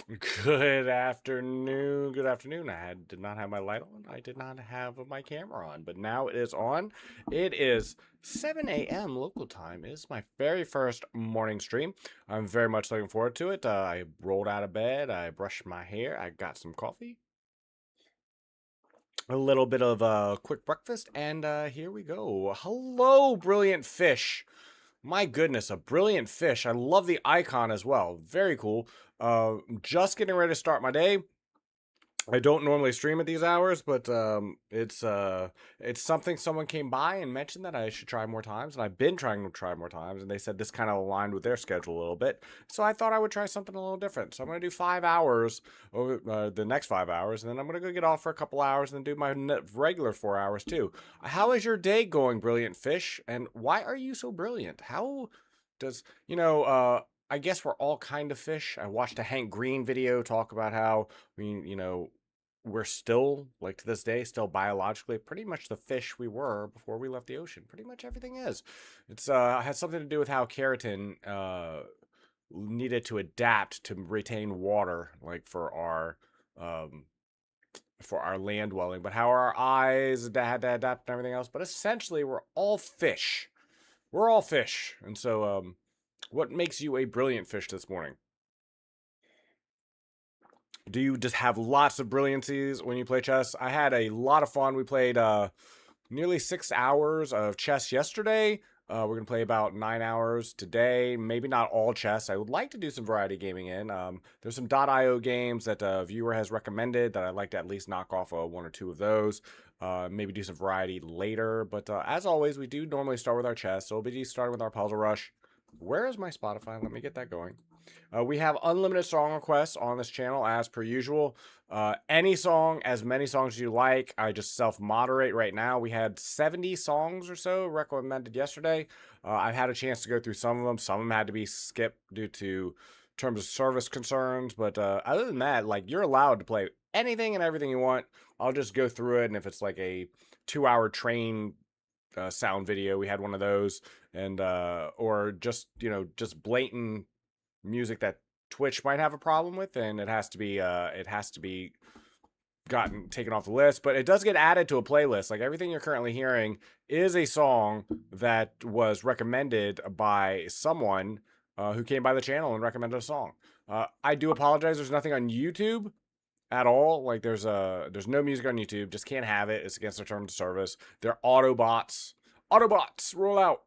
Good afternoon. Good afternoon. Did not have my light on. I did not have my camera on, but now it is on. It is 7 a.m. local time. It is my very first morning stream. I'm very much looking forward to it. I rolled out of bed. I brushed my hair. I got some coffee, a little bit of a quick breakfast, and here we go. Hello, brilliant fish. My goodness, a brilliant fish. I love the icon as well. Very cool. Just getting ready to start my day. I don't normally stream at these hours, but it's something someone came by and mentioned that I should try more times, and I've been trying to try more times, and they said this kind of aligned with their schedule a little bit, so I thought I would try something a little different. So I'm gonna do 5 hours over the next 5 hours, and then I'm gonna go get off for a couple hours, and then do my regular 4 hours too. How is your day going, brilliant fish? And why are you so brilliant? How does I guess we're all kind of fish. I watched a Hank Green video talk about how we're still, like to this day, still biologically pretty much the fish we were before we left the ocean. Pretty much everything is. It's has something to do with how keratin needed to adapt to retain water, like um for our land dwelling, but how our eyes had to adapt and everything else. But essentially, we're all fish. We're all fish, and so what makes you a brilliant fish this morning? Do you just have lots of brilliancies when you play chess? I had a lot of fun. We played nearly 6 hours of chess yesterday. We're gonna play about 9 hours today. Maybe not all chess. I would like to do some variety gaming in. There's some .io games that a viewer has recommended that I'd like to at least knock off one or two of those. Maybe do some variety later. But as always, we do normally start with our chess. So we'll be starting with our Puzzle Rush. Where is my Spotify? Let me get that going. We have unlimited song requests on this channel as per usual. Any song, as many songs as you like. I just self moderate right now. We had 70 songs or so recommended yesterday. I've had a chance to go through some of them. Some of them had to be skipped due to terms of service concerns. But other than that, like you're allowed to play anything and everything you want. I'll just go through it. And if it's like a 2 hour train sound video, we had one of those. And or just just blatant music that Twitch might have a problem with, and it has to be gotten taken off the list. But it does get added to a playlist. Like everything you're currently hearing is a song that was recommended by someone who came by the channel and recommended a song. I do apologize. There's nothing on YouTube at all. Like there's no music on YouTube. Just can't have it. It's against the terms of service. They're Autobots. Autobots roll out.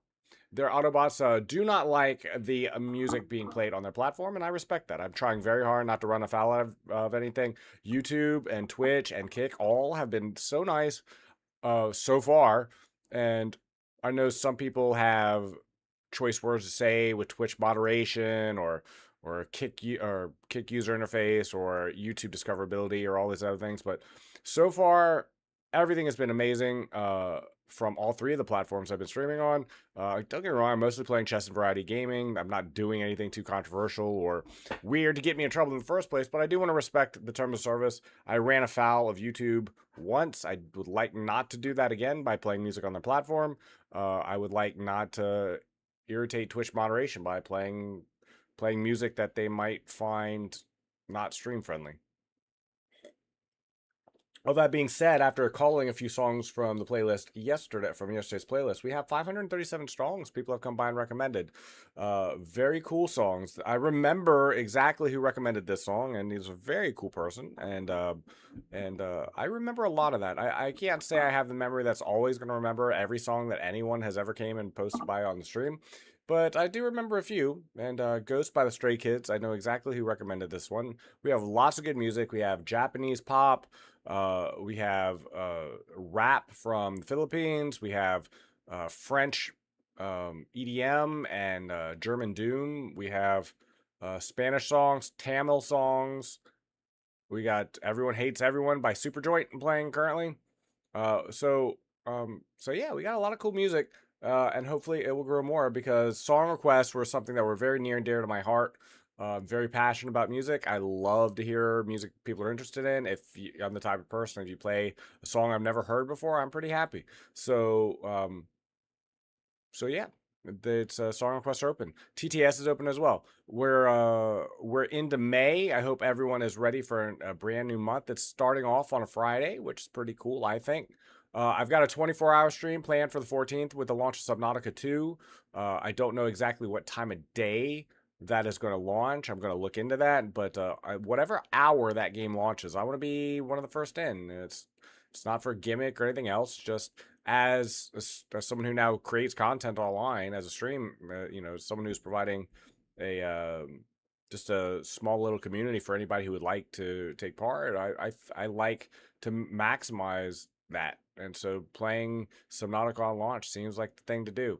Their Autobots do not like the music being played on their platform, and I respect that. I'm trying very hard not to run afoul of anything. YouTube and Twitch and Kick all have been so nice so far, and I know some people have choice words to say with Twitch moderation or Kick user interface or YouTube discoverability or all these other things, but so far everything has been amazing. From all three of the platforms I've been streaming on. Don't get me wrong, I'm mostly playing chess and variety gaming. I'm not doing anything too controversial or weird to get me in trouble in the first place, but I do want to respect the terms of service. I ran afoul of YouTube once. I would like not to do that again by playing music on their platform. I would like not to irritate Twitch moderation by playing music that they might find not stream friendly. All that being said, after calling a few songs from the playlist yesterday, from yesterday's playlist, we have 537 songs people have come by and recommended. Very cool songs. I remember exactly who recommended this song, and he's a very cool person. And I remember a lot of that. I can't say I have the memory that's always going to remember every song that anyone has ever came and posted by on the stream. But I do remember a few, and Ghost by the Stray Kids. I know exactly who recommended this one. We have lots of good music. We have Japanese pop, we have rap from the Philippines. We have French EDM and German Doom. We have Spanish songs, Tamil songs. We got Everyone Hates Everyone by Superjoint playing currently. So yeah, we got a lot of cool music, and hopefully it will grow more because song requests were something that were very near and dear to my heart. Very passionate about music. I love to hear music people are interested in. I'm the type of person, if you play a song I've never heard before, I'm pretty happy. So yeah, It's Song Requests are open. TTS is open as well. We're into May. I hope everyone is ready for a brand new month that's starting off on a Friday, which is pretty cool, I think. I've got a 24-hour stream planned for the 14th with the launch of Subnautica 2. I don't know exactly what time of day that is going to launch. I'm going to look into that, but whatever hour that game launches, I want to be one of the first in. It's not for gimmick or anything else. Just as someone who now creates content online as a stream, someone who's providing a just a small little community for anybody who would like to take part. I like to maximize that, and so playing Subnautica on launch seems like the thing to do.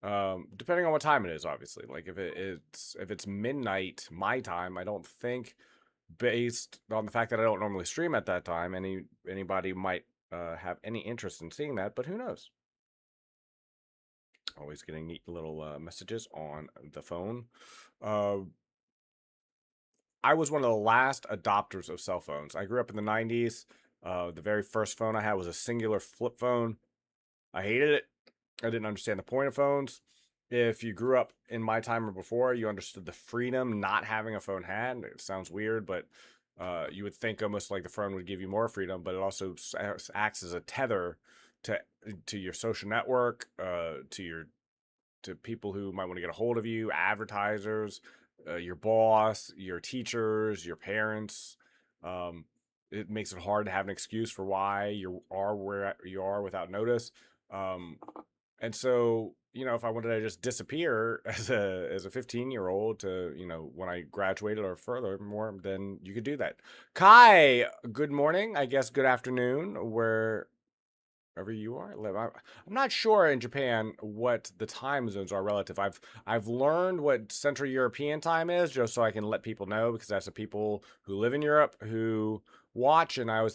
Depending on what time it is, obviously. Like if it's midnight my time, I don't think, based on the fact that I don't normally stream at that time, anybody might have any interest in seeing that, but who knows? Always getting neat little messages on the phone. I was one of the last adopters of cell phones. I grew up in the 90s. The very first phone I had was a singular flip phone. I hated it. I didn't understand the point of phones. If you grew up in my time or before, you understood the freedom not having a phone had. It sounds weird, but you would think almost like the phone would give you more freedom, but it also acts as a tether to your social network, to people who might want to get a hold of you, advertisers, your boss, your teachers, your parents. It makes it hard to have an excuse for why you are where you are without notice. And so, if I wanted to just disappear as a 15-year-old to, when I graduated or furthermore, then you could do that. Kai, good morning. I guess good afternoon, wherever you are. I'm not sure in Japan what the time zones are relative. I've learned what Central European time is just so I can let people know, because that's the people who live in Europe who watch, and I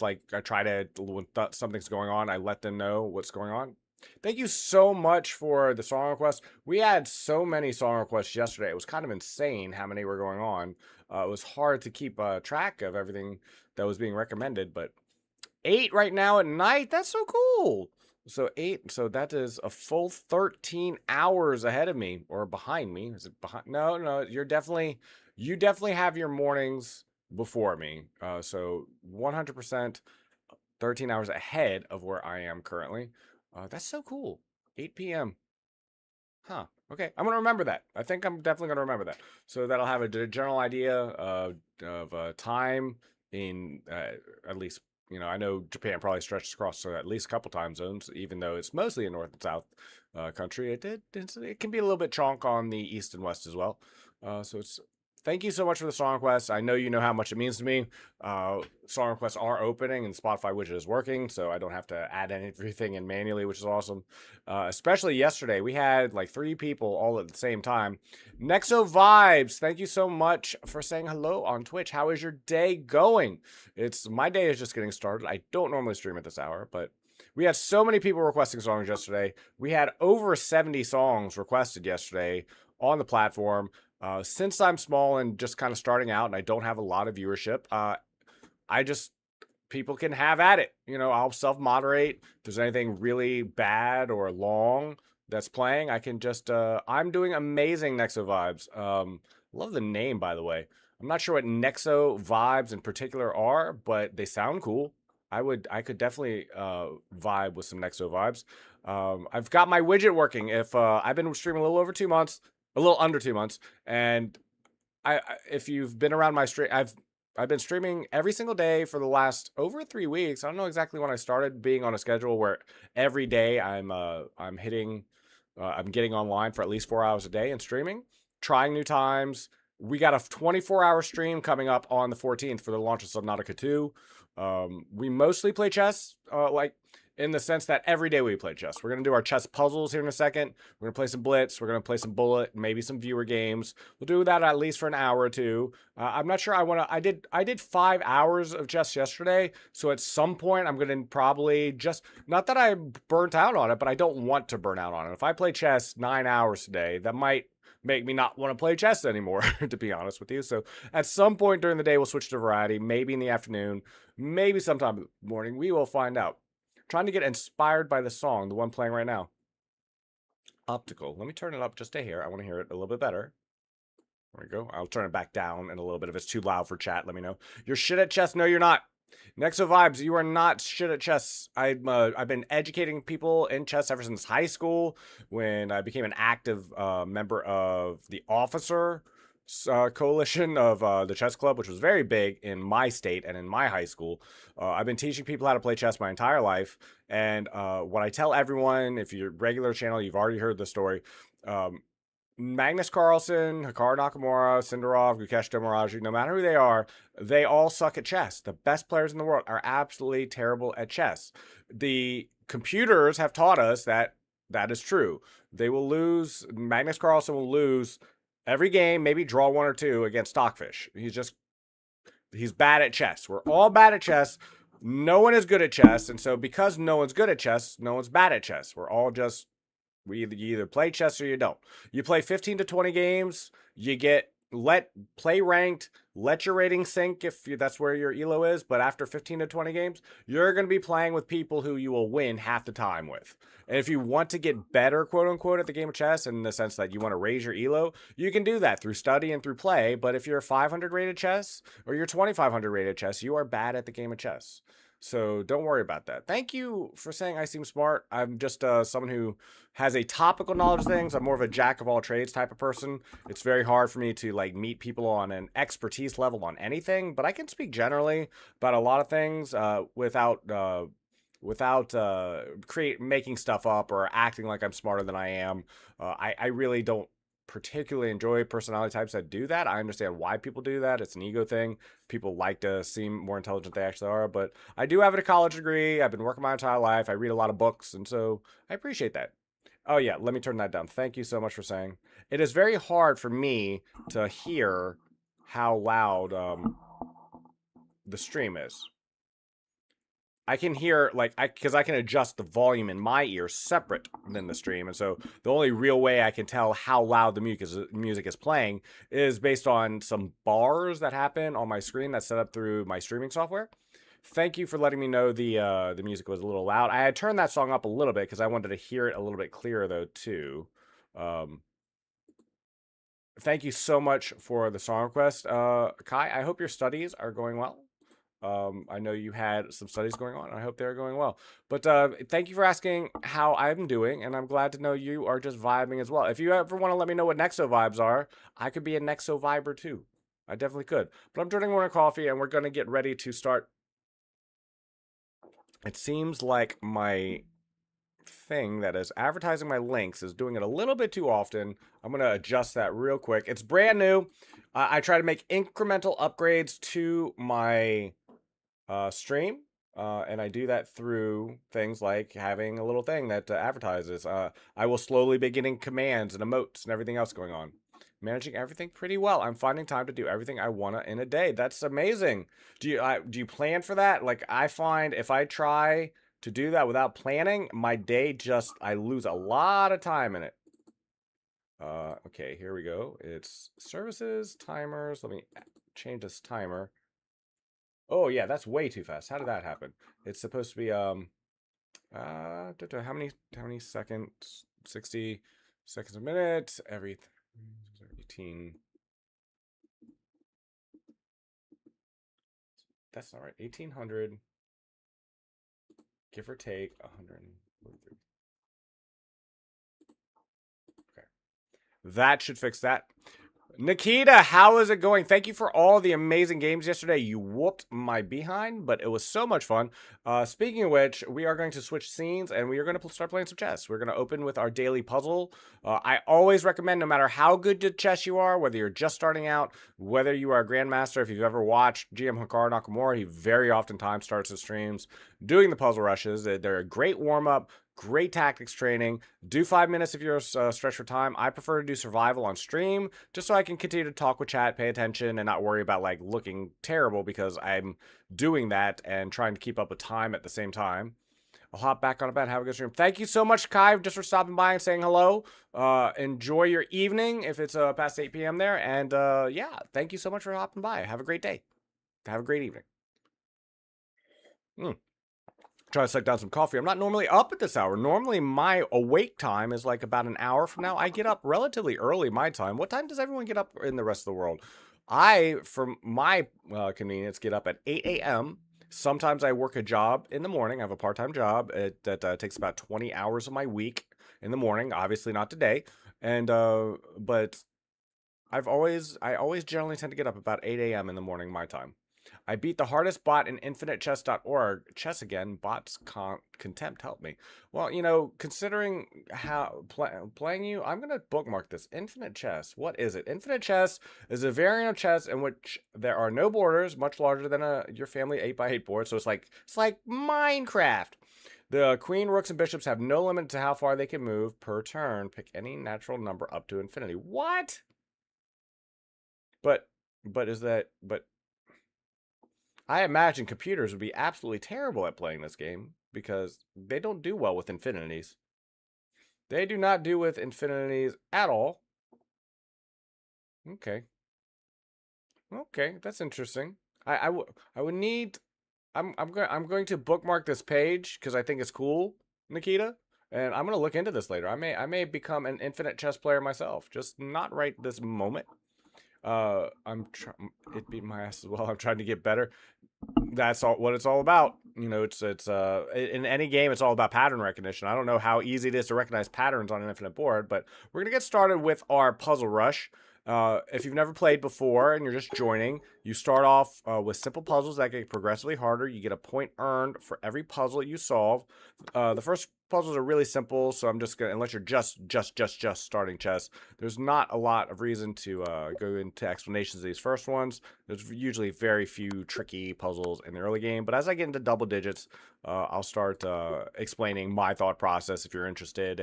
try to, when something's going on, I let them know what's going on. Thank you so much for the song requests. We had so many song requests yesterday. It was kind of insane how many were going on. It was hard to keep track of everything that was being recommended, but 8 right now at night, that's so cool. So 8, so that is a full 13 hours ahead of me, or behind me. Is it behind? No, you definitely have your mornings before me. So 100% 13 hours ahead of where I am currently. That's so cool. 8 p.m. Huh. Okay, I'm gonna remember that. I think I'm definitely gonna remember that. So that'll have a general idea of time in at least, I know Japan probably stretches across at least a couple time zones, even though it's mostly a north and south country. It can be a little bit chonk on the east and west as well. So it's Thank you so much for the song requests. I know you know how much it means to me. Song requests are opening and Spotify widget is working, so I don't have to add anything in manually, which is awesome. Especially yesterday, we had like 3 people all at the same time. Nexo Vibes, thank you so much for saying hello on Twitch. How is your day going? My day is just getting started. I don't normally stream at this hour, but we had so many people requesting songs yesterday. We had over 70 songs requested yesterday on the platform. Since I'm small and just kind of starting out and I don't have a lot of viewership, people can have at it. I'll self-moderate. If there's anything really bad or long that's playing, I can just, I'm doing amazing Nexo Vibes. Love the name, by the way. I'm not sure what Nexo Vibes in particular are, but they sound cool. I could definitely vibe with some Nexo Vibes. I've got my widget working. I've been streaming a little over 2 months, a little under 2 months, and if you've been around my stream, I've been streaming every single day for the last over 3 weeks. I don't know exactly when I started being on a schedule where every day I'm getting online for at least 4 hours a day and streaming, trying new times. We got a 24-hour stream coming up on the 14th for the launch of Subnautica 2. We mostly play chess, in the sense that every day we play chess. We're going to do our chess puzzles here in a second. We're going to play some Blitz. We're going to play some Bullet, maybe some viewer games. We'll do that at least for an hour or two. I'm not sure I did 5 hours of chess yesterday. So at some point I'm going to probably not that I burnt out on it, but I don't want to burn out on it. If I play chess 9 hours today, that might make me not want to play chess anymore, to be honest with you. So at some point during the day, we'll switch to variety, maybe in the afternoon, maybe sometime in the morning. We will find out. Trying to get inspired by the song, the one playing right now. Optical. Let me turn it up just a hair. I want to hear it a little bit better. There we go. I'll turn it back down in a little bit. If it's too loud for chat, let me know. You're shit at chess. No, you're not. Nexo Vibes, you are not shit at chess. I've been educating people in chess ever since high school when I became an active member of the Officer coalition of the chess club, which was very big in my state and in my high school. I've been teaching people how to play chess my entire life. And what I tell everyone, if you're a regular channel, you've already heard the story. Magnus Carlsen, Hikaru Nakamura, Sindarov, Gukesh Domaraji, no matter who they all suck at chess. The best players in the world are absolutely terrible at chess. The computers have taught us that that is true. They will lose. Magnus Carlsen will lose every game, maybe draw one or two against Stockfish. He's bad at chess. We're all bad at chess. No one is good at chess. And so because no one's good at chess, no one's bad at chess. We're all just you either play chess or you don't. You play 15 to 20 games, you play ranked, let your rating sink if that's where your elo is, but after 15 to 20 games, you're going to be playing with people who you will win half the time with. And if you want to get better, quote unquote, at the game of chess, in the sense that you want to raise your elo, you can do that through study and through play, but if you're 500 rated chess or you're 2500 rated chess, you are bad at the game of chess. So don't worry about that. Thank you for saying I seem smart. I'm just someone who has a topical knowledge of things. I'm more of a jack of all trades type of person. It's very hard for me to like meet people on an expertise level on anything, but I can speak generally about a lot of things without making stuff up or acting like I'm smarter than I am. I really don't particularly enjoy personality types that do that. I understand why people do that. It's an ego thing. People like to seem more intelligent than they actually are, but I do have a college degree. I've been working my entire life. I read a lot of books, and so I appreciate that. Oh yeah, let me turn that down. Thank you so much for saying. It is very hard for me to hear how loud the stream is. I can hear because I can adjust the volume in my ears separate than the stream, and so the only real way I can tell how loud the music is playing is based on some bars that happen on my screen that's set up through my streaming software. Thank you for letting me know the music was a little loud. I had turned that song up a little bit because I wanted to hear it a little bit clearer though too. Thank you so much for the song request, Kai. I hope your studies are going well. I know you had some studies going on. I hope they're going well. But thank you for asking how I'm doing, and I'm glad to know you are just vibing as well. If you ever want to let me know what Nexo vibes are, I could be a Nexo viber too. I definitely could. But I'm drinking more coffee, and we're going to get ready to start. It seems like my thing that is advertising my links is doing it a little bit too often. I'm going to adjust that real quick. It's brand new. I try to make incremental upgrades to my stream, and I do that through things like having a little thing that advertises. I will slowly be getting commands and emotes and everything else going on. Managing everything pretty well. I'm finding time to do everything I want in a day. That's amazing. Do you plan for that? Like, I find if I try to do that without planning, my day I lose a lot of time in it. Okay, here we go. It's services, timers. Let me change this timer. Oh yeah, that's way too fast. How did that happen? It's supposed to be how many seconds? 60 seconds a minute. Every 18. That's not right. 1800 give or take 143. Okay. That should fix that. Nikita, how is it going? Thank you for all the amazing games yesterday. You whooped my behind, but it was so much fun. Speaking of which, we are going to switch scenes, and we are going to start playing some chess. We're going to open with our daily puzzle. I always recommend, no matter how good at chess you are, whether you're just starting out, whether you are a grandmaster, if you've ever watched GM Hikaru Nakamura, he very oftentimes starts his streams doing the puzzle rushes. They're a great warm-up. Great tactics training. Do 5 minutes if you're stretched for time. I prefer to do survival on stream just so I can continue to talk with chat, pay attention, and not worry about like looking terrible because I'm doing that and trying to keep up with time at the same time. I'll hop back on a bed. Have a good stream. Thank you so much, Kai, just for stopping by and saying hello. Enjoy your evening if it's past 8 p.m. there. And yeah, thank you so much for hopping by. Have a great day. Have a great evening. Try to suck down some coffee. I'm not normally up at this hour. Normally, my awake time is like about an hour from now. I get up relatively early my time. What time does everyone get up in the rest of the world? I, for my convenience, get up at 8 a.m. Sometimes I work a job in the morning. I have a part-time job that takes about 20 hours of my week in the morning. Obviously not today. And but I always generally tend to get up about 8 a.m. in the morning my time. I beat the hardest bot in infinitechess.org. Chess again, bots contempt, help me. Well, you know, considering how playing you, I'm going to bookmark this. Infinite Chess, what is it? Infinite Chess is a variant of chess in which there are no borders, much larger than your family 8x8 board. So it's like Minecraft. The queen, rooks, and bishops have no limit to how far they can move per turn. Pick any natural number up to infinity. What? But I imagine computers would be absolutely terrible at playing this game because they don't do well with infinities. They do not do with infinities at all. Okay. Okay, that's interesting. I would need I'm going to bookmark this page because I think it's cool, Nikita. And I'm gonna look into this later. I may become an infinite chess player myself, just not right this moment. It beat my ass as well. I'm trying to get better. That's all what it's all about. You know, it's in any game, it's all about pattern recognition. I don't know how easy it is to recognize patterns on an infinite board, but we're gonna get started with our puzzle rush. If you've never played before and you're just joining, you start off with simple puzzles that get progressively harder. You get a point earned for every puzzle you solve. The first puzzles are really simple, so I'm just gonna, unless you're just starting chess, there's not a lot of reason to go into explanations of these first ones. There's usually very few tricky puzzles in the early game, but as I get into double digits, I'll start explaining my thought process if you're interested,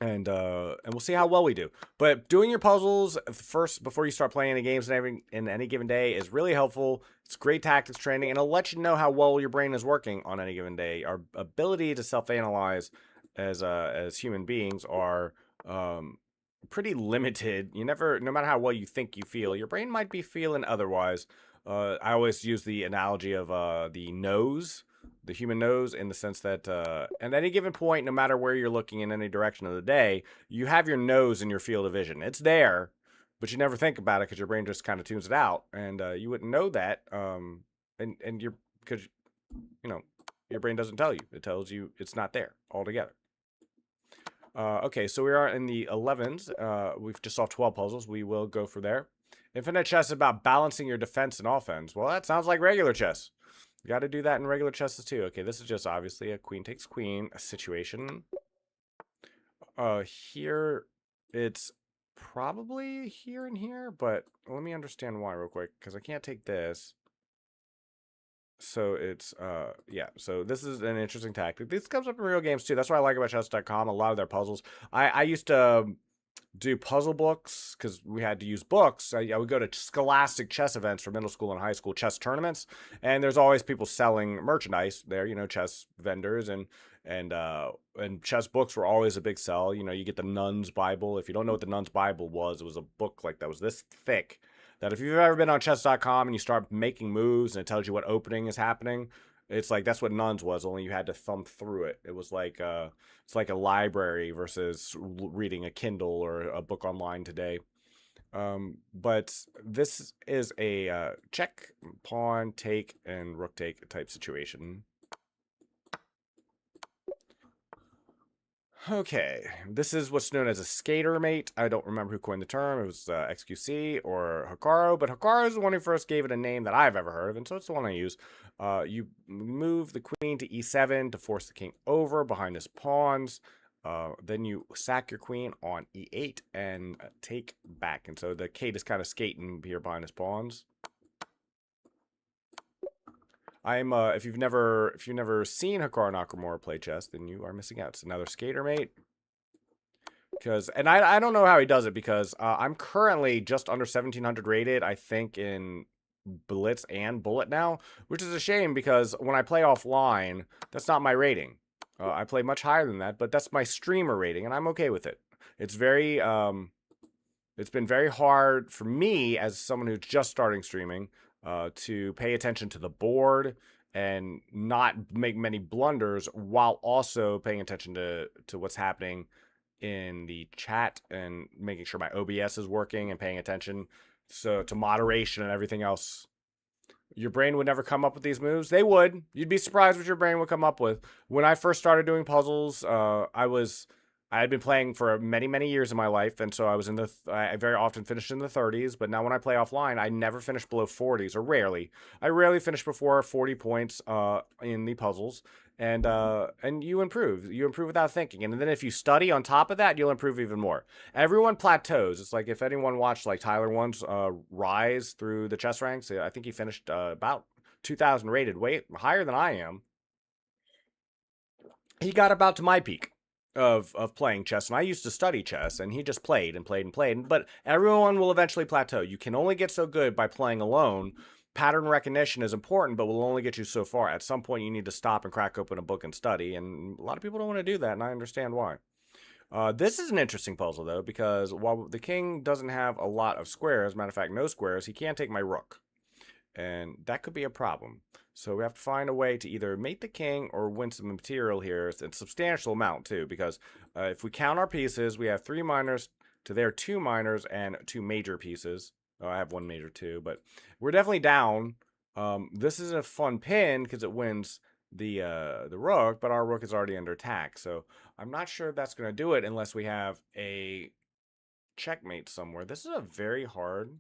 and we'll see how well we do. But doing your puzzles first before you start playing any games and in any given day is really helpful. It's great tactics training, and it'll let you know how well your brain is working on any given day. Our ability to self-analyze as human beings are pretty limited. No matter how well you think you feel, your brain might be feeling otherwise. I always use the analogy of the nose. The human nose, in the sense that at any given point, no matter where you're looking in any direction of the day, you have your nose in your field of vision. It's there, but you never think about it because your brain just kind of tunes it out, and you wouldn't know that. And you're because you know your brain doesn't tell you; it tells you it's not there altogether. Okay, so we are in the 11s. We've just solved 12 puzzles. We will go for there. Infinite chess is about balancing your defense and offense. Well, that sounds like regular chess. You got to do that in regular chess too. Okay, this is just obviously a queen takes queen situation. Here, it's probably here and here, but let me understand why real quick, because I can't take this. So it's, yeah, so this is an interesting tactic. This comes up in real games too. That's what I like about chess.com, a lot of their puzzles. I used to do puzzle books because we had to use books. I would go to scholastic chess events for middle school and high school chess tournaments, and there's always people selling merchandise there. You know, chess vendors and chess books were always a big sell. You know, you get the Nun's Bible. If you don't know what the Nun's Bible was, it was a book like that was this thick. That if you've ever been on chess.com and you start making moves and it tells you what opening is happening, it's like that's what Nuns was, only you had to thumb through it. It was like it's like a library versus reading a Kindle or a book online today. But this is a check, pawn, take, and rook take type situation. Okay, this is what's known as a skater mate. I don't remember who coined the term. It was XQC or Hikaru, but Hikaru is the one who first gave it a name that I've ever heard of, and so it's the one I use. You move the queen to e7 to force the king over behind his pawns. Then you sack your queen on e8 and take back. And so the Kate is kind of skating here behind his pawns. I'm if you've never seen Hikaru Nakamura play chess, then you are missing out. It's another skater mate. And I don't know how he does it because I'm currently just under 1700 rated, I think, in Blitz and Bullet now, which is a shame because when I play offline, that's not my rating. I play much higher than that, but that's my streamer rating, and I'm okay with it. It's very it's been very hard for me as someone who's just starting streaming to pay attention to the board and not make many blunders while also paying attention to what's happening in the chat and making sure my OBS is working and paying attention so to moderation and everything else. Your brain would never come up with these moves. They would. You'd be surprised what your brain would come up with. When I first started doing puzzles, I had been playing for many, many years in my life, and so I was in the. I very often finished in the 30s, but now when I play offline, I never finish below 40s, or rarely. I rarely finish before 40 points in the puzzles, and you improve. You improve without thinking, and then if you study on top of that, you'll improve even more. Everyone plateaus. It's like if anyone watched like Tyler One's rise through the chess ranks, I think he finished about 2,000 rated, way higher than I am. He got about to my peak of playing chess, and I used to study chess, and he just played and played and played. But everyone will eventually plateau. You can only get so good by playing alone. Pattern recognition is important, but will only get you so far. At some point, you need to stop and crack open a book and study, and a lot of people don't want to do that, and I understand why. This is an interesting puzzle, though, because while the king doesn't have a lot of squares, matter of fact, no squares, he can't take my rook. And that could be a problem. So we have to find a way to either mate the king or win some material here. It's a substantial amount, too, because if we count our pieces, we have 3 minors to their 2 minors and 2 major pieces. Oh, I have 1 major, too, but we're definitely down. This is a fun pin because it wins the rook, but our rook is already under attack. So I'm not sure that's going to do it unless we have a checkmate somewhere. This is a very hard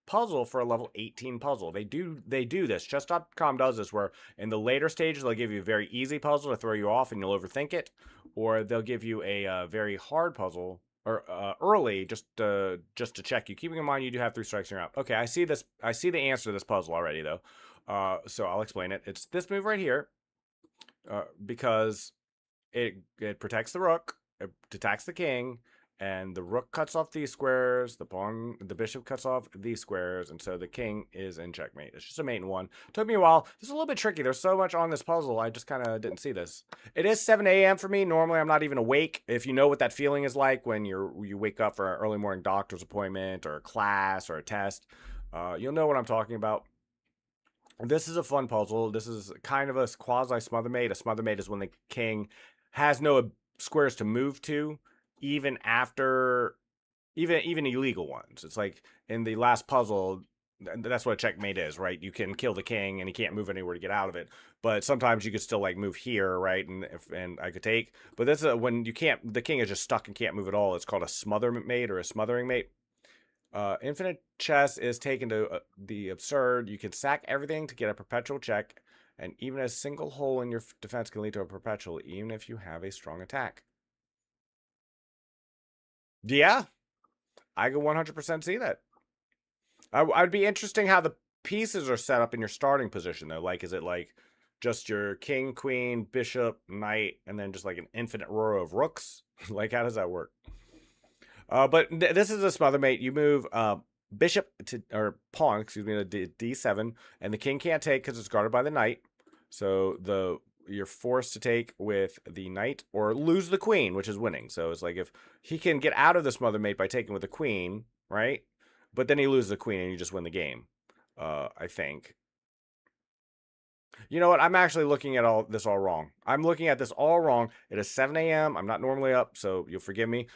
puzzle for a level 18 puzzle. They do this. Chess.com does this where in the later stages they'll give you a very easy puzzle to throw you off and you'll overthink it, or they'll give you a very hard puzzle or early just to check you. Keeping in mind you do have 3 strikes and you're out. Okay, I see this. I see the answer to this puzzle already though. So I'll explain it. It's this move right here because it protects the rook, it attacks the king, and the rook cuts off these squares, the bishop cuts off these squares, and so the king is in checkmate. It's just a mate in 1. Took me a while. This is a little bit tricky. There's so much on this puzzle, I just kind of didn't see this. It is 7 a.m. for me. Normally, I'm not even awake. If you know what that feeling is like when you wake up for an early morning doctor's appointment or a class or a test, you'll know what I'm talking about. This is a fun puzzle. This is kind of a quasi smother mate. A smother mate is when the king has no squares to move to, even after even illegal ones. It's like in the last puzzle, that's what a checkmate is, right? You can kill the king and he can't move anywhere to get out of it, but sometimes you could still like move here, right? And I could take, but this is when you can't, the king is just stuck and can't move at all. It's called a smother mate or a smothering mate. Infinite chess is taken to the absurd. You can sack everything to get a perpetual check, and even a single hole in your defense can lead to a perpetual, even if you have a strong attack. Yeah, I could 100% see that. I'd be interesting how the pieces are set up in your starting position, though. Like, is it like just your king, queen, bishop, knight, and then just like an infinite row of rooks? Like, how does that work? But this is a smother mate. You move bishop to, or pawn, excuse me, to d7, and the king can't take because it's guarded by the knight. So you're forced to take with the knight or lose the queen, which is winning. So it's like if he can get out of the smother mate by taking with the queen, right? But then he loses the queen and you just win the game, I think. You know what? I'm actually looking at all this all wrong. I'm looking at this all wrong. It is 7 a.m. I'm not normally up, so you'll forgive me.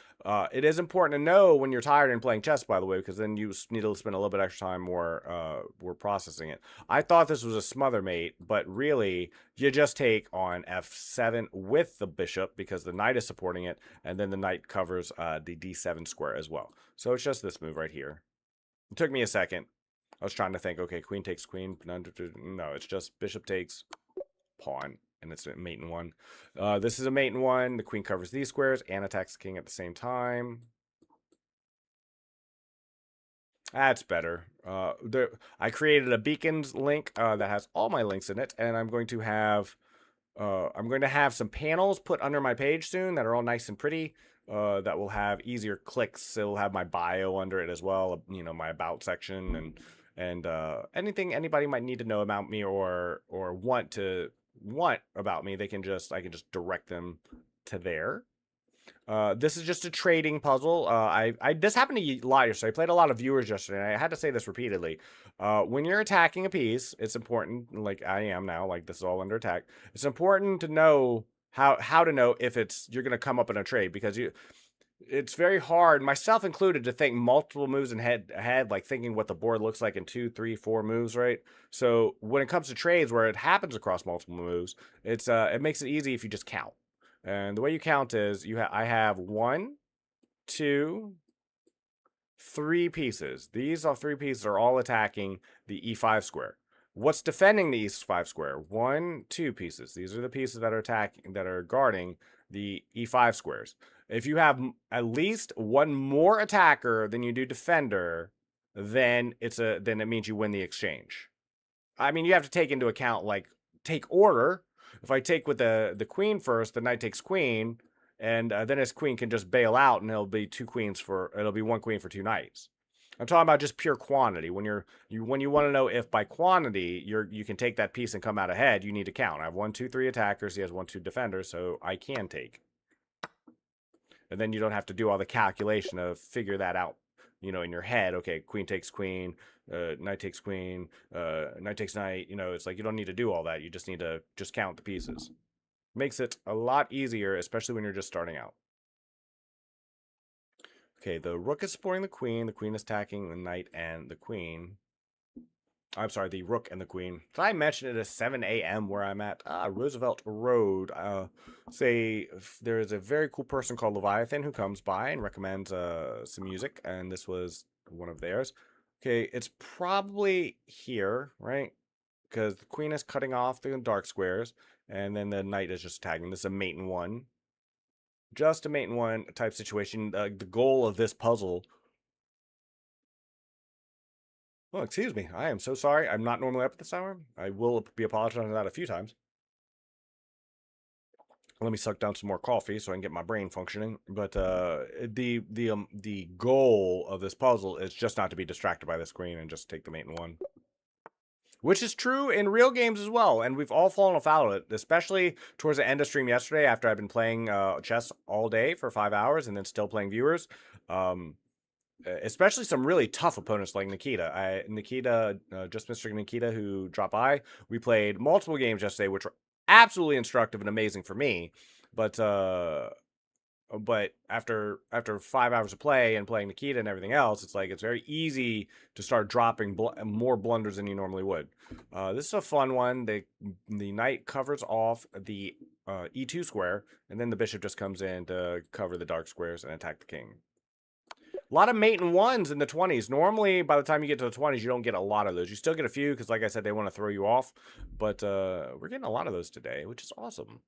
It is important to know when you're tired and playing chess, by the way, because then you need to spend a little bit extra time more processing it. I thought this was a smother mate, but really you just take on f7 with the bishop because the knight is supporting it, and then the knight covers the d7 square as well. So it's just this move right here. It took me a second. I was trying to think, okay, queen takes queen. No, it's just bishop takes pawn, and it's a mate in 1. This is a mate in 1. The queen covers these squares and attacks the king at the same time. That's better. I created a beacons link that has all my links in it, and I'm going to have some panels put under my page soon that are all nice and pretty. That will have easier clicks. It'll have my bio under it as well. You know, my about section and anything anybody might need to know about me or want about me. I can just direct them to there. This is just a trading puzzle. This happened a lot yesterday. I played a lot of viewers yesterday, and I had to say this repeatedly. When you're attacking a piece, it's important, like I am now, like this is all under attack. It's important to know how to know if you're gonna come up in a trade, because it's very hard, myself included, to think multiple moves ahead, like thinking what the board looks like in 2, 3, 4 moves, right? So when it comes to trades where it happens across multiple moves, it makes it easy if you just count. And the way you count is I have 1, 2, 3 pieces. These are 3 pieces are all attacking the E5 square. What's defending the E5 square? 1, 2 pieces. These are the pieces that are guarding the E5 squares. If you have at least one more attacker than you do defender, then it means you win the exchange. I mean, you have to take into account, like, take order. If I take with the queen first, the knight takes queen, and then his queen can just bail out, and it'll be 1 queen for 2 knights. I'm talking about just pure quantity. When you want to know if by quantity you can take that piece and come out ahead, you need to count. I have 1, 2, 3 attackers. He has 1, 2 defenders, so I can take. And then you don't have to do all the calculation of figure that out, in your head. Okay, queen takes queen, knight takes queen, knight takes knight. It's like you don't need to do all that. You just need to count the pieces. Makes it a lot easier, especially when you're just starting out. Okay, the rook is supporting the queen is attacking the knight and the queen. I'm sorry, the rook and the queen. Did I mention it is 7 a.m. where I'm at? Roosevelt Road. Say there is a very cool person called Leviathan who comes by and recommends some music, and this was one of theirs. Okay, it's probably here, right? Because the queen is cutting off the dark squares, and then the knight is just attacking. This is a mate in one. Just a mate in one type situation. The goal of this puzzle. Oh, excuse me. I am so sorry. I'm not normally up at this hour. I will be apologizing for that a few times. Let me suck down some more coffee so I can get my brain functioning. But the goal of this puzzle is just not to be distracted by the screen and just take the mate in one. Which is true in real games as well, and we've all fallen afoul of it, especially towards the end of stream yesterday after I've been playing chess all day for 5 hours and then still playing viewers. Especially some really tough opponents like Nikita. Just Mr. Nikita, who dropped by. We played multiple games yesterday, which were absolutely instructive and amazing for me. But after 5 hours of play and playing Nikita and everything else, it's like it's very easy to start dropping more blunders than you normally would. This is a fun one. The knight covers off the E2 square, and then the bishop just comes in to cover the dark squares and attack the king. A lot of mate and ones in the 20s. Normally, by the time you get to the 20s, you don't get a lot of those. You still get a few because, like I said, they want to throw you off. But we're getting a lot of those today, which is awesome.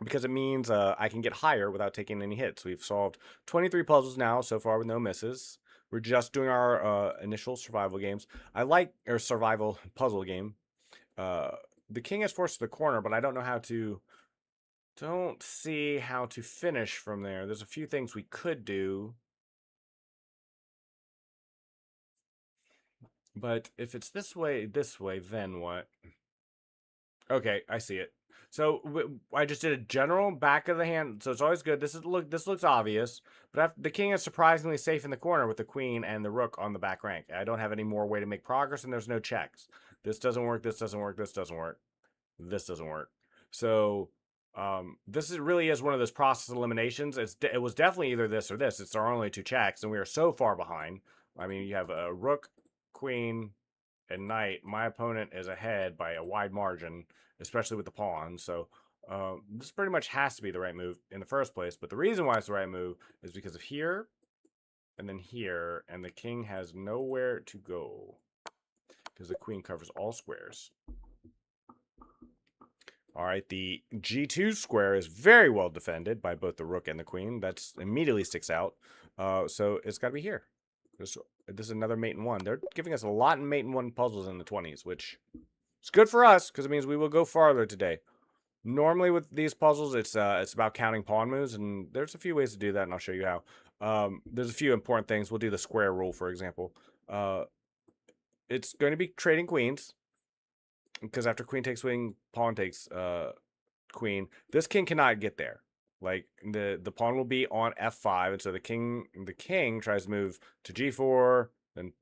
Because it means I can get higher without taking any hits. We've solved 23 puzzles now so far with no misses. We're just doing our initial survival games. Survival puzzle game. The king is forced to the corner, but I don't know how to... Don't see how to finish from there. There's a few things we could do. But if it's this way, then what? Okay, I see it. So I just did a general back of the hand. So it's always good. This looks obvious. But the king is surprisingly safe in the corner with the queen and the rook on the back rank. I don't have any more way to make progress, and there's no checks. This doesn't work. This doesn't work. This doesn't work. This doesn't work. So this really is one of those process eliminations. It was definitely either this or this. It's our only 2 checks, and we are so far behind. I mean, you have a rook, queen, and knight. My opponent is ahead by a wide margin, especially with the pawn. So this pretty much has to be the right move in the first place. But the reason why it's the right move is because of here, and then here, and the king has nowhere to go because the queen covers all squares. All right, the G2 square is very well defended by both the rook and the queen. That's immediately sticks out. So it's got to be here. This is another mate in one. They're giving us a lot in mate in one puzzles in the 20s, which is good for us because it means we will go farther today. Normally with these puzzles, it's about counting pawn moves, and there's a few ways to do that, and I'll show you how. There's a few important things. We'll do the square rule, for example. It's going to be trading queens. Because after queen takes queen, pawn takes queen. This king cannot get there. Like the pawn will be on f5, and so the king tries to move to g4, then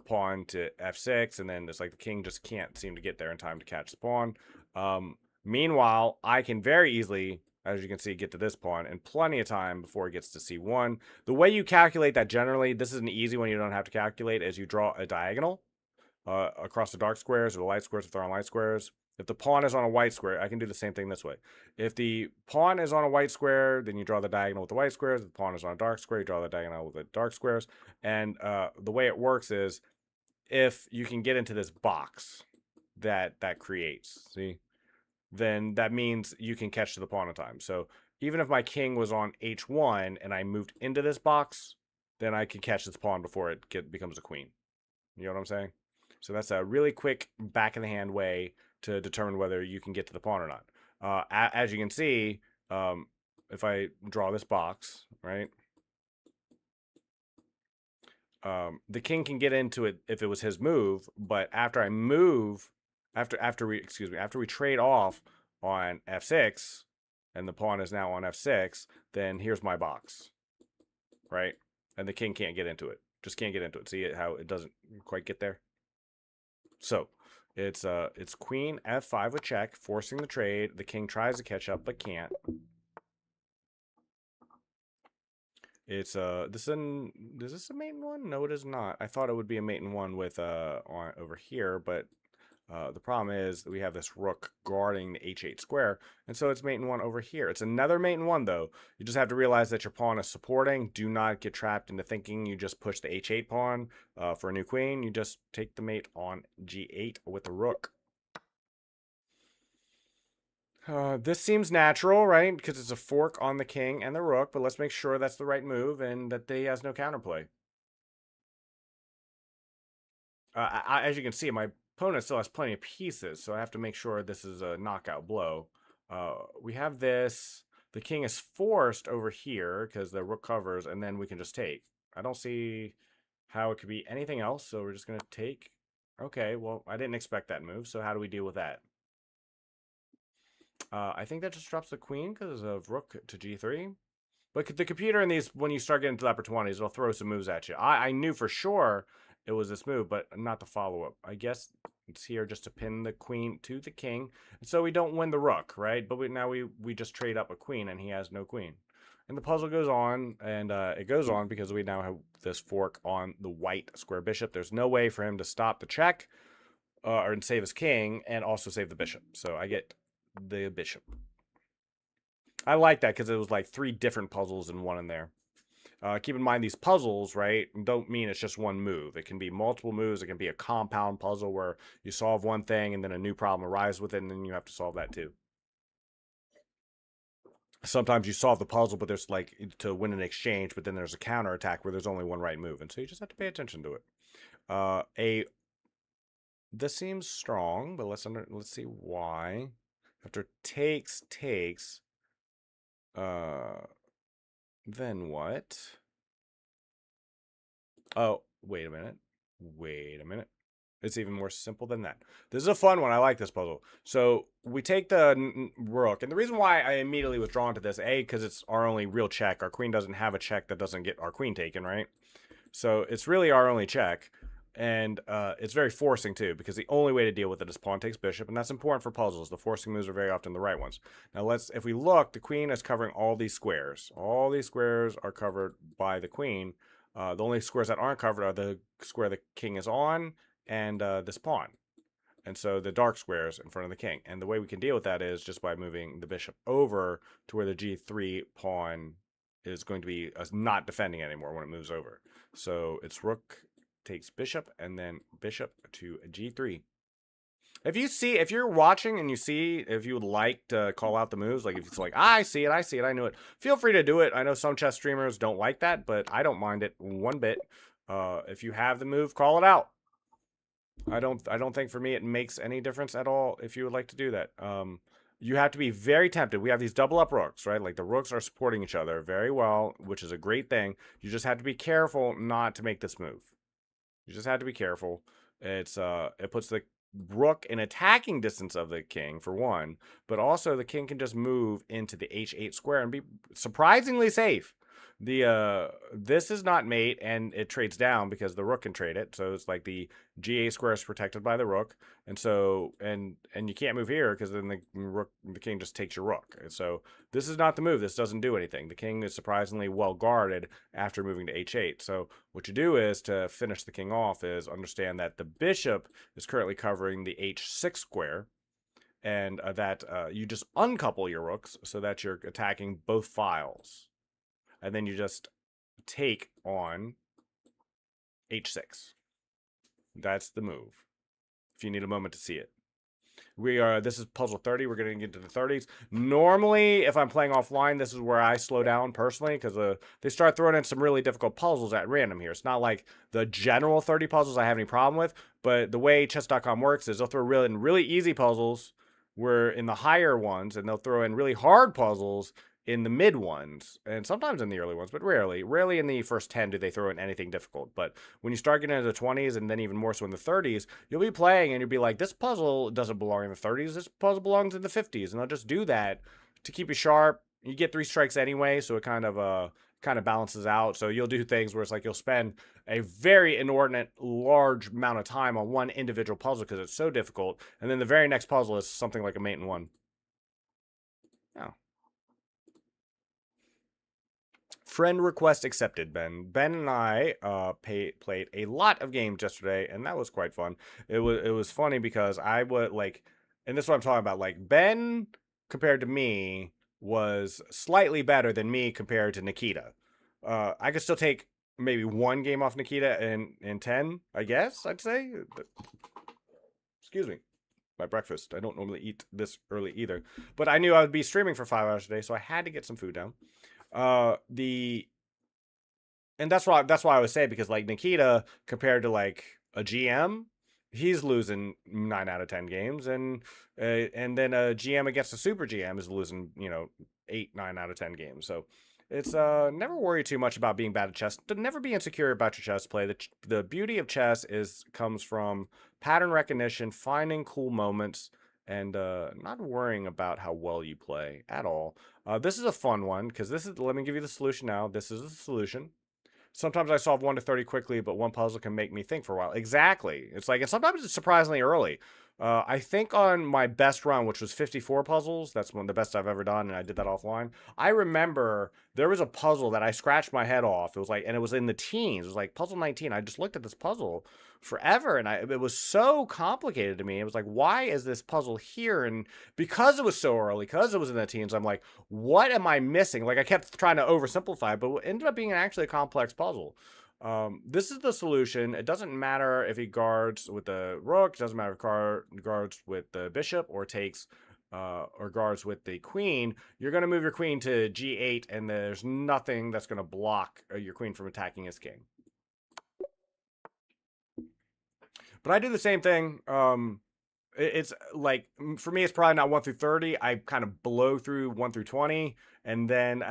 pawn to f6, and then it's like the king just can't seem to get there in time to catch the pawn. Meanwhile, I can very easily, as you can see, get to this pawn in plenty of time before it gets to c1. The way you calculate that generally, this is an easy one you don't have to calculate, is you draw a diagonal across the dark squares or the light squares if they're on light squares. If the pawn is on a white square, I can do the same thing this way. If the pawn is on a white square, then you draw the diagonal with the white squares. If the pawn is on a dark square, you draw the diagonal with the dark squares. And the way it works is if you can get into this box that creates, see, then that means you can catch to the pawn in time. So even if my king was on h1 and I moved into this box, then I can catch this pawn before it becomes a queen. You know what I'm saying? So that's a really quick back of the hand way to determine whether you can get to the pawn or not. As you can see, if I draw this box, right, the king can get into it if it was his move, but after I move, after we trade off on f6, and the pawn is now on f6, then here's my box, right? And the king can't get into it. Just can't get into it. See how it doesn't quite get there? So it's queen f5 with check, forcing the trade. The king tries to catch up but can't. It's is this a mate in one? No, it is not. I thought it would be a mate in one with on over here, but the problem is that we have this rook guarding the h8 square, and so it's mate in one over here. It's another mate in one, though. You just have to realize that your pawn is supporting. Do not get trapped into thinking you just push the h8 pawn for a new queen. You just take the mate on g8 with the rook. This seems natural, right? Because it's a fork on the king and the rook, but let's make sure that's the right move and that he has no counterplay. As you can see, my opponent still has plenty of pieces, so I have to make sure this is a knockout blow. We have this. The king is forced over here because the rook covers, and then we can just take. I don't see how it could be anything else, so we're just going to take. Okay, well, I didn't expect that move, so how do we deal with that? I think that just drops the queen because of rook to g3. But the computer in these, when you start getting to the upper 20s, it'll throw some moves at you. I knew for sure it was this move, but not the follow-up. I guess it's here just to pin the queen to the king. And so we don't win the rook, right? But now we just trade up a queen, and he has no queen. And the puzzle goes on, and it goes on because we now have this fork on the white square bishop. There's no way for him to stop the check or save his king and also save the bishop. So I get the bishop. I like that because it was like 3 different puzzles in one in there. Keep in mind these puzzles, right, don't mean it's just one move. It can be multiple moves. It can be a compound puzzle where you solve one thing and then a new problem arises with it and then you have to solve that too. Sometimes you solve the puzzle, but there's like to win an exchange, but then there's a counter attack where there's only one right move. And so you just have to pay attention to it. This seems strong, but let's see why. After takes, then what? Oh, wait a minute. It's even more simple than that. This is a fun one. I like this puzzle. So we take the rook. And the reason why I immediately was drawn to this, A, because it's our only real check. Our queen doesn't have a check that doesn't get our queen taken, right? So it's really our only check. And it's very forcing, too, because the only way to deal with it is pawn takes bishop. And that's important for puzzles. The forcing moves are very often the right ones. Now, if we look, the queen is covering all these squares. All these squares are covered by the queen. The only squares that aren't covered are the square the king is on and this pawn. And so the dark squares in front of the king. And the way we can deal with that is just by moving the bishop over to where the g3 pawn is going to be not defending anymore when it moves over. So it's rook takes bishop and then bishop to g3. If you're watching and you see, if you would like to call out the moves, like if it's like, I see it, I knew it, feel free to do it. I know some chess streamers don't like that, but I don't mind it one bit. If you have the move, call it out. I don't think for me it makes any difference at all if you would like to do that. You have to be very tempted. We have these double up rooks, right? Like the rooks are supporting each other very well, which is a great thing. You just have to be careful not to make this move. You just have to be careful. It puts the rook in attacking distance of the king, for one, but also the king can just move into the h8 square and be surprisingly safe. This is not mate, and it trades down because the rook can trade it. So it's like the g8 square is protected by the rook, and so and you can't move here because then the king just takes your rook. And so this is not the move. This doesn't do anything. The king is surprisingly well guarded after moving to h8. So what you do is, to finish the king off, is understand that the bishop is currently covering the h6 square, and that you just uncouple your rooks so that you're attacking both files. And then you just take on h6. That's the move, if you need a moment to see it. This is puzzle 30. We're going to get into the 30s. Normally, if I'm playing offline, this is where I slow down personally, because they start throwing in some really difficult puzzles at random here. It's not like the general 30 puzzles I have any problem with, but the way chess.com works is they'll throw really easy puzzles where in the higher ones, and they'll throw in really hard puzzles in the mid ones, and sometimes in the early ones, but rarely in the first 10 do they throw in anything difficult. But when you start getting into the 20s, and then even more so in the 30s, you'll be playing and you'll be like, this puzzle doesn't belong in the 30s, this puzzle belongs in the 50s, and they'll just do that to keep you sharp. You get 3 strikes anyway, so it kind of balances out. So you'll do things where it's like you'll spend a very inordinate large amount of time on one individual puzzle because it's so difficult, and then the very next puzzle is something like a mate in one. Oh. Friend request accepted, Ben. Ben and I played a lot of games yesterday, and that was quite fun. It was funny because I would like, and this is what I'm talking about. Like, Ben compared to me was slightly better than me compared to Nikita. I could still take maybe 1 game off Nikita in 10, I guess I'd say. Excuse me. My breakfast. I don't normally eat this early either, but I knew I would be streaming for 5 hours a day, so I had to get some food down. And that's why I would say, because like Nikita compared to like a GM, he's losing 9 out of 10 games, and then a GM against a super GM is losing 8-9 out of 10 games. So it's never worry too much about being bad at chess. Never be insecure about your chess play. The beauty of chess comes from pattern recognition, finding cool moments, and not worrying about how well you play at all. This is a fun one because let me give you the solution now. This is the solution. Sometimes I solve 1 to 30 quickly, but one puzzle can make me think for a while. Exactly. It's like, and sometimes it's surprisingly early. I think on my best run, which was 54 puzzles, that's one of the best I've ever done, and I did that offline. I remember there was a puzzle that I scratched my head off. It was like, and it was in the teens. It was like puzzle 19. I just looked at this puzzle forever, and it was so complicated to me. It was like, why is this puzzle here? And because it was so early, because it was in the teens, I'm like, what am I missing? Like, I kept trying to oversimplify it, but it ended up being actually a complex puzzle. This is the solution. It doesn't matter if he guards with the rook. It doesn't matter if he guards with the bishop or takes or guards with the queen. You're going to move your queen to g8, and there's nothing that's going to block your queen from attacking his king. But I do the same thing. It's like, for me, it's probably not 1 through 30. I kind of blow through 1 through 20, and then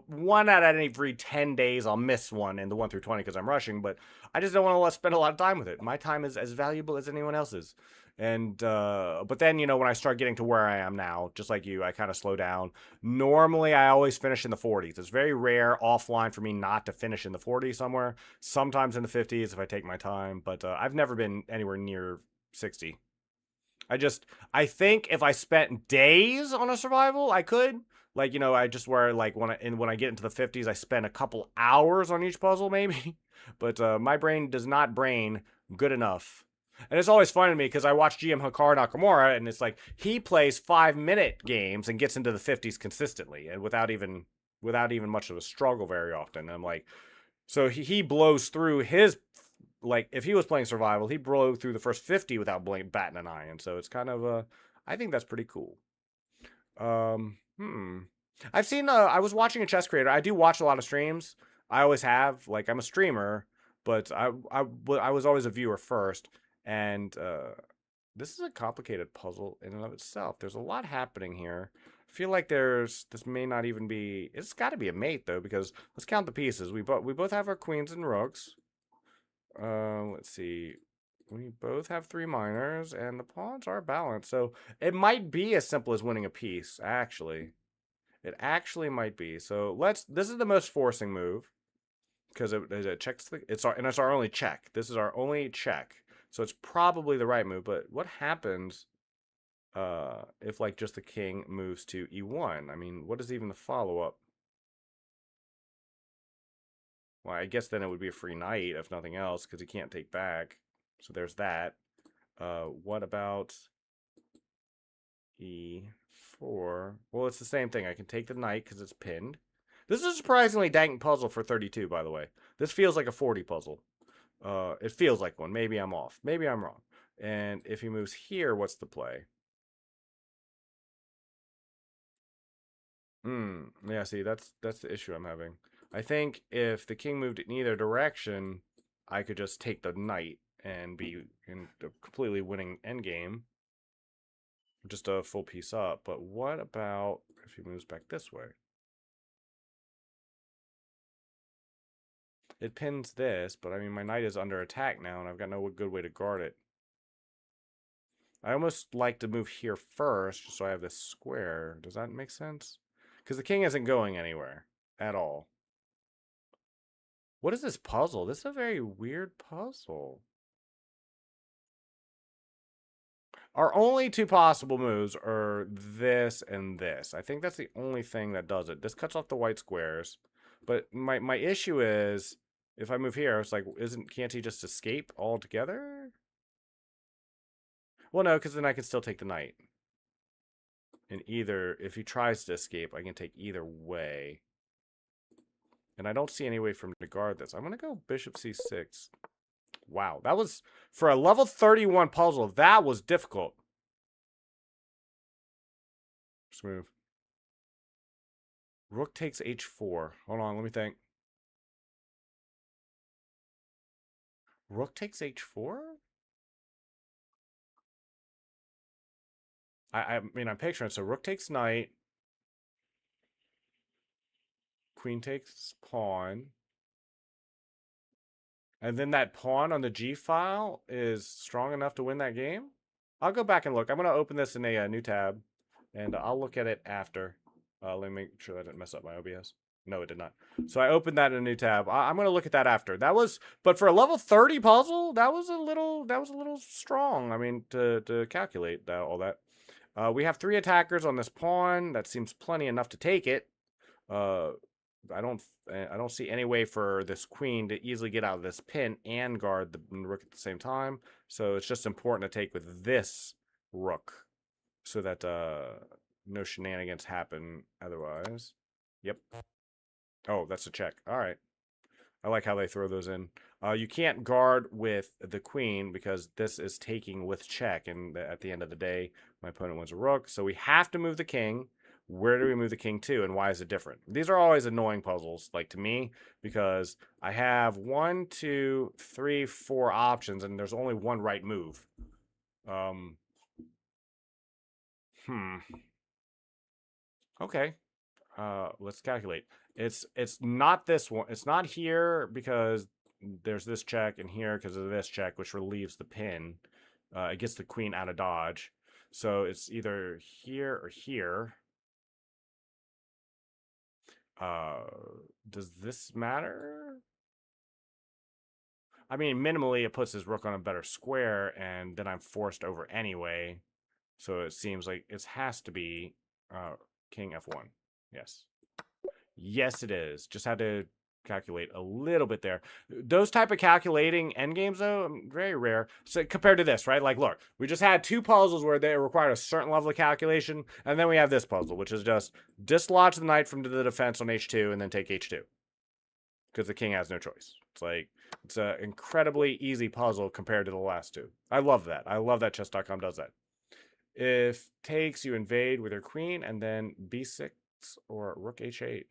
one out of every 10 days I'll miss one in the 1 through 20 because I'm rushing. But I just don't want to spend a lot of time with it. My time is as valuable as anyone else's. And but then when I start getting to where I am now, just like you, I kind of slow down. Normally I always finish in the 40s. It's very rare offline for me not to finish in the 40s somewhere. Sometimes in the 50s if I take my time, but I've never been anywhere near 60. I think if I spent days on a survival, I could. Like, I just where like when I get into the 50s, I spend a couple hours on each puzzle maybe. But my brain does not brain good enough. And it's always fun to me because I watch GM Hikaru Nakamura, and it's like he plays 5-minute games and gets into the 50s consistently, and without even much of a struggle very often. And I'm like, so he blows through his, like, if he was playing survival, he'd blow through the first 50 without batting an eye. And so it's kind of I think that's pretty cool. I've seen I was watching a chess creator. I do watch a lot of streams. I always have. Like, I'm a streamer, but I was always a viewer first. And this is a complicated puzzle in and of itself. There's a lot happening here. I feel like this may not even be. It's got to be a mate though, because let's count the pieces. We both have our queens and rooks. Let's see. We both have 3 minors, and the pawns are balanced. So it might be as simple as winning a piece, actually. It actually might be. So this is the most forcing move. Because it checks it's our only check. This is our only check. So it's probably the right move. But what happens if like just the king moves to e1? I mean, what is even the follow-up? Well, I guess then it would be a free knight, if nothing else, because he can't take back. So there's that. What about e4? Well, it's the same thing. I can take the knight because it's pinned. This is a surprisingly dang puzzle for 32, by the way. This feels like a 40 puzzle. It feels like one. Maybe I'm off. Maybe I'm wrong. And if he moves here, what's the play? Yeah, see, that's the issue I'm having. I think if the king moved in either direction, I could just take the knight and be in a completely winning endgame. Just a full piece up. But what about if he moves back this way? It pins this, but I mean, my knight is under attack now, and I've got no good way to guard it. I almost like to move here first, just so I have this square. Does that make sense? Because the king isn't going anywhere at all. What is this puzzle? This is a very weird puzzle. Our only two possible moves are this and this. I think that's the only thing that does it. This cuts off the white squares. But my issue is, if I move here, it's like, can't he just escape altogether? Well, no, because then I can still take the knight. And if he tries to escape, I can take either way. And I don't see any way for him to guard this. I'm going to go bishop c6. Wow, that was, for a level 31 puzzle, that was difficult. Just move. Rook takes h4. Hold on, let me think. Rook takes h4? I mean, I'm picturing it. So rook takes knight. Queen takes pawn. And then that pawn on the g file is strong enough to win that game? I'll go back and look. I'm going to open this in a new tab, and I'll look at it after. Let me make sure that didn't mess up my OBS. No, it did not. So I opened that in a new tab. I'm going to look at that after. But for a level 30 puzzle, that was a little strong. I mean, to calculate all that. We have 3 attackers on this pawn. That seems plenty enough to take it. I don't see any way for this queen to easily get out of this pin and guard the rook at the same time. So it's just important to take with this rook so that no shenanigans happen otherwise. Yep. Oh, that's a check. All right. I like how they throw those in. You can't guard with the queen because this is taking with check. And at the end of the day, my opponent wins a rook. So we have to move the king. Where do we move the king to, and why is it different? These are always annoying puzzles, like to me, because I have 1, 2, 3, 4 options, and there's only one right move. Okay. Let's calculate. It's not this one. It's not here because there's this check, and here because of this check, which relieves the pin. It gets the queen out of dodge. So it's either here or here. Does this matter? I mean, minimally, it puts his rook on a better square, and then I'm forced over anyway. So it seems like it has to be king f1. Yes. Yes, it is. Just had to calculate a little bit there. Those type of calculating endgames, though, very rare. So compared to this, right? Like, look, we just had 2 puzzles where they required a certain level of calculation, and then we have this puzzle, which is just dislodge the knight from the defense on h2 and then take h2. Because the king has no choice. It's like, it's an incredibly easy puzzle compared to the last 2. I love that. I love that chess.com does that. If takes, you invade with your queen, and then b6 or rook h8.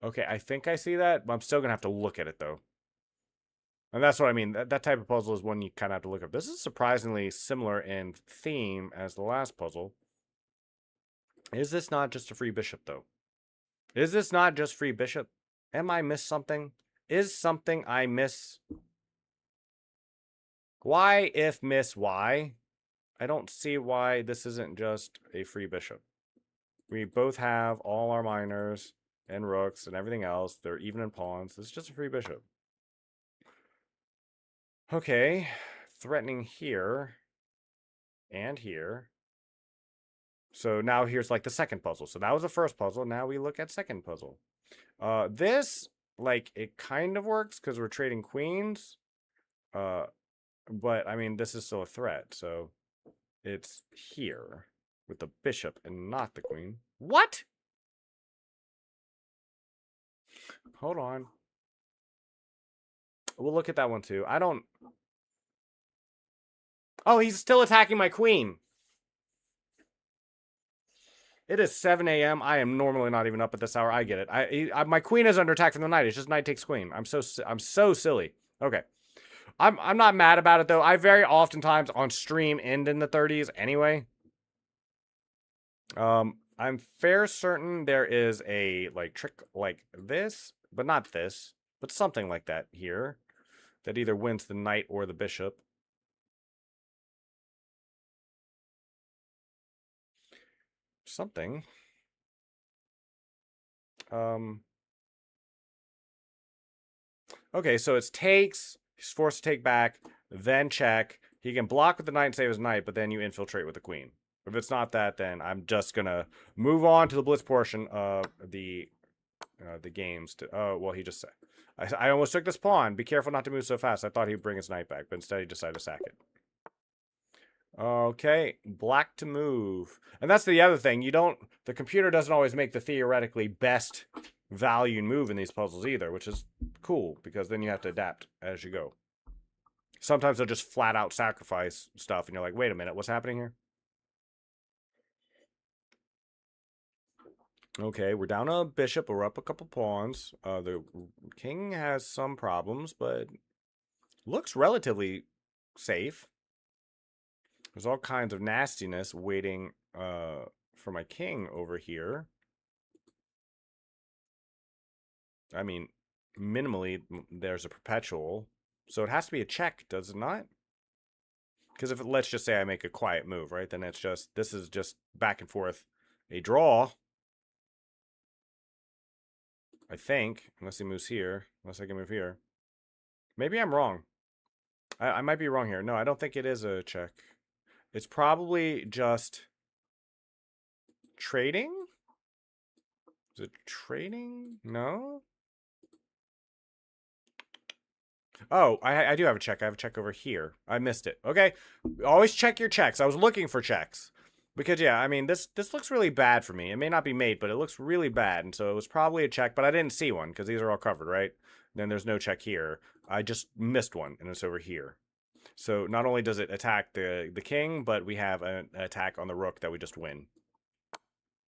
Okay, I think I see that, but I'm still going to have to look at it, though. And that's what I mean. That type of puzzle is one you kind of have to look up. This is surprisingly similar in theme as the last puzzle. Is this not just a free bishop, though? Is this not just free bishop? Am I missed something? is something I miss. Why if miss why? I don't see why this isn't just a free bishop. We both have all our minors and rooks and everything else. They're even in pawns. This is just a free bishop. Okay, threatening here and here. So now here's like the second puzzle. So that was the first puzzle. Now we look at second puzzle. This, like, it kind of works because we're trading queens. But, I mean, this is still a threat. So it's here with the bishop and not the queen. What? Hold on. We'll look at that one too. I don't... Oh, he's still attacking my queen. It is 7 a.m. I am normally not even up at this hour. I get it. My queen is under attack from the knight. It's just knight takes queen. I'm so silly. Okay. I'm not mad about it though. I very oftentimes on stream end in the 30s anyway. I'm fair certain there is a like trick like this, but not this, but something like that here that either wins the knight or the bishop. Something. Okay, so it's takes, he's forced to take back, then check. He can block with the knight and save his knight, but then you infiltrate with the queen. If it's not that, then I'm just gonna move on to the blitz portion of the games. Oh, well, he just said, I almost took this pawn. Be careful not to move so fast. I thought he'd bring his knight back, but instead he decided to sack it. Okay, black to move. And that's the other thing. The computer doesn't always make the theoretically best value move in these puzzles either, which is cool because then you have to adapt as you go. Sometimes they'll just flat out sacrifice stuff and you're like, wait a minute, what's happening here? Okay, we're down a bishop. We're up a couple pawns. The king has some problems, but looks relatively safe. There's all kinds of nastiness waiting for my king over here. I mean, minimally, there's a perpetual. So it has to be a check, does it not? Because if let's just say I make a quiet move, right? Then it's just, this is just back and forth. A draw. I think, unless he moves here. Unless I can move here. Maybe I'm wrong. I might be wrong here. No, I don't think it is a check. It's probably just trading? Is it trading? No? Oh, I do have a check. I have a check over here. I missed it. Okay. Always check your checks. I was looking for checks. Because, yeah, I mean, this looks really bad for me. It may not be mate, but it looks really bad. And so it was probably a check, but I didn't see one because these are all covered, right? Then there's no check here. I just missed one, and it's over here. So not only does it attack the king, but we have an attack on the rook that we just win.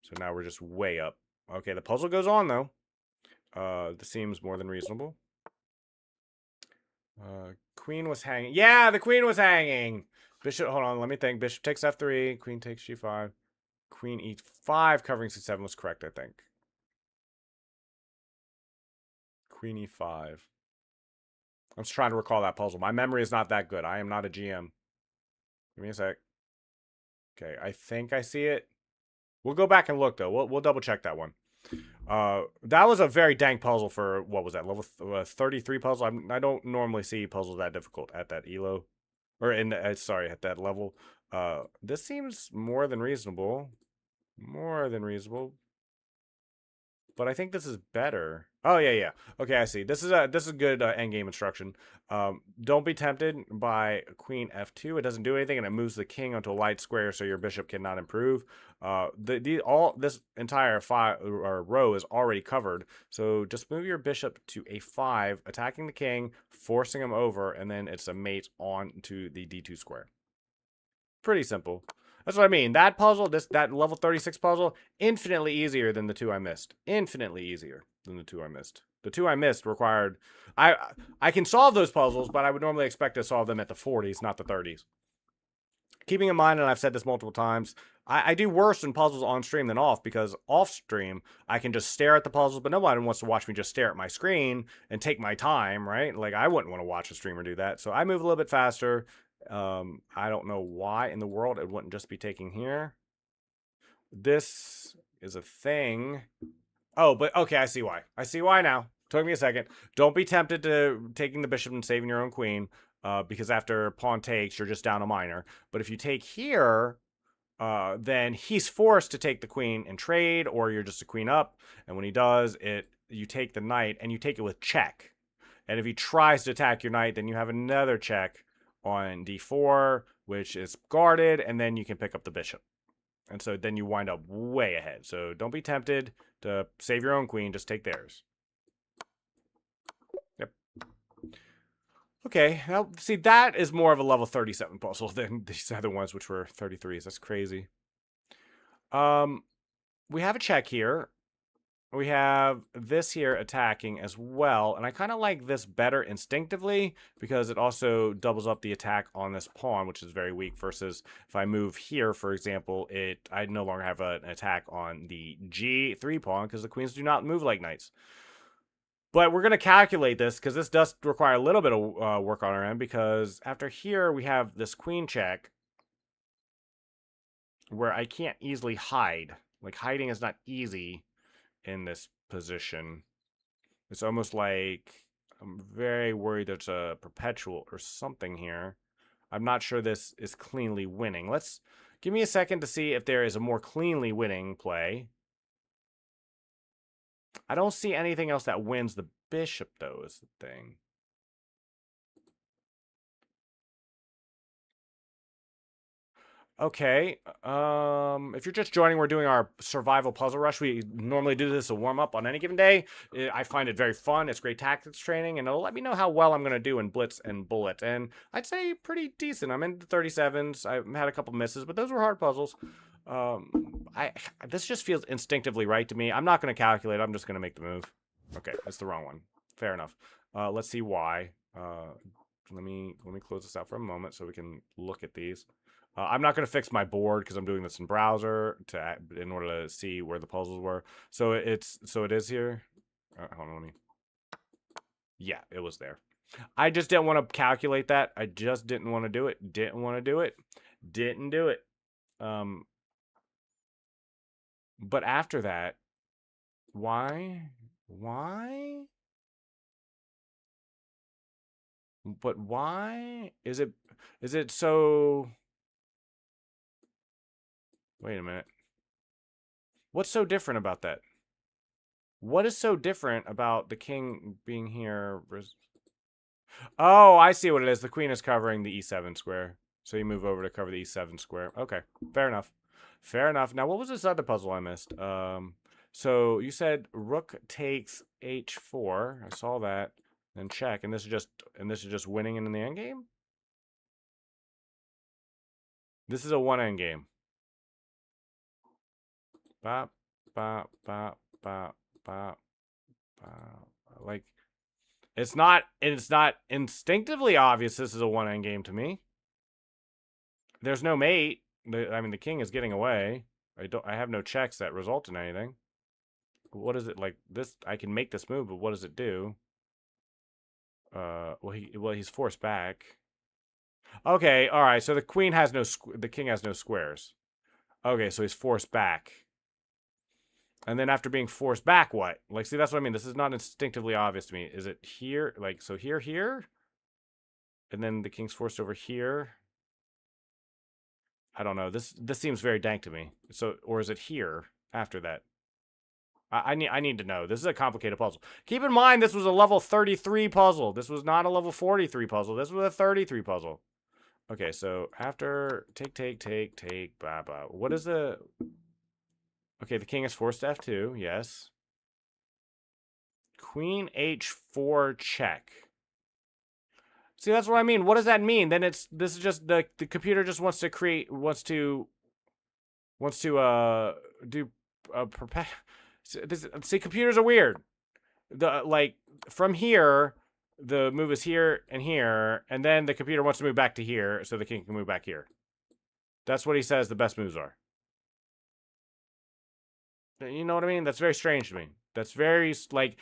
So now we're just way up. Okay, the puzzle goes on, though. This seems more than reasonable. Queen was hanging. Yeah, the queen was hanging. Bishop, hold on, let me think. Bishop takes f3. Queen takes g5. Queen e5, covering c7 was correct, I think. Queen e5. I'm just trying to recall that puzzle. My memory is not that good. I am not a GM. Give me a sec. Okay, I think I see it. We'll go back and look, though. We'll double check that one. That was a very dank puzzle for, what was that, level 33 puzzle? I don't normally see puzzles that difficult at that elo. Or sorry, at that level. This seems more than reasonable. More than reasonable. But I think this is better. Oh, yeah. Okay, I see. This is good endgame instruction. Don't be tempted by queen f2. It doesn't do anything, and it moves the king onto a light square, so your bishop cannot improve. This entire row is already covered, so just move your bishop to a5, attacking the king, forcing him over, and then it's a mate onto the d2 square. Pretty simple. That's what I mean. That puzzle, that level 36 puzzle, infinitely easier than the two I missed. Infinitely easier than the two I missed. The two I missed required... I can solve those puzzles, but I would normally expect to solve them at the 40s, not the 30s. Keeping in mind, and I've said this multiple times, I do worse in puzzles on stream than off, because off stream I can just stare at the puzzles, but nobody wants to watch me just stare at my screen and take my time, right? Like, I wouldn't want to watch a streamer do that. So I move a little bit faster. I don't know why in the world it wouldn't just be taking here. This is a thing. Oh, but okay, I see why. I see why now. Took me a second. Don't be tempted to taking the bishop and saving your own queen, because after pawn takes, you're just down a minor. But if you take here, then he's forced to take the queen and trade, or you're just a queen up. And when he does, you take the knight, and you take it with check. And if he tries to attack your knight, then you have another check on d4, which is guarded, and then you can pick up the bishop. And so then you wind up way ahead. So don't be tempted to save your own queen, just take theirs. Yep. Okay, now see, that is more of a level 37 puzzle than these other ones, which were 33s. That's crazy. We have a check here. We have this here attacking as well, and I kind of like this better instinctively because it also doubles up the attack on this pawn, which is very weak, versus if I move here, for example, I no longer have an attack on the g3 pawn because the queens do not move like knights. But we're going to calculate this because this does require a little bit of work on our end, because after here we have this queen check where I can't easily hide. Like, hiding is not easy in this position. It's almost like I'm very worried there's a perpetual or something here. I'm not sure this is cleanly winning. Let's give me a second to see if there is a more cleanly winning play. I don't see anything else that wins the bishop, though, is the thing. Okay, if you're just joining, we're doing our survival puzzle rush. We normally do this as a warm-up on any given day. I find it very fun. It's great tactics training, and it'll let me know how well I'm going to do in Blitz and Bullet. And I'd say pretty decent. I'm in the 37s. I've had a couple misses, but those were hard puzzles. This just feels instinctively right to me. I'm not going to calculate. I'm just going to make the move. Okay, that's the wrong one. Fair enough. Let's see why. Let me close this out for a moment so we can look at these. I'm not going to fix my board because I'm doing this in browser in order to see where the puzzles were. So it is here. Hold on, let me. Yeah, it was there. I just didn't want to calculate that. I just didn't want to do it. Didn't want to do it. Didn't do it. But after that, why? Why? But why is it so? Wait a minute. What's so different about that? What is so different about the king being here? Oh, I see what it is. The queen is covering the e7 square. So you move over to cover the e7 square. Okay, fair enough. Fair enough. Now, what was this other puzzle I missed? So you said rook takes h4. I saw that. Then check, and this is just winning in the endgame? This is a one endgame. Bop, bop, bop, bop, bop, bop. Like, it's not instinctively obvious this is a one endgame to me. There's no mate. I mean, the king is getting away. I have no checks that result in anything. What is it like this? I can make this move, but what does it do? Well, he's forced back. Okay, all right. So the king has no squares. Okay, so he's forced back. And then after being forced back, what? Like, see, that's what I mean. This is not instinctively obvious to me. Is it here? Like, so here? And then the king's forced over here? I don't know. This seems very dank to me. So, or is it here after that? I need to know. This is a complicated puzzle. Keep in mind, this was a level 33 puzzle. This was not a level 43 puzzle. This was a 33 puzzle. Okay, so after take, blah, blah. What is the... Okay, the king is forced to f2, yes. Queen h4 check. See, that's what I mean. What does that mean? Then this is just the computer just wants to do a perpetual. See, computers are weird. Like, from here, the move is here, and then the computer wants to move back to here, so the king can move back here. That's what he says the best moves are. You know what I mean? That's very strange to me. That's very, like,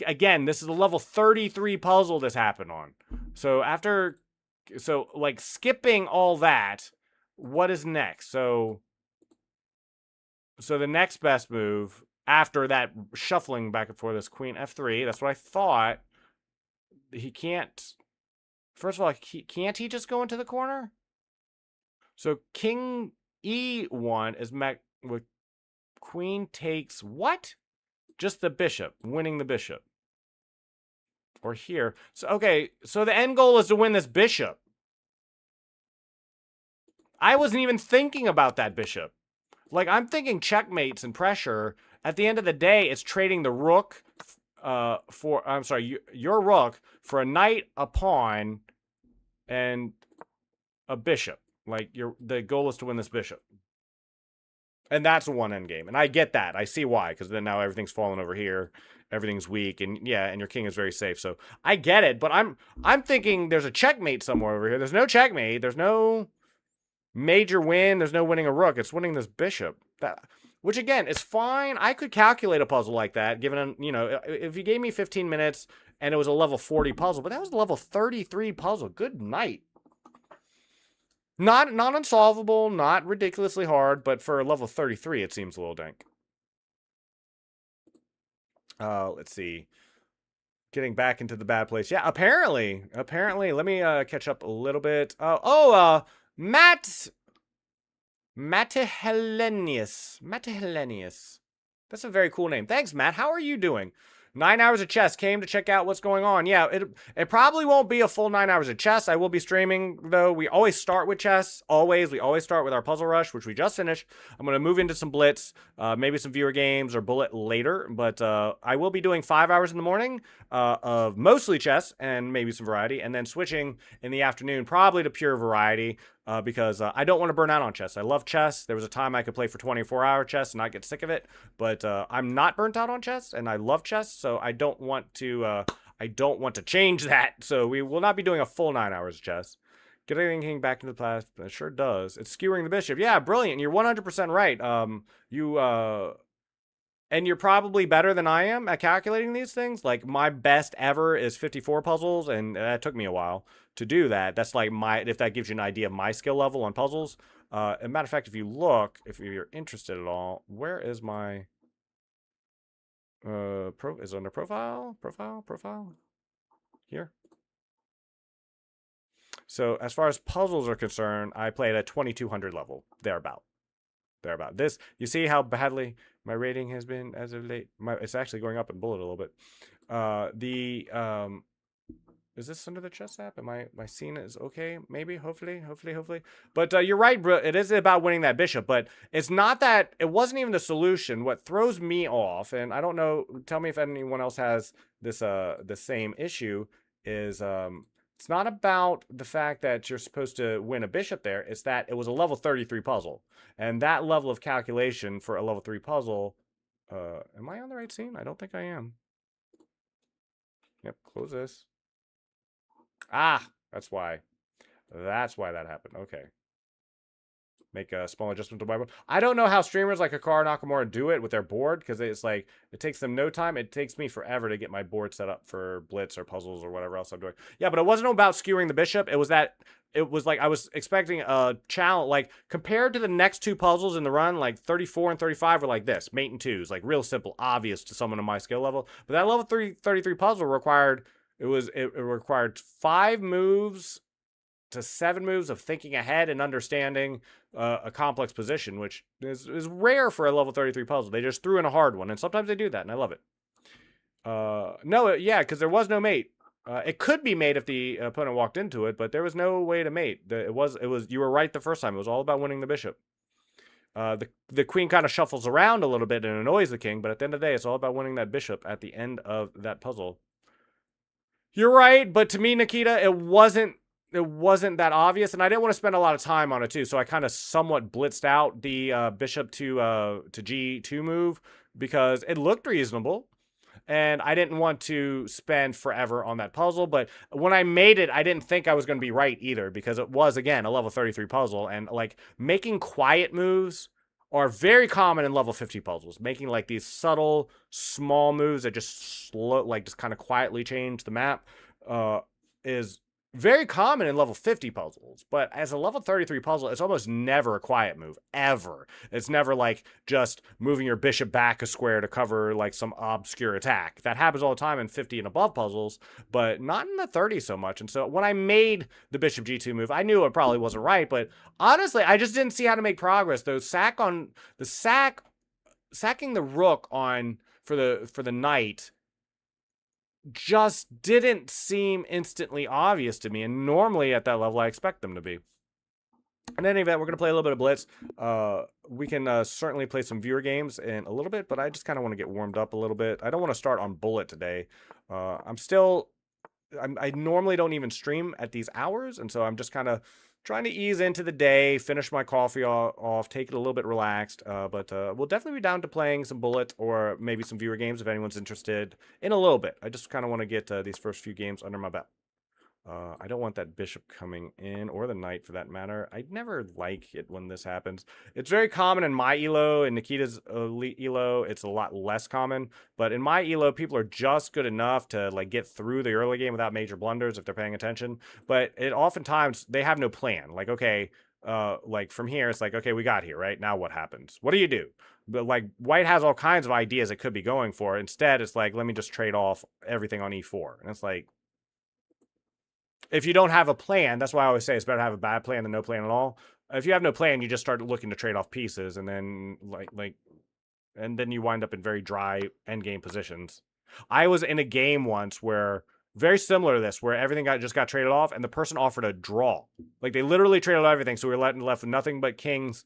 again, this is a level 33 puzzle this happened on. So like, skipping all that, what is next? So the next best move after that shuffling back and forth is Queen F3. That's what I thought. He can't. First of all, can't he just go into the corner? So King E1 is met with Queen takes what? Just the bishop, winning the bishop. Or here. So okay, so the end goal is to win this bishop. I wasn't even thinking about that bishop. Like, I'm thinking checkmates and pressure. At the end of the day, it's trading the rook your rook for a knight, a pawn, and a bishop. Like, the goal is to win this bishop. And that's one end game. And I get that. I see why, because then now everything's falling over here. Everything's weak, and yeah, and your king is very safe. So I get it, but I'm thinking there's a checkmate somewhere over here. There's no checkmate. There's no major win. There's no winning a rook. It's winning this bishop. Which again is fine. I could calculate a puzzle like that, given, you know, if you gave me 15 minutes and it was a level 40 puzzle, but that was a level 33 puzzle. Good night. Not unsolvable, not ridiculously hard, but for a level 33, it seems a little dank. Let's see. Getting back into the bad place. Yeah, apparently, let me catch up a little bit. Mattihelenius. That's a very cool name. Thanks, Matt. How are you doing? 9 hours of chess. Came to check out what's going on. Yeah, it probably won't be a full 9 hours of chess. I will be streaming, though. We always start with chess. Always. We always start with our Puzzle Rush, which we just finished. I'm going to move into some Blitz, maybe some viewer games or Bullet later. But I will be doing 5 hours in the morning of mostly chess and maybe some variety. And then switching in the afternoon, probably to pure variety. Because I don't want to burn out on chess. I love chess. There was a time I could play for 24-hour chess and not get sick of it. But I'm not burnt out on chess, and I love chess, so I don't want to change that. So we will not be doing a full 9 hours of chess. Getting king back into the past, it sure does. It's skewering the bishop. Yeah, brilliant. You're 100% right. And you're probably better than I am at calculating these things. Like, my best ever is 54 puzzles, and that took me a while to do that. That's like if that gives you an idea of my skill level on puzzles. As a matter of fact, if you're interested at all, where is my is it under profile? Profile? Here. So as far as puzzles are concerned, I played at 2200 level, thereabout. This, you see how badly my rating has been as of late? It's actually going up in Bullet a little bit. Is this under the chess app? Am I seeing it is okay? Maybe, hopefully. But you're right, bro. It is about winning that bishop, but it's not that. It wasn't even the solution. What throws me off, and I don't know. Tell me if anyone else has this the same issue. Is it's not about the fact that you're supposed to win a bishop there. It's that it was a level 33 puzzle, and that level of calculation for a level 3 puzzle. Am I on the right scene? I don't think I am. Yep. Close this. Ah, that's why that happened. Okay. Make a small adjustment to my board. I don't know how streamers like Hikaru Nakamura do it with their board, because it's like, it takes them no time. It takes me forever to get my board set up for Blitz or puzzles or whatever else I'm doing. Yeah, but it wasn't about skewering the bishop. It was like I was expecting a challenge, like, compared to the next two puzzles in the run, like 34 and 35 were like this, mate and twos, like real simple, obvious to someone of my skill level. But that level 33 puzzle required... It required 5 moves to 7 moves of thinking ahead and understanding a complex position, which is rare for a level 33 puzzle. They just threw in a hard one, and sometimes they do that, and I love it. Yeah, because there was no mate. It could be mate if the opponent walked into it, but there was no way to mate. It was. You were right the first time. It was all about winning the bishop. The queen kind of shuffles around a little bit and annoys the king, but at the end of the day, it's all about winning that bishop at the end of that puzzle. You're right, but to me, Nikita, it wasn't that obvious, and I didn't want to spend a lot of time on it too. So I kind of somewhat blitzed out the bishop to G2 move because it looked reasonable, and I didn't want to spend forever on that puzzle. But when I made it, I didn't think I was going to be right either, because it was, again, a level 33 puzzle, and like making quiet moves are very common in level 50 puzzles. Making like these subtle, small moves that just slow, like just kind of quietly change the map, is very common in level 50 puzzles. But as a level 33 puzzle, it's almost never a quiet move, ever. It's never like just moving your bishop back a square to cover like some obscure attack. That happens all the time in 50 and above puzzles, but not in the 30 so much. And so when I made the bishop g2 move, I knew it probably wasn't right, but honestly, I just didn't see how to make progress. Sacking the rook on for the knight just didn't seem instantly obvious to me, and normally at that level I expect them to be. In any event, we're going to play a little bit of Blitz. We can certainly play some viewer games in a little bit, but I just kind of want to get warmed up a little bit. I don't want to start on Bullet today. I normally don't even stream at these hours, and so I'm just kind of trying to ease into the day, finish my coffee off, take it a little bit relaxed. But we'll definitely be down to playing some Bullet or maybe some viewer games if anyone's interested in a little bit. I just kind of want to get these first few games under my belt. I don't want that bishop coming in, or the knight for that matter. I never like it when this happens. It's very common in my elo, and Nikita's elo, it's a lot less common. But in my elo, people are just good enough to like get through the early game without major blunders if they're paying attention. But oftentimes they have no plan. Like, okay, like from here, it's like, okay, we got here, right? Now what happens? What do you do? But like white has all kinds of ideas it could be going for. Instead, it's like, let me just trade off everything on e4. And it's like, if you don't have a plan, that's why I always say it's better to have a bad plan than no plan at all. If you have no plan, you just start looking to trade off pieces, and then and then you wind up in very dry endgame positions. I was in a game once where very similar to this, where everything just got traded off, and the person offered a draw. Like they literally traded everything, so we were left with nothing but kings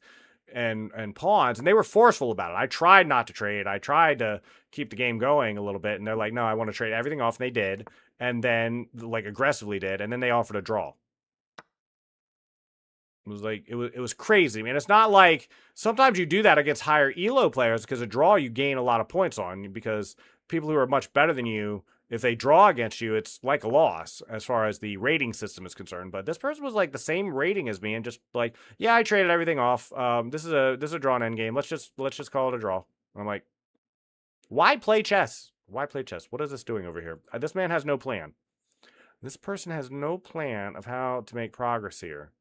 and pawns, and they were forceful about it. I tried not to trade. I tried to keep the game going a little bit, and they're like, no, I want to trade everything off, and they did. And then like aggressively did, and then they offered a draw. It was like it was crazy, man. It's not like sometimes you do that against higher elo players, because a draw you gain a lot of points on, because people who are much better than you, if they draw against you, it's like a loss as far as the rating system is concerned. But this person was like the same rating as me, and just like, yeah, I traded everything off. This is a drawn endgame. Let's just call it a draw. And I'm like, why play chess? Why play chess? What is this doing over here? This man has no plan. This person has no plan of how to make progress here.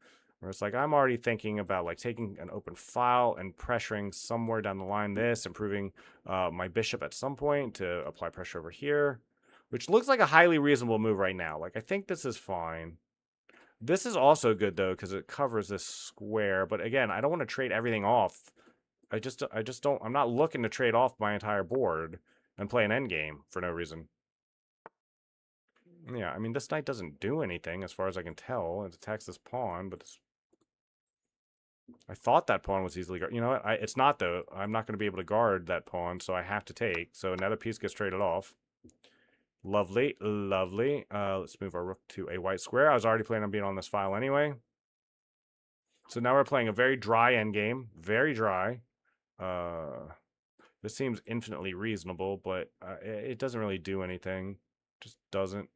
Where it's like, I'm already thinking about like taking an open file and pressuring somewhere down the line this, improving my bishop at some point to apply pressure over here, which looks like a highly reasonable move right now. Like, I think this is fine. This is also good though, because it covers this square. But again, I don't want to trade everything off. I just don't, I'm not looking to trade off my entire board and play an endgame for no reason. Yeah, I mean, this knight doesn't do anything as far as I can tell. It attacks this pawn, but I thought that pawn was easily guarded. You know what? It's not, though. I'm not going to be able to guard that pawn, so I have to take. So another piece gets traded off. Lovely, lovely. Let's move our rook to a white square. I was already planning on being on this file anyway. So now we're playing a very dry endgame. Very dry. This seems infinitely reasonable, but it doesn't really do anything. Just doesn't.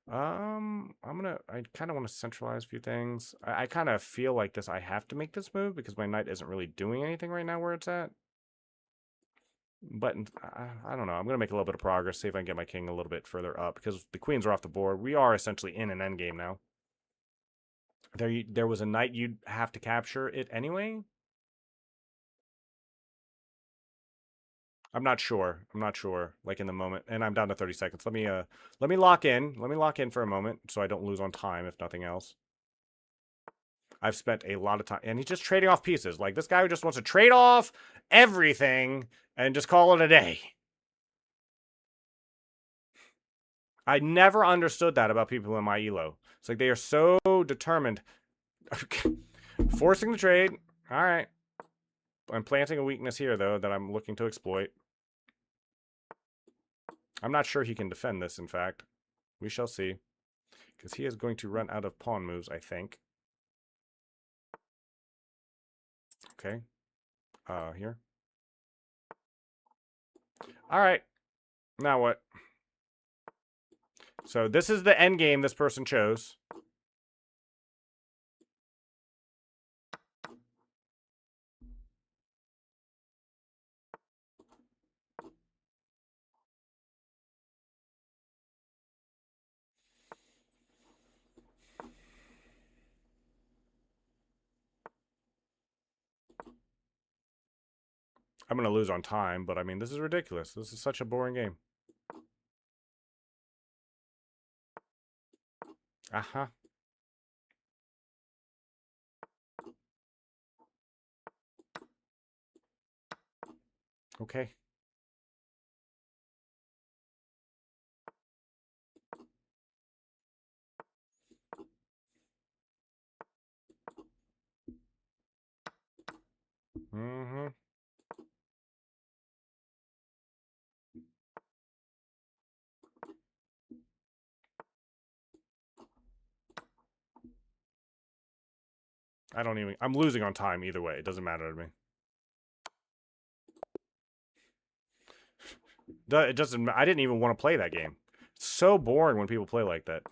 I kind of want to centralize a few things. I kind of feel like I have to make this move because my knight isn't really doing anything right now where it's at. But I don't know. I'm going to make a little bit of progress, see if I can get my king a little bit further up, because the queens are off the board. We are essentially in an endgame now. There was a knight you'd have to capture it anyway. I'm not sure. Like in the moment, and I'm down to 30 seconds. Let me lock in. Let me lock in for a moment so I don't lose on time, if nothing else. I've spent a lot of time, and he's just trading off pieces. Like this guy who just wants to trade off everything and just call it a day. I never understood that about people in my elo. It's like they are so determined. Forcing the trade. All right. I'm planting a weakness here, though, that I'm looking to exploit. I'm not sure he can defend this, in fact. We shall see. Because he is going to run out of pawn moves, I think. Okay. Here. Alright. Now what? So this is the end game this person chose. I'm going to lose on time, but I mean, this is ridiculous. This is such a boring game. Uh-huh. Okay. Mm-hmm. I'm losing on time either way. It doesn't matter to me. It doesn't, I didn't even want to play that game. It's so boring when people play like that.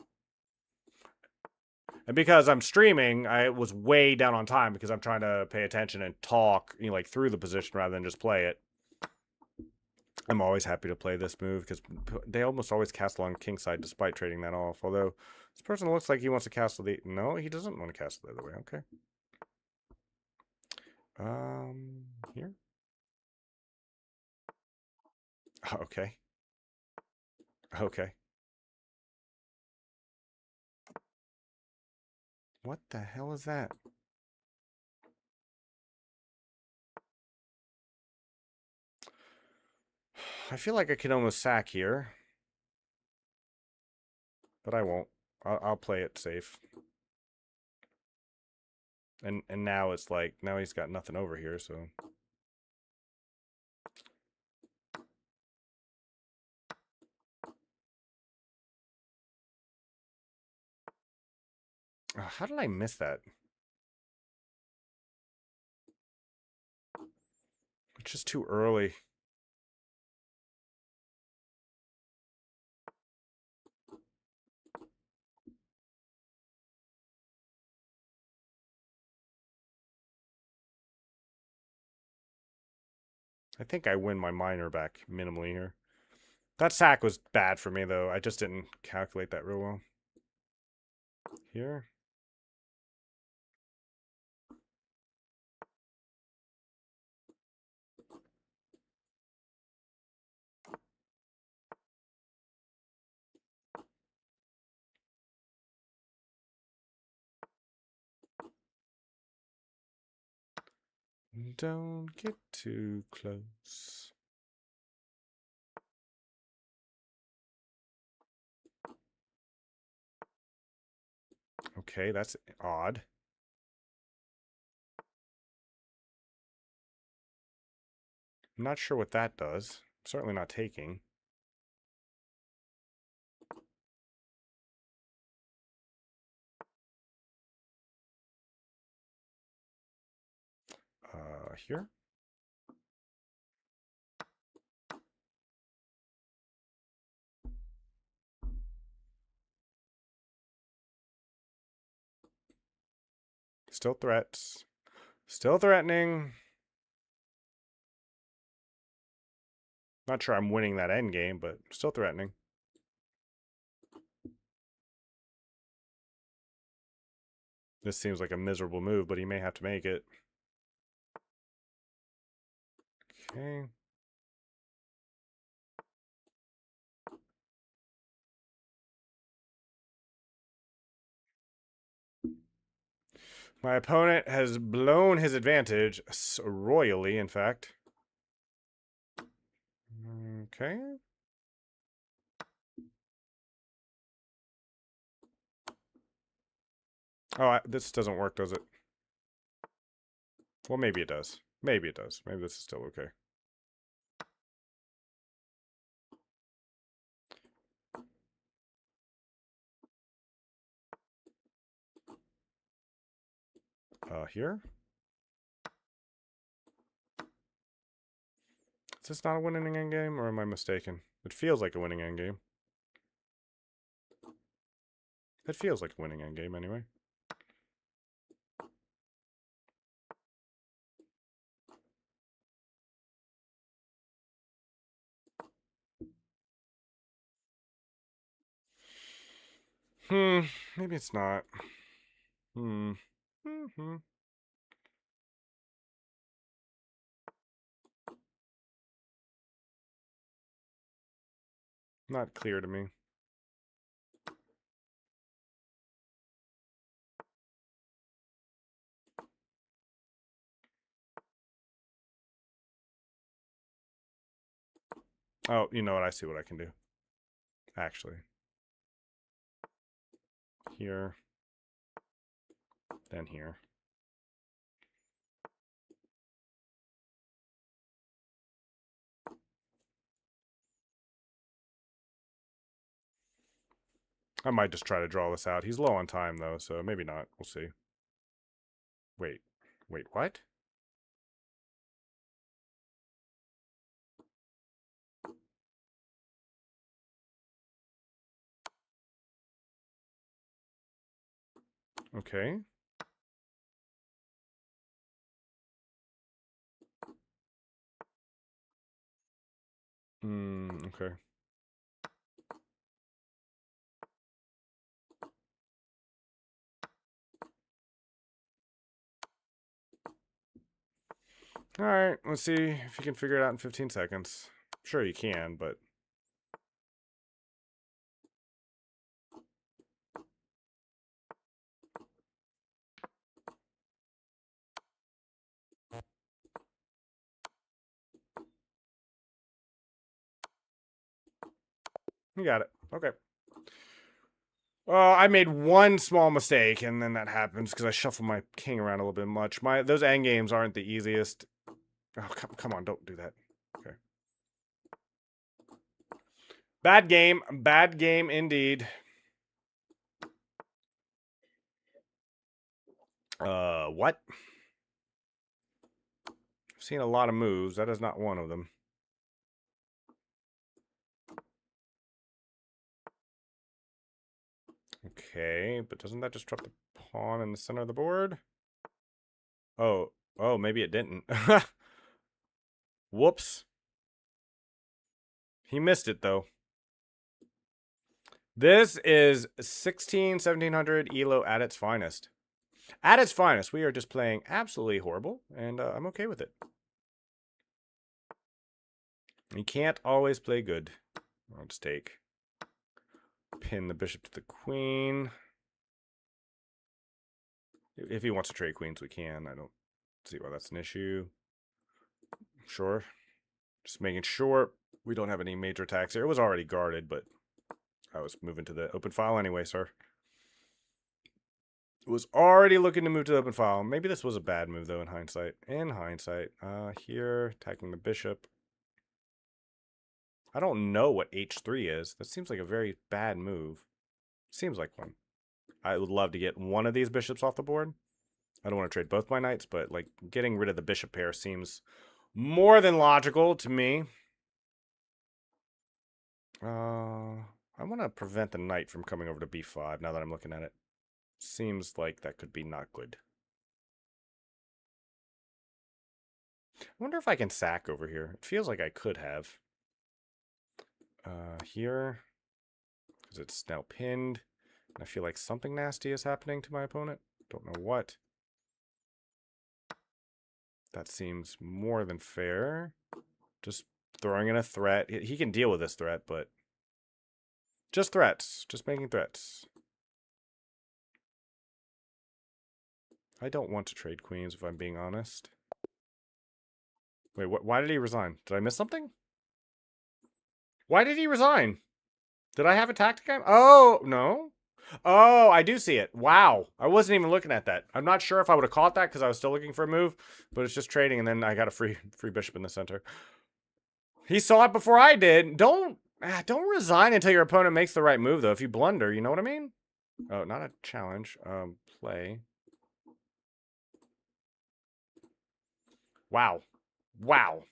And because I'm streaming, I was way down on time because I'm trying to pay attention and talk, like through the position rather than just play it. I'm always happy to play this move because they almost always castle on kingside despite trading that off. Although this person looks like he wants to castle the... No, he doesn't want to castle the other way. Okay. Here? Okay. Okay. What the hell is that? I feel like I could almost sack here. But I won't. I'll play it safe. And now it's like, now he's got nothing over here, so... how did I miss that? It's just too early. I think I win my minor back minimally here. That sack was bad for me, though. I just didn't calculate that real well. Here. Don't get too close. Okay, that's odd. I'm not sure what that does. Certainly not taking. Here? Still threats. Still threatening. Not sure I'm winning that end game, but still threatening. This seems like a miserable move, but he may have to make it. Okay. My opponent has blown his advantage royally, in fact. Okay. Oh, this doesn't work, does it? Well, maybe it does. Maybe it does. Maybe this is still okay. Here? Is this not a winning endgame, or am I mistaken? It feels like a winning endgame. It feels like a winning endgame, anyway. Maybe it's not. Mm-hmm. Not clear to me. Oh, you know what? I see what I can do. Actually. Here. Then here. I might just try to draw this out. He's low on time, though, so maybe not. We'll see. Wait. Wait, what? Okay. Okay. Alright, let's see if you can figure it out in 15 seconds. Sure you can, but... You got it. Okay. Well, I made one small mistake, and then that happens because I shuffle my king around a little bit much. Those endgames aren't the easiest. Oh, come on, don't do that. Okay. Bad game. Bad game indeed. What? I've seen a lot of moves. That is not one of them. Okay, but doesn't that just drop the pawn in the center of the board? Oh, maybe it didn't. Whoops. He missed it, though. This is 1700 ELO at its finest. At its finest, we are just playing absolutely horrible, and I'm okay with it. You can't always play good. I'll just take... Pin the bishop to the queen. If he wants to trade queens, we can. I don't see why that's an issue. Sure. Just making sure we don't have any major attacks here. It was already guarded, but I was moving to the open file anyway, sir. Was already looking to move to the open file. Maybe this was a bad move, though, in hindsight. Here, attacking the bishop. I don't know what h3 is. That seems like a very bad move. Seems like one. I would love to get one of these bishops off the board. I don't want to trade both my knights, but like getting rid of the bishop pair seems more than logical to me. I want to prevent the knight from coming over to b5 now that I'm looking at it. Seems like that could be not good. I wonder if I can sack over here. It feels like I could have. Here, because it's now pinned. I feel like something nasty is happening to my opponent. Don't know what. That seems more than fair. Just throwing in a threat. He can deal with this threat, but... Just threats. Just making threats. I don't want to trade queens, if I'm being honest. Wait, why did he resign? Did I miss something? Why did he resign? Did I have a tactic? Oh, no. Oh, I do see it. Wow. I wasn't even looking at that. I'm not sure if I would have caught that because I was still looking for a move, but it's just trading, and then I got a free bishop in the center. He saw it before I did. Don't resign until your opponent makes the right move, though. If you blunder, you know what I mean? Oh, not a challenge. Play. Wow. Wow.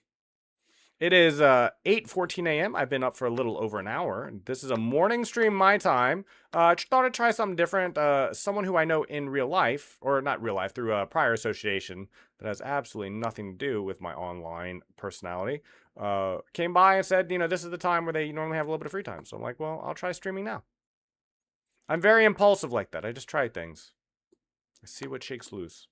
It is 8:14 a.m. I've been up for a little over an hour. This is a morning stream my time. Thought I'd try something different. Someone who I know in real life, or not real life, through a prior association that has absolutely nothing to do with my online personality, came by and said, this is the time where they normally have a little bit of free time. So I'm like, well, I'll try streaming now. I'm very impulsive like that. I just try things. I see what shakes loose.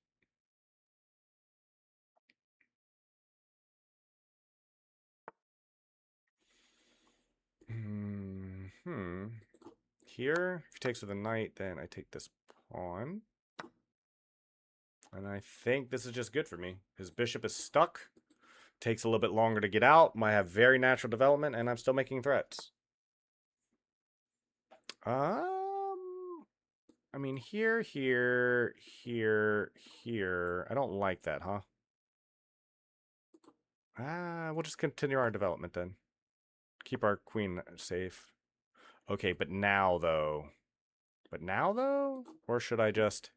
Here, if he takes with a knight, then I take this pawn. And I think this is just good for me. His bishop is stuck. Takes a little bit longer to get out. Might have very natural development, and I'm still making threats. I mean, here. I don't like that, huh? We'll just continue our development then. Keep our queen safe. Okay, but now though? Or should I just...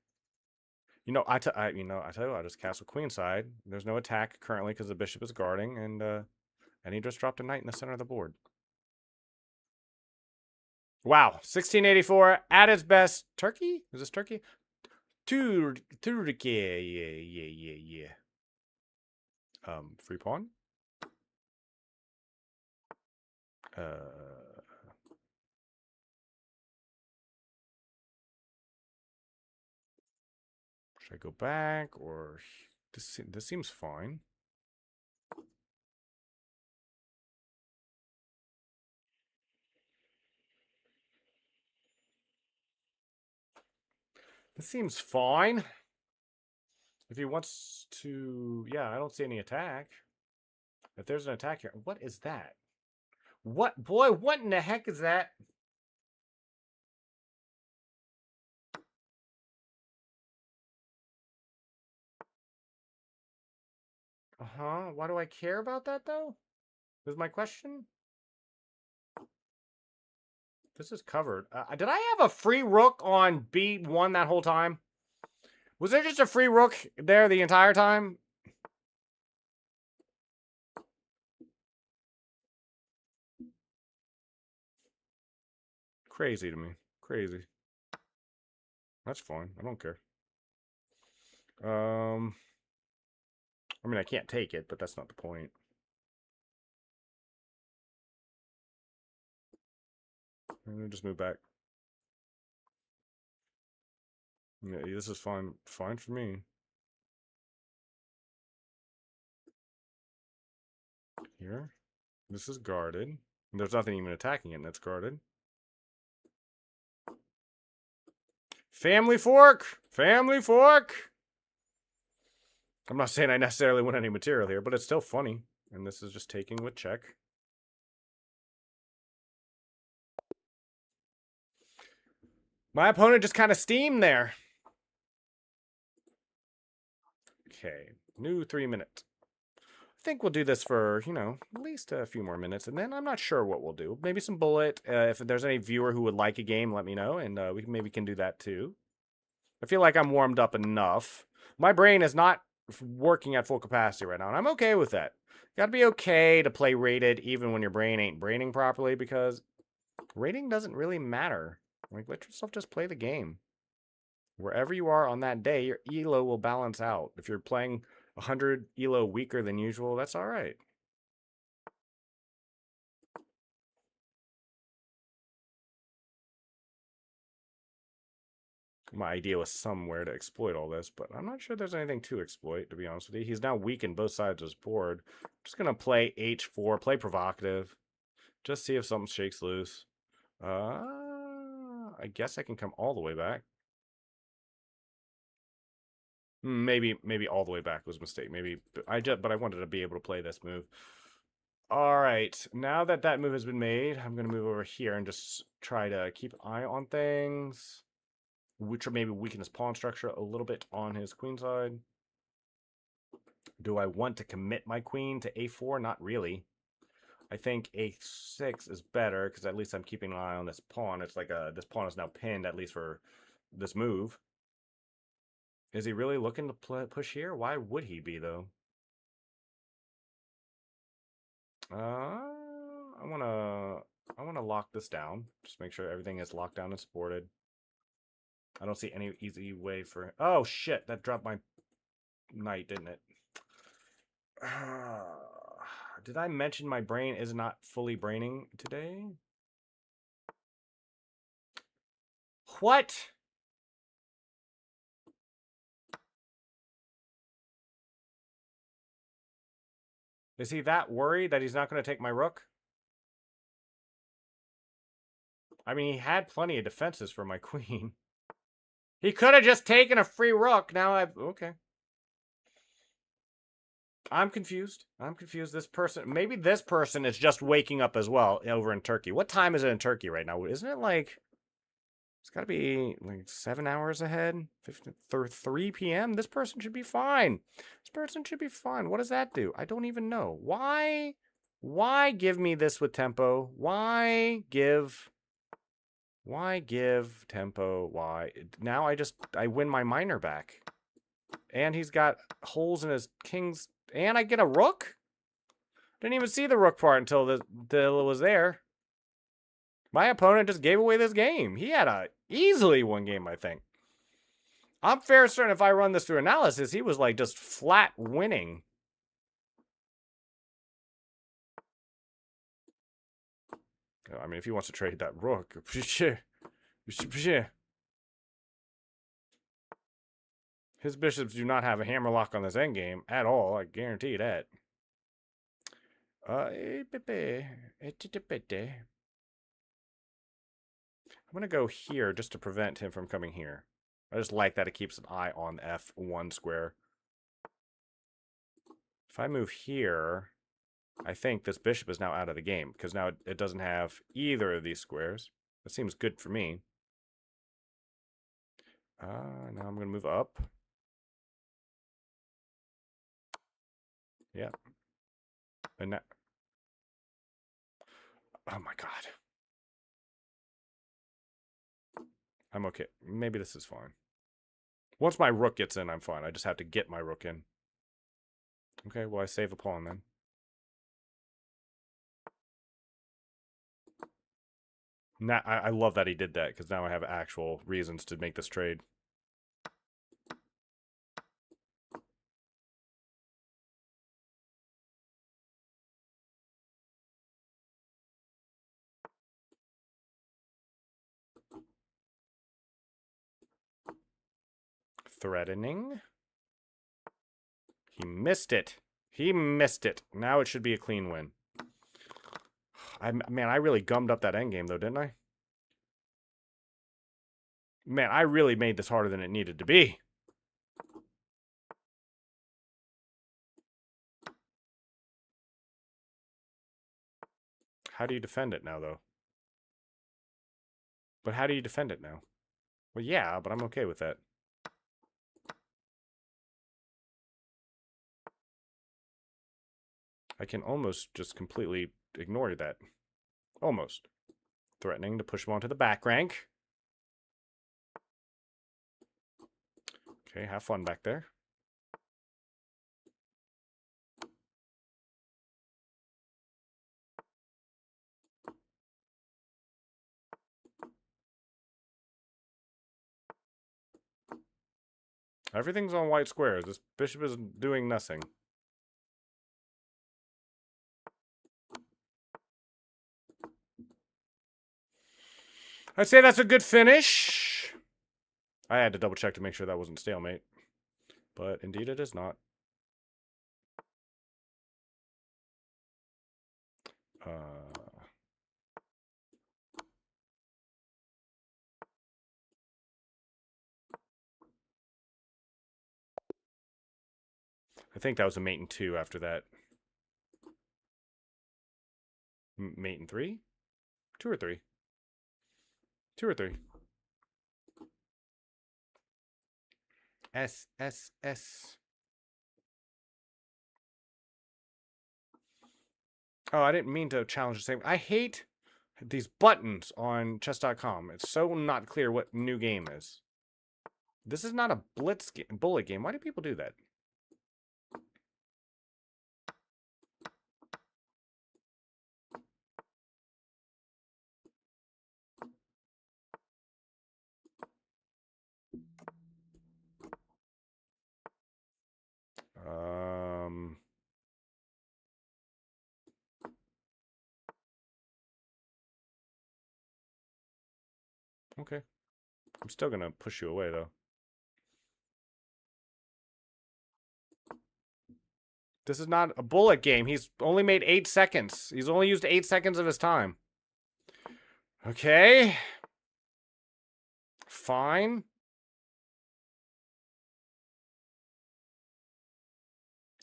I tell you, I'll just castle queenside. There's no attack currently because the bishop is guarding, and he just dropped a knight in the center of the board. Wow, 1684 at its best. Turkey? Is this Turkey? Turkey, yeah. Free pawn. Should I go back or this seems fine? This seems fine. If he wants to, yeah, I don't see any attack. If there's an attack here, what is that? What, boy, what in the heck is that? Why do I care about that, though? Is my question? This is covered. Did I have a free rook on B1 that whole time? Was there just a free rook there the entire time? Crazy to me. Crazy. That's fine. I don't care. I mean, I can't take it, but that's not the point. I'm gonna just move back. Yeah, this is fine. Fine for me. Here. This is guarded. There's nothing even attacking it, and it's guarded. Family fork! Family fork! I'm not saying I necessarily win any material here, but it's still funny. And this is just taking with check. My opponent just kind of steamed there. Okay, new 3 minute. I think we'll do this for, at least a few more minutes, and then I'm not sure what we'll do. Maybe some bullet. If there's any viewer who would like a game, let me know, and we maybe can do that too. I feel like I'm warmed up enough. My brain is not working at full capacity right now, and I'm okay with that. Gotta be okay to play rated even when your brain ain't braining properly, because rating doesn't really matter. Like, let yourself just play the game. Wherever you are on that day, your elo will balance out. If you're playing 100 elo weaker than usual, that's all right. My idea was somewhere to exploit all this, but I'm not sure there's anything to exploit, to be honest with you. He's now weakened both sides of his board. I'm just going to play h4, play provocative. Just see if something shakes loose. I guess I can come all the way back. Maybe all the way back was a mistake. But I wanted to be able to play this move. All right, now that that move has been made, I'm going to move over here and just try to keep an eye on things. Which or maybe weaken his pawn structure a little bit on his queen side. Do I want to commit my queen to a4? Not really. I think a6 is better because at least I'm keeping an eye on this pawn. It's like this pawn is now pinned, at least for this move. Is he really looking to push here? Why would he be, though? I want to lock this down. Just make sure everything is locked down and supported. I don't see any easy way for... Oh, shit. That dropped my knight, didn't it? Did I mention my brain is not fully braining today? What? Is he that worried that he's not going to take my rook? I mean, he had plenty of defenses for my queen. He could have just taken a free rook. Now I've... Okay. I'm confused. I'm confused. This person... Maybe this person is just waking up as well over in Turkey. What time is it in Turkey right now? Isn't it like... It's got to be like 7 hours ahead. 3 p.m. This person should be fine. This person should be fine. What does that do? I don't even know. Why? Why give me this with tempo? Why give tempo? Why? Now I win my minor back. And he's got holes in his kings. And I get a rook? Didn't even see the rook part until it was there. My opponent just gave away this game. He had a easily won game, I think. I'm fair certain if I run this through analysis, he was like just flat winning. I mean, if he wants to trade that rook. His bishops do not have a hammerlock on this endgame at all. I guarantee that. I'm going to go here just to prevent him from coming here. I just like that it keeps an eye on F1 square. If I move here, I think this bishop is now out of the game because now it doesn't have either of these squares. That seems good for me. Now I'm going to move up. Yeah. And now... Oh my god. I'm okay. Maybe this is fine. Once my rook gets in, I'm fine. I just have to get my rook in. Okay, well, I save a pawn then. Now, I love that he did that, because now I have actual reasons to make this trade. Threatening. He missed it. He missed it. Now it should be a clean win. Man, I really gummed up that endgame, though, didn't I? Man, I really made this harder than it needed to be. How do you defend it now, though? But how do you defend it now? Well, yeah, but I'm okay with that. I can almost just completely ignore that. Almost. Threatening to push him onto the back rank. Okay, have fun back there. Everything's on white squares. This bishop is doing nothing. I'd say that's a good finish. I had to double check to make sure that wasn't stalemate. But indeed it is not. I think that was a mate in 2 after that. Mate in 3? 2 or 3? 2 or 3. S. Oh, I didn't mean to challenge the same. I hate these buttons on chess.com. It's so not clear what new game is. This is not a blitz game, bullet game. Why do people do that? Okay. I'm still gonna push you away, though. This is not a bullet game. He's only made 8 seconds. He's only used 8 seconds of his time. Okay. Fine.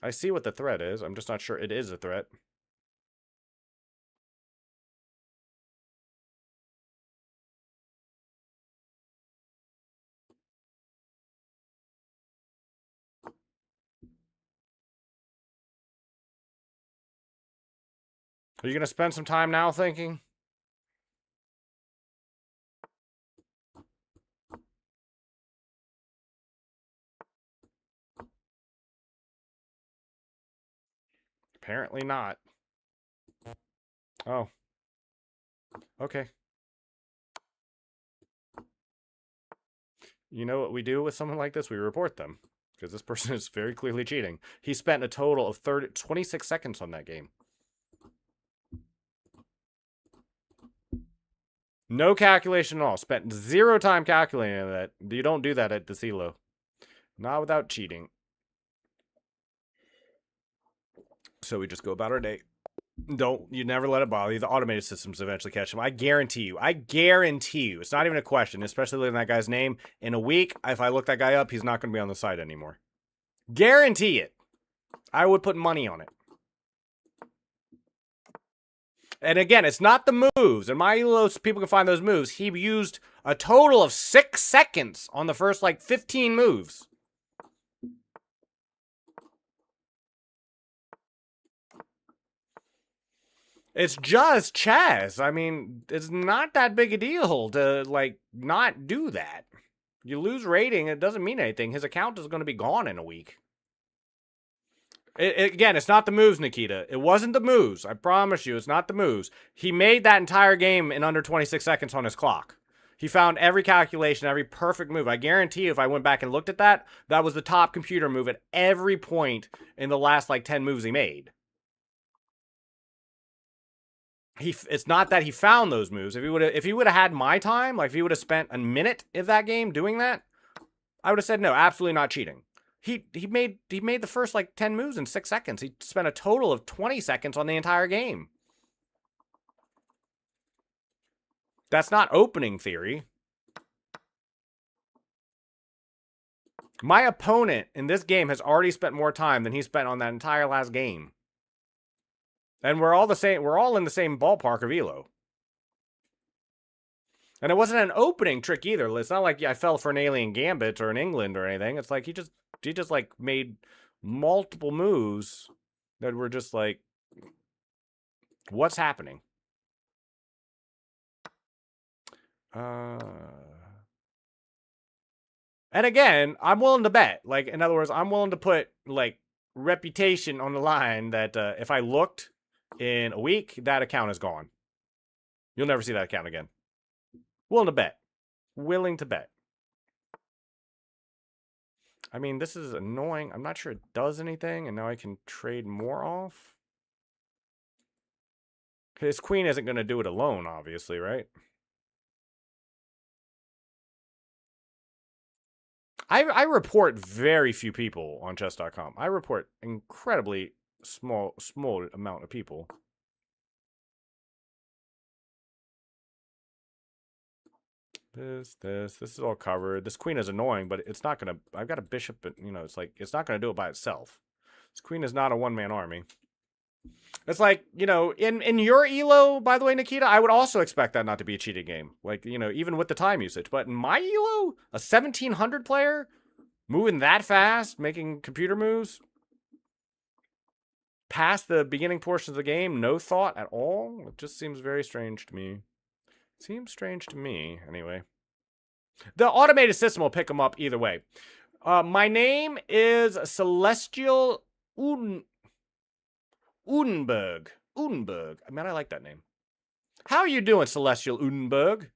I see what the threat is. I'm just not sure it is a threat. Are you going to spend some time now thinking? Apparently not. Oh. Okay. You know what we do with someone like this? We report them. Because this person is very clearly cheating. He spent a total of 26 seconds on that game. No calculation at all. Spent 0 time calculating that. You don't do that at the CeeLo. Not without cheating. So we just go about our day. You never let it bother you. The automated systems eventually catch him. I guarantee you. It's not even a question, especially looking at that guy's name. In a week, if I look that guy up, he's not going to be on the site anymore. Guarantee it. I would put money on it. And again, it's not the moves. And my Elos, people can find those moves. He used a total of 6 seconds on the first, 15 moves. It's just chess. I mean, it's not that big a deal to, not do that. You lose rating, it doesn't mean anything. His account is going to be gone in a week. Again, it's not the moves, Nikita. It wasn't the moves. I promise you, it's not the moves. He made that entire game in under 26 seconds on his clock. He found every calculation, every perfect move. I guarantee you, if I went back and looked at that, that was the top computer move at every point in the last, 10 moves he made. It's not that he found those moves. If he would have had my time, if he would have spent a minute of that game doing that, I would have said no, absolutely not cheating. He made the first 10 moves in 6 seconds. He spent a total of 20 seconds on the entire game. That's not opening theory. My opponent in this game has already spent more time than he spent on that entire last game. And we're all the same. We're all in the same ballpark of Elo. And it wasn't an opening trick either. It's not like I fell for an alien gambit or an England or anything. It's like he just made multiple moves that were just what's happening? And again, I'm willing to bet. In other words, I'm willing to put reputation on the line that if I looked in a week, that account is gone. You'll never see that account again. Willing to bet. Willing to bet. I mean, this is annoying. I'm not sure it does anything, and now I can trade more off. His queen isn't going to do it alone, obviously, right? I report very few people on chess.com. I report incredibly small amount of people. This is all covered. This queen is annoying, but it's not gonna. I've got a bishop, but it's not gonna do it by itself. This queen is not a one-man army. It's in your Elo, by the way, Nikita, I would also expect that not to be a cheating game. Even with the time usage. But in my Elo, a 1700 player moving that fast, making computer moves past the beginning portion of the game, no thought at all. It just seems very strange to me. Seems strange to me, anyway. The automated system will pick them up either way. My name is Celestial Udenberg. Udenberg. I mean, I like that name. How are you doing, Celestial Udenberg?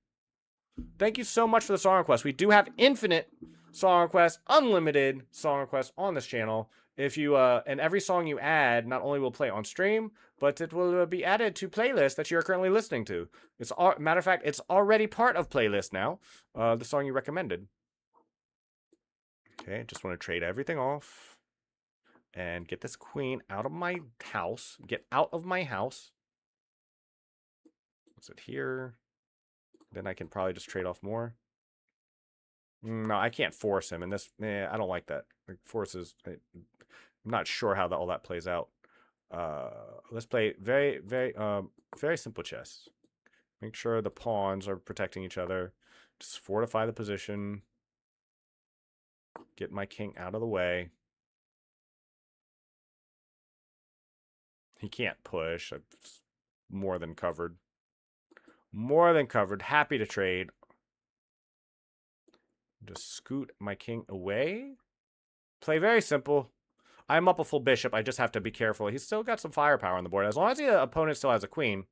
Thank you so much for the song request. We do have infinite song requests, unlimited song requests on this channel. If you and every song you add not only will play on stream, but it will be added to playlists that you're currently listening to. Matter of fact, it's already part of playlist now. The song you recommended. Okay, just want to trade everything off and get this queen out of my house. Get out of my house. Is it here? Then I can probably just trade off more. No, I can't force him. And this, I don't like that. Like forces, I'm not sure how all that plays out. Let's play very simple chess. Make sure the pawns are protecting each other. Just fortify the position. Get my king out of the way. He can't push. I'm more than covered. More than covered. Happy to trade. Just scoot my king away. Play very simple. I'm up a full bishop. I just have to be careful. He's still got some firepower on the board. As long as the opponent still has a queen.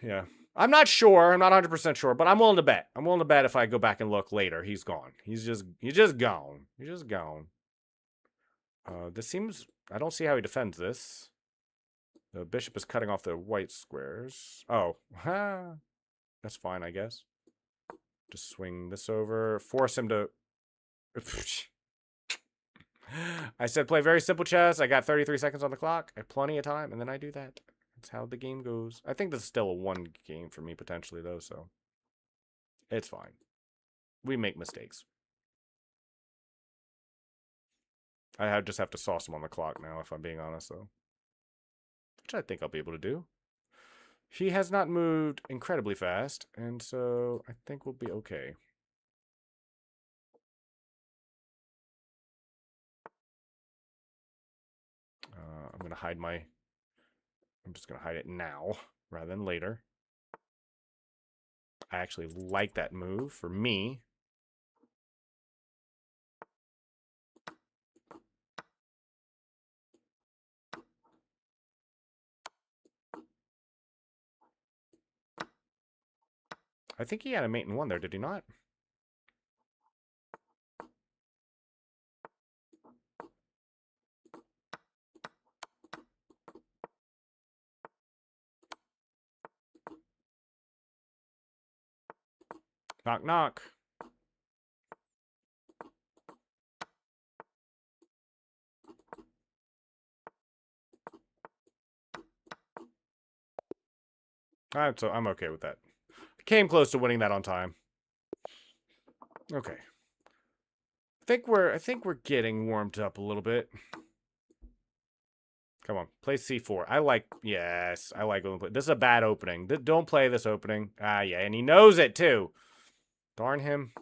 Yeah. I'm not sure. I'm not 100% sure, but I'm willing to bet. I'm willing to bet if I go back and look later, he's gone. He's just gone. He's just gone. This seems... I don't see how he defends this. The bishop is cutting off the white squares. Oh. That's fine, I guess. Just swing this over. Force him to... I said play very simple chess. I got 33 seconds on the clock. I have plenty of time, and then I do that. That's how the game goes. I think this is still a one game for me, potentially, though, so... It's fine. We make mistakes. I just have to sauce him on the clock now, if I'm being honest, though. Which I think I'll be able to do. He has not moved incredibly fast, and so I think we'll be okay. I'm going to hide my... I'm just going to hide it now, rather than later. I actually like that move for me. I think he had a mate in one there, did he not? Knock, knock. So I'm okay with that. Came close to winning that on time. Okay. I think we're getting warmed up a little bit. Come on, play c4. I like when we play. This is a bad opening. Don't play this opening. Ah, yeah, and he knows it too. Darn him.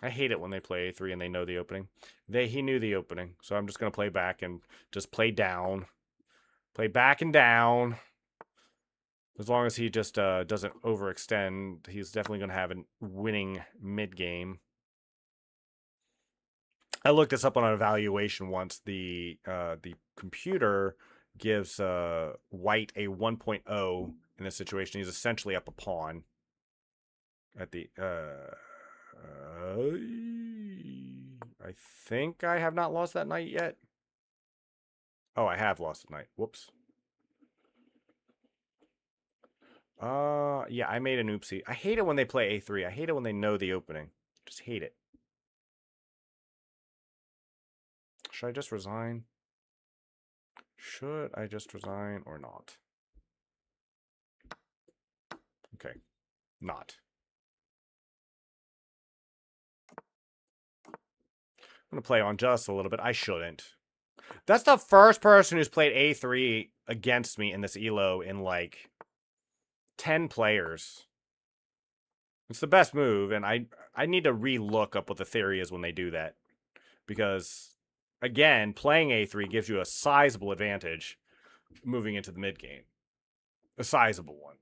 I hate it when they play a3 and they know the opening. He knew the opening, so I'm just gonna play back and just play down. Play back and down. As long as he just doesn't overextend, he's definitely gonna have a winning mid game. I looked this up on an evaluation once. The computer gives white a 1.0 in this situation. He's essentially up a pawn at the I think I have not lost that knight yet. Oh, I have lost a knight. Whoops. Yeah, I made an oopsie. I hate it when they play a3. I hate it when they know the opening. Just hate it. Should I just resign? Should I just resign or not? Okay. Not. I'm going to play on just a little bit. I shouldn't. That's the first person who's played a3 against me in this ELO in like 10 players. It's the best move, and I need to re-look up what the theory is when they do that. Because, again, playing a3 gives you a sizable advantage moving into the mid game. A sizable one.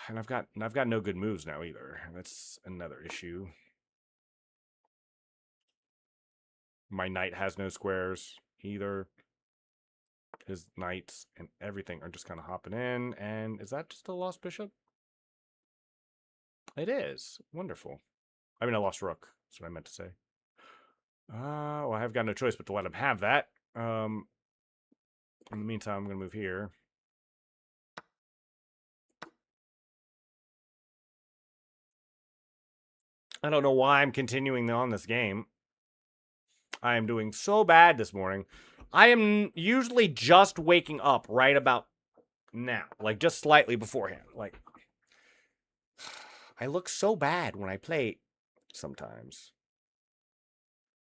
And I've got no good moves now either. That's another issue. My knight has no squares either. His knights and everything are just kind of hopping in. And is that just a lost bishop? It is. Wonderful. I mean, I lost rook. That's what I meant to say. Well, I have got no choice but to let him have that. In the meantime, I'm going to move here. I don't know why I'm continuing on this game. I am doing so bad this morning. I am usually just waking up right about now, like just slightly beforehand. Like, I look so bad when I play sometimes.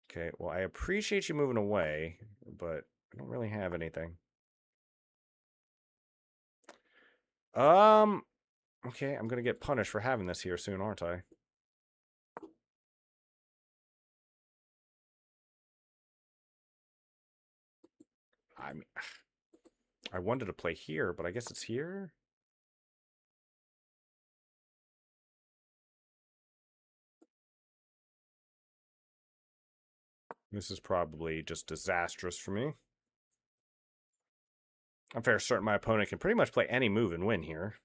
Okay, well, I appreciate you moving away, but I don't really have anything. Okay, I'm gonna get punished for having this here soon, aren't I? I mean, I wanted to play here, but I guess it's here? This is probably just disastrous for me. I'm fairly certain my opponent can pretty much play any move and win here.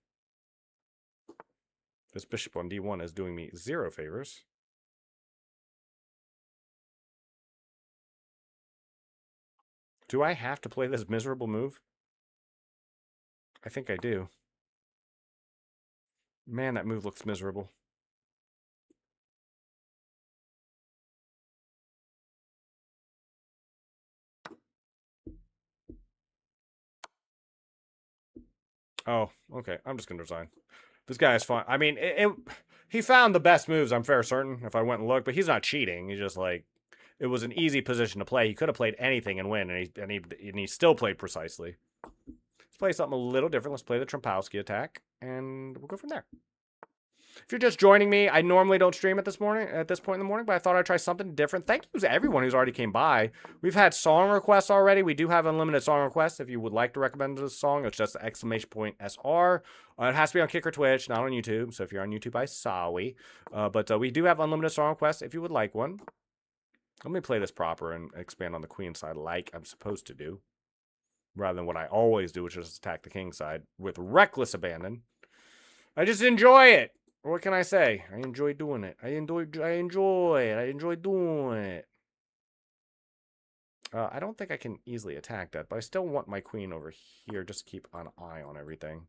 This bishop on d1 is doing me 0 favors. Do I have to play this miserable move? I think I do. Man, that move looks miserable. Oh, okay. I'm just going to resign. This guy is fine. I mean, he found the best moves, I'm fair certain, if I went and looked, but he's not cheating. He's just like, it was an easy position to play. He could have played anything and win, and he still played precisely. Let's play something a little different. Let's play the Trumpowski attack, and we'll go from there. If you're just joining me, I normally don't stream at this point in the morning, but I thought I'd try something different. Thank you to everyone who's already came by. We've had song requests already. We do have unlimited song requests. If you would like to recommend a song, it's just !SR. It has to be on Kick or Twitch, not on YouTube. So if you're on YouTube, I sorry. But we do have unlimited song requests if you would like one. Let me play this proper and expand on the queen side like I'm supposed to do, rather than what I always do, which is attack the king side with reckless abandon. I just enjoy it. What can I say? I enjoy doing it. I enjoy doing it. I don't think I can easily attack that, but I still want my queen over here just to keep an eye on everything.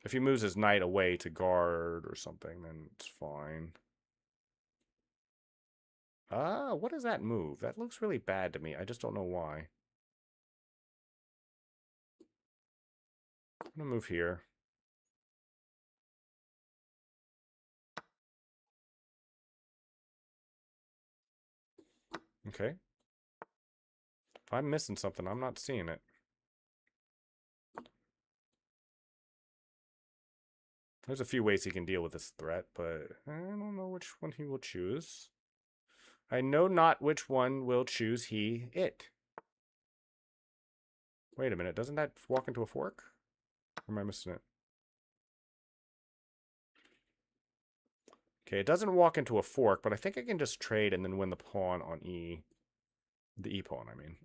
If he moves his knight away to guard or something, then it's fine. What is that move? That looks really bad to me. I just don't know why. I'm gonna move here. Okay. If I'm missing something, I'm not seeing it. There's a few ways he can deal with this threat, but I don't know which one he will choose. I know not which one will choose it. Wait a minute, doesn't that walk into a fork? Or am I missing it? Okay, it doesn't walk into a fork, but I think I can just trade and then win the pawn on E. The E pawn, I mean.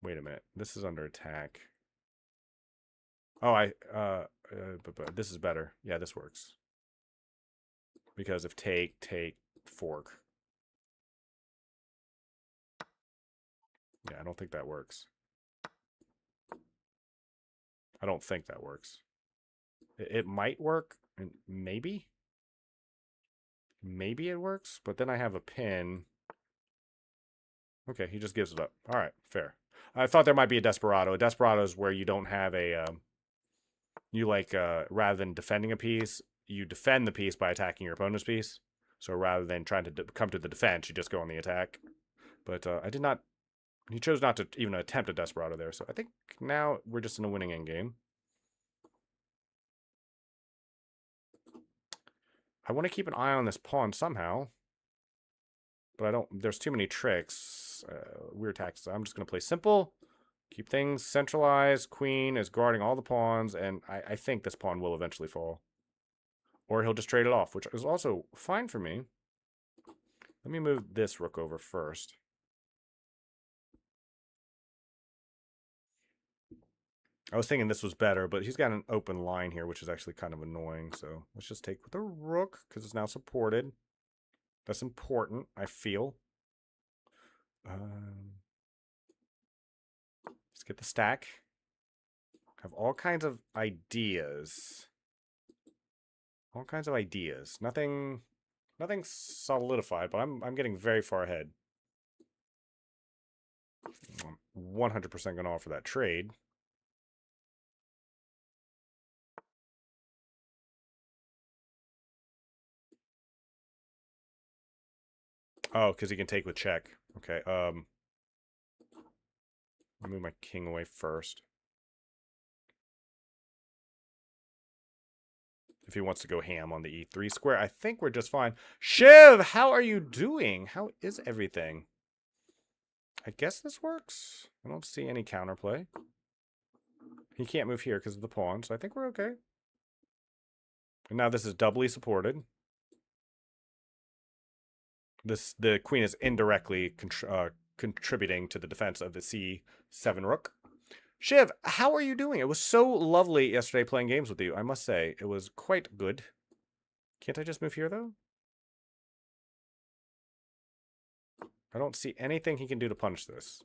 Wait a minute. This is under attack. Oh, but this is better. Yeah, this works. Because of take, fork. Yeah, I don't think that works. I don't think that works. It might work, maybe. Maybe it works, but then I have a pin. Okay, he just gives it up. All right, fair. I thought there might be a desperado. A desperado is where you don't have a rather than defending a piece, you defend the piece by attacking your opponent's piece. So rather than trying to come to the defense, you just go on the attack. But I did not. He chose not to even attempt a desperado there. So I think now we're just in a winning endgame. I want to keep an eye on this pawn somehow. But I don't. There's too many tricks. Weird tactics. I'm just going to play simple. Keep things centralized. Queen is guarding all the pawns. And I think this pawn will eventually fall. Or he'll just trade it off, which is also fine for me. Let me move this rook over first. I was thinking this was better, but he's got an open line here, which is actually kind of annoying. So let's just take with the rook, because it's now supported. That's important, I feel. Let's get the stack. I have all kinds of ideas. All kinds of ideas. Nothing solidified, but I'm getting very far ahead. I'm 100% going to offer that trade. Oh, because he can take with check. Okay, move my king away first. If he wants to go ham on the e3 square, I think we're just fine. Shiv, how are you doing? How is everything? I guess this works. I don't see any counterplay. He can't move here because of the pawn, so I think we're okay. And now this is doubly supported. The queen is indirectly contributing to the defense of the c7 rook. Shiv, how are you doing? It was so lovely yesterday playing games with you. I must say, it was quite good. Can't I just move here, though? I don't see anything he can do to punish this.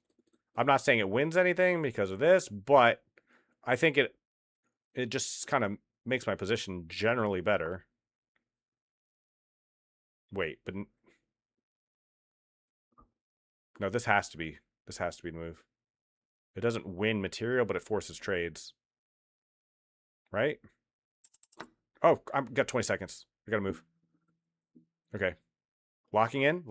I'm not saying it wins anything because of this, but I think it just kind of makes my position generally better. Wait, but no, this has to be the move. It doesn't win material, but it forces trades. Right? Oh, I've got 20 seconds. I gotta move. Okay. Locking in.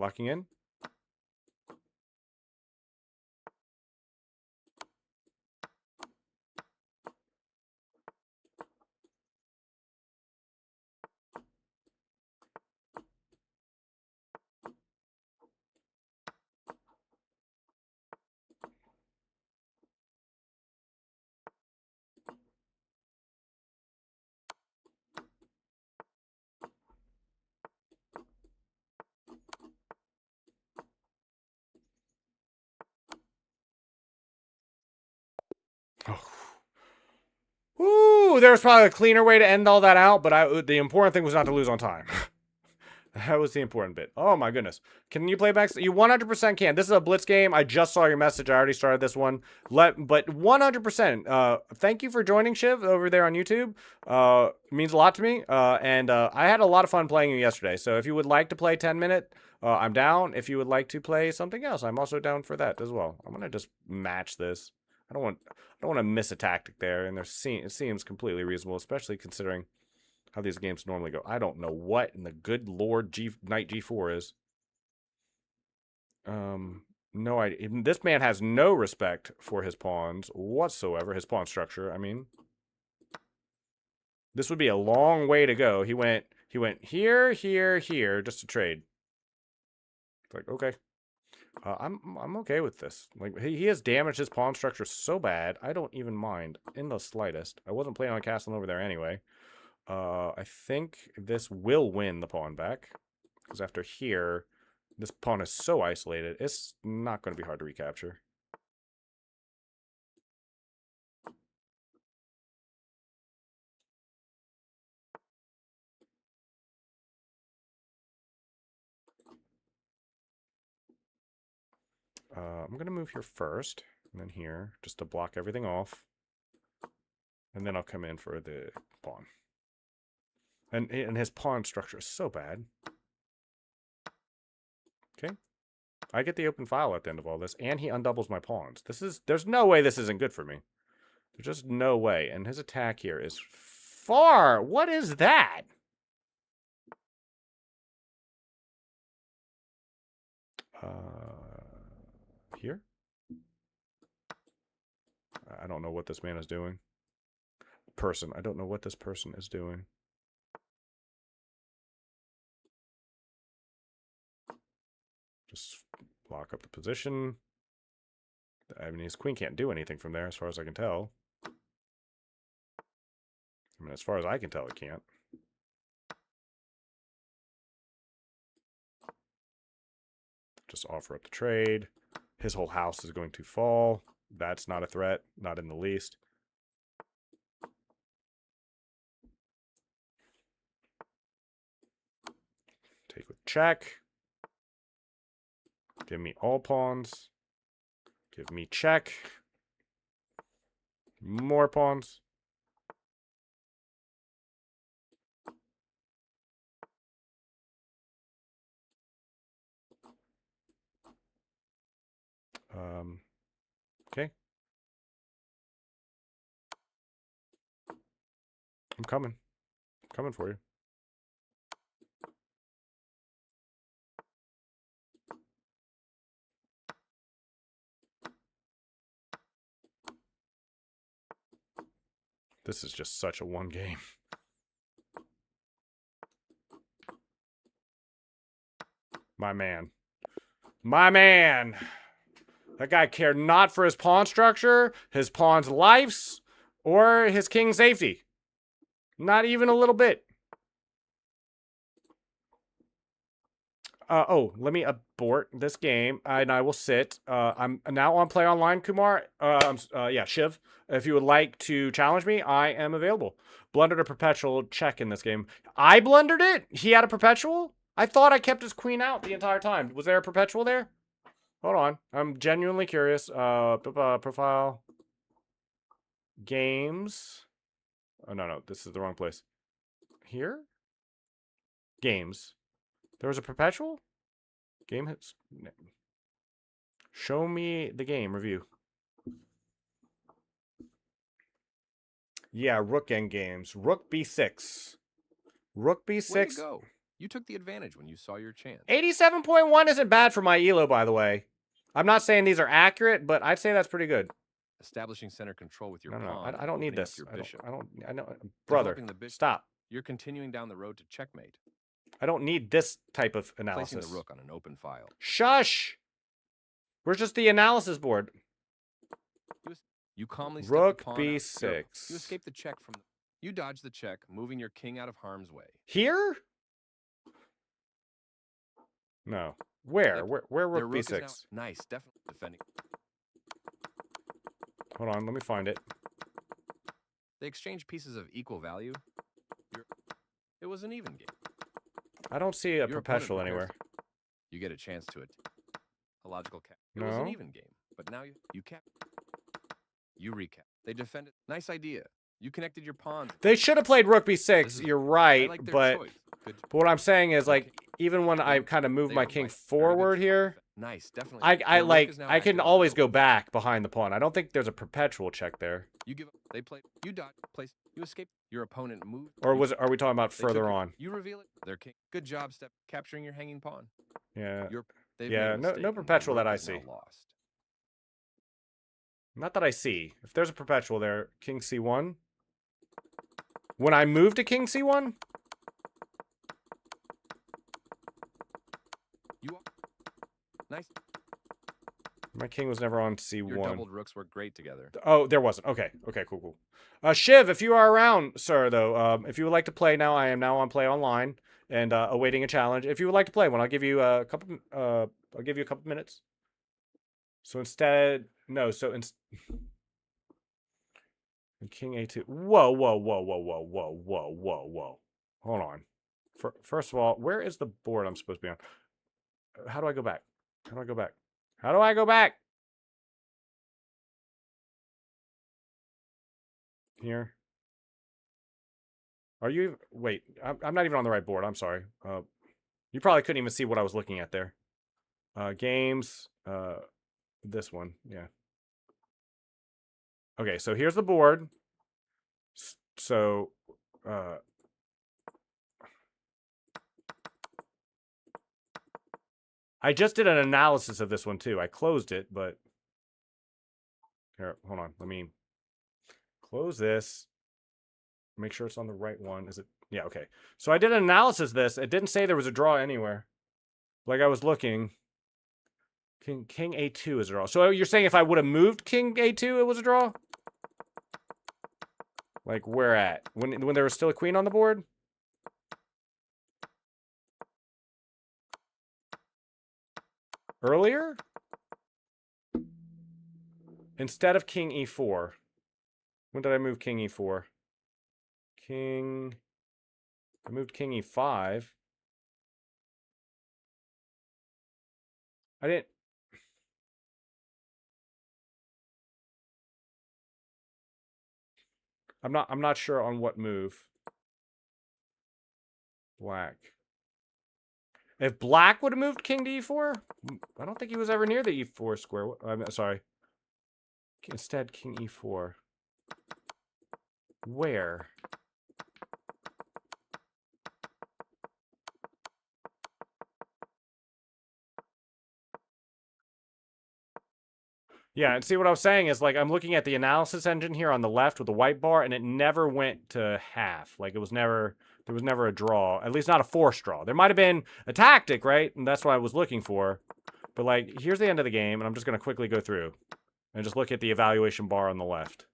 Oh. Ooh, there's probably a cleaner way to end all that out, but the important thing was not to lose on time. That was the important bit. Oh my goodness. Can you play back? You 100% can. This is a blitz game. I just saw your message. I already started this one. But 100%. Thank you for joining, Shiv, over there on YouTube. It means a lot to me. And I had a lot of fun playing you yesterday. So if you would like to play 10-minute, I'm down. If you would like to play something else, I'm also down for that as well. I'm gonna just match this. I don't want to miss a tactic there, and it seems completely reasonable, especially considering how these games normally go. I don't know what in the good lord knight g4 is. No idea. This man has no respect for his pawns whatsoever. His pawn structure. I mean, this would be a long way to go. He went here, here, just to trade. It's like, okay. I'm okay with this. Like, he has damaged his pawn structure so bad, I don't even mind in the slightest. I wasn't planning on castling over there anyway. I think this will win the pawn back. Because after here, this pawn is so isolated, it's not going to be hard to recapture. I'm going to move here first, and then here, just to block everything off. And then I'll come in for the pawn. And his pawn structure is so bad. Okay. I get the open file at the end of all this, and he undoubles my pawns. There's no way this isn't good for me. There's just no way. And his attack here is far. What is that? Here? I don't know what this man is doing. I don't know what this person is doing. Just lock up the position. I mean, his queen can't do anything from there as far as I can tell. I mean, as far as I can tell, it can't. Just offer up the trade. His whole house is going to fall. That's not a threat, not in the least. Take with check. Give me all pawns. Give me check. More pawns. Okay. I'm coming. I'm coming for you. This is just such a one game. My man. My man. That guy cared not for his pawn structure, his pawn's lives, or his king's safety. Not even a little bit. Let me abort this game, and I will sit. I'm now on Play Online, Kumar. Yeah, Shiv. If you would like to challenge me, I am available. Blundered a perpetual check in this game. I blundered it? He had a perpetual? I thought I kept his queen out the entire time. Was there a perpetual there? Hold on. I'm genuinely curious. Profile. Games. Oh, no. This is the wrong place. Here? Games. There was a perpetual? Game hits. Show me the game review. Yeah, rook end games. Rook b6. Rook b6. Way to go. You took the advantage when you saw your chance. 87.1 isn't bad for my elo, by the way. I'm not saying these are accurate, but I'd say that's pretty good. Establishing center control with your No, pawn. I don't need this. Your bishop. I know. Brother, stop. You're continuing down the road to checkmate. I don't need this type of analysis. Placing the rook on an open file. Shush! Where's just the analysis board? You calmly rook step the pawn b6. out. You escape the check from. You dodge the check, moving your king out of harm's way. Here? No. Where? Where rook b6? Nice, definitely defending. Hold on, let me find it. They exchange pieces of equal value. It was an even game. I don't see a perpetual anywhere. You get a chance to it. A logical cap. It No. was an even game, but now you cap. You recap. They defended. Nice idea. You connected your pawns. They should have played rook b6. You're right, like but what I'm saying is, like, even when I kind of move my king forward here, nice, definitely. I can always go back behind the pawn. I don't think there's a perpetual check there. You give up. They play. You dodge. Place. You escape. Your opponent moved. Or are we talking about further on? You reveal it. Their king. Good job, Step. Capturing your hanging pawn. Yeah. Yeah. No perpetual that I see. Lost. Not that I see. If there's a perpetual there, king c1. When I move to king c1. Nice. My king was never on c1. Your doubled rooks work great together. Oh, there wasn't. Okay, cool. Shiv, if you are around, sir, though, if you would like to play now, I am now on Play Online and awaiting a challenge. If you would like to play one, I'll give you a couple. I'll give you a couple minutes. So instead, no. So king a2. Whoa. Hold on. First of all, where is the board I'm supposed to be on? How do I go back? How do I go back? Here. Are you? Wait, I'm not even on the right board. I'm sorry. You probably couldn't even see what I was looking at there. Games. This one. Yeah. Okay, so here's the board. So, I just did an analysis of this one too. I closed it, but here, hold on. Let me close this. Make sure it's on the right one. Is it? Yeah, okay. So I did an analysis of this. It didn't say there was a draw anywhere. Like I was looking. King a2 is a draw. So you're saying if I would have moved king a2, it was a draw? Like where at? When there was still a queen on the board? Earlier? Instead of king e4. When did I move king e4? I moved king e5. I didn't. I'm not sure on what move. Black. If black would have moved king to e4, I don't think he was ever near the e4 square. I'm sorry. Instead, king e4. Where? Yeah, and see what I was saying is like I'm looking at the analysis engine here on the left with the white bar, and it never went to half. Like it was never there was never a draw, at least not a forced draw. There might have been a tactic, right? And that's what I was looking for. But like here's the end of the game, and I'm just gonna quickly go through and just look at the evaluation bar on the left.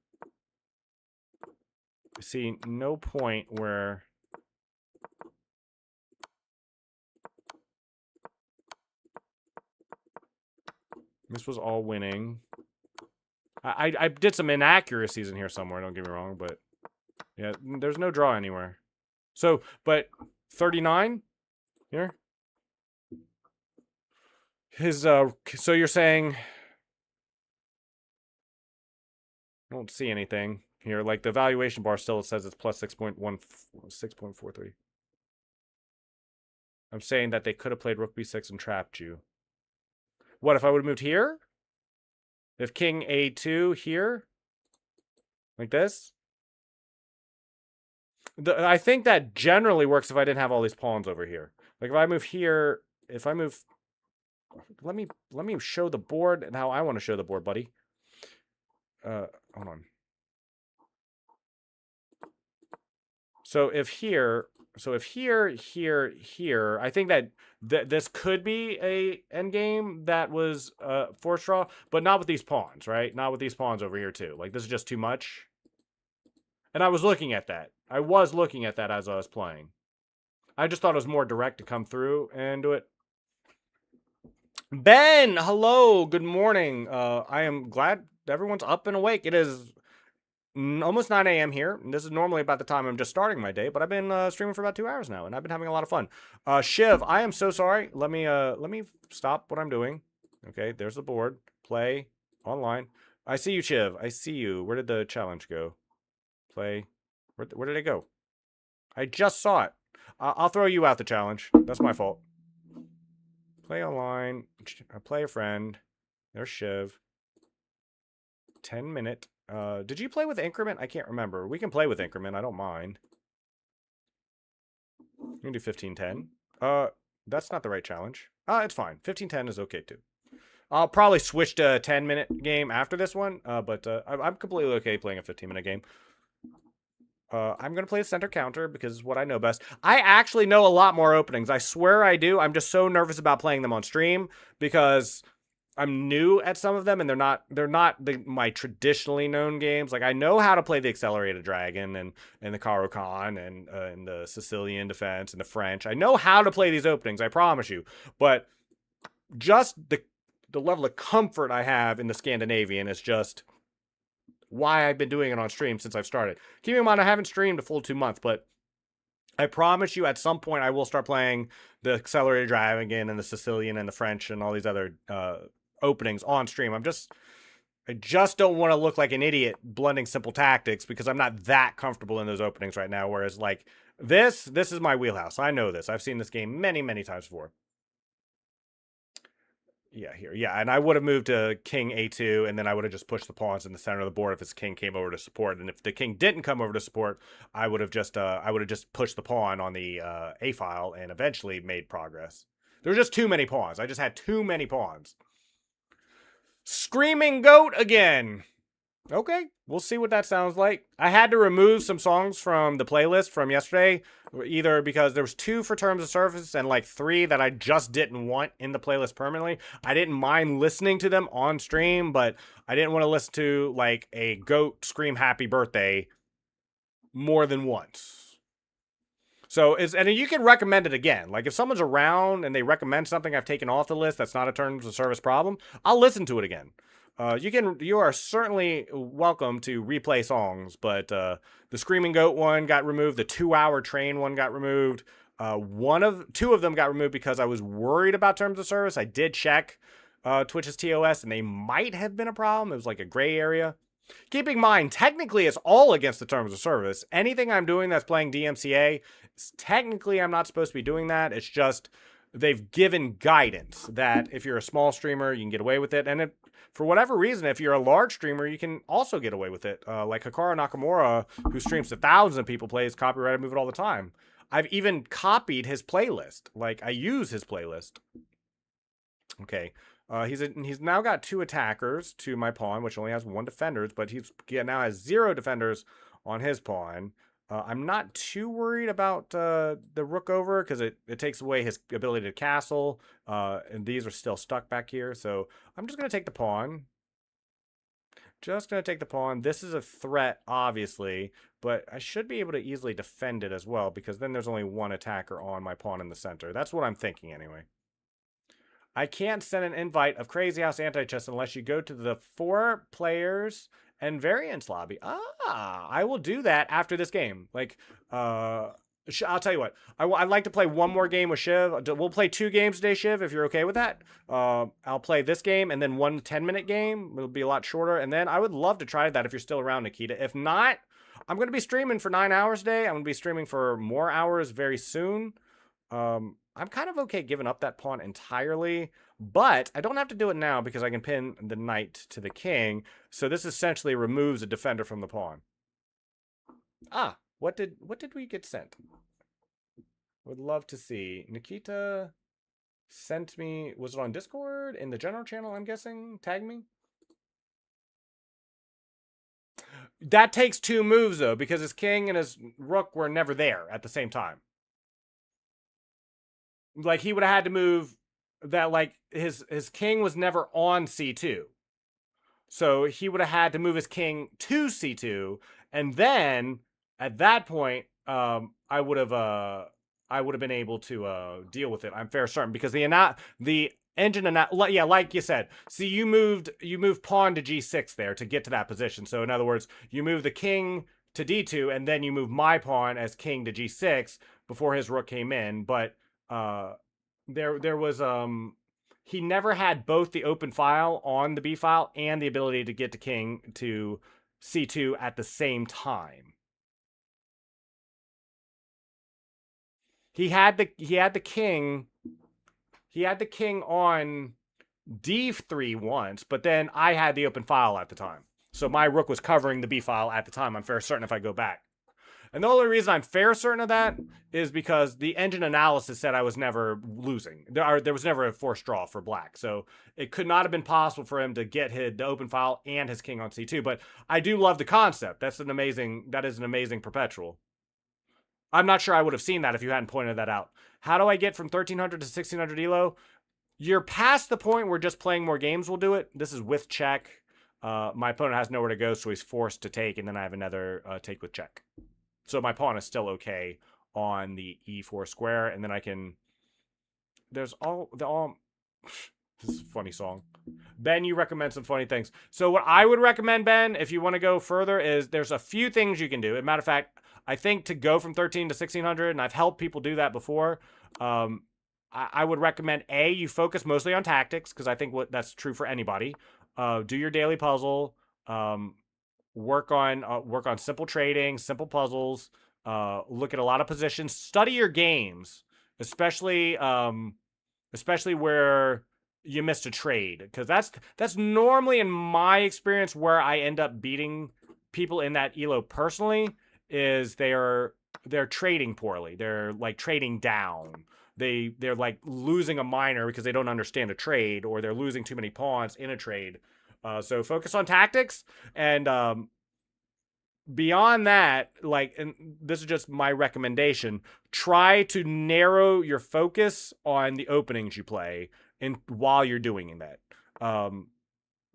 I see no point where this was all winning. I did some inaccuracies in here somewhere, don't get me wrong, but yeah, there's no draw anywhere. So, but 39 here? His, so you're saying, I don't see anything here. Like the valuation bar still says it's plus 6.43. I'm saying that they could have played rook b6 and trapped you. What if I would have moved here? If king a2 here? Like this? I think that generally works if I didn't have all these pawns over here. Like if I move here, if I move... Let me show the board and how I want to show the board, buddy. Hold on. So if here, here, I think that this could be a endgame that was forced draw, but not with these pawns, right? Not with these pawns over here too. Like this is just too much. And I was looking at that. I was looking at that as I was playing. I just thought it was more direct to come through and do it. Ben, hello, good morning. I am glad everyone's up and awake. It is almost 9 a.m. here. And this is normally about the time I'm just starting my day, but I've been streaming for about 2 hours now, and I've been having a lot of fun. Shiv, I am so sorry. Let me stop what I'm doing. Okay, there's the board. Play online. I see you, Shiv. I see you. Where did the challenge go? Play. Where did it go? I just saw it. I'll throw you out the challenge. That's my fault. Play online. Play a friend. There's Shiv. 10-minute. Did you play with increment? I can't remember. We can play with increment. I don't mind. You can do 15-10. That's not the right challenge. It's fine. 15-10 is okay too. I'll probably switch to a 10-minute game after this one, but I'm completely okay playing a 15-minute game. I'm going to play the center counter because it's what I know best. I actually know a lot more openings. I swear I do. I'm just so nervous about playing them on stream because I'm new at some of them and they're not my traditionally known games. Like I know how to play the Accelerated Dragon and the Caro-Kann and the Sicilian Defense and the French. I know how to play these openings, I promise you. But just the level of comfort I have in the Scandinavian is just why I've been doing it on stream since I've started. Keep in mind, I haven't streamed a full 2 months, but I promise you at some point I will start playing the Accelerated Dragon and the Sicilian and the French and all these other openings on stream. I just don't want to look like an idiot blending simple tactics because I'm not that comfortable in those openings right now. Whereas like this is my wheelhouse. I know this. I've seen this game many, many times before. Yeah, here. Yeah, and I would have moved to king a2, and then I would have just pushed the pawns in the center of the board if his king came over to support. And if the king didn't come over to support, I would have just pushed the pawn on the a file and eventually made progress. There were just too many pawns. I just had too many pawns. Screaming Goat again. Okay, we'll see what that sounds like. I had to remove some songs from the playlist from yesterday, either because there was 2 for Terms of Service and like 3 that I just didn't want in the playlist permanently. I didn't mind listening to them on stream, but I didn't want to listen to like a goat scream happy birthday more than once. So, and you can recommend it again. Like if someone's around and they recommend something I've taken off the list that's not a Terms of Service problem, I'll listen to it again. You are certainly welcome to replay songs, but the Screaming Goat one got removed. The 2-hour train one got removed. 2 of them got removed because I was worried about Terms of Service. I did check Twitch's TOS, and they might have been a problem. It was like a gray area. Keeping in mind, technically, it's all against the Terms of Service. Anything I'm doing that's playing DMCA, technically, I'm not supposed to be doing that. It's just they've given guidance that if you're a small streamer, you can get away with it. And for whatever reason, if you're a large streamer, you can also get away with it. Like Hikaru Nakamura, who streams to thousands of people, plays copyrighted move it all the time. I've even copied his playlist. Like, I use his playlist. Okay. He's now got 2 attackers to my pawn, which only has 1 defenders, but now has 0 defenders on his pawn. I'm not too worried about the rook over because it takes away his ability to castle, and these are still stuck back here. So I'm just going to take the pawn. Just going to take the pawn. This is a threat, obviously, but I should be able to easily defend it as well because then there's only 1 attacker on my pawn in the center. That's what I'm thinking anyway. I can't send an invite of Crazy House Anti-Chess unless you go to the 4 players and variance lobby. I will do that after this game. Like, I'll tell you what. I'd like to play 1 more game with Shiv. We'll play 2 games today, Shiv, if you're okay with that. I'll play this game and then 1 10-minute game. It'll be a lot shorter. And then I would love to try that if you're still around, Nikita. If not, I'm going to be streaming for 9 hours today. I'm going to be streaming for more hours very soon. I'm kind of okay giving up that pawn entirely, but I don't have to do it now because I can pin the knight to the king. So this essentially removes a defender from the pawn. What did we get sent? Would love to see. Nikita sent me, was it on Discord? In the general channel, I'm guessing? Tag me? That takes 2 moves, though, because his king and his rook were never there at the same time. Like, he would have had to move that, like, his king was never on C2. So he would have had to move his king to C2, and then at that point, I would have been able to deal with it. I'm fair certain because the engine yeah, like you said. See, you moved pawn to G6 there to get to that position. So in other words, you move the king to D2, and then you move my pawn as king to G6 before his rook came in. But there was he never had both the open file on the B file and the ability to get the king to C2 at the same time. He had the king on D3 once, but then I had the open file at the time. So my rook was covering the B file at the time. I'm fair certain if I go back. And the only reason I'm fair certain of that is because the engine analysis said I was never losing. There was never a forced draw for black. So it could not have been possible for him to get the open file and his king on C2. But I do love the concept. That is an amazing perpetual. I'm not sure I would have seen that if you hadn't pointed that out. How do I get from 1300 to 1600 elo? You're past the point where just playing more games will do it. This is with check. My opponent has nowhere to go, so he's forced to take, and then I have another take with check. So my pawn is still okay on the E4 square, and then I can... This is a funny song. Ben, you recommend some funny things. So what I would recommend, Ben, if you want to go further, is there's a few things you can do. As a matter of fact, I think to go from 13 to 1600, and I've helped people do that before, I would recommend, A, you focus mostly on tactics, because I think that's true for anybody. Do your daily puzzle. Work on simple trading, simple puzzles. Look at a lot of positions. Study your games, especially where you missed a trade, because that's normally, in my experience, where I end up beating people in that elo personally. Is they're trading poorly. They're like trading down. They're like losing a minor because they don't understand a trade, or they're losing too many pawns in a trade. So focus on tactics, and beyond that, like, and this is just my recommendation, try to narrow your focus on the openings you play while you're doing that.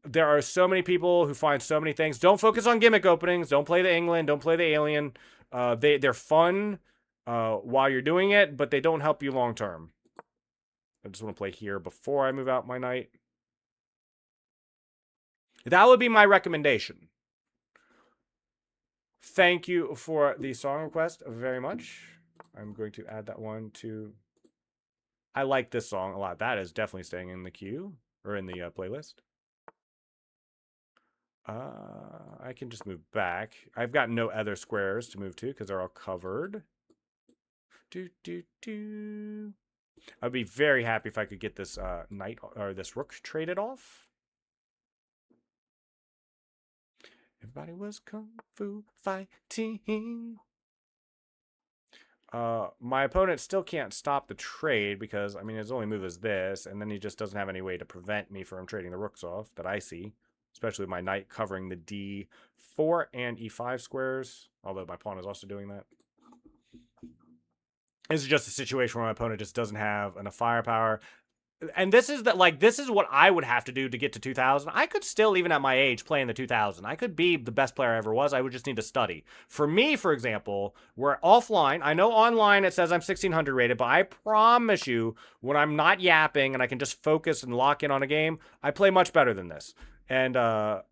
There are so many people who find so many things. Don't focus on gimmick openings. Don't play the England. Don't play the Alien. They're fun while you're doing it, but they don't help you long term. I just want to play here before I move out my knight. That would be my recommendation. Thank you for the song request very much. I'm going to add that one to... I like this song a lot. That is definitely staying in the queue, or in the playlist. I can just move back. I've got no other squares to move to because they're all covered. I'd be very happy if I could get this knight or this rook traded off. Everybody was kung fu fighting. My opponent still can't stop the trade because, I mean, his only move is this, and then he just doesn't have any way to prevent me from trading the rooks off that I see, especially with my knight covering the d4 and e5 squares, although my pawn is also doing that. This is just a situation where my opponent just doesn't have enough firepower. And this is what I would have to do to get to 2000. I could still, even at my age, play in the 2000. I could be the best player I ever was. I would just need to study. For me, for example, we're offline. I know online it says I'm 1600 rated, but I promise you, when I'm not yapping and I can just focus and lock in on a game, I play much better than this. And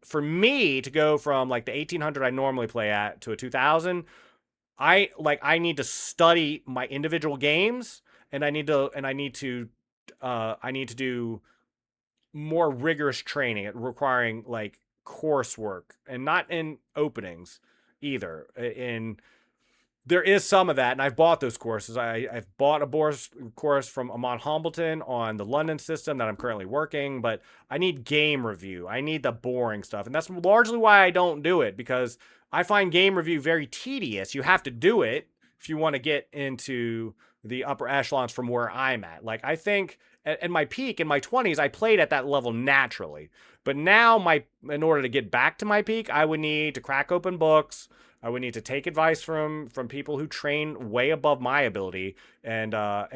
for me to go from like the 1800 I normally play at to a 2000, I need to study my individual games, and I need to do more rigorous training, requiring like coursework, and not in openings either. There is some of that, and I've bought those courses. I've bought a course from Amon Hambleton on the London system that I'm currently working, but I need game review. I need the boring stuff, and that's largely why I don't do it, because I find game review very tedious. You have to do it if you want to get into the upper echelons from where I'm at. Like, I think at my peak in my 20s, I played at that level naturally. But now, in order to get back to my peak, I would need to crack open books. I would need to take advice from people who train way above my ability, and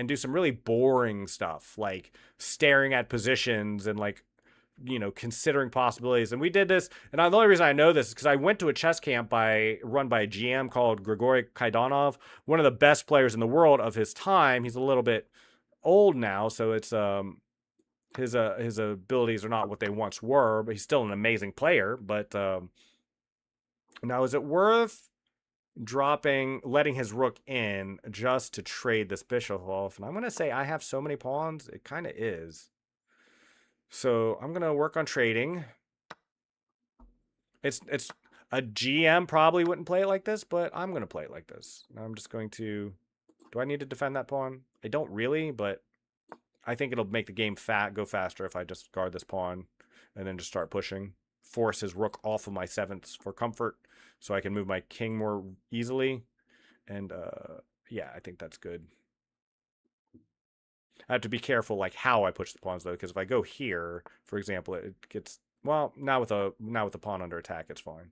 do some really boring stuff, like staring at positions and like, considering possibilities. And we did this, and the only reason I know this is because I went to a chess camp run by a GM called Grigory Kaidanov, one of the best players in the world of his time. He's a little bit old now, so it's his abilities are not what they once were, but he's still an amazing player. But now, is it worth letting his rook in just to trade this bishop off? And I'm gonna say I have so many pawns, it kind of is. So I'm gonna work on trading. It's a GM probably wouldn't play it like this, but I'm gonna play it like this. I'm just going to. Do I need to defend that pawn? I don't really, but I think it'll make the game go faster if I just guard this pawn and then just start pushing. Force his rook off of my 7th for comfort, so I can move my king more easily. And yeah, I think that's good. I have to be careful like how I push the pawns though, because if I go here, for example, it gets, well, now with the pawn under attack, it's fine.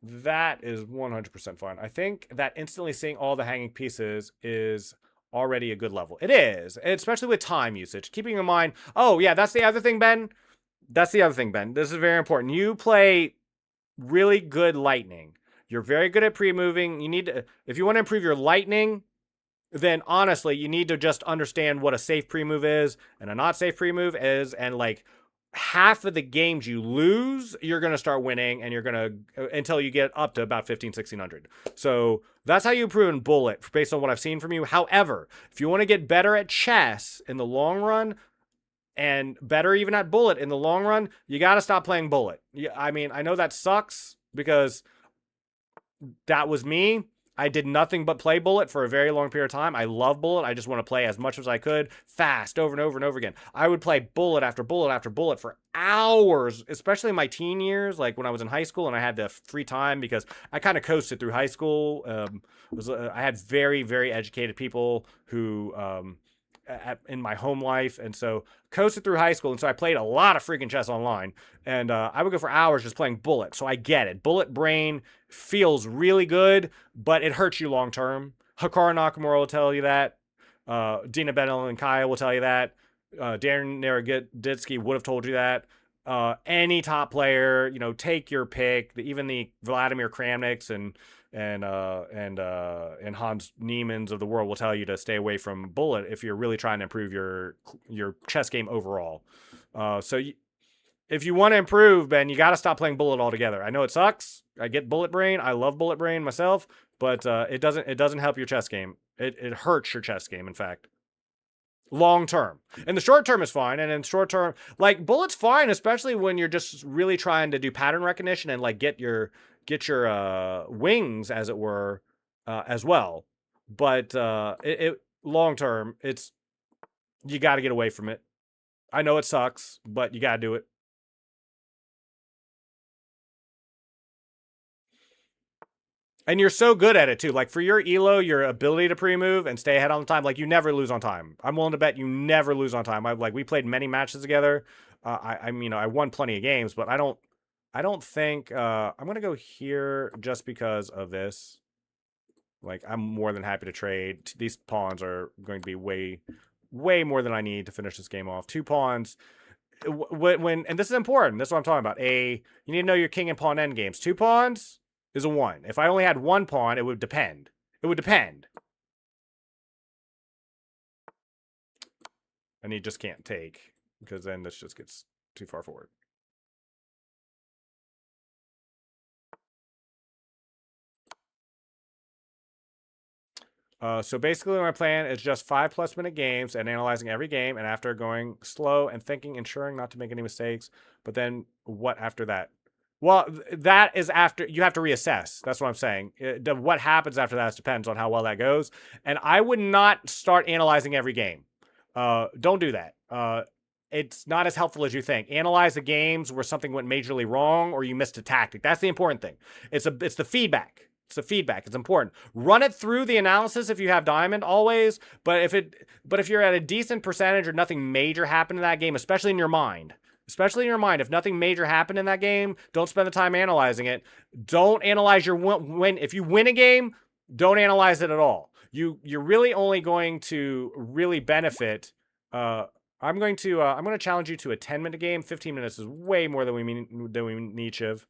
That is 100% fine. I think that instantly seeing all the hanging pieces is already a good level. It is, especially with time usage. Keeping in mind, oh yeah, that's the other thing, Ben. That's the other thing, Ben. This is very important. You play really good lightning. You're very good at pre-moving. You need to, if you want to improve your lightning, then honestly, you need to just understand what a safe pre-move is and a not safe pre-move is, and like half of the games you lose, you're going to start winning, and you're going to, until you get up to about 1600. So that's how you improve in bullet based on what I've seen from you. However, if you want to get better at chess in the long run, and better even at bullet in the long run, you got to stop playing bullet. I mean, I know that sucks because that was me. I did nothing but play bullet for a very long period of time. I love bullet. I just want to play as much as I could, fast, over and over and over again. I would play bullet after bullet after bullet for hours, especially in my teen years, like when I was in high school and I had the free time, because I kind of coasted through high school. I had very, very educated people who in my home life, and so coasted through high school, and so I played a lot of freaking chess online, and I would go for hours just playing bullet. So I get it. Bullet brain feels really good, but it hurts you long term. Hikaru Nakamura will tell you that. Dina Benedenkaya will tell you that. Darren Naroditsky would have told you that. Any top player, take your pick. Even the Vladimir Kramniks and Hans Niemanns of the world will tell you to stay away from bullet if you're really trying to improve your chess game overall. If you want to improve, Ben, you got to stop playing bullet altogether. I know it sucks. I get bullet brain. I love bullet brain myself, but it doesn't help your chess game. It hurts your chess game, in fact. Long term. In the short term is fine, and in short term, like bullet's fine, especially when you're just really trying to do pattern recognition and like get your wings, as it were, as well. But long term, you got to get away from it. I know it sucks, but you got to do it. And you're so good at it too. Like for your elo, your ability to pre-move and stay ahead on time, like you never lose on time. I'm willing to bet you never lose on time. We played many matches together. I won plenty of games, but I don't think I'm gonna go here just because of this. Like I'm more than happy to trade. These pawns are going to be way more than I need to finish this game off. 2 pawns. When and this is important. This is what I'm talking about. You need to know your king and pawn end games. 2 pawns is a 1. If I only had 1 pawn, it would depend. It would depend. And you just can't take, because then this just gets too far forward. So basically my plan is just 5+ minute games and analyzing every game, and after going slow and thinking, ensuring not to make any mistakes. But then what after that? Well, that is after you have to reassess. That's what I'm saying. What happens after that depends on how well that goes. And I would not start analyzing every game. Don't do that. It's not as helpful as you think. Analyze the games where something went majorly wrong or you missed a tactic. That's the important thing. It's the feedback. It's the feedback. It's important. Run it through the analysis if you have diamond always. But if you're at a decent percentage or nothing major happened in that game, especially in your mind, if nothing major happened in that game, don't spend the time analyzing it. Don't analyze your win. If you win a game, don't analyze it at all. You're really only going to really benefit. I'm going to challenge you to a 10-minute game. 15 minutes is way more than we need, Shiv.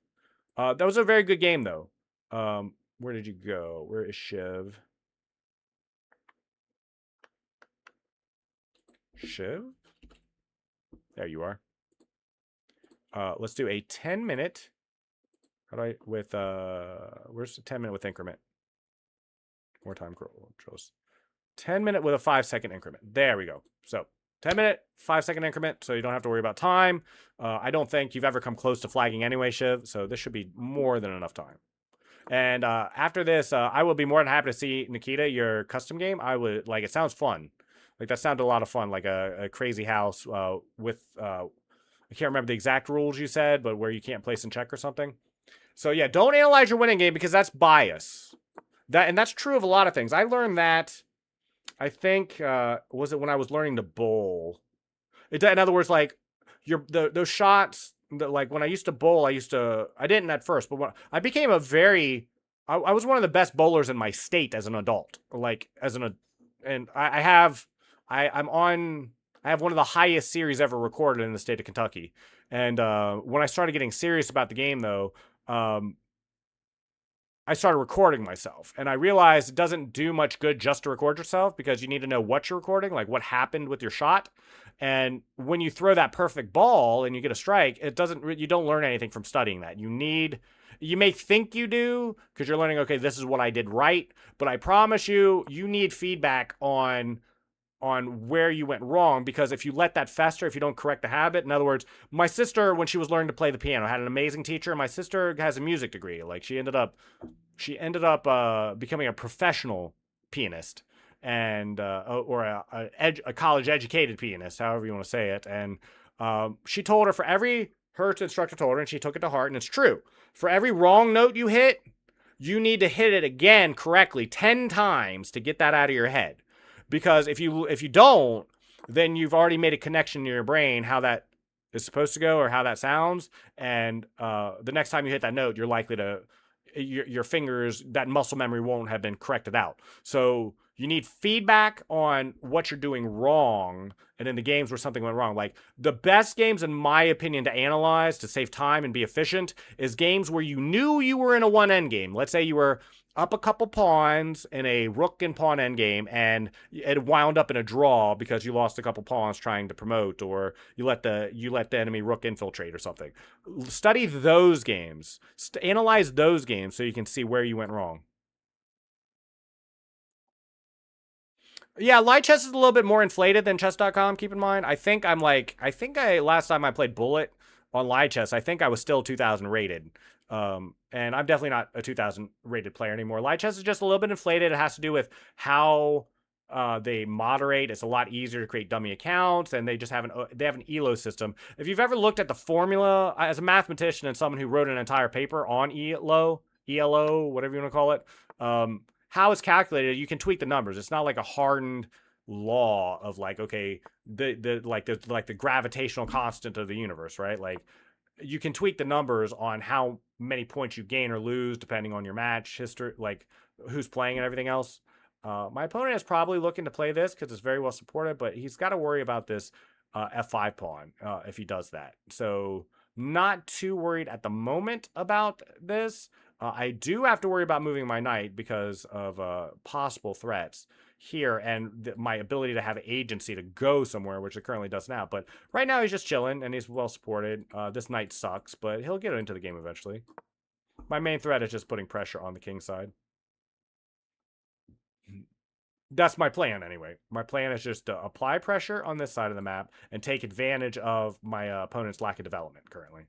That was a very good game though. Where did you go? Where is Shiv? Shiv? There you are. Let's do a 10-minute. How do I where's the 10-minute with increment? More time controls. 10-minute with a 5-second increment. There we go. So 10-minute, 5-second increment, so you don't have to worry about time. I don't think you've ever come close to flagging anyway, Shiv, so this should be more than enough time. And after this, I will be more than happy to see, Nikita, your custom game. It sounds fun. Like, that sounded a lot of fun, like a crazy house with, I can't remember the exact rules you said, but where you can't place in check or something. So yeah, don't analyze your winning game because that's bias. And that's true of a lot of things. I learned that, I think, was it when I was learning to bowl? In other words, like, those shots, like when I used to bowl, I didn't at first, but when I became I was one of the best bowlers in my state as an adult. Like, and I have one of the highest series ever recorded in the state of Kentucky. And when I started getting serious about the game, though, I started recording myself, and I realized it doesn't do much good just to record yourself because you need to know what you're recording, like what happened with your shot. And when you throw that perfect ball and you get a strike, you don't learn anything from studying that. You may think you do because you're learning, okay, this is what I did right, but I promise you need feedback on where you went wrong, because if you let that fester, if you don't correct the habit, in other words, my sister, when she was learning to play the piano, had an amazing teacher. My sister has a music degree. Like, she ended up becoming a professional pianist, and or a college educated pianist, however you want to say it. And she told her instructor told her, and she took it to heart, and it's true. For every wrong note you hit, you need to hit it again correctly 10 times to get that out of your head. Because if you don't, then you've already made a connection in your brain how that is supposed to go or how that sounds, and the next time you hit that note, you're likely to your fingers, that muscle memory won't have been corrected out. So you need feedback on what you're doing wrong, and in the games where something went wrong. Like, the best games, in my opinion, to analyze, to save time and be efficient, is games where you knew you were in a one end game. Let's say you were up a couple pawns in a rook and pawn endgame, and it wound up in a draw because you lost a couple pawns trying to promote, or you let the enemy rook infiltrate or something. Study those games. Analyze those games so you can see where you went wrong. Yeah, light chess is a little bit more inflated than chess.com, keep in mind. Last time I played Bullet on light chess, I think I was still 2000 rated. And I'm definitely not a 2000 rated player anymore. Light chess is just a little bit inflated. It has to do with how They moderate. It's a lot easier to create dummy accounts, and they just have an ELO system. If you've ever looked at the formula as a mathematician and someone who wrote an entire paper on ELO, whatever you want to call it, how it's calculated, you can tweak the numbers. It's not like a hardened law of like, okay, the gravitational constant of the universe, right? Like, you can tweak the numbers on how many points you gain or lose depending on your match history, like who's playing and everything else. My opponent is probably looking to play this because it's very well supported, but he's got to worry about this f5 pawn if he does that. So not too worried at the moment about this. I do have to worry about moving my knight because of possible threats here and my ability to have agency to go somewhere, which it currently does now. But right now he's just chilling and he's well supported. This knight sucks, but he'll get into the game eventually. My main threat is just putting pressure on the king side. That's my plan anyway. My plan is just to apply pressure on this side of the map and take advantage of my opponent's lack of development currently.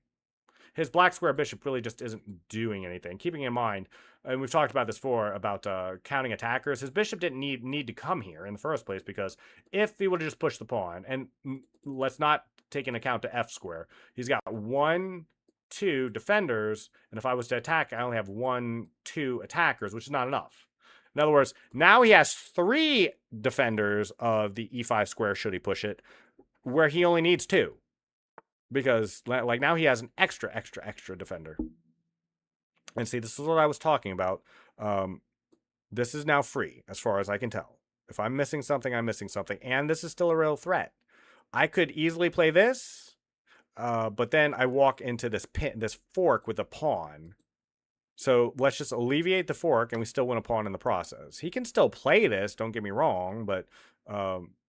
His black square bishop really just isn't doing anything. Keeping in mind, and we've talked about this before, about counting attackers, his bishop didn't need to come here in the first place because if he would have just pushed the pawn, and let's not take into account the f square, he's got 1, 2 defenders, and if I was to attack, I only have 1, 2 attackers, which is not enough. In other words, now he has 3 defenders of the e5 square should he push it, where he only needs 2. Because, like, now he has an extra defender. And see, this is what I was talking about. This is now free, as far as I can tell. If I'm missing something, I'm missing something. And this is still a real threat. I could easily play this, but then I walk into this fork with a pawn. So let's just alleviate the fork, and we still win a pawn in the process. He can still play this, don't get me wrong, but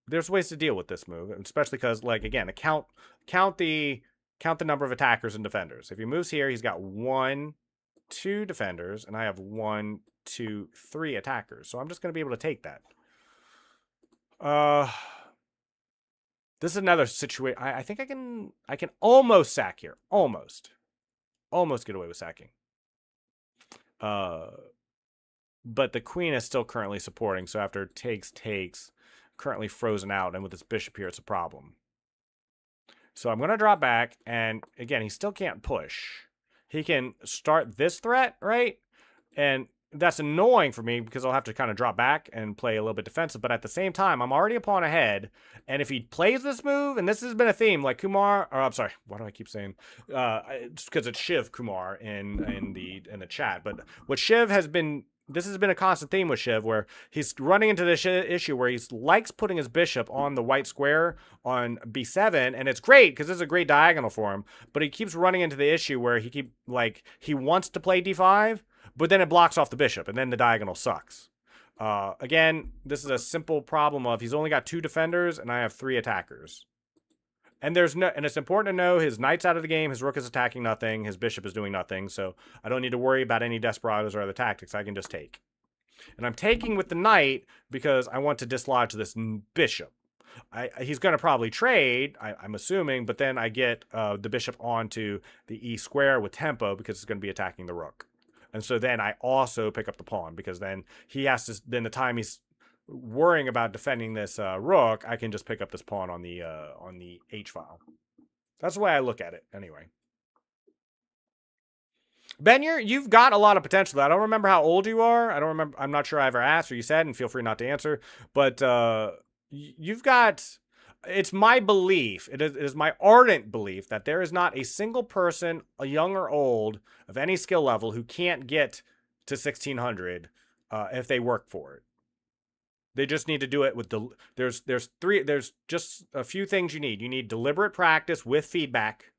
there's ways to deal with this move, especially because, like, again, count the number of attackers and defenders. If he moves here, he's got 1, 2 defenders, and I have 1, 2, 3 attackers. So I'm just going to be able to take that. This is another situation. I think I can almost sack here. Almost get away with sacking. But the queen is still currently supporting, so after takes, currently frozen out, and with this bishop here, it's a problem. So I'm going to drop back, and again, he still can't push. He can start this threat, right? And that's annoying for me because I'll have to kind of drop back and play a little bit defensive, but at the same time, I'm already a pawn ahead, and if he plays this move, and this has been a theme, like Kumar, or I'm sorry, why do I keep saying, just because it's Shiv Kumar in the chat, but what Shiv has been, this has been a constant theme with Shiv, where he's running into this issue where he likes putting his bishop on the white square on b7, and it's great because it's a great diagonal for him, but he keeps running into the issue where he wants to play d5, but then it blocks off the bishop, and then the diagonal sucks. Again, this is a simple problem of he's only got 2 defenders, and I have 3 attackers. And it's important to know his knight's out of the game, his rook is attacking nothing, his bishop is doing nothing, so I don't need to worry about any desperados or other tactics. I can just take. And I'm taking with the knight because I want to dislodge this bishop. He's going to probably trade, I'm assuming, but then I get the bishop onto the e square with tempo because it's going to be attacking the rook. And so then I also pick up the pawn because then he has to, then the time he's worrying about defending this rook, I can just pick up this pawn on the H file. That's the way I look at it anyway. Benyer, you've got a lot of potential. I don't remember how old you are. I don't remember. I'm not sure I ever asked or you said, and feel free not to answer. But you've got, it's my belief, it is my ardent belief that there is not a single person, young or old, of any skill level who can't get to 1600 if they work for it. They just need to do it with there's just a few things you need. You need deliberate practice with feedback.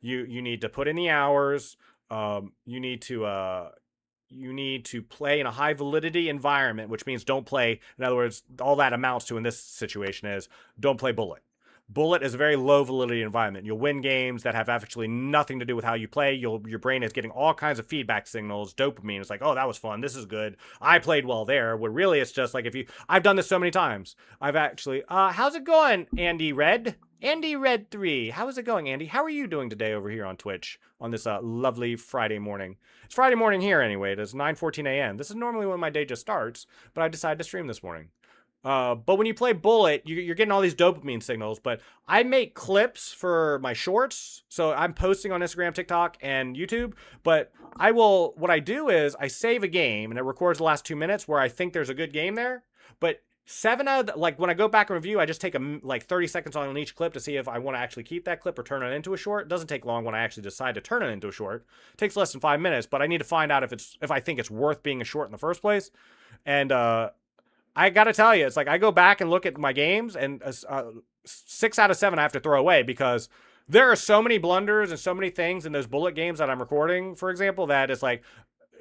You need to put in the hours. You need to play in a high validity environment, which means don't play. In other words, all that amounts to in this situation is don't play bullet. Bullet is a very low validity environment. You'll win games that have actually nothing to do with how you play. Your brain is getting all kinds of feedback signals, dopamine. It's like, oh, that was fun. This is good. I played well there. Where really it's just like I've done this so many times. I've actually, how's it going, Andy Red? Andy Red 3. How is it going, Andy? How are you doing today over here on Twitch on this lovely Friday morning? It's Friday morning here anyway. It is 9:14 a.m. This is normally when my day just starts, but I decided to stream this morning. But when you play Bullet, you're getting all these dopamine signals. But I make clips for my shorts, so I'm posting on Instagram, TikTok, and YouTube. But what I do is I save a game and it records the last 2 minutes where I think there's a good game there. But like when I go back and review, I just take like 30 seconds on each clip to see if I want to actually keep that clip or turn it into a short. It doesn't take long when I actually decide to turn it into a short. It takes less than 5 minutes, but I need to find out if I think it's worth being a short in the first place. And I gotta tell you, it's like I go back and look at my games, and 6 out of 7 I have to throw away because there are so many blunders and so many things in those Bullet games that I'm recording, for example, that it's like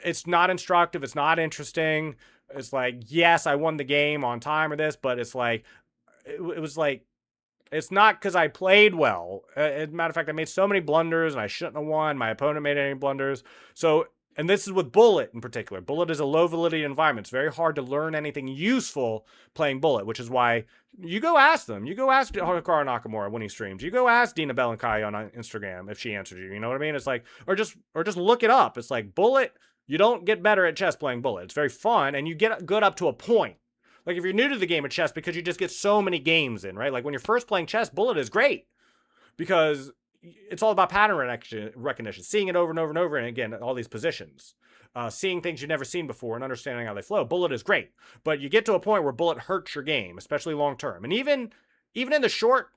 it's not instructive, it's not interesting. It's like, yes, I won the game on time or this, but it's like it was like it's not because I played well. As a matter of fact, I made so many blunders and I shouldn't have won. My opponent made any blunders. So, and this is with Bullet in particular. Bullet is a low validity environment. It's very hard to learn anything useful playing Bullet, which is why you go ask them. You go ask Hikaru Nakamura when he streams. You go ask Dina Belenkai on Instagram if she answers you. You know what I mean? It's like, or just look it up. It's like Bullet. You don't get better at chess playing Bullet. It's very fun, and you get good up to a point. Like if you're new to the game of chess, because you just get so many games in, right? Like when you're first playing chess, Bullet is great because it's all about pattern recognition, seeing it over and over and over, and again, all these positions, seeing things you've never seen before and understanding how they flow. Bullet is great, but you get to a point where Bullet hurts your game, especially long term, and even in the short.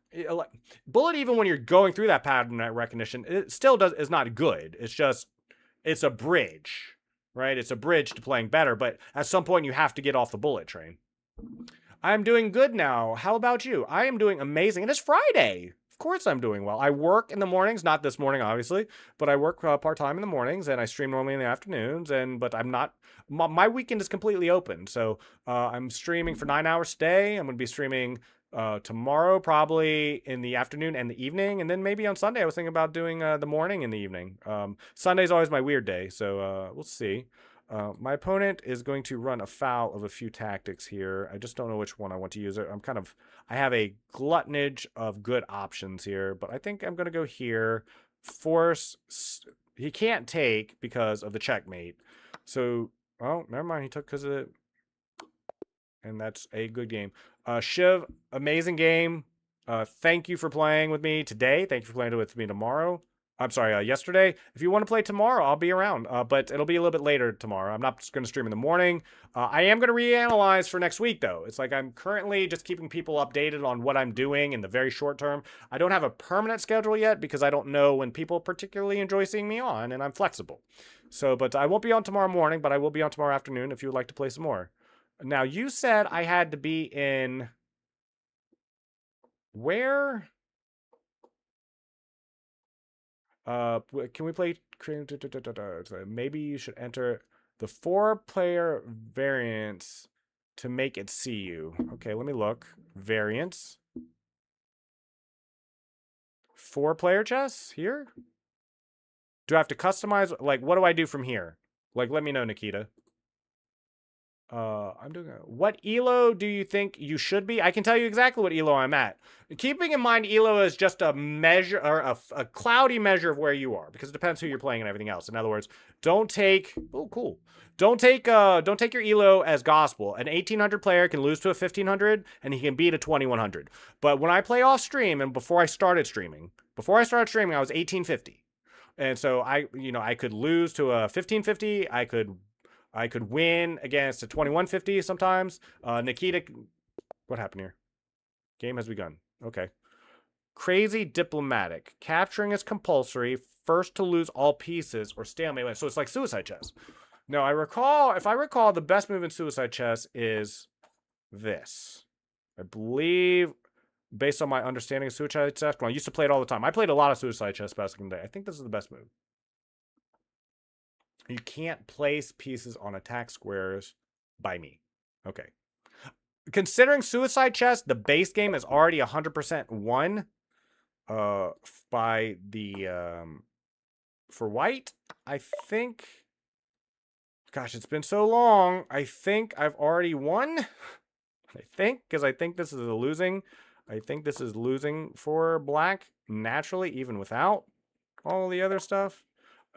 Bullet, even when you're going through that pattern recognition, it still is not good. It's a bridge. Right? It's a bridge to playing better, but at some point you have to get off the Bullet train. I'm doing good now. How about you? I am doing amazing. And it's Friday. Of course I'm doing well. I work in the mornings, not this morning, obviously, but I work part-time in the mornings and I stream normally in the afternoons. But I'm not, my weekend is completely open. So I'm streaming for 9 hours today. I'm going to be streaming tomorrow, probably in the afternoon and the evening, and then maybe on Sunday I was thinking about doing the morning and the evening. Sunday's always my weird day, so we'll see. My opponent is going to run afoul of a few tactics here. I just don't know which one I want to use. I have a gluttonage of good options here, but I think I'm going to go here. Force, he can't take because of the checkmate. So, oh, never mind, he took because of it. And that's a good game. Shiv, amazing game. Thank you for playing with me today. Thank you for playing with me tomorrow. I'm sorry, yesterday. If you want to play tomorrow, I'll be around. But it'll be a little bit later tomorrow. I'm not going to stream in the morning. I am going to reanalyze for next week, though. It's like I'm currently just keeping people updated on what I'm doing in the very short term. I don't have a permanent schedule yet because I don't know when people particularly enjoy seeing me on, and I'm flexible. So, but I won't be on tomorrow morning, but I will be on tomorrow afternoon if you would like to play some more. Now, you said I had to be in... Where? Can we play... Maybe you should enter the 4-player variants to make it see you. Okay, let me look. Variants. 4-player chess? Here? Do I have to customize? Like, what do I do from here? Like, let me know, Nikita. I'm doing what ELO do you think you should be? I can tell you exactly what ELO I'm at. Keeping in mind ELO is just a measure or a cloudy measure of where you are because it depends who you're playing and everything else. In other words, don't take don't take your ELO as gospel. An 1800 player can lose to a 1500 and he can beat a 2100. But when I play off stream and before I started streaming, I was 1850. And so I could lose to a 1550, I could win against a 2150 sometimes. Nikita, what happened here? Game has begun. Okay. Crazy diplomatic. Capturing is compulsory. First to lose all pieces or stalemate wins. So it's like suicide chess. Now, if I recall, the best move in suicide chess is this. I believe, based on my understanding of suicide chess, well, I used to play it all the time. I played a lot of suicide chess back in the day. I think this is the best move. You can't place pieces on attack squares by me. Okay. Considering suicide chess, the base game is already 100% won by the for white. I think, gosh, it's been so long. I think I've already won. I think, because I think this is a losing. I think this is losing for black naturally, even without all the other stuff.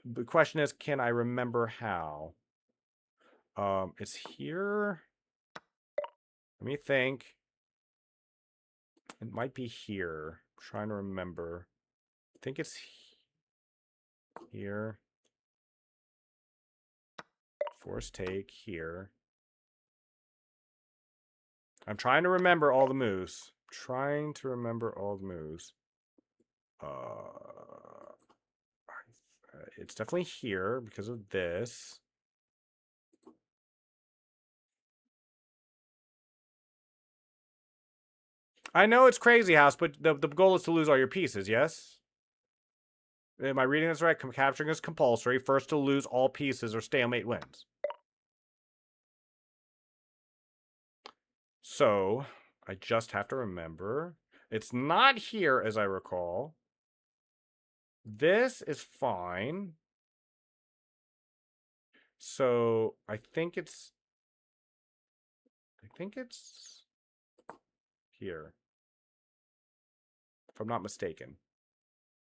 The question is, can I remember how? It's here. Let me think. It might be here. I'm trying to remember. I think it's here. Force take here. I'm trying to remember all the moves. It's definitely here because of this. I know it's Crazy House, but the goal is to lose all your pieces, yes? Am I reading this right? Capturing is compulsory. First to lose all pieces or stalemate wins. So, I just have to remember. It's not here, as I recall. This is fine. So, I think it's here. If I'm not mistaken.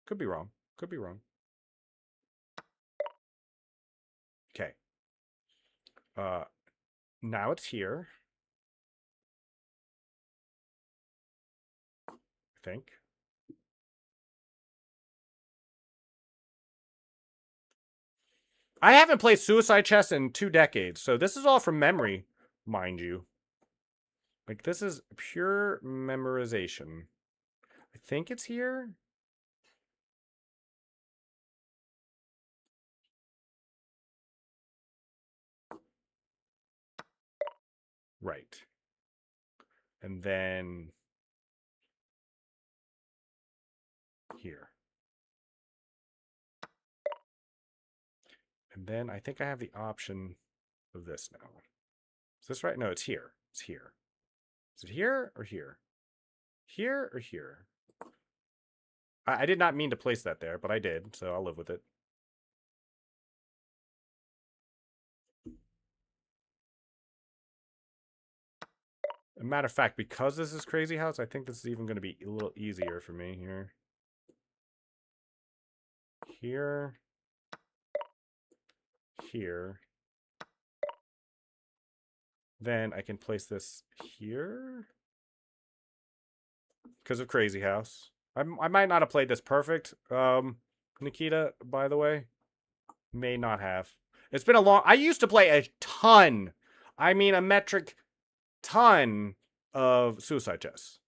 Could be wrong. Okay. Now it's here. I think. I haven't played Suicide Chess in 2 decades, so this is all from memory, mind you. Like, this is pure memorization. I think it's here. Right. And then here. And then I think I have the option of this now. Is this right? No, it's here. It's here. Is it here or here? Here or here? I did not mean to place that there, but I did, so I'll live with it. As a matter of fact, because this is Crazy House, I think this is even going to be a little easier for me here. Here. Here. Then I can place this here. Because of Crazy House. I might not have played this perfect, Nikita, by the way. May not have. It's been a long... I used to play a ton. I mean, a metric ton of Suicide Chess.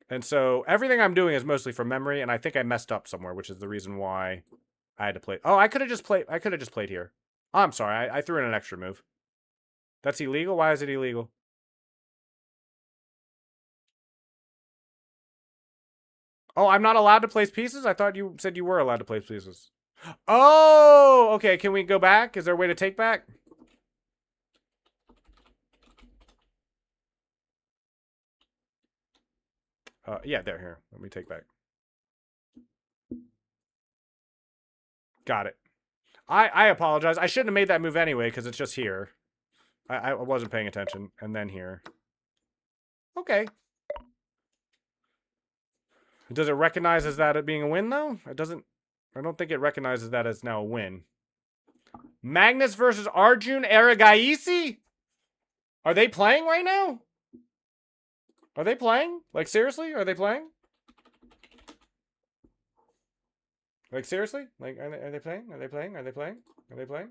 And so everything I'm doing is mostly from memory, and I think I messed up somewhere, which is the reason why I had to play. Oh, I could have just played here. Oh, I'm sorry. I threw in an extra move. That's illegal? Why is it illegal? Oh, I'm not allowed to place pieces? I thought you said you were allowed to place pieces. Oh, okay. Can we go back? Is there a way to take back? Yeah, there, here. Let me take back. Got it. I apologize. I shouldn't have made that move anyway, because it's just here. I wasn't paying attention. And then here. Okay. Does it recognize as that being a win, though? It doesn't... I don't think it recognizes that as now a win. Magnus versus Arjun Erigaisi? Are they playing right now? Are they playing? Like, seriously? Are they playing? Like, seriously? Like, are they playing? Are they playing? Are they playing? Are they playing?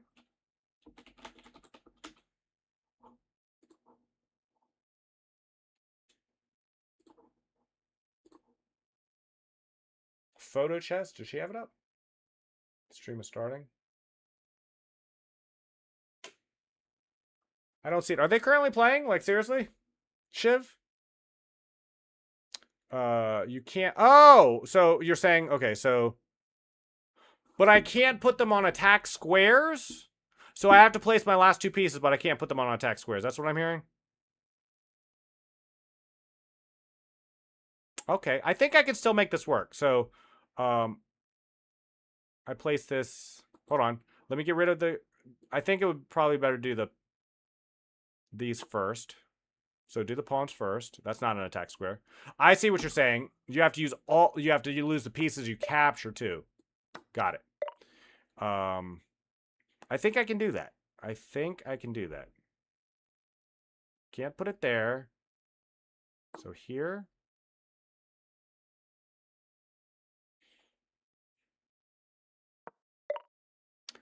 Photo chess? Does she have it up? Stream is starting. I don't see it. Are they currently playing? Like, seriously? Shiv? You can't... Oh! So, you're saying... Okay, so... But I can't put them on attack squares? So I have to place my last 2 pieces, but I can't put them on attack squares. That's what I'm hearing? Okay, I think I can still make this work. So, I place this... Hold on. Let me get rid of the... I think it would probably better do these first. So do the pawns first. That's not an attack square. I see what you're saying. You have to use all... You have to lose the pieces you capture, too. Got it. I think I can do that. can't put it there. So here.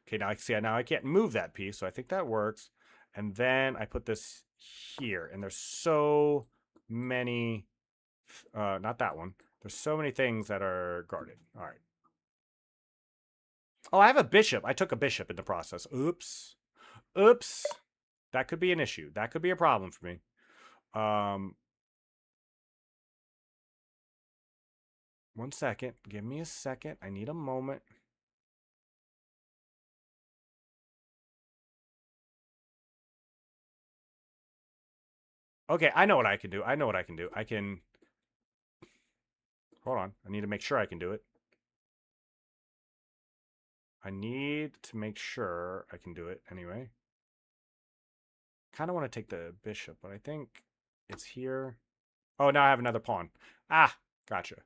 Okay, now I see. Now I can't move that piece, so I think that works. And then I put this here, and there's so many. Not that one. There's so many things that are guarded. All right. Oh, I have a bishop. I took a bishop in the process. Oops. Oops. That could be an issue. That could be a problem for me. One second. Give me a second. I need a moment. Okay, I know what I can do. I know what I can do. I can... Hold on. I need to make sure I can do it. I need to make sure I can do it anyway. Kind of want to take the bishop, but I think it's here. Oh, now I have another pawn. Ah, gotcha.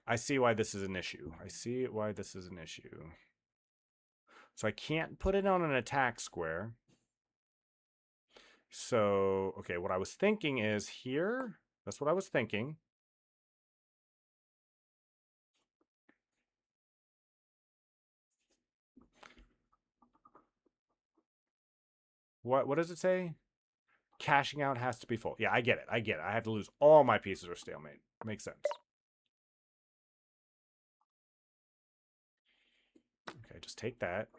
I see why this is an issue. I see why this is an issue. So I can't put it on an attack square. So, okay, what I was thinking is here. That's what I was thinking. What does it say? Cashing out has to be full. Yeah, I get it. I get it. I have to lose all my pieces or stalemate. Makes sense. Okay, just take that.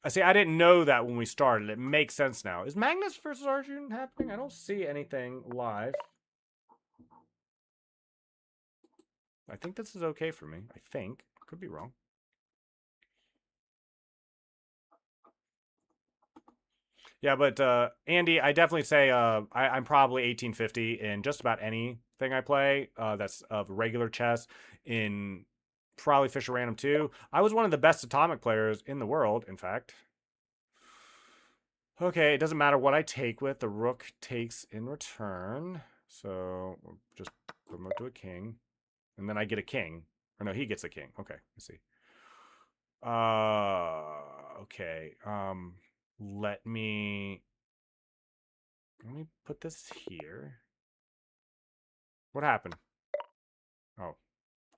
I see. I didn't know that when we started. It makes sense now. Is Magnus versus Arjun happening? I don't see anything live. I think this is okay for me. I think. Could be wrong. Yeah, but Andy, I definitely say I'm probably 1850 in just about anything I play that's of regular chess. In probably Fischer Random 2. I was one of the best atomic players in the world, in fact. Okay, it doesn't matter what I take with. The rook takes in return. So we'll just promote to a king. And then I get a king. Or no, he gets a king. Okay, let's see. Okay. Let me put this here. What happened? Oh,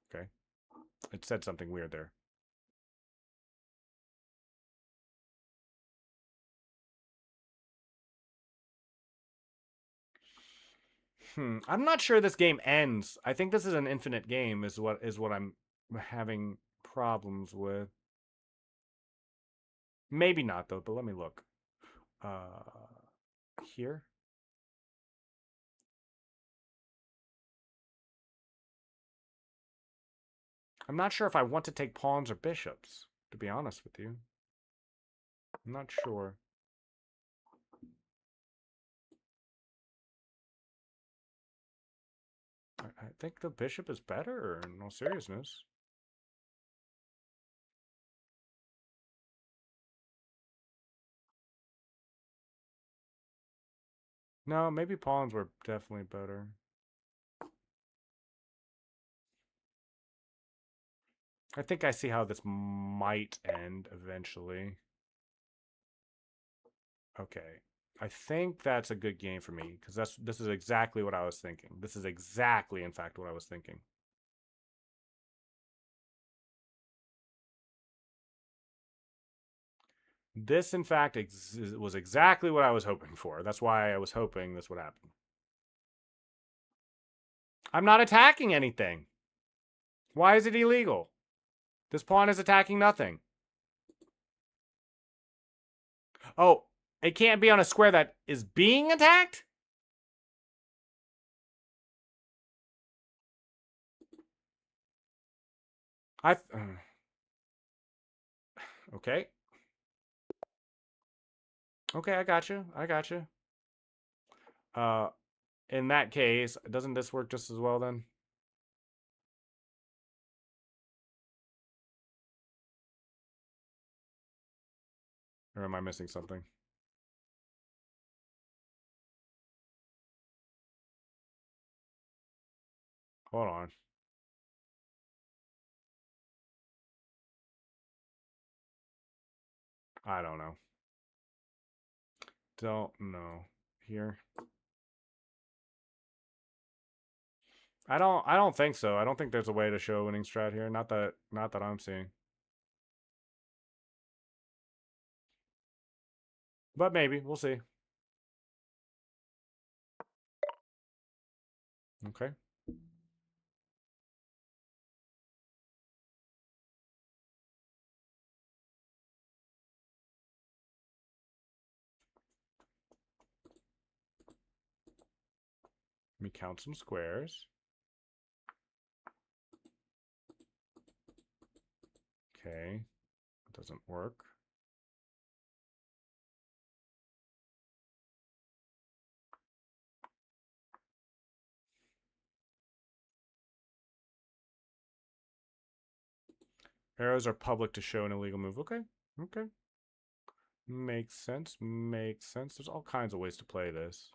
okay. It said something weird there. I'm not sure this game ends. I think this is an infinite game is what I'm having problems with. Maybe not though, but let me look. Here. I'm not sure if I want to take pawns or bishops, to be honest with you. I'm not sure. I think the bishop is better, in all seriousness. No, maybe pawns were definitely better. I think I see how this might end eventually. Okay. I think that's a good game for me because this is exactly what I was thinking. This is exactly, in fact, what I was thinking. This, in fact, was exactly what I was hoping for. That's why I was hoping this would happen. I'm not attacking anything. Why is it illegal? This pawn is attacking nothing. Oh, it can't be on a square that is being attacked? Okay. Okay, I got you. I got you. In that case, doesn't this work just as well then? Or am I missing something? Hold on. I don't know. Don't know. Here. I don't think so. I don't think there's a way to show winning strat here. Not that I'm seeing. But maybe. We'll see. Okay. Let me count some squares. Okay. That doesn't work. Arrows are public to show an illegal move. Okay. Okay. Makes sense. Makes sense. There's all kinds of ways to play this.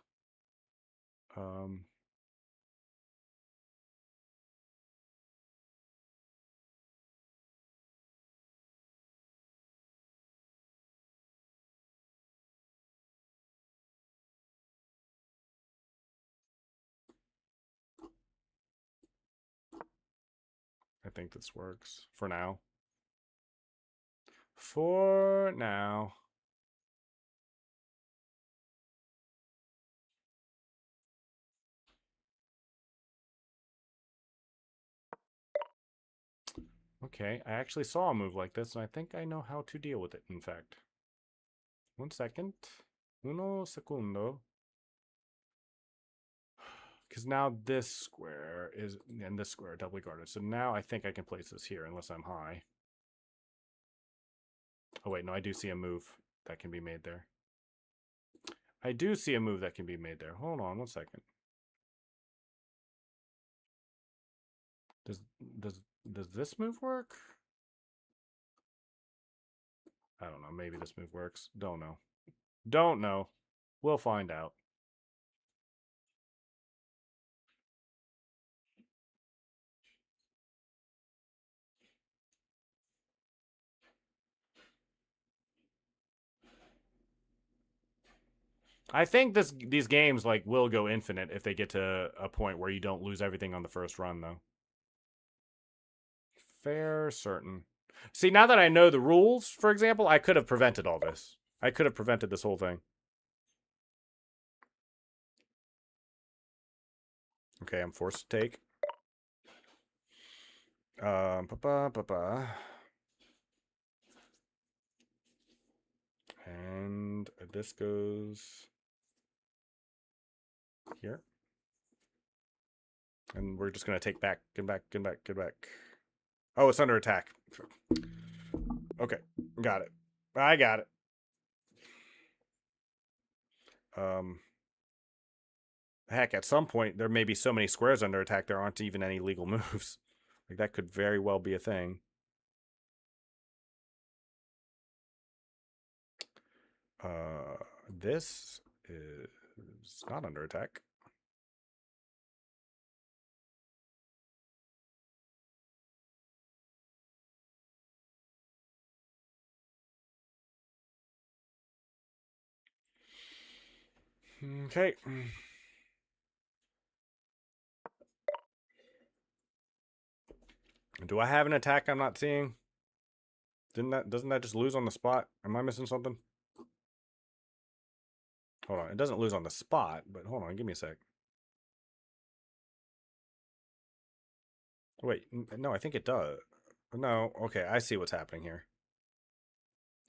I think this works for now. For now. Okay, I actually saw a move like this, and I think I know how to deal with it, in fact. 1 second. Uno segundo. Because now this square is, and this square are doubly guarded. So now I think I can place this here, unless I'm high. Oh wait, no, I do see a move that can be made there. I do see a move that can be made there. Hold on 1 second. Does this move work? I don't know. Maybe this move works. Don't know. Don't know. We'll find out. I think these games like will go infinite if they get to a point where you don't lose everything on the first run, though. Fair certain. See, now that I know the rules, for example, I could have prevented all this. I could have prevented this whole thing. Okay, I'm forced to take. And this goes here. And we're just going to take back, get back. Oh, it's under attack. Okay, got it. I got it. Heck, at some point, there may be so many squares under attack, there aren't even any legal moves. Like, that could very well be a thing. This is not under attack. Okay. Do I have an attack I'm not seeing? Doesn't that just lose on the spot? Am I missing something? Hold on. It doesn't lose on the spot, but hold on. Give me a sec. Wait, no, I think it does. No, okay. I see what's happening here.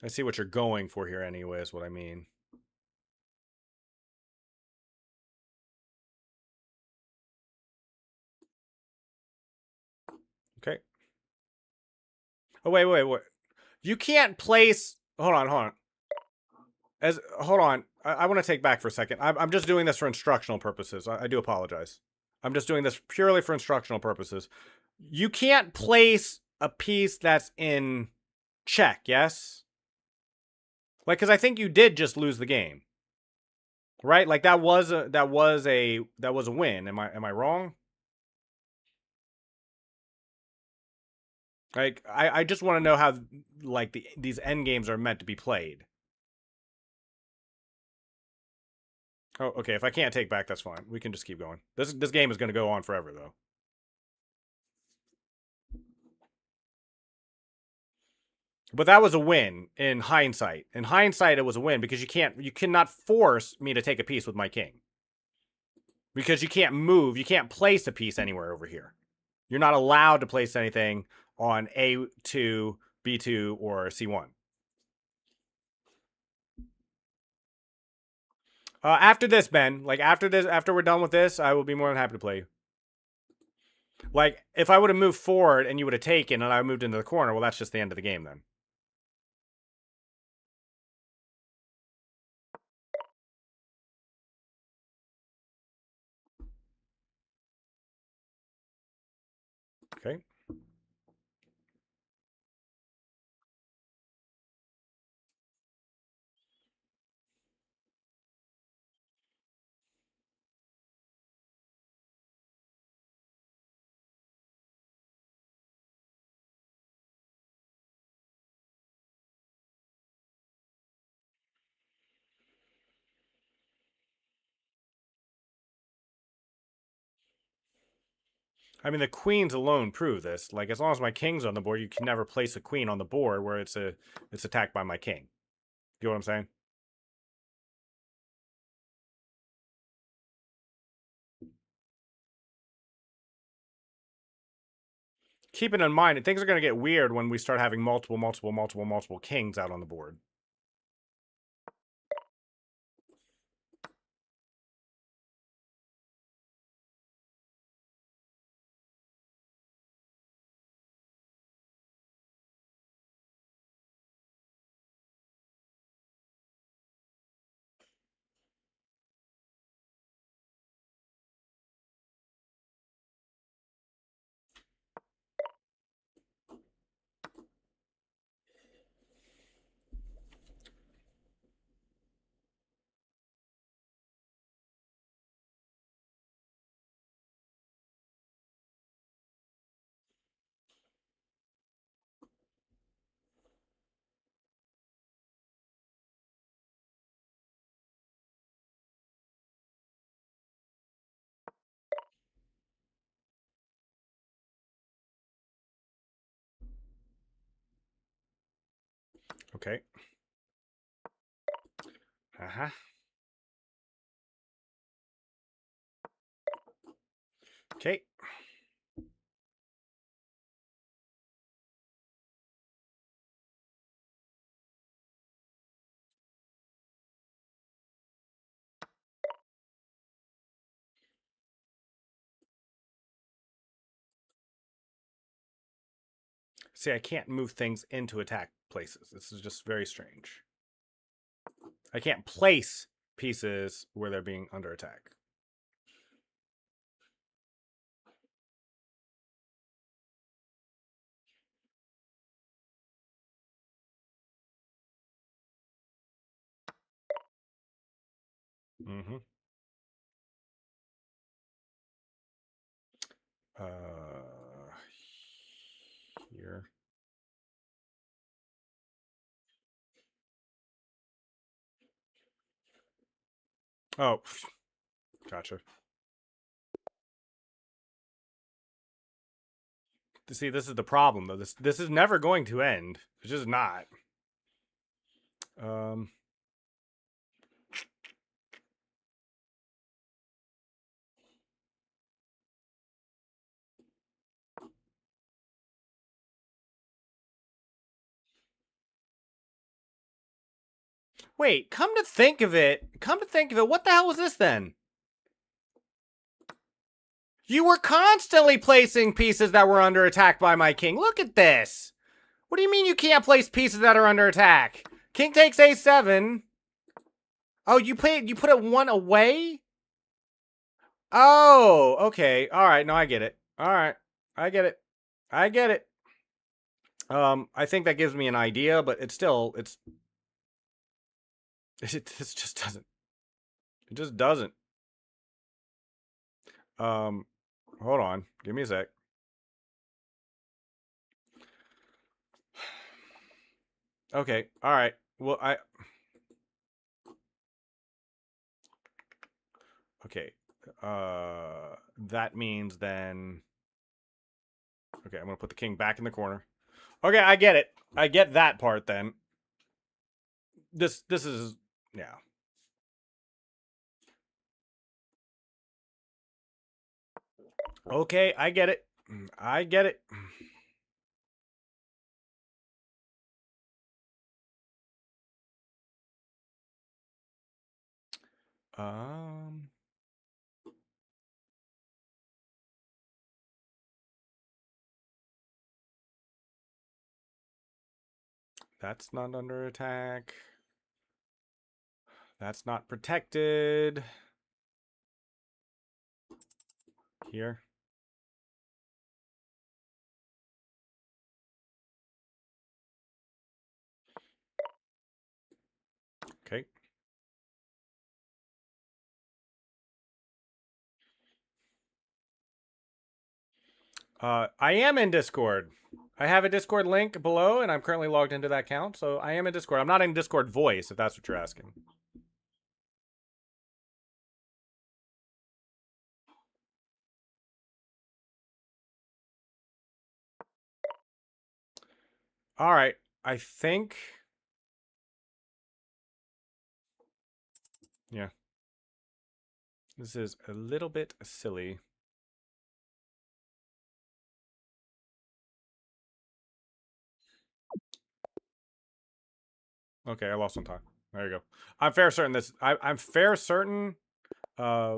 I see what you're going for here anyway, is what I mean. Okay. Oh, wait. You can't place... Hold on. Hold on. I want to take back for a second. I'm just doing this for instructional purposes. I do apologize. I'm just doing this purely for instructional purposes. You can't place a piece that's in check, yes? Like, because I think you did just lose the game, right? Like that was a win. Am I wrong? Like, I just want to know how, like, these end games are meant to be played. Oh, okay. If I can't take back, that's fine. We can just keep going. This game is going to go on forever, though. But that was a win in hindsight. In hindsight, it was a win because you cannot force me to take a piece with my king. Because you can't move, you can't place a piece anywhere over here. You're not allowed to place anything on A2, B2, or C1. After this, Ben, like after we're done with this, I will be more than happy to play you. Like, if I would have moved forward and you would have taken and I moved into the corner, well, that's just the end of the game then. Okay. I mean, the queens alone prove this. Like, as long as my king's on the board, you can never place a queen on the board where it's attacked by my king. You know what I'm saying? Keeping in mind, things are going to get weird when we start having multiple kings out on the board. Okay. Uh-huh. Okay. See, I can't move things into attack places. This is just very strange. I can't place pieces where they're being under attack. Mm-hmm. Here. Oh, gotcha. See, this is the problem, though. This is never going to end. It's just not. Um. Wait, come to think of it, what the hell was this then? You were constantly placing pieces that were under attack by my king. Look at this. What do you mean you can't place pieces that are under attack? King takes a7. Oh, you put it one away? Oh, okay. All right, no, I get it. All right. I get it. I get it. I think that gives me an idea, but it just doesn't. It just doesn't. Hold on. Give me a sec. Okay. All right. Well, okay. That means then. Okay, I'm gonna put the king back in the corner. Okay, I get it. I get that part then. This is yeah. Okay, I get it. I get it. Um that's not under attack. That's not protected. Here. Okay. I am in Discord. I have a Discord link below, and I'm currently logged into that account, so I am in Discord. I'm not in Discord voice, if that's what you're asking. All right. I think. Yeah. This is a little bit silly. Okay, I lost some time. There you go. I'm fair certain this. I'm fair certain. Uh,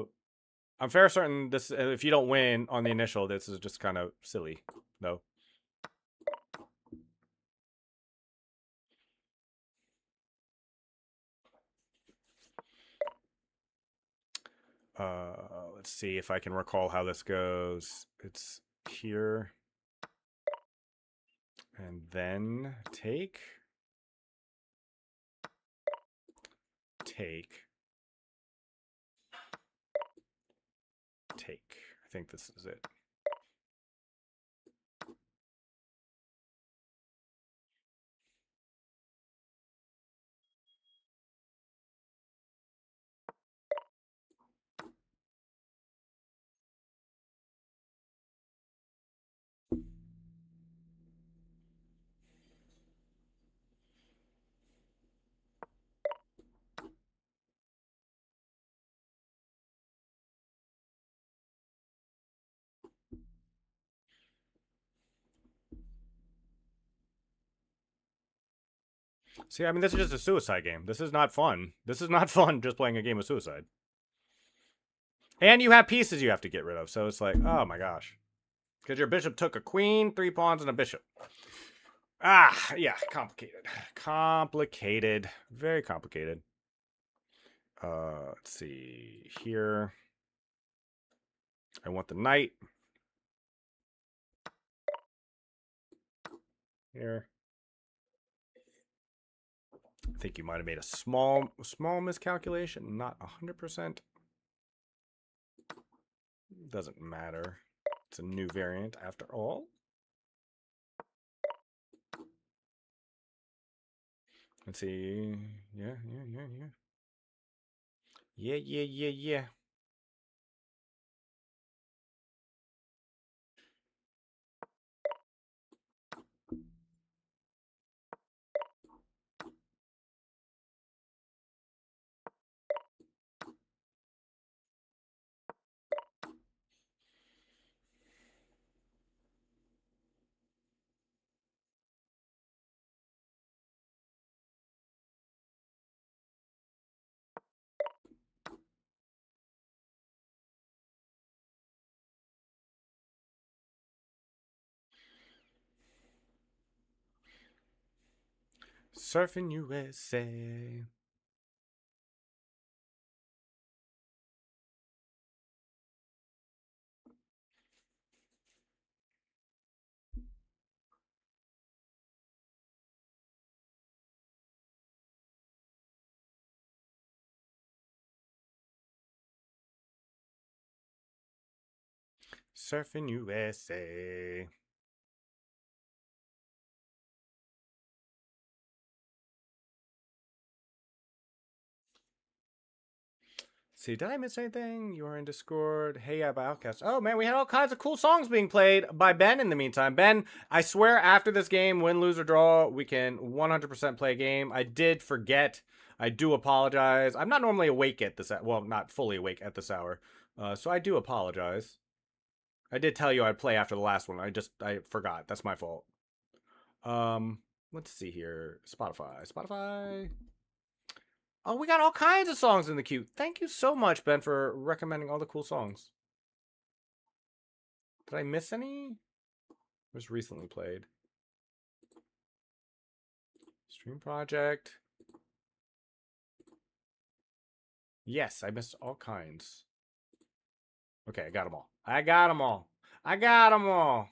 I'm fair certain this. If you don't win on the initial, this is just kind of silly, though. Let's see if I can recall how this goes. It's here, and then take, take, take. I think this is it. See, I mean, this is just a suicide game. This is not fun. This is not fun just playing a game of suicide. And you have pieces you have to get rid of, so it's like, oh my gosh. Because your bishop took a queen, 3 pawns, and a bishop. Ah, yeah, complicated. Complicated. Very complicated. Let's see. Here. I want the knight. Here. I think you might have made a small miscalculation. Not 100%. Doesn't matter. It's a new variant after all. Let's see. Yeah. Yeah. Surfing USA. Surfing USA. see, did I miss anything? You are in Discord. Hey, yeah, by Outcast. Oh, man, we had all kinds of cool songs being played by Ben in the meantime. Ben, I swear after this game, win, lose, or draw, we can 100% play a game. I did forget. I do apologize. I'm not normally awake at this, well, not fully awake at this hour. So I do apologize. I did tell you I'd play after the last one. I forgot. That's my fault. Let's see here. Spotify. Oh, we got all kinds of songs in the queue. Thank you so much, Ben, for recommending all the cool songs. Did I miss any? Was recently played. Stream Project. Yes, I missed all kinds. Okay, I got them all. I got them all. I got them all.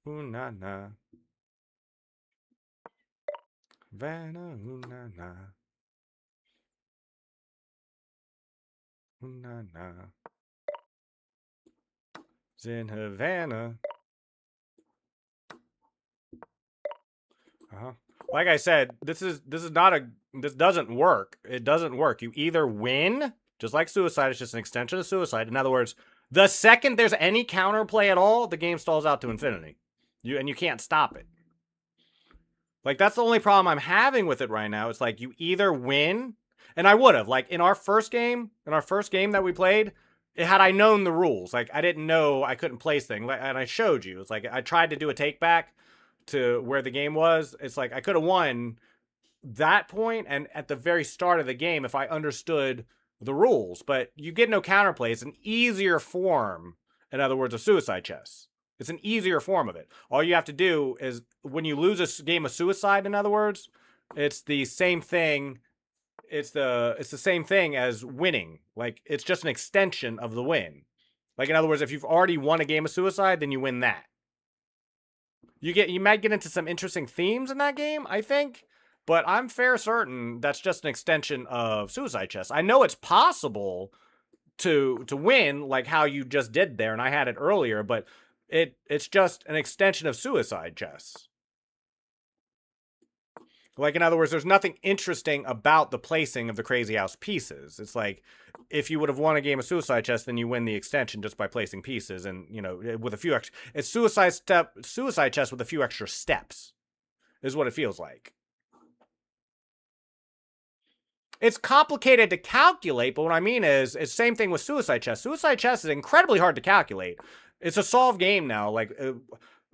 Ooh na na. Vanna, ooh na na. Ooh na na. It's in Havana. Like I said, this doesn't work. It doesn't work. You either win, just like Suicide, it's just an extension of Suicide. In other words, the second there's any counterplay at all, the game stalls out to infinity. You can't stop it. Like, that's the only problem I'm having with it right now. It's like, you either win, and I would have, like, in our first game that we played, had I known the rules, like, I didn't know I couldn't place things, and I showed you. It's like, I tried to do a take back to where the game was. It's like, I could have won that point and at the very start of the game if I understood the rules, but you get no counterplay. It's an easier form, in other words, of Suicide Chess. It's an easier form of it. All you have to do is, when you lose a game of Suicide, in other words, it's the same thing. It's the same thing as winning. Like, it's just an extension of the win. Like, in other words, if you've already won a game of Suicide, then you win that. You might get into some interesting themes in that game, I think, but I'm fair certain that's just an extension of Suicide Chess. I know it's possible to win, like how you just did there, and I had it earlier, but it's just an extension of Suicide Chess. Like, in other words, there's nothing interesting about the placing of the Crazy House pieces. It's like, if you would have won a game of Suicide Chess, then you win the extension just by placing pieces, and, you know, with a few extra. It's Suicide Chess with a few extra steps, is what it feels like. It's complicated to calculate, but what I mean is, it's the same thing with Suicide Chess. Suicide Chess is incredibly hard to calculate. It's a solved game now. Like,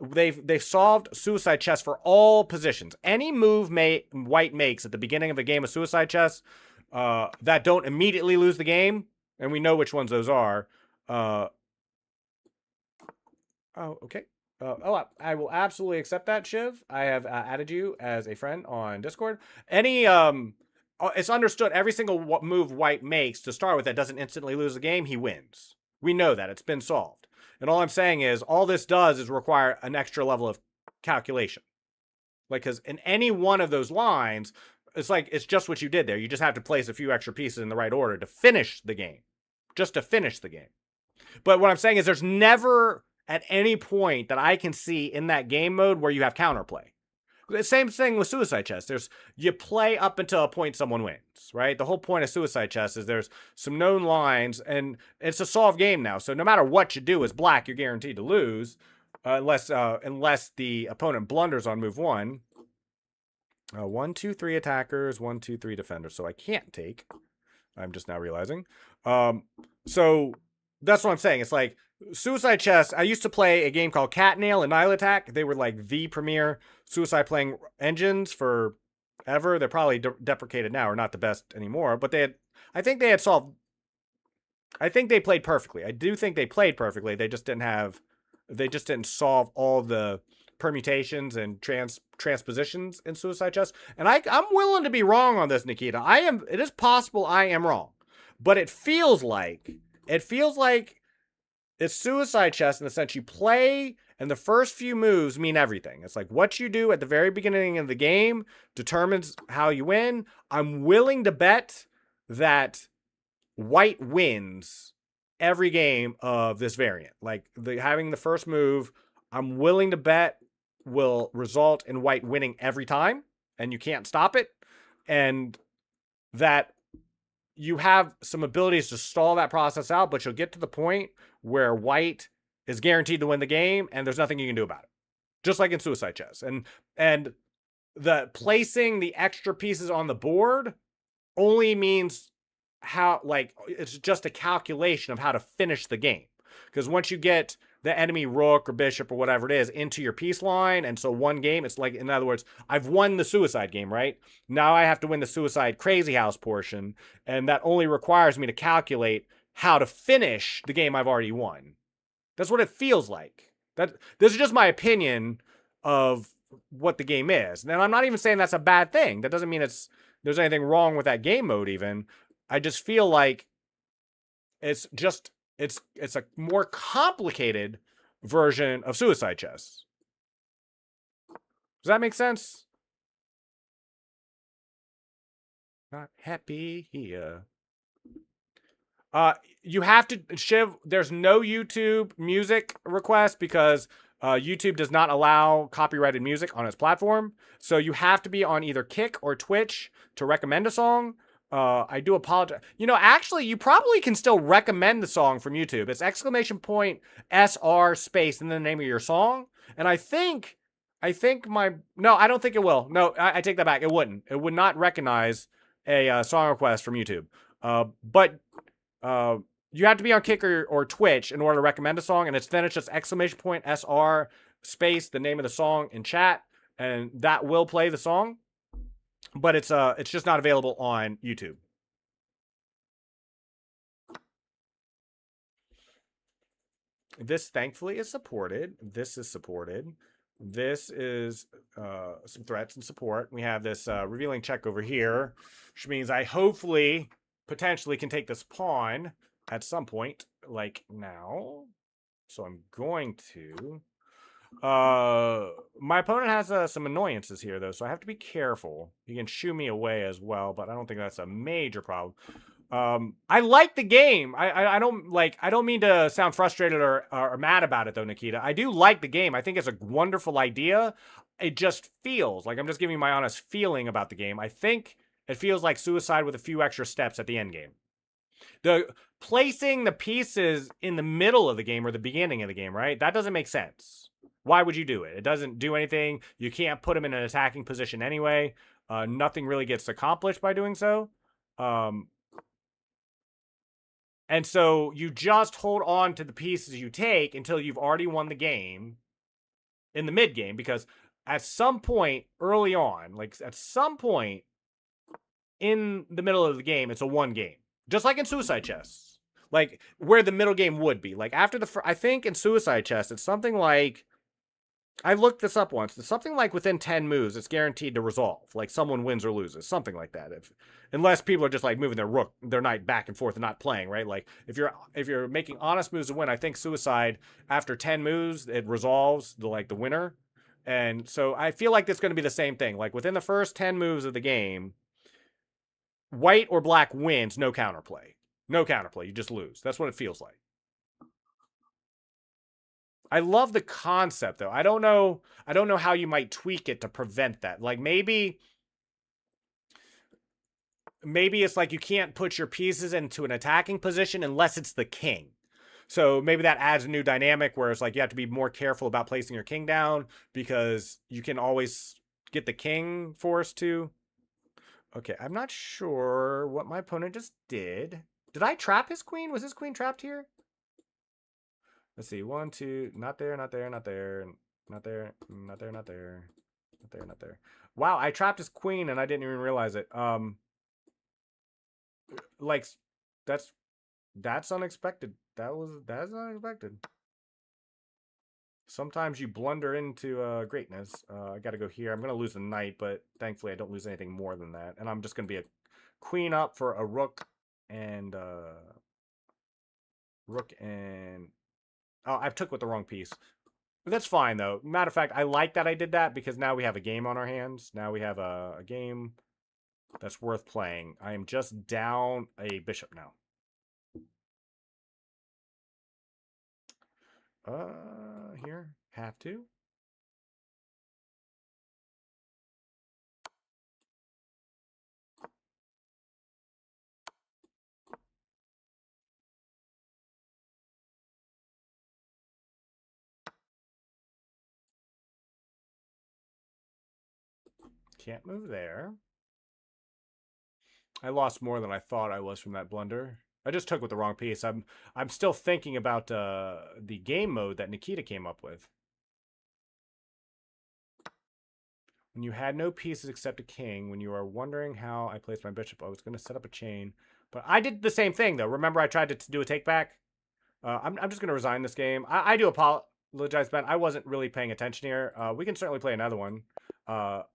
they've solved Suicide Chess for all positions. Any move white makes at the beginning of a game of Suicide Chess that don't immediately lose the game, and we know which ones those are. Oh, okay. I will absolutely accept that, Shiv. I have added you as a friend on Discord. It's understood every single move white makes to start with that doesn't instantly lose the game, he wins. We know that. It's been solved. And all I'm saying is, all this does is require an extra level of calculation. Like, because in any one of those lines, it's like, it's just what you did there. You just have to place a few extra pieces in the right order to finish the game. Just to finish the game. But what I'm saying is, there's never at any point that I can see in that game mode where you have counterplay. The same thing with Suicide Chess. You play up until a point someone wins, right? The whole point of Suicide Chess is there's some known lines, and it's a solved game now. So no matter what you do as black, you're guaranteed to lose, unless the opponent blunders on move one. 1, 2, 3 attackers, 1, 2, 3 defenders. So I can't take. I'm just now realizing. So that's what I'm saying. It's like, Suicide Chess, I used to play a game called Catnail and Nile Attack. They were like the premier Suicide playing engines for ever. They're probably deprecated now, or not the best anymore, but I think they played perfectly. I do think they played perfectly. They just didn't solve all the permutations and transpositions in Suicide Chess. And I'm willing to be wrong on this, Nikita. It is possible I am wrong, but it feels like it's Suicide Chess in the sense you play, and the first few moves mean everything. It's like, what you do at the very beginning of the game determines how you win. I'm willing to bet that white wins every game of this variant. Like having the first move, I'm willing to bet will result in white winning every time, and you can't stop it. And that you have some abilities to stall that process out, but you'll get to the point where white is guaranteed to win the game, and there's nothing you can do about it. Just like in Suicide Chess. And the placing the extra pieces on the board only means how, like, it's just a calculation of how to finish the game. Because once you get the enemy rook or bishop or whatever it is into your piece line, and so one game, it's like, in other words, I've won the suicide game, right? Now I have to win the suicide crazy house portion, and that only requires me to calculate how to finish the game I've already won. That's what it feels like. This is just my opinion of what the game is. And I'm not even saying that's a bad thing. That doesn't mean there's anything wrong with that game mode even. I just feel like it's a more complicated version of Suicide Chess. Does that make sense? Not happy here. You have to, Shiv, there's no YouTube music request because YouTube does not allow copyrighted music on its platform. So you have to be on either Kick or Twitch to recommend a song. I do apologize. You know, actually, you probably can still recommend the song from YouTube. It's !SR space and then the name of your song. And I think no, I don't think it will. No, I take that back. It wouldn't. It would not recognize a song request from YouTube. But you have to be on Kick or Twitch in order to recommend a song, and it's just !SR space the name of the song in chat, and that will play the song. But it's just not available on YouTube. This thankfully is supported. This is supported. This is some threats and support. We have this revealing check over here, which means I hopefully potentially can take this pawn at some point, like now. So I'm going to. My opponent has some annoyances here, though, so I have to be careful. He can shoo me away as well, but I don't think that's a major problem. I like the game. I don't mean to sound frustrated or mad about it, though, Nikita. I do like the game. I think it's a wonderful idea. It just feels like, I'm just giving you my honest feeling about the game. I think it feels like Suicide with a few extra steps at the end game. The placing the pieces in the middle of the game or the beginning of the game, right? That doesn't make sense. Why would you do it? It doesn't do anything. You can't put them in an attacking position anyway. Nothing really gets accomplished by doing so. And so you just hold on to the pieces you take until you've already won the game in the mid game, because at some point early on, like at some point in the middle of the game, it's a one game. Just like in Suicide Chess. Like where the middle game would be. Like after I think in Suicide Chess, it's something like, I looked this up once. It's something like within 10 moves, it's guaranteed to resolve. Like someone wins or loses, something like that. Unless people are just like moving their knight back and forth and not playing, right? Like if you're making honest moves to win, I think Suicide after 10 moves it resolves the winner. And so I feel like it's going to be the same thing. Like within the first 10 moves of the game, white or black wins, no counterplay. No counterplay, you just lose. That's what it feels like. I love the concept, though. I don't know how you might tweak it to prevent that. Like maybe it's like you can't put your pieces into an attacking position unless it's the king. So maybe that adds a new dynamic where it's like you have to be more careful about placing your king down because you can always get the king forced to. Okay, I'm not sure what my opponent just did. Did I trap his queen? Was his queen trapped here? Let's see. 1, 2. Not there, not there, not there. Not there, not there, not there. Not there, not there. Wow, I trapped his queen and I didn't even realize it. Like, that's unexpected. That's unexpected. Sometimes you blunder into greatness. I gotta go here. I'm gonna lose the knight, but thankfully I don't lose anything more than that. And I'm just gonna be a queen up for a rook and oh, I took with the wrong piece. But that's fine though. Matter of fact, I like that I did that because now we have a game on our hands. Now we have a game. that's worth playing. I am just down a bishop now. Here, have to. Can't move there. I lost more than I thought I was from that blunder. I just took with the wrong piece. I'm still thinking about the game mode that Nikita came up with. When you had no pieces except a king, when you are wondering how I placed my bishop, I was going to set up a chain. But I did the same thing, though. Remember I tried to do a take back? I'm just going to resign this game. I do apologize, Ben. I wasn't really paying attention here. We can certainly play another one. I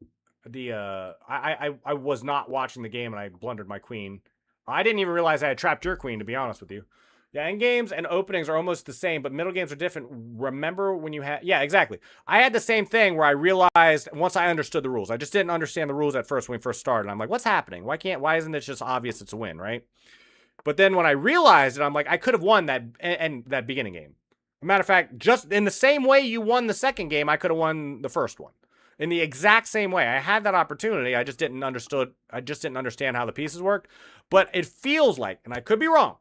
was not watching the game and I blundered my queen. I didn't even realize I had trapped your queen, to be honest with you. Yeah, end games and openings are almost the same, but middle games are different. Remember when you had... Yeah, exactly. I had the same thing where I realized once I understood the rules. I just didn't understand the rules at first when we first started. I'm like, what's happening? Why isn't it just obvious it's a win, right? But then when I realized it, I'm like, I could have won that beginning game. Matter of fact, just in the same way you won the second game, I could have won the first one. In the exact same way. I had that opportunity. I just didn't understand how the pieces worked. But it feels like, and I could be wrong.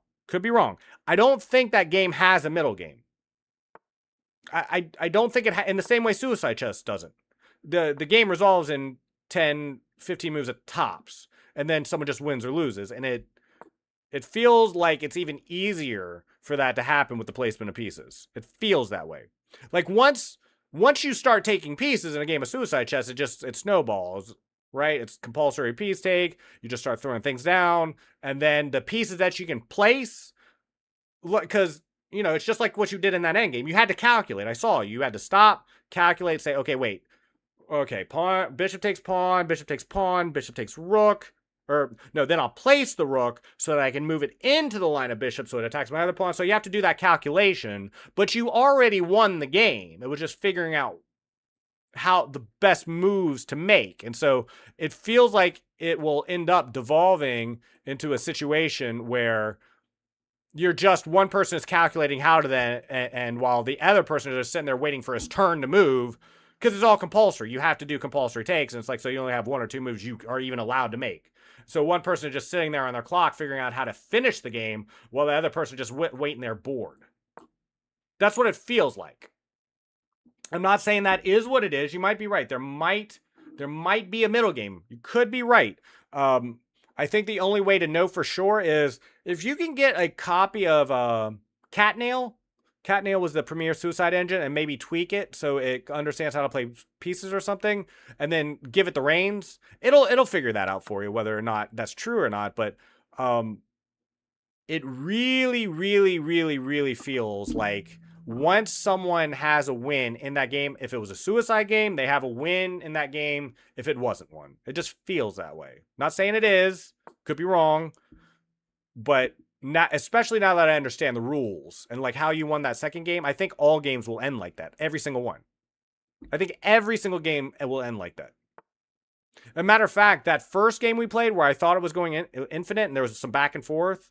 I don't think that game has a middle game. I don't think it in the same way Suicide Chess doesn't. The game resolves in 10, 15 moves at tops, and then someone just wins or loses, and it feels like it's even easier for that to happen with the placement of pieces. It feels that way. Like once you start taking pieces in a game of Suicide Chess, it snowballs. Right? It's compulsory piece take. You just start throwing things down. And then the pieces that you can place, because, you know, it's just like what you did in that endgame. You had to calculate. I saw you had to stop, calculate, say, okay, wait. Okay, pawn, bishop takes pawn, bishop takes pawn, bishop takes rook. Or, no, then I'll place the rook so that I can move it into the line of bishops so it attacks my other pawn. So you have to do that calculation. But you already won the game. It was just figuring out how the best moves to make. And so it feels like it will end up devolving into a situation where you're just one person is calculating how to then, and while the other person is just sitting there waiting for his turn to move, because it's all compulsory. You have to do compulsory takes, and it's like, so you only have one or two moves you are even allowed to make. So one person is just sitting there on their clock figuring out how to finish the game while the other person just waiting there bored. That's what it feels like. I'm not saying that is what it is. You might be right. There might be a middle game. You could be right. I think the only way to know for sure is if you can get a copy of Catnail. Catnail was the premier suicide engine, and maybe tweak it so it understands how to play pieces or something, and then give it the reins. It'll figure that out for you, whether or not that's true or not. But it really, really, really, really feels like once someone has a win in that game, if it was a suicide game, they have a win in that game if it wasn't one. It just feels that way. Not saying it is. Could be wrong. But not, especially now that I understand the rules and like how you won that second game, I think all games will end like that. Every single one. I think every single game will end like that. As a matter of fact, that first game we played where I thought it was going infinite and there was some back and forth,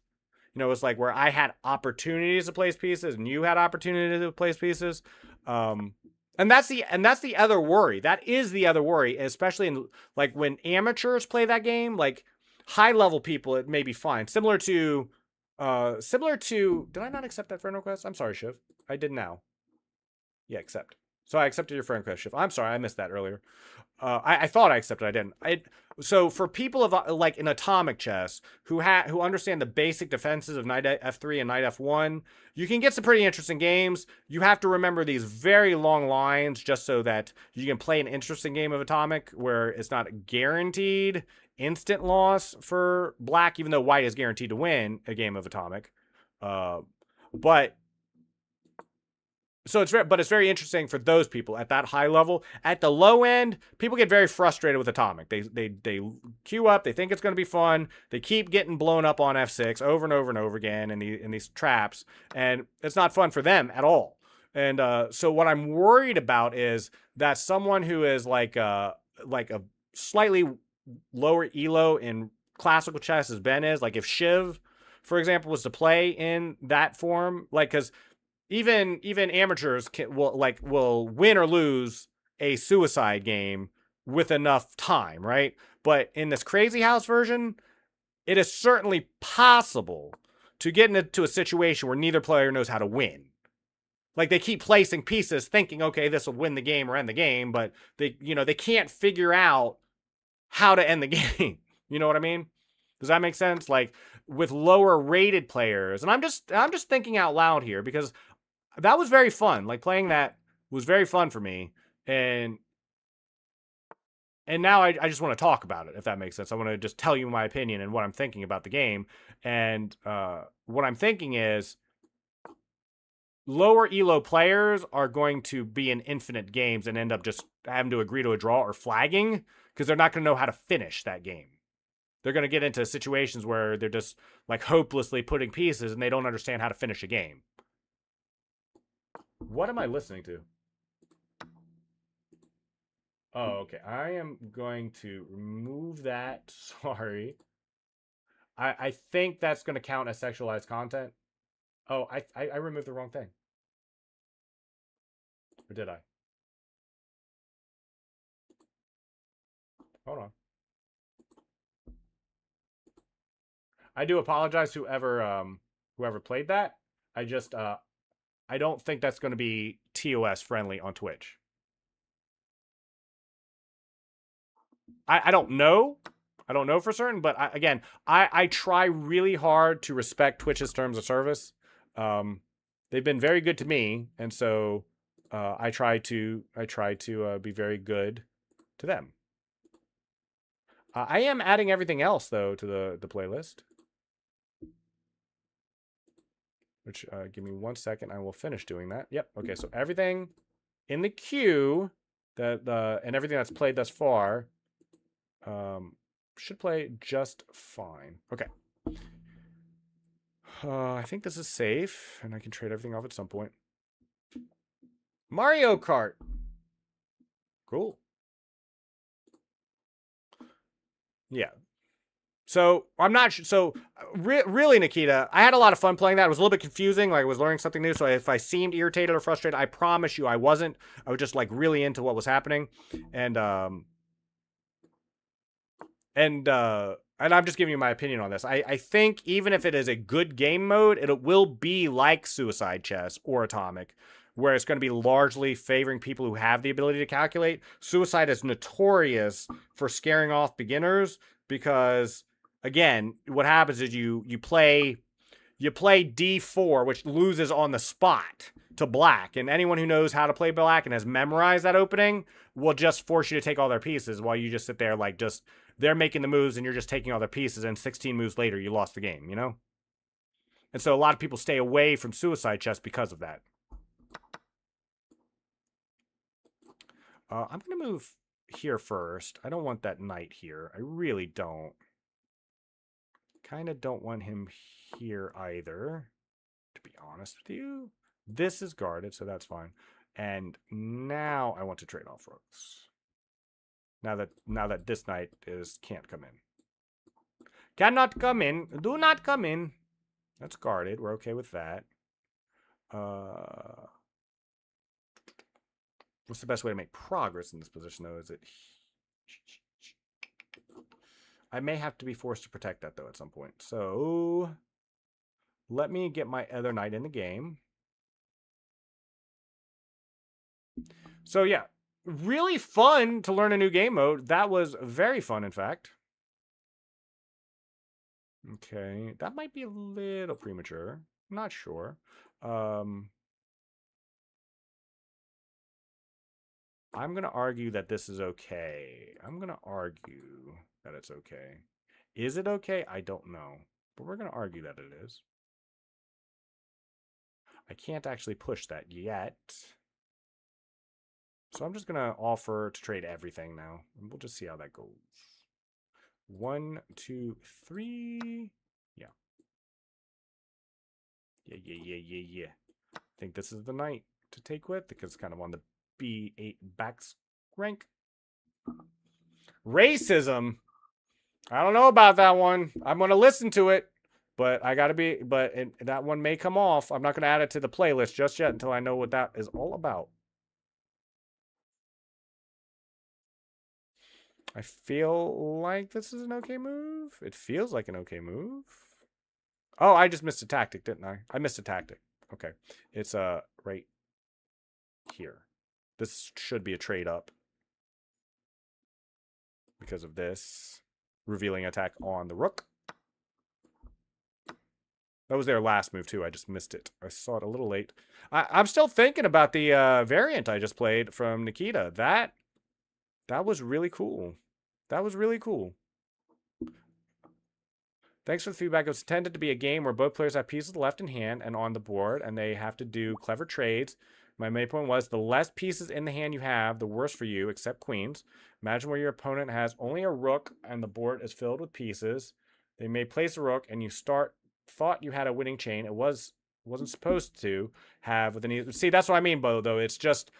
you know, it was like where I had opportunities to place pieces and you had opportunities to place pieces. And that's the other worry. That is the other worry, especially in like when amateurs play that game, like high level people, it may be fine. Similar to, did I not accept that friend request? I'm sorry, Shiv. I did now. Yeah, accept. So I accepted your friend request, Shiv. I'm sorry, I missed that earlier. I thought I accepted, I didn't. So for people of like in atomic chess who understand the basic defenses of knight f3 and knight f1, you can get some pretty interesting games. You have to remember these very long lines just so that you can play an interesting game of atomic where it's not guaranteed instant loss for black, even though white is guaranteed to win a game of atomic. It's very interesting for those people at that high level. At the low end, people get very frustrated with atomic. They queue up. They think it's going to be fun. They keep getting blown up on f6 over and over and over again in these traps, and it's not fun for them at all. And so what I'm worried about is that someone who is like a slightly lower elo in classical chess as Ben is. Like if Shiv, for example, was to play in that form, like because even amateurs will win or lose a suicide game with enough time, right? But in this Crazy House version, it is certainly possible to get into a situation where neither player knows how to win. Like they keep placing pieces thinking, okay, this will win the game or end the game, but they can't figure out how to end the game. You know what I mean? Does that make sense? Like with lower rated players, and I'm just thinking out loud here because that was very fun. Like playing that was very fun for me, and now I just want to talk about it, if that makes sense. I want to just tell you my opinion and what I'm thinking about the game, and what I'm thinking is lower elo players are going to be in infinite games and end up just having to agree to a draw or flagging because they're not going to know how to finish that game. They're going to get into situations where they're just like hopelessly putting pieces and they don't understand how to finish a game. What am I listening to? Oh, okay. I am going to remove that. Sorry. I think that's going to count as sexualized content. Oh, I removed the wrong thing. Or did I? Hold on. I do apologize whoever played that. I just I don't think that's going to be TOS friendly on Twitch. I don't know. I don't know for certain, but I try really hard to respect Twitch's terms of service. They've been very good to me, and so I try to be very good to them. I am adding everything else though to the playlist. Which give me 1 second. I will finish doing that. Yep. Okay. So everything in the queue and everything that's played thus far should play just fine. Okay. I think this is safe, and I can trade everything off at some point. Mario Kart. Cool. Yeah. So I'm not sure. So really, Nikita, I had a lot of fun playing that. It was a little bit confusing. Like I was learning something new. So if I seemed irritated or frustrated, I promise you I wasn't. I was just like really into what was happening, and I'm just giving you my opinion on this. I think even if it is a good game mode, it will be like Suicide Chess or Atomic, where it's going to be largely favoring people who have the ability to calculate. Suicide is notorious for scaring off beginners because, again, what happens is you play D4, which loses on the spot to black, and anyone who knows how to play black and has memorized that opening will just force you to take all their pieces while you just sit there like just they're making the moves and you're just taking all their pieces, and 16 moves later you lost the game, you know? And so a lot of people stay away from Suicide Chess because of that. I'm going to move here first. I don't want that knight here. I really don't. Kind of don't want him here either, to be honest with you. This is guarded, so that's fine. And now I want to trade off rooks. Now that this knight can't come in. Cannot come in. Do not come in. That's guarded. We're okay with that. What's the best way to make progress in this position, though? Is it... I may have to be forced to protect that, though, at some point. So let me get my other knight in the game. So, yeah. Really fun to learn a new game mode. That was very fun, in fact. Okay. That might be a little premature. I'm not sure. I'm going to argue that this is okay. I'm going to argue that it's okay. Is it okay? I don't know. But we're going to argue that it is. I can't actually push that yet. So I'm just going to offer to trade everything now. And we'll just see how that goes. 1, 2, 3. Yeah. Yeah. I think this is the knight to take with because it's kind of on the B8 back rank. Racism. I don't know about that one. I'm going to listen to it, but I got to be, but that one may come off. I'm not going to add it to the playlist just yet until I know what that is all about. I feel like this is an okay move. It feels like an okay move. Oh, I just missed a tactic, didn't I? I missed a tactic. Okay. It's right here. This should be a trade up because of this revealing attack on the rook. That was their last move too. I just missed it. I saw it a little late. I'm still thinking about the variant I just played from Nikita. That was really cool. That was really cool. Thanks for the feedback. It was intended to be a game where both players have pieces left in hand and on the board, and they have to do clever trades. My main point was the less pieces in the hand you have, the worse for you, except queens. Imagine where your opponent has only a rook and the board is filled with pieces. They may place a rook, and you thought you had a winning chain. It wasn't supposed to have with any. See, that's what I mean, Bo. Though it's just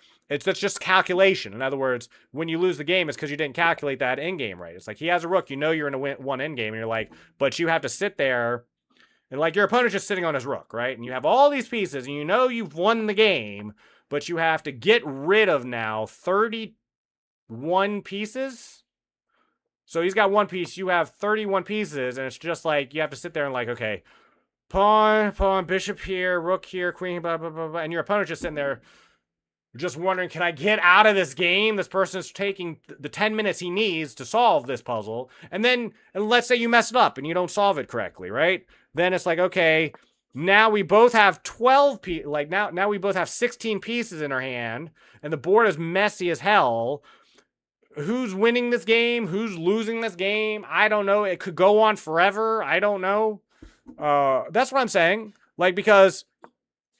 calculation. In other words, when you lose the game, it's because you didn't calculate that end game right. It's like he has a rook, you know you're in a one end game, and you're like, but you have to sit there, and like your opponent's just sitting on his rook, right? And you have all these pieces, and you know you've won the game, but you have to get rid of now 31 pieces. So he's got one piece, you have 31 pieces, and it's just like you have to sit there and like, okay, pawn, bishop here, rook here, queen, blah, blah, blah, blah. And your opponent's just sitting there just wondering, can I get out of this game? This person's taking the 10 minutes he needs to solve this puzzle. And then, let's say you mess it up and you don't solve it correctly, right? Then it's like, okay, now we both have 12 pieces. Like now we both have 16 pieces in our hand, and the board is messy as hell. Who's winning this game? Who's losing this game? I don't know. It could go on forever. I don't know. That's what I'm saying. Like, because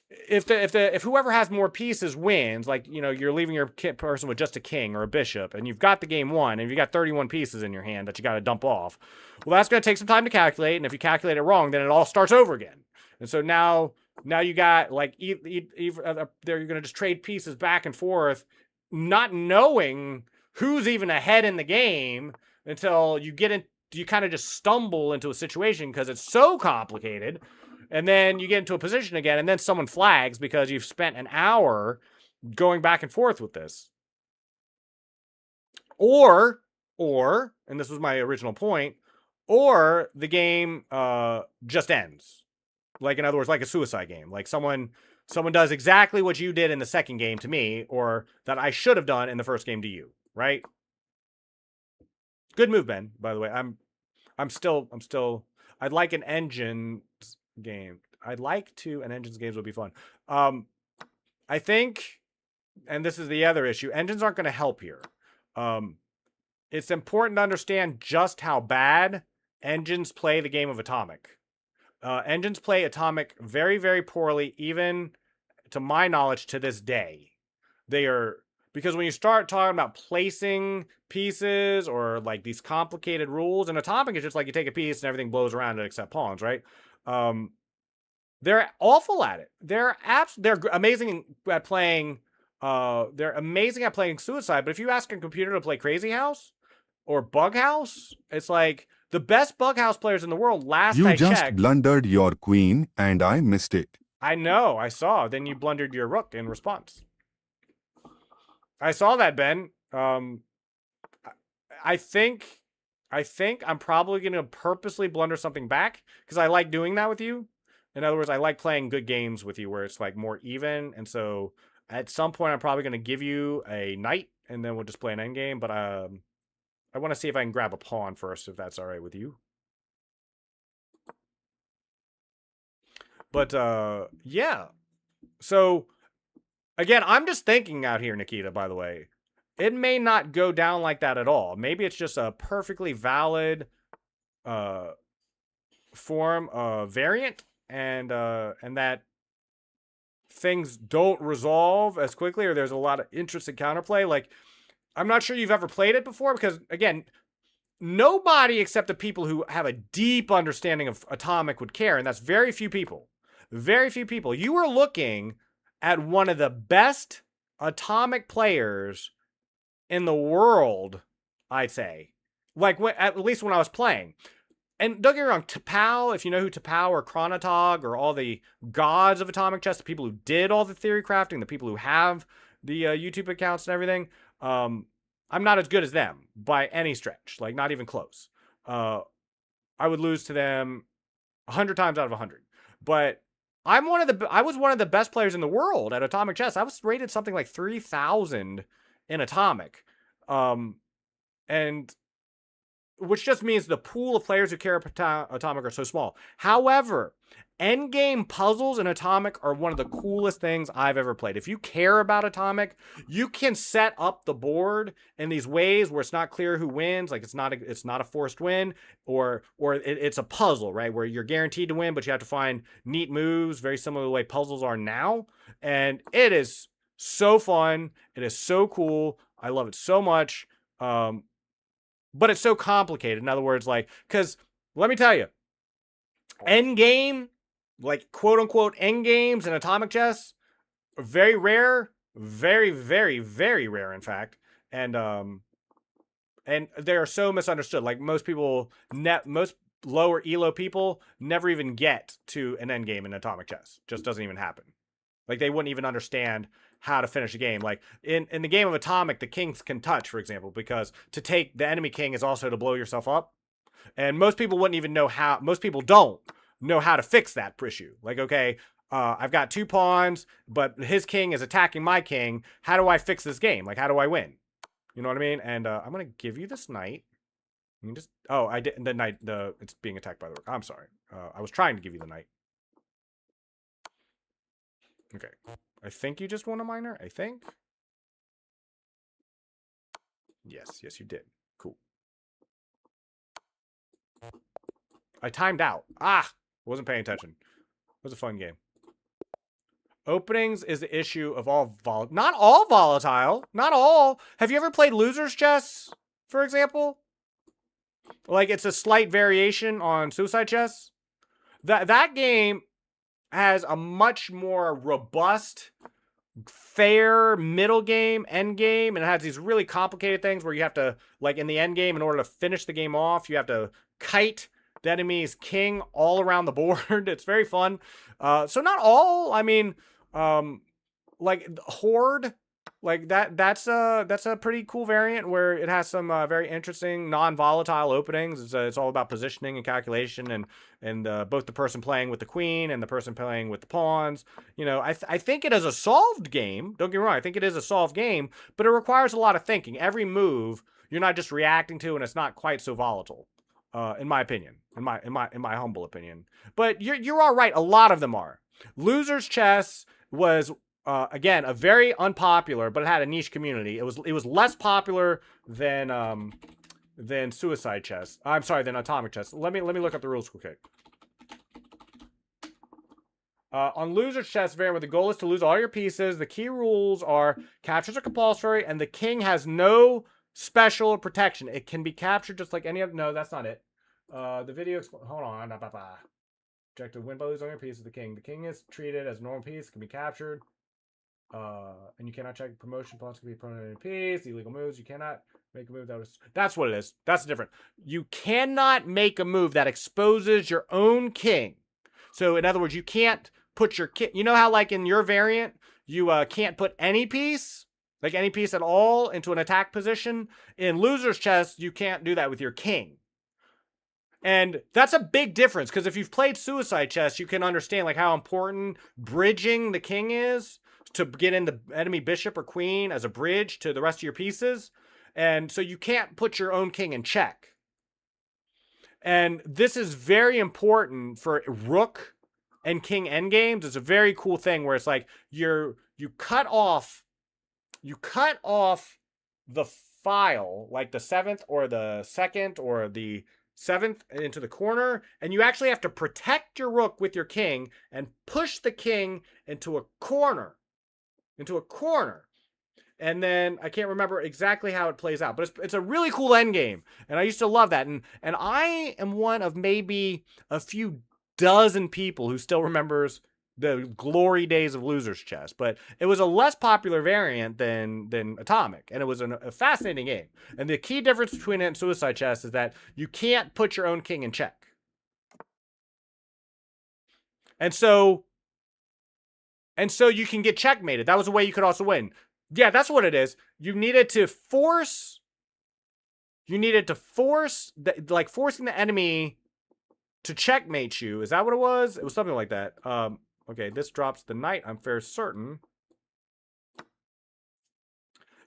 if whoever has more pieces wins, like, you know, you're leaving your person with just a king or a bishop, and you've got the game won, and you've got 31 pieces in your hand that you got to dump off. Well, that's going to take some time to calculate, and if you calculate it wrong, then it all starts over again. And so now you got like there you're going to just trade pieces back and forth, not knowing who's even ahead in the game until you get in. You kind of just stumble into a situation because it's so complicated. And then you get into a position again, and then someone flags because you've spent an hour going back and forth with this. Or, and this was my original point, or the game just ends. Like, in other words, like a suicide game. Like someone does exactly what you did in the second game to me, or that I should have done in the first game to you, right? Good move, Ben, by the way. I'm still I'd like an engine game. I'd like to, and engines games would be fun. I think, and this is the other issue, engines aren't going to help here. It's important to understand just how bad engines play the game of Atomic. Engines play Atomic very, very poorly, even to my knowledge to this day. Because when you start talking about placing pieces or like these complicated rules, and Atomic is just like you take a piece and everything blows around it except pawns, right? They're awful at it. They're amazing at playing. They're amazing at playing Suicide. But if you ask a computer to play Crazy House or Bug House, it's like the best Bug House players in the world. Last I checked, you just blundered your queen, and I missed it. I know. I saw. Then you blundered your rook in response. I saw that, Ben. I think I'm probably going to purposely blunder something back because I like doing that with you. In other words, I like playing good games with you where it's like more even. And so at some point, I'm probably going to give you a knight and then we'll just play an endgame. But I want to see if I can grab a pawn first, if that's all right with you. But yeah. So again, I'm just thinking out here, Nikita, by the way. It may not go down like that at all. Maybe it's just a perfectly valid form of variant, and that things don't resolve as quickly, or there's a lot of interesting counterplay. Like, I'm not sure you've ever played it before, because again, nobody except the people who have a deep understanding of Atomic would care, and that's very few people. Very few people. You were looking at one of the best Atomic players in the world, I'd say. Like, at least when I was playing. And don't get me wrong, T'Pau, if you know who T'Pau or Chronotog or all the gods of Atomic Chess, the people who did all the theory crafting, the people who have the YouTube accounts and everything, I'm not as good as them by any stretch. Like, not even close. I would lose to them 100 times out of 100. But I was one of the best players in the world at Atomic Chess. I was rated something like 3,000 in Atomic. And which just means the pool of players who care about Atomic are so small. However, endgame puzzles in Atomic are one of the coolest things I've ever played. If you care about Atomic, you can set up the board in these ways where it's not clear who wins, like it's not a forced win, or it's a puzzle, right, where you're guaranteed to win, but you have to find neat moves, very similar to the way puzzles are now. And it is so fun. It is so cool. I love it so much. But it's so complicated. In other words, like, because let me tell you, endgame, like quote unquote endgames in Atomic Chess, are very rare, very, very, very rare, in fact. And they are so misunderstood. Like most lower elo people never even get to an endgame in Atomic Chess. Just doesn't even happen. Like they wouldn't even understand how to finish a game. Like in the game of Atomic, the kings can touch, for example, because to take the enemy king is also to blow yourself up. And most people wouldn't even know how, most people don't know how to fix that issue. Like, okay, I've got 2 pawns, but his king is attacking my king. How do I fix this game? Like, how do I win? You know what I mean? And I'm going to give you this knight. You can just, oh, I didn't, the knight, it's being attacked by the rook. I'm sorry. I was trying to give you the knight. Okay. I think you just won a minor. I think. Yes, you did. Cool. I timed out. Wasn't paying attention. It was a fun game. Openings is the issue of all not all volatile. Not all. Have you ever played Loser's Chess, for example? Like it's a slight variation on Suicide Chess. That game has a much more robust, fair middle game, end game, and it has these really complicated things where you have to, like in the end game, in order to finish the game off, you have to kite the enemy's king all around the board. It's very fun. So not all, I mean, like Horde, like that's a pretty cool variant where it has some very interesting non-volatile openings. It's all about positioning and calculation, and both the person playing with the queen and the person playing with the pawns. You know, I think it is a solved game. Don't get me wrong, I think it is a solved game, but it requires a lot of thinking. Every move you're not just reacting to, and it's not quite so volatile, in my opinion, in my humble opinion. But you're all right. A lot of them are. Loser's Chess was. Again, a very unpopular, but it had a niche community. It was less popular than Suicide Chess. I'm sorry, than Atomic Chess. Let me look up the rules quick. On Loser's Chess variant, where the goal is to lose all your pieces, the key rules are captures are compulsory, and the king has no special protection. It can be captured just like any other. No, that's not it. The video. Hold on. Objective: win by losing all your pieces. The king. The king is treated as a normal piece. Can be captured. And you cannot check promotion pawns can be opponent in piece, illegal moves. You cannot make a move that was. That's what it is. That's different. You cannot make a move that exposes your own king. So in other words, you can't put your king. You know how like in your variant, you can't put any piece, like any piece at all, into an attack position. In Loser's Chess, you can't do that with your king. And that's a big difference because if you've played Suicide Chess, you can understand like how important bridging the king is to get in the enemy bishop or queen as a bridge to the rest of your pieces. And so you can't put your own king in check. And this is very important for rook and king endgames. It's a very cool thing where it's like you cut off the file, like the 7th or the 2nd or the 7th into the corner, and you actually have to protect your rook with your king and push the king into a corner. And then I can't remember exactly how it plays out, but it's a really cool endgame, and I used to love that. And I am one of maybe a few dozen people who still remembers the glory days of Losers Chess, but it was a less popular variant than Atomic, and it was a fascinating game. And the key difference between it and Suicide Chess is that you can't put your own king in check. And so you can get checkmated. That was a way you could also win. Yeah, that's what it is. You needed to force like forcing the enemy to checkmate you. Is that what it was? It was something like that. Okay, this drops the knight, I'm fair certain.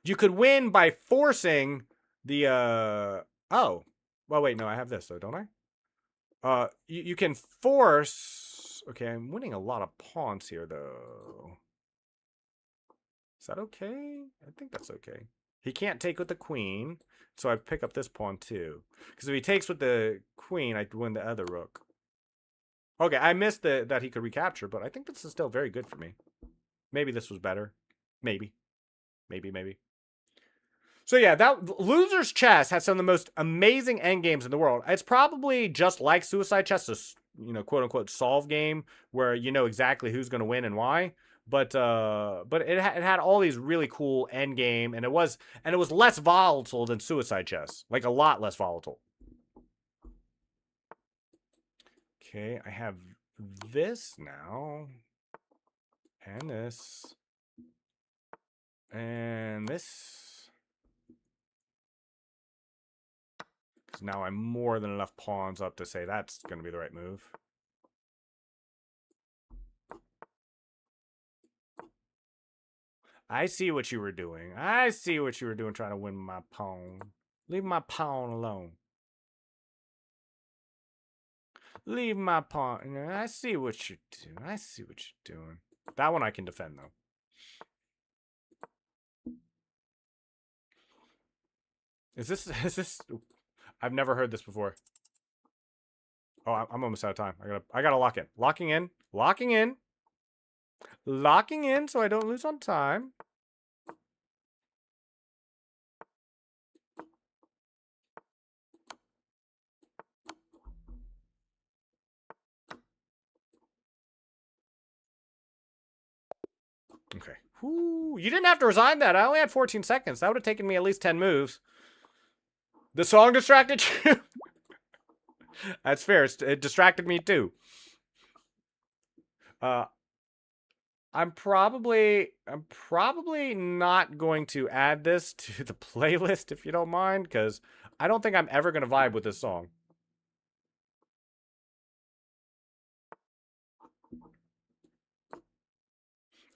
You could win by forcing the oh. Well, wait, no, I have this though, don't I? You can force. Okay, I'm winning a lot of pawns here though. Is that okay? I think that's okay. He can't take with the queen, so I pick up this pawn too. Because if he takes with the queen, I win the other rook. Okay, I missed that he could recapture, but I think this is still very good for me. Maybe this was better. Maybe. So yeah, that Losers Chess has some of the most amazing endgames in the world. It's probably just like Suicide Chess, a quote unquote solve game where you know exactly who's going to win and why. But it had all these really cool endgame, and it was less volatile than Suicide Chess, like a lot less volatile. Okay, I have this now, and this, and this. Because now I'm more than enough pawns up to say that's going to be the right move. I see what you were doing. I see what you were doing trying to win my pawn. Leave my pawn alone. Leave my pawn. I see what you're doing. I see what you're doing. That one I can defend, though. Is this... I've never heard this before. Oh, I'm almost out of time. I gotta lock in. Locking in. Locking in so I don't lose on time. Okay. Whew, you didn't have to resign that. I only had 14 seconds. That would have taken me at least 10 moves. The song distracted you? That's fair. It distracted me too. I'm probably not going to add this to the playlist if you don't mind, because I don't think I'm ever going to vibe with this song.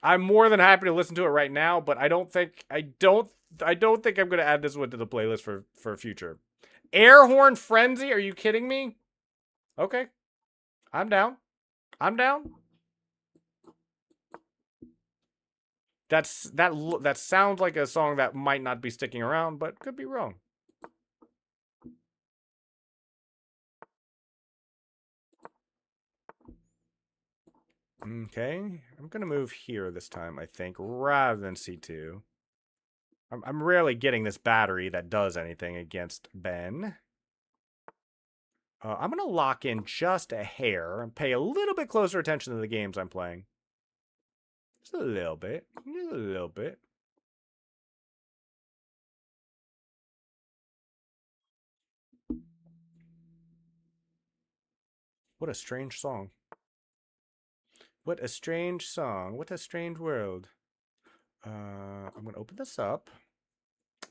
I'm more than happy to listen to it right now, but I don't think I'm going to add this one to the playlist for future. Air horn frenzy? Are you kidding me? Okay. I'm down. That sounds like a song that might not be sticking around, but could be wrong. Okay, I'm gonna move here this time, I think, rather than C2. I'm rarely getting this battery that does anything against Ben. I'm gonna lock in just a hair and pay a little bit closer attention to the games I'm playing. Just a little bit. What a strange song. What a strange song. What a strange world. I'm gonna open this up.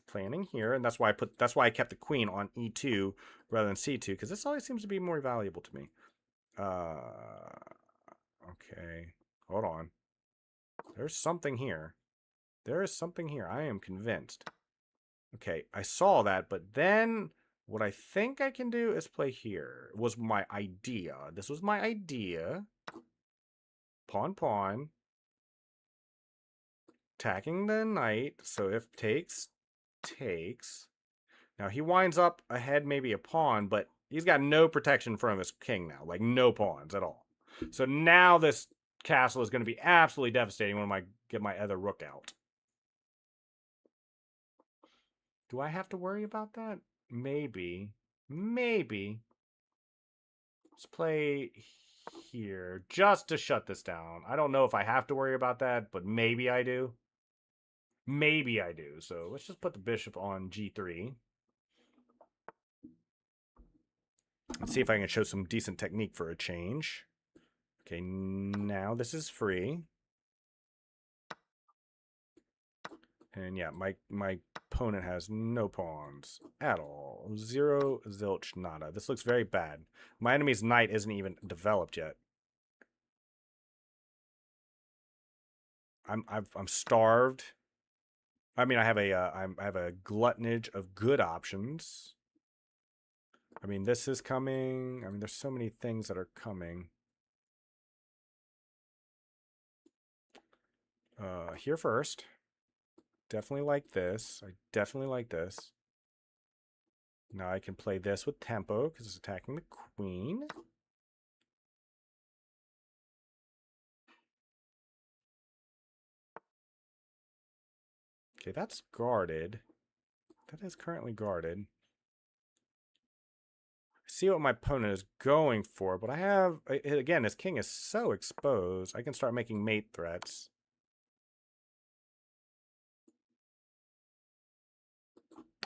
Planning here, and that's why I kept the queen on E2 rather than C2, because this always seems to be more valuable to me. Okay. Hold on. There's something here. There is something here. I am convinced. Okay, I saw that, but then what I think I can do is play here. It was my idea. This was my idea. Pawn. Attacking the knight. So if takes. Now he winds up ahead maybe a pawn, but he's got no protection in front of his king now. Like no pawns at all. So now this castle is going to be absolutely devastating when I get my other rook out. Do I have to worry about that? Maybe. Let's play here just to shut this down. I don't know if I have to worry about that, but maybe I do. Maybe I do. So let's just put the bishop on g3. Let's see if I can show some decent technique for a change. Okay, now this is free. And yeah, my opponent has no pawns at all. Zero, zilch, nada. This looks very bad. My enemy's knight isn't even developed yet. I'm starved. I mean, I have a gluttonage of good options. I mean, this is coming. I mean, there's so many things that are coming. Here first. Definitely like this. I definitely like this. Now I can play this with tempo because it's attacking the queen. Okay, that's guarded. That is currently guarded. See what my opponent is going for, but I have, again, his king is so exposed. I can start making mate threats.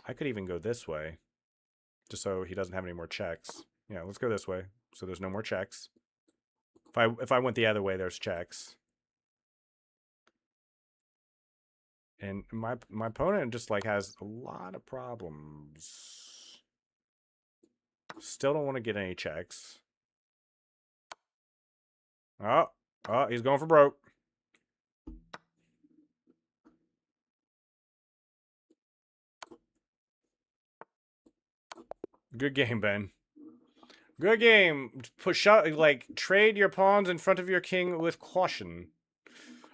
I could even go this way, just so he doesn't have any more checks. Yeah, let's go this way, so there's no more checks. If I went the other way, there's checks. And my opponent just like has a lot of problems. Still don't want to get any checks. Oh, he's going for broke. Good game, Ben. Good game. Push out, like, trade your pawns in front of your king with caution.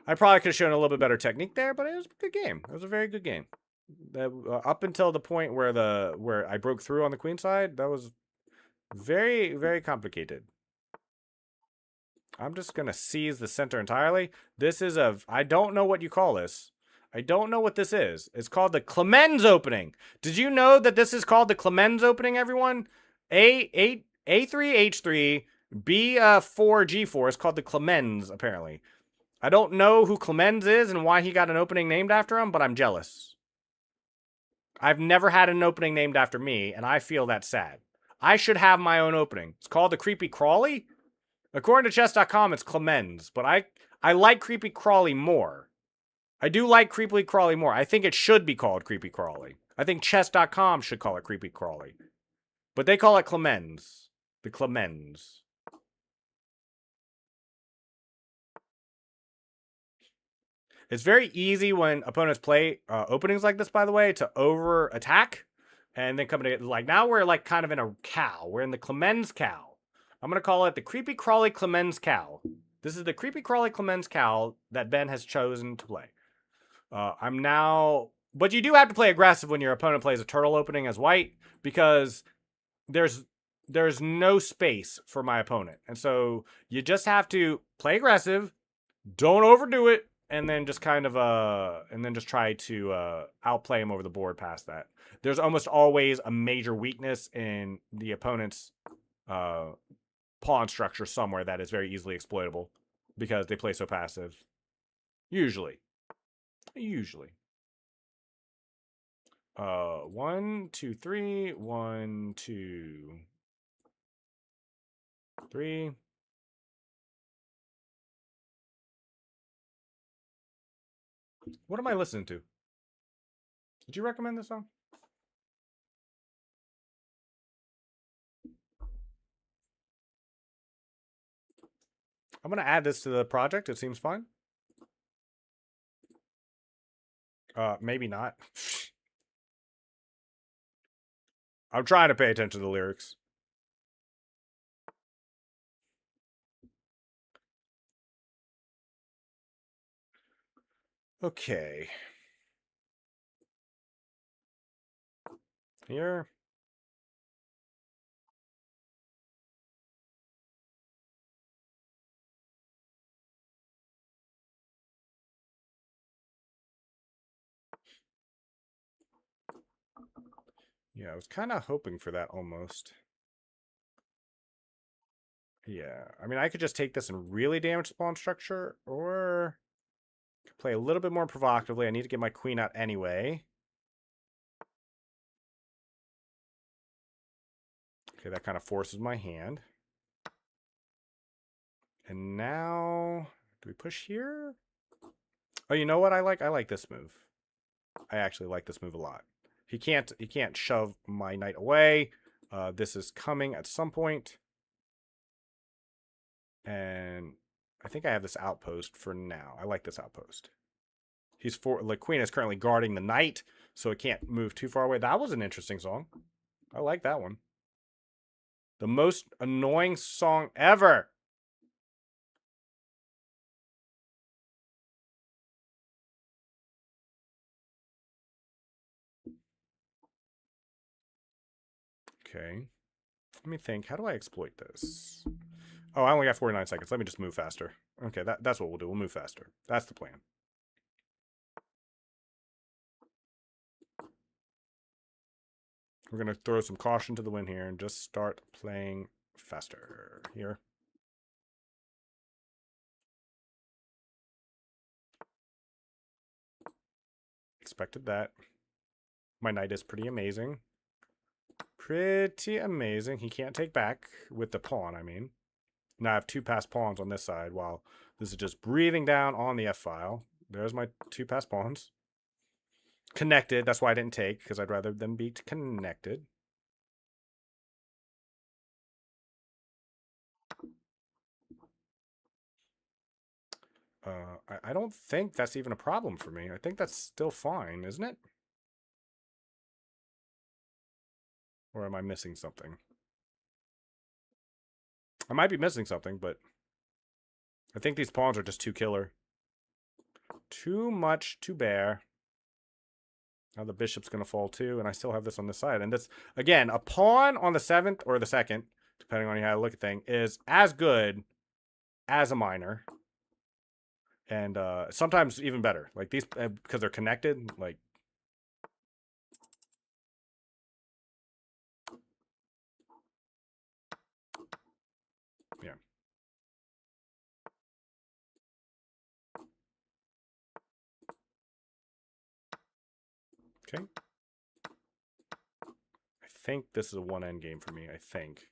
I probably could have shown a little bit better technique there, but it was a good game. It was a very good game. Up until the point where I broke through on the queen side, that was very, very complicated. I'm just going to seize the center entirely. This is I don't know what you call this. I don't know what this is. It's called the Clemens opening. Did you know that this is called the Clemens opening, everyone? A3, H3, B4, G4 is called the Clemens, apparently. I don't know who Clemens is and why he got an opening named after him, but I'm jealous. I've never had an opening named after me, and I feel that sad. I should have my own opening. It's called the Creepy Crawly. According to chess.com, it's Clemens, but I like Creepy Crawly more. I do like Creepy Crawly more. I think it should be called Creepy Crawly. I think chess.com should call it Creepy Crawly. But they call it Clemens. The Clemens. It's very easy when opponents play openings like this, by the way, to over attack. And then coming to, like, now we're like kind of in a cow. We're in the Clemens cow. I'm going to call it the Creepy Crawly Clemens cow. This is the Creepy Crawly Clemens cow that Ben has chosen to play. I'm now... But you do have to play aggressive when your opponent plays a turtle opening as white, because there's no space for my opponent. And so you just have to play aggressive, don't overdo it, and then just kind of and then just try to outplay him over the board past that. There's almost always a major weakness in the opponent's pawn structure somewhere that is very easily exploitable because they play so passive. Usually. 1, 2, 3. 1, 2, 3. What am I listening to? Did you recommend this song? I'm going to add this to the project. It seems fun. Maybe not. I'm trying to pay attention to the lyrics. Okay. Here. Yeah, I was kind of hoping for that almost. Yeah, I mean, I could just take this and really damage the pawn structure, or play a little bit more provocatively. I need to get my queen out anyway. Okay, that kind of forces my hand. And now, do we push here? Oh, you know what I like? I like this move. I actually like this move a lot. He can't shove my knight away. This is coming at some point. And I think I have this outpost for now. I like this outpost. The queen is currently guarding the knight, so it can't move too far away. That was an interesting song. I like that one. The most annoying song ever. Okay. Let me think. How do I exploit this? Oh, I only got 49 seconds. Let me just move faster. Okay, that's what we'll do. We'll move faster. That's the plan. We're going to throw some caution to the wind here and just start playing faster here. Expected that. My knight is pretty amazing. Pretty amazing. He can't take back with the pawn, I mean. Now I have two passed pawns on this side while this is just breathing down on the f-file. There's my two passed pawns. Connected. That's why I didn't take, because I'd rather them be connected. I don't think that's even a problem for me. I think that's still fine, isn't it? Or am I missing something? I might be missing something, but I think these pawns are just too killer. Too much to bear. Now the bishop's going to fall too, and I still have this on the side. And this, again, a pawn on the 7th or the 2nd, depending on how you look at things, is as good as a minor. And sometimes even better. Like these, because they're connected, like... Yeah. Okay. I think this is a one-end game for me, I think.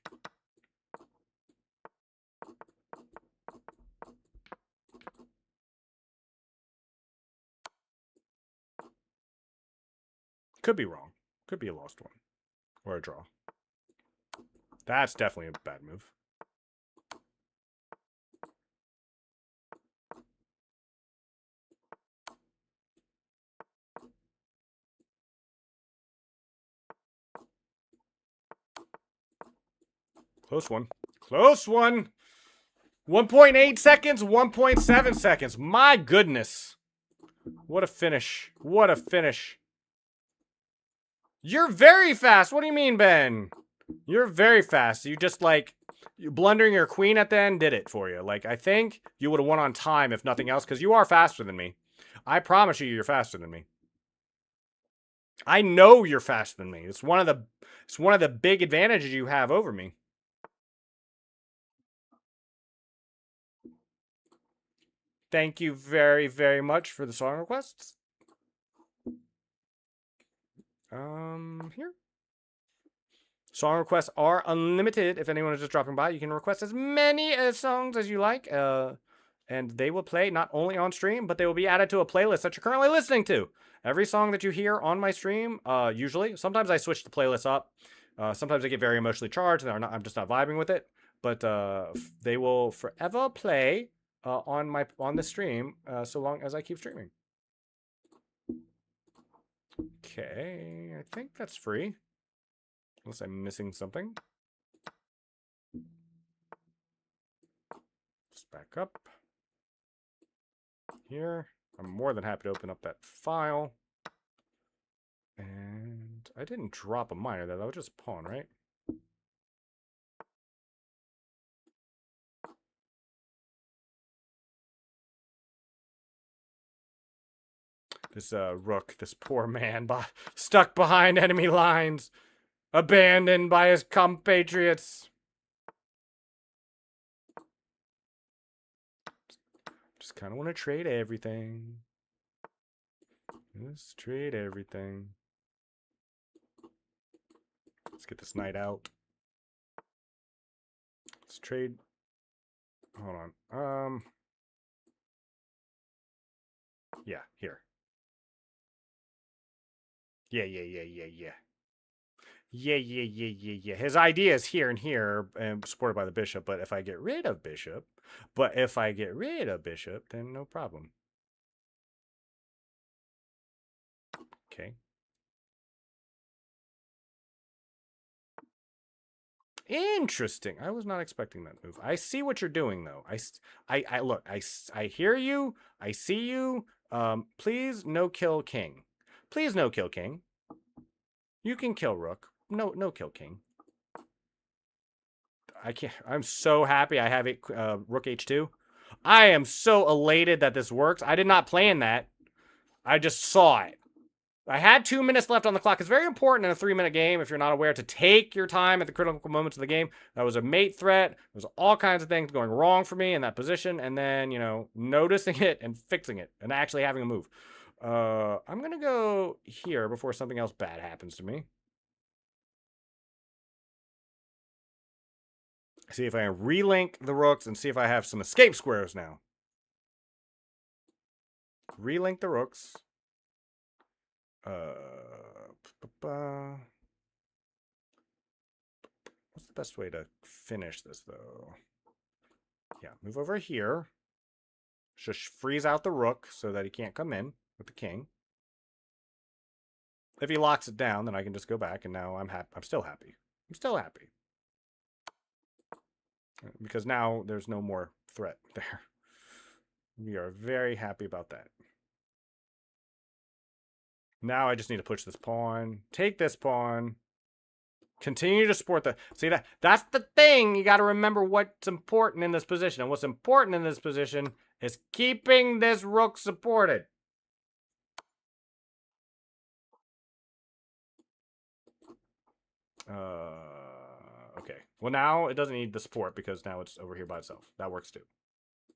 Could be wrong. Could be a lost one. Or a draw. That's definitely a bad move. Close one. Close one! 1.8 seconds, 1.7 seconds. My goodness. What a finish. What a finish. You're very fast. What do you mean, Ben? You're very fast. You just, like, blundering your queen at the end did it for you. Like, I think you would have won on time if nothing else, because you are faster than me. I promise you you're faster than me. I know you're faster than me. It's one of the big advantages you have over me. Thank you very, very much for the song requests. Here. Song requests are unlimited. If anyone is just dropping by, you can request as many songs as you like. And they will play not only on stream, but they will be added to a playlist that you're currently listening to. Every song that you hear on my stream, usually, sometimes I switch the playlist up. Sometimes I get very emotionally charged and I'm just not vibing with it. But they will forever play on the stream so long as I keep streaming. Okay, I think that's free. Unless I'm missing something. Just back up. Here. I'm more than happy to open up that file. And I didn't drop a minor there. That was just pawn, right? This rook, this poor man, stuck behind enemy lines, abandoned by his compatriots. Just kind of want to trade everything. Just trade everything. Let's get this knight out. Let's trade. Hold on. Yeah, here. Yeah. Yeah. His idea is here and here, and supported by the bishop. But if I get rid of bishop, then no problem. Okay. Interesting. I was not expecting that move. I see what you're doing, though. I look. I hear you. I see you. Please no kill king. Please no kill king. You can kill rook. No kill king. I can't. I'm so happy I have it. Rook h2. I am so elated that this works. I did not plan that. I just saw it. I had 2 minutes left on the clock. It's very important in a 3-minute game, if you're not aware, to take your time at the critical moments of the game. That was a mate threat. There was all kinds of things going wrong for me in that position. And then, you know, noticing it and fixing it and actually having a move. I'm going to go here before something else bad happens to me. See if I can relink the rooks and see if I have some escape squares now. Relink the rooks. What's the best way to finish this, though? Yeah, move over here. Just freeze out the rook so that he can't come in with the king. If he locks it down, then I can just go back, and now I'm happy. I'm still happy. I'm still happy. Because now there's no more threat there. We are very happy about that. Now I just need to push this pawn. Take this pawn. Continue to support the... See, that's the thing. You got to remember what's important in this position. And what's important in this position is keeping this rook supported. Okay. Well, now it doesn't need the support because now it's over here by itself. That works too.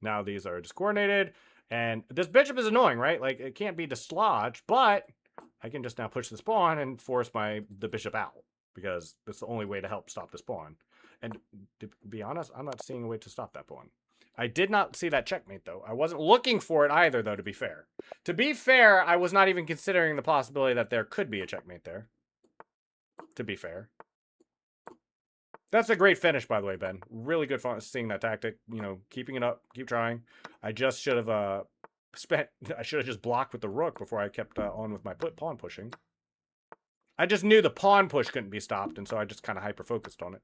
Now these are discoordinated. And this bishop is annoying, right? Like, it can't be dislodged, but I can just now push this pawn and force the bishop out. Because that's the only way to help stop this pawn. And to be honest, I'm not seeing a way to stop that pawn. I did not see that checkmate, though. I wasn't looking for it either, though, to be fair. To be fair, I was not even considering the possibility that there could be a checkmate there. To be fair. That's a great finish, by the way, Ben. Really good fun seeing that tactic. You know, keeping it up, keep trying. I just should have I should have just blocked with the rook before I kept on with my pawn pushing. I just knew the pawn push couldn't be stopped, and so I just kind of hyper-focused on it.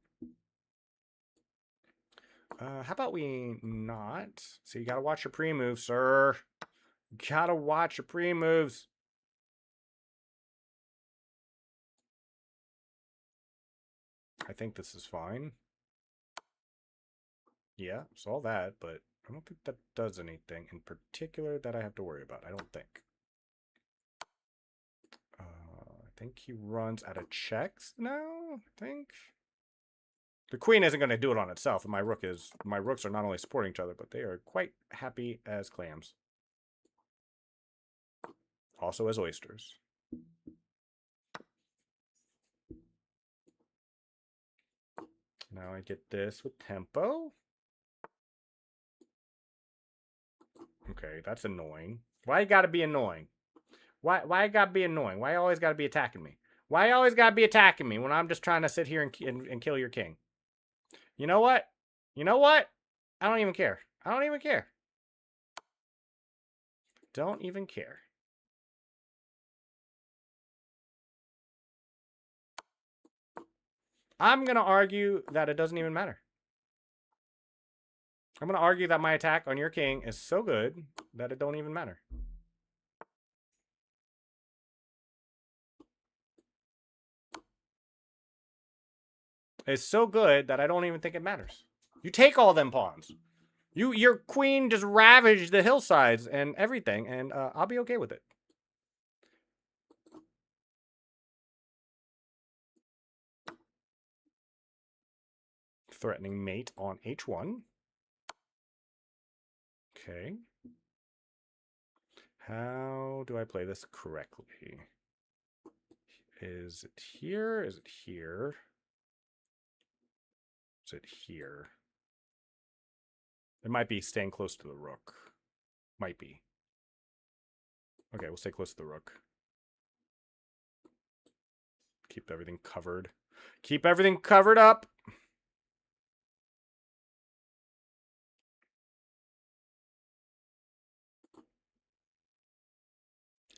How about we not? So you gotta watch your pre-moves, sir. You gotta watch your pre-moves. I think this is fine. Yeah, saw that, but I don't think that does anything in particular that I have to worry about. I don't think. I think he runs out of checks now, I think. The queen isn't going to do it on itself, and my rooks are not only supporting each other, but they are quite happy as clams. Also as oysters. Now I get this with tempo. Okay, that's annoying. Why you gotta be annoying? Why you gotta be annoying? Why you always gotta be attacking me? Why you always gotta be attacking me when I'm just trying to sit here and kill your king? You know what? You know what? I don't even care. I don't even care. Don't even care. I'm going to argue that it doesn't even matter. I'm going to argue that my attack on your king is so good that it don't even matter. It's so good that I don't even think it matters. You take all them pawns. Your queen just ravaged the hillsides and everything, and I'll be okay with it. Threatening mate on h1. Okay. How do I play this correctly? Is it here? Is it here? Is it here? It might be staying close to the rook. Might be. Okay, we'll stay close to the rook. Keep everything covered. Keep everything covered up.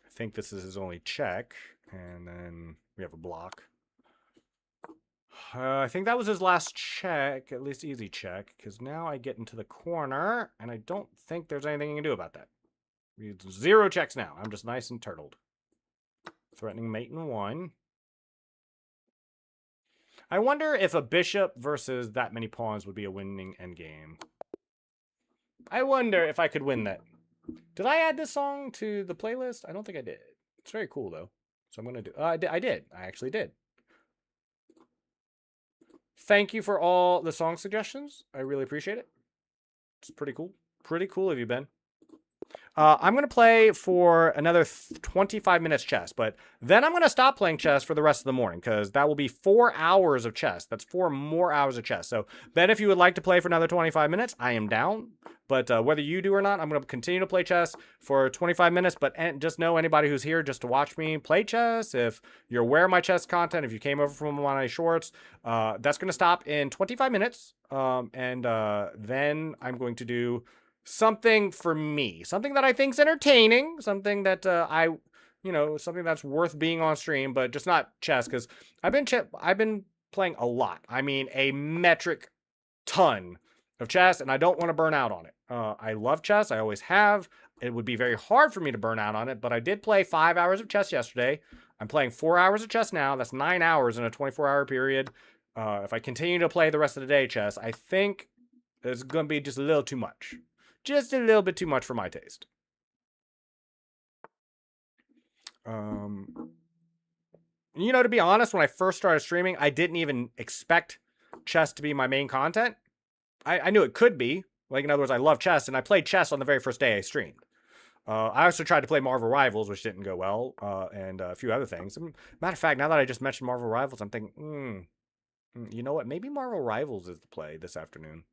I think this is his only check. And then we have a block. I think that was his last check, at least easy check, because now I get into the corner, and I don't think there's anything you can do about that. We have 0 checks now. I'm just nice and turtled. Threatening mate in 1. I wonder if a bishop versus that many pawns would be a winning endgame. I wonder if I could win that. Did I add this song to the playlist? I don't think I did. It's very cool, though. So I'm going to do... I did. I actually did. Thank you for all the song suggestions. I really appreciate it. It's pretty cool. Pretty cool of you, Ben. I'm going to play for another 25 minutes chess, but then I'm going to stop playing chess for the rest of the morning because that will be 4 hours of chess. That's 4 more hours of chess. So, Ben, if you would like to play for another 25 minutes, I am down. But whether you do or not, I'm going to continue to play chess for 25 minutes. But just know anybody who's here just to watch me play chess, if you're aware of my chess content, if you came over from one of my shorts, that's going to stop in 25 minutes. Then I'm going to do something for me, something that I think's entertaining, something that something that's worth being on stream, but just not chess, because I've been playing a lot. I mean, a metric ton of chess, and I don't want to burn out on it. I love chess. I always have. It would be very hard for me to burn out on it, but I did play 5 hours of chess yesterday. I'm playing 4 hours of chess now. That's 9 hours in a 24-hour period. If I continue to play the rest of the day chess, I think it's going to be just a little too much. Just a little bit too much for my taste. To be honest, when I first started streaming, I didn't even expect chess to be my main content. I knew it could be. Like, in other words, I love chess, and I played chess on the very first day I streamed. I also tried to play Marvel Rivals, which didn't go well, and a few other things. Matter of fact, now that I just mentioned Marvel Rivals, I'm thinking, you know what? Maybe Marvel Rivals is the play this afternoon.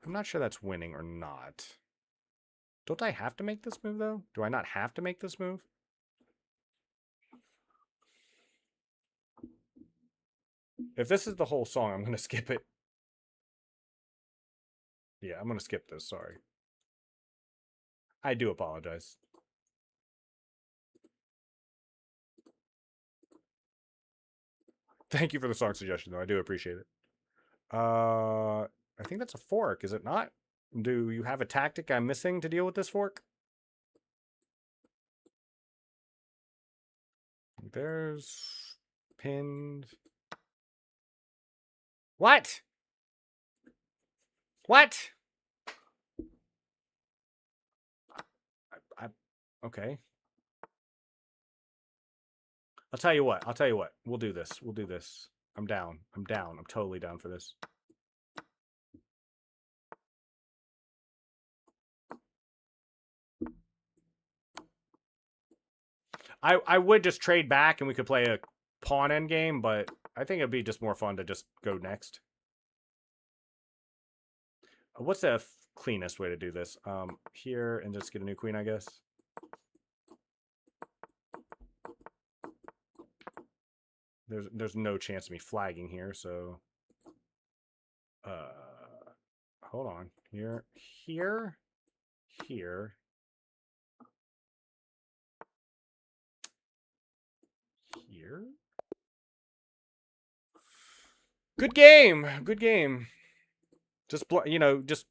I'm not sure that's winning or not. Don't I have to make this move, though? Do I not have to make this move? If this is the whole song, I'm going to skip it. Yeah, I'm going to skip this. Sorry. I do apologize. Thank you for the song suggestion, though. I do appreciate it. I think that's a fork, is it not? Do you have a tactic I'm missing to deal with this fork? There's pinned. What? What? Okay. I'll tell you what. We'll do this. I'm down. I'm totally down for this. I would just trade back and we could play a pawn endgame, but I think it'd be just more fun to just go next. What's the cleanest way to do this? Here and just get a new queen, I guess. There's no chance of me flagging here, so hold on. Here. Good game. Just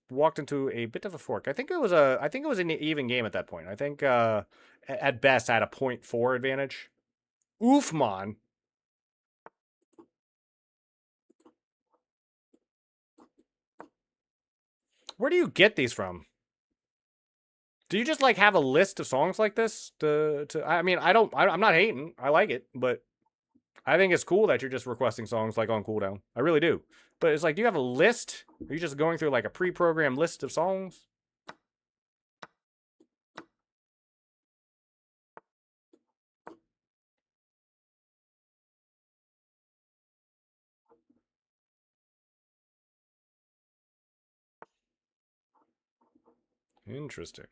walked into a bit of a fork. I think it was an even game at that point. I think at best I had a 0.4 advantage. Oof, man. Where do you get these from? Do you just like have a list of songs like this? I mean, I'm not hating. I like it, but I think it's cool that you're just requesting songs like on cooldown. I really do. But it's like, do you have a list? Are you just going through like a pre-programmed list of songs? Interesting.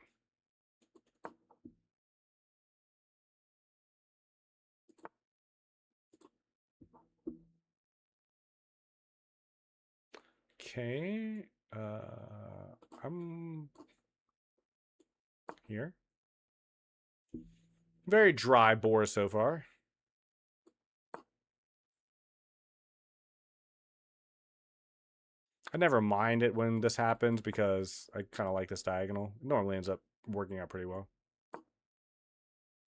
Okay. I'm here. Very dry bore so far. I never mind it when this happens because I kind of like this diagonal. It normally ends up working out pretty well.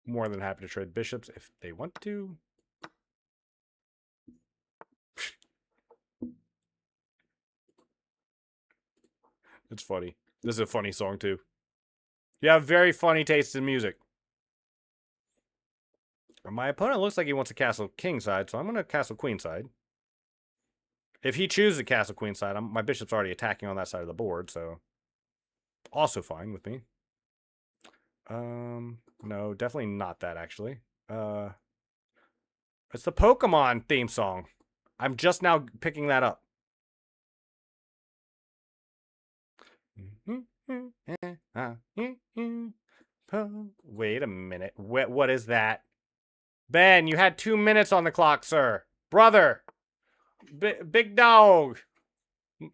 More than happy to trade bishops if they want to. It's funny. This is a funny song too. You have very funny taste in music. My opponent looks like he wants a castle king side, so I'm going to castle queen side. If he chooses a castle queen side, my bishop's already attacking on that side of the board, so also fine with me. No, definitely not that actually. It's the Pokemon theme song. I'm just now picking that up. Wait a minute. What is that? Ben, you had 2 minutes on the clock, sir. Brother. Big dog.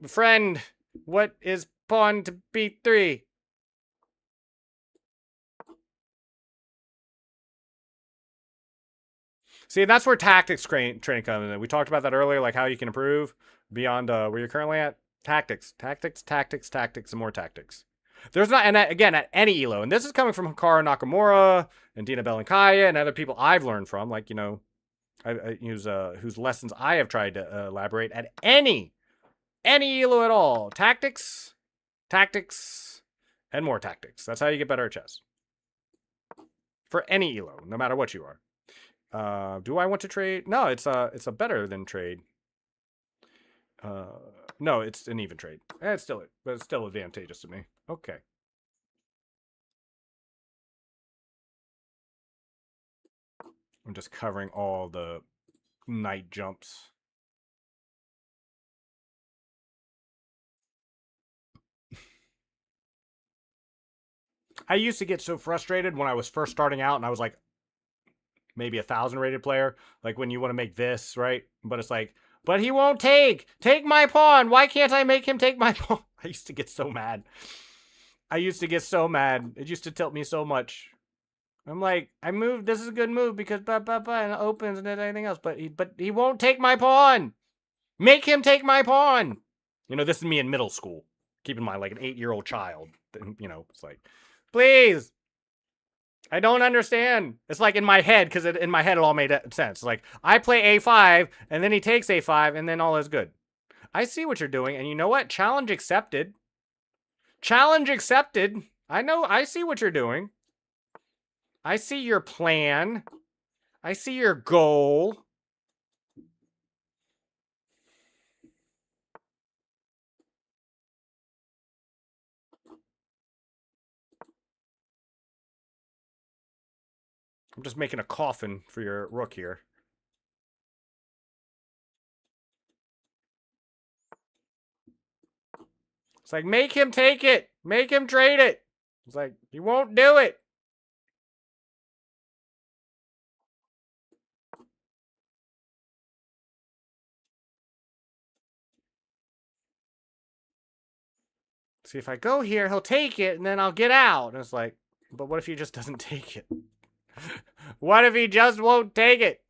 Friend. What is pawn to b3? See, that's where tactics training comes in. We talked about that earlier, like how you can improve beyond where you're currently at. Tactics, and more tactics. There's not, and again, at any ELO, and this is coming from Hikaru Nakamura and Dina Belankaya and other people I've learned from, like, you know, whose lessons I have tried to elaborate at any ELO at all. Tactics, and more tactics. That's how you get better at chess. For any ELO, no matter what you are. Do I want to trade? No, it's a better than trade. No, it's an even trade. But it's still advantageous to me. Okay. I'm just covering all the knight jumps. I used to get so frustrated when I was first starting out and I was like maybe 1,000 rated player. Like when you want to make this, right? But it's like, but he won't take my pawn. Why can't I make him take my pawn? I used to get so mad. It used to tilt me so much. I'm like, I moved. This is a good move because and it opens and everything else. But he won't take my pawn. Make him take my pawn. You know, this is me in middle school. Keep in mind, like an 8-year-old child. You know, it's like, please. I don't understand. It's like in my head, because in my head it all made sense. Like, I play a5, and then he takes a5, and then all is good. I see what you're doing, and you know what? Challenge accepted. Challenge accepted. I see what you're doing. I see your plan. I see your goal. I'm just making a coffin for your rook here. It's like, make him take it. Make him trade it. It's like, he won't do it. See, if I go here, he'll take it, and then I'll get out. And it's like, but what if he just doesn't take it? What if he just won't take it?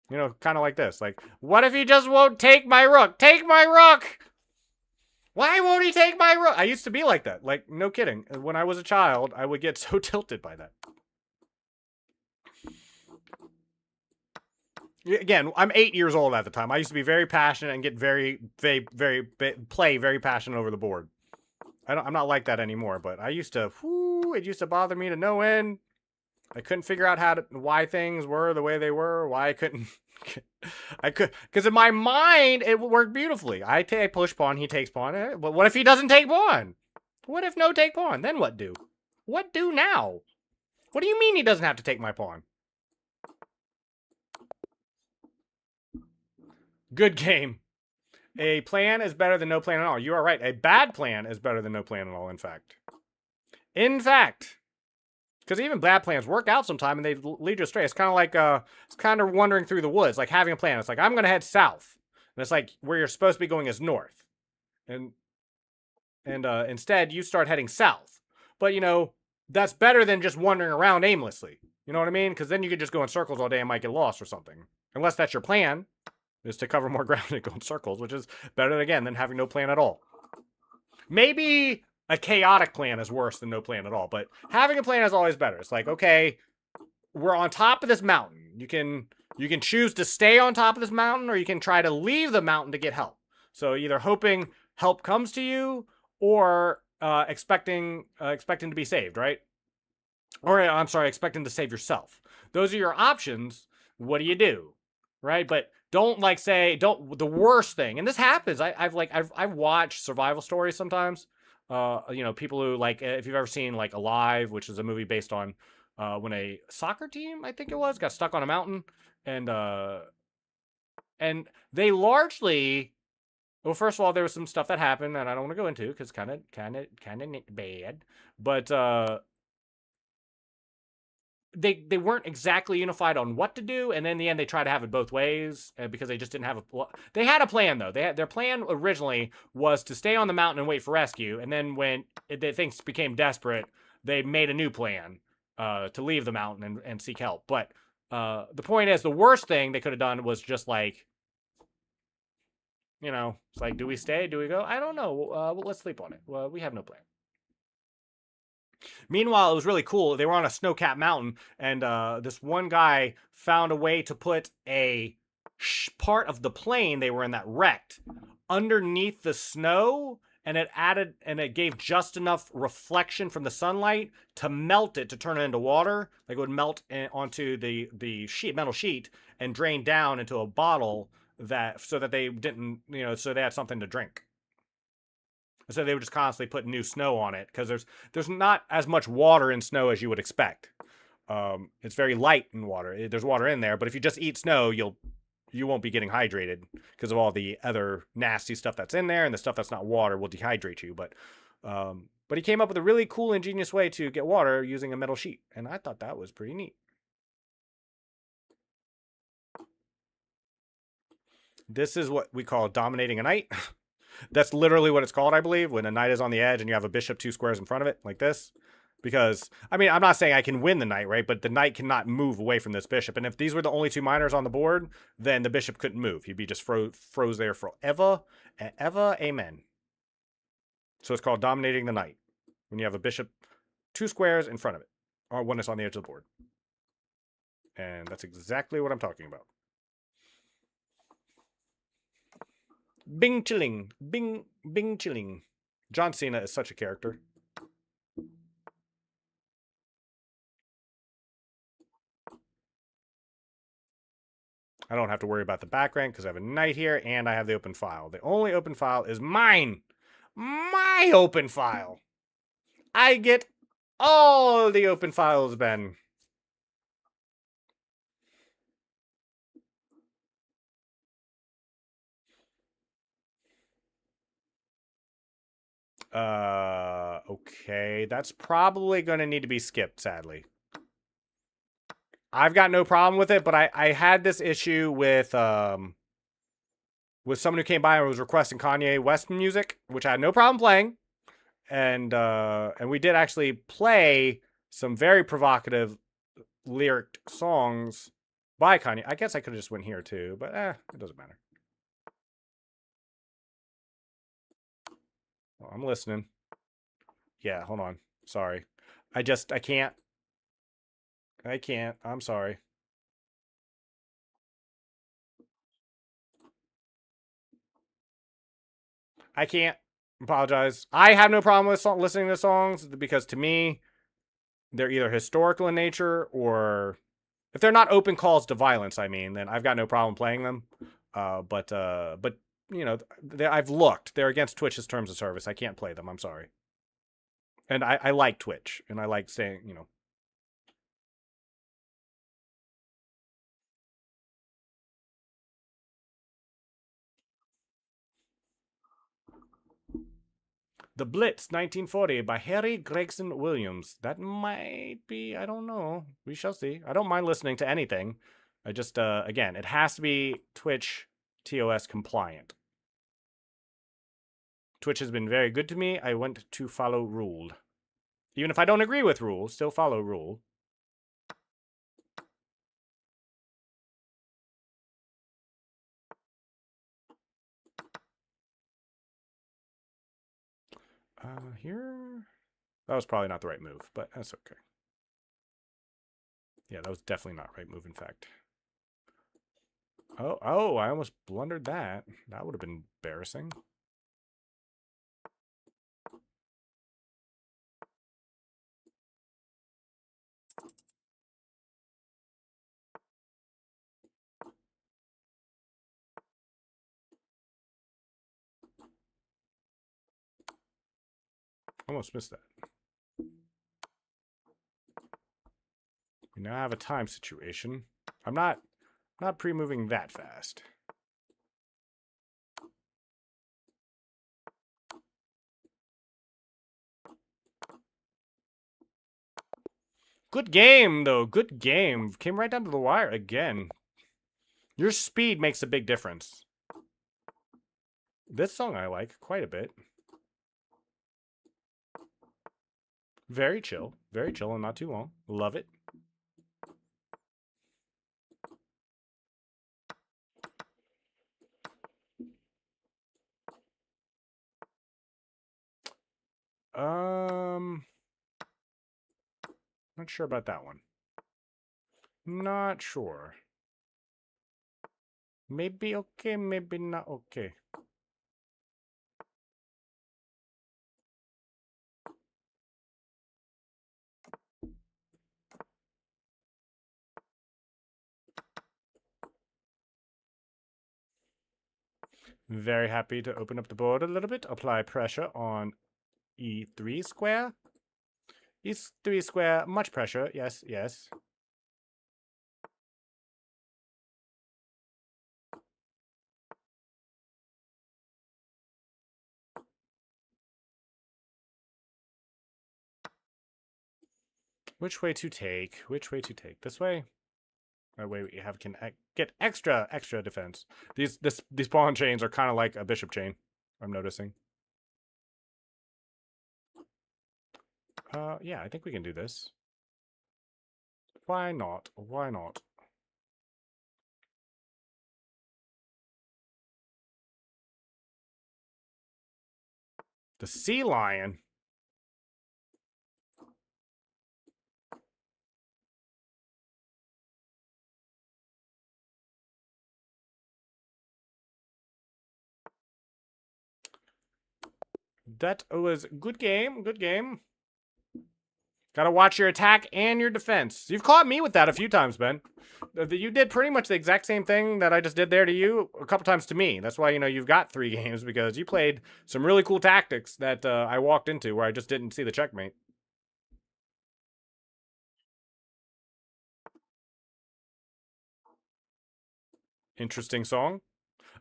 You know, kind of like this. Like, what if he just won't take my rook? Take my rook! Why won't he take my rook? I used to be like that. Like, no kidding. When I was a child, I would get so tilted by that. Again, I'm 8 years old at the time. I used to be very passionate and get play very passionate over the board. I'm not like that anymore, but I used to, it used to bother me to no end. I couldn't figure out why things were the way they were. Why I couldn't. Because in my mind it worked beautifully. I push pawn, he takes pawn. But what if he doesn't take pawn? What if no take pawn? Then what do? What do now? What do you mean he doesn't have to take my pawn? Good game. A plan is better than no plan at all. You are right. A bad plan is better than no plan at all, in fact. In fact. Because even bad plans work out sometime and they lead you astray. It's kind of like, it's kind of wandering through the woods, like having a plan. It's like, I'm going to head south. And it's like, where you're supposed to be going is north. And instead, you start heading south. But, you know, that's better than just wandering around aimlessly. You know what I mean? Because then you could just go in circles all day and might get lost or something. Unless that's your plan, is to cover more ground and go in circles, which is better, again, than having no plan at all. Maybe a chaotic plan is worse than no plan at all, but having a plan is always better. It's like, okay, we're on top of this mountain. You can choose to stay on top of this mountain, or you can try to leave the mountain to get help. So either hoping help comes to you, or expecting to be saved, right? Or I'm sorry, expecting to save yourself. Those are your options. What do you do, right? But don't the worst thing. And this happens. I've watched survival stories sometimes. You know, people who if you've ever seen like Alive, which is a movie based on when a soccer team, I think it was, got stuck on a mountain, and they largely, well, first of all, there was some stuff that happened that I don't want to go into because kind of bad, but they weren't exactly unified on what to do, and then in the end they tried to have it both ways because they just didn't have they had a plan though. Their plan originally was to stay on the mountain and wait for rescue, and then when things became desperate, they made a new plan to leave the mountain and seek help. But the point is, the worst thing they could have done was just like, you know, it's like, do we stay? Do we go? I don't know. Well, let's sleep on it. Well, we have no plan. Meanwhile, it was really cool. They were on a snow-capped mountain, and this one guy found a way to put a part of the plane they were in that wrecked underneath the snow, and it gave just enough reflection from the sunlight to melt it, to turn it into water. Like it would melt onto the metal sheet and drain down into a bottle, so that they didn't, you know, so they had something to drink. So they would just constantly put new snow on it because there's not as much water in snow as you would expect. It's very light in water. There's water in there, but if you just eat snow, you won't be getting hydrated because of all the other nasty stuff that's in there, and the stuff that's not water will dehydrate you. But he came up with a really cool, ingenious way to get water using a metal sheet, and I thought that was pretty neat. This is what we call dominating a knight. That's literally what it's called, I believe, when a knight is on the edge and you have a bishop 2 squares in front of it, like this. Because, I mean, I'm not saying I can win the knight, right? But the knight cannot move away from this bishop. And if these were the only 2 minors on the board, then the bishop couldn't move. He'd be just froze there forever and ever. Amen. So it's called dominating the knight, when you have a bishop 2 squares in front of it, or when it's on the edge of the board. And that's exactly what I'm talking about. Bing chilling. Bing chilling. John Cena is such a character. I don't have to worry about the background because I have a knight here and I have the open file. The only open file is mine. My open file. I get all the open files, Ben. Okay. That's probably going to need to be skipped, sadly. I've got no problem with it, but I had this issue with someone who came by and was requesting Kanye West music, which I had no problem playing. And we did actually play some very provocative lyric songs by Kanye. I guess I could have just went here too, but it doesn't matter. Well, I'm listening. Yeah, hold on. Sorry. I can't. I'm sorry. I can't. Apologize. I have no problem with listening to songs because to me, they're either historical in nature, or if they're not open calls to violence, I mean, then I've got no problem playing them. But you know, I've looked. They're against Twitch's terms of service. I can't play them. I'm sorry. And I like Twitch, and I like saying, you know. The Blitz, 1940, by Harry Gregson Williams. That might be, I don't know. We shall see. I don't mind listening to anything. I just, again, it has to be Twitch TOS compliant. Twitch has been very good to me. I want to follow rule. Even if I don't agree with rule, still follow rule. Here? That was probably not the right move, but that's okay. Yeah, that was definitely not right move, in fact. Oh, I almost blundered that. That would have been embarrassing. Almost missed that. We now have a time situation. I'm not pre-moving that fast. Good game, though. Good game. Came right down to the wire again. Your speed makes a big difference. This song I like quite a bit. Very chill and not too long. Love it. Not sure about that one. Not sure. Maybe okay, maybe not okay. Very happy to open up the board a little bit. Apply pressure on E3 square. E3 square, much pressure. Yes, yes. Which way to take? Which way to take? This way? That way we can get extra defense. These pawn chains are kind of like a bishop chain, I'm noticing. Yeah, I think we can do this. Why not? Why not? The sea lion. That was good game. Good game. Gotta watch your attack and your defense. You've caught me with that a few times, Ben. You did pretty much the exact same thing that I just did there to you a couple times to me. That's why, you know, you've got 3 games, because you played some really cool tactics that I walked into where I just didn't see the checkmate. Interesting song.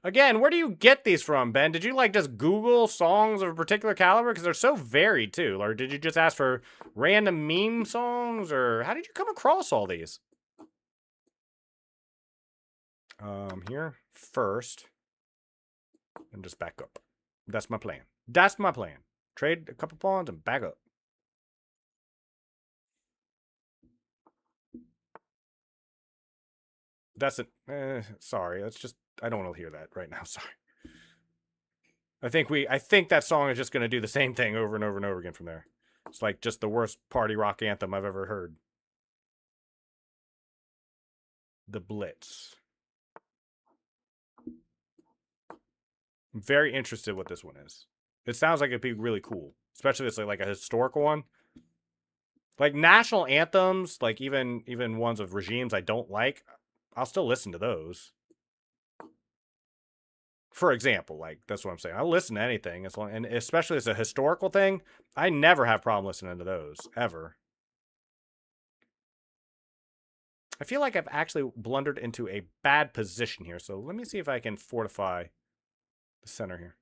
Again, where do you get these from, Ben? Did you, like, just Google songs of a particular caliber? Because they're so varied, too. Or did you just ask for random meme songs? Or how did you come across all these? Here, first. And just back up. That's my plan. That's my plan. Trade a couple pawns and back up. That's it. Sorry. That's just, I don't want to hear that right now. Sorry. I think that song is just going to do the same thing over and over and over again from there. It's like just the worst party rock anthem I've ever heard. The Blitz. I'm very interested what this one is. It sounds like it'd be really cool. Especially if it's like a historical one. Like national anthems, like even ones of regimes I don't like, I'll still listen to those. For example, like that's what I'm saying. I'll listen to anything as long, and especially as a historical thing, I never have problem listening to those ever. I feel like I've actually blundered into a bad position here, so let me see if I can fortify the center here.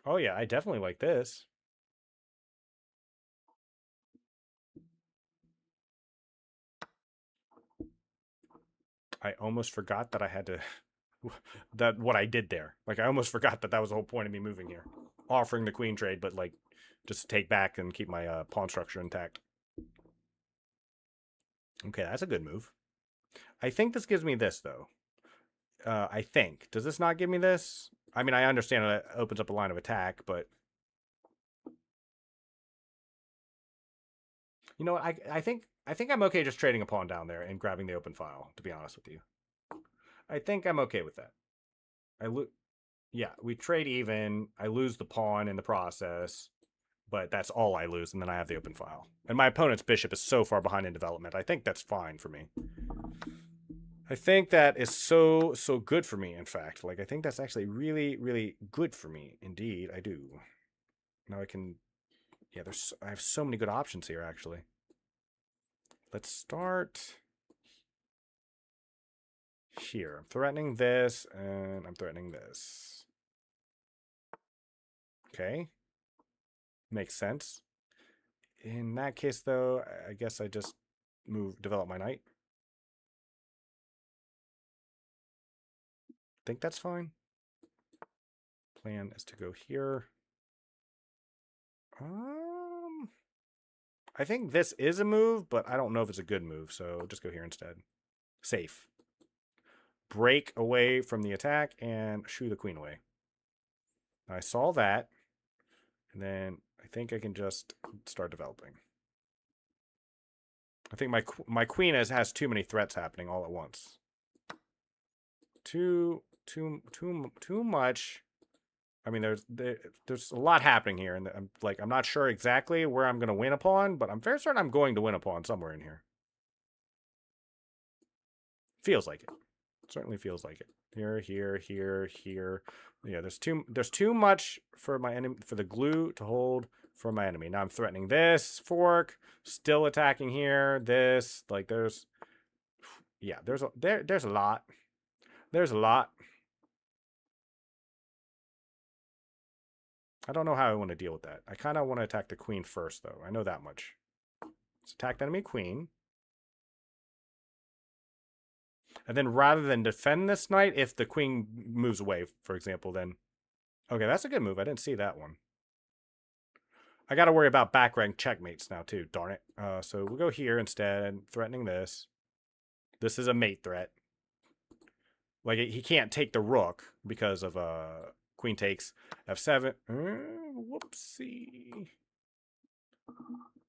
Oh yeah, I definitely like this. I almost forgot that I had to that what I did there. Like I almost forgot that was the whole point of me moving here. Offering the queen trade, but like just take back and keep my pawn structure intact. Okay, that's a good move. I think this gives me this though. I think. Does this not give me this? I mean, I understand it opens up a line of attack, but you know what? I think I'm okay just trading a pawn down there and grabbing the open file, to be honest with you. I think I'm okay with that. Yeah, we trade even. I lose the pawn in the process, but that's all I lose, and then I have the open file. And my opponent's bishop is so far behind in development. I think that's fine for me. I think that is so good for me, in fact. Like, I think that's actually really, really good for me. Indeed, I do. Now I can... Yeah, I have so many good options here, actually. Let's start... here. I'm threatening this, and I'm threatening this. Okay. Makes sense. In that case, though, I guess I just develop my knight. Think that's fine. Plan is to go here. I think this is a move, but I don't know if it's a good move, so just go here instead. Safe. Break away from the attack and shoo the queen away. I saw that, and then I think I can just start developing. I think my queen has too many threats happening all at once. Too much. I mean, there's a lot happening here, and I'm not sure exactly where I'm going to win a pawn, but I'm very certain I'm going to win a pawn somewhere in here. Feels like it. Certainly feels like it. Here, here, here, here. Yeah, there's too much for my enemy, for the glue to hold for my enemy. Now I'm threatening this fork, still attacking here. This, like, there's a lot. There's a lot. I don't know how I want to deal with that. I kind of want to attack the queen first, though. I know that much. Let's attack the enemy queen. And then rather than defend this knight, if the queen moves away, for example, then... Okay, that's a good move. I didn't see that one. I got to worry about back rank checkmates now, too. Darn it. So we'll go here instead, threatening this. This is a mate threat. Like, he can't take the rook because of... Queen takes f7. Whoopsie.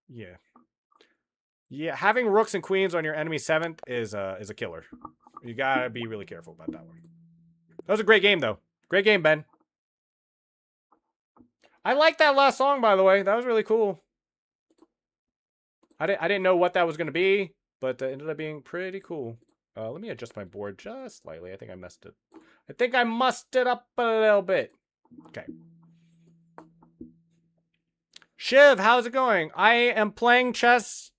Yeah. Yeah, having rooks and queens on your enemy 7th is a killer. You gotta be really careful about that one. That was a great game, though. Great game, Ben. I like that last song, by the way. That was really cool. I didn't know what that was going to be, but it ended up being pretty cool. Let me adjust my board just slightly. I think I messed it. I think I mussed it up a little bit. Okay. Shiv, how's it going? I am playing chess.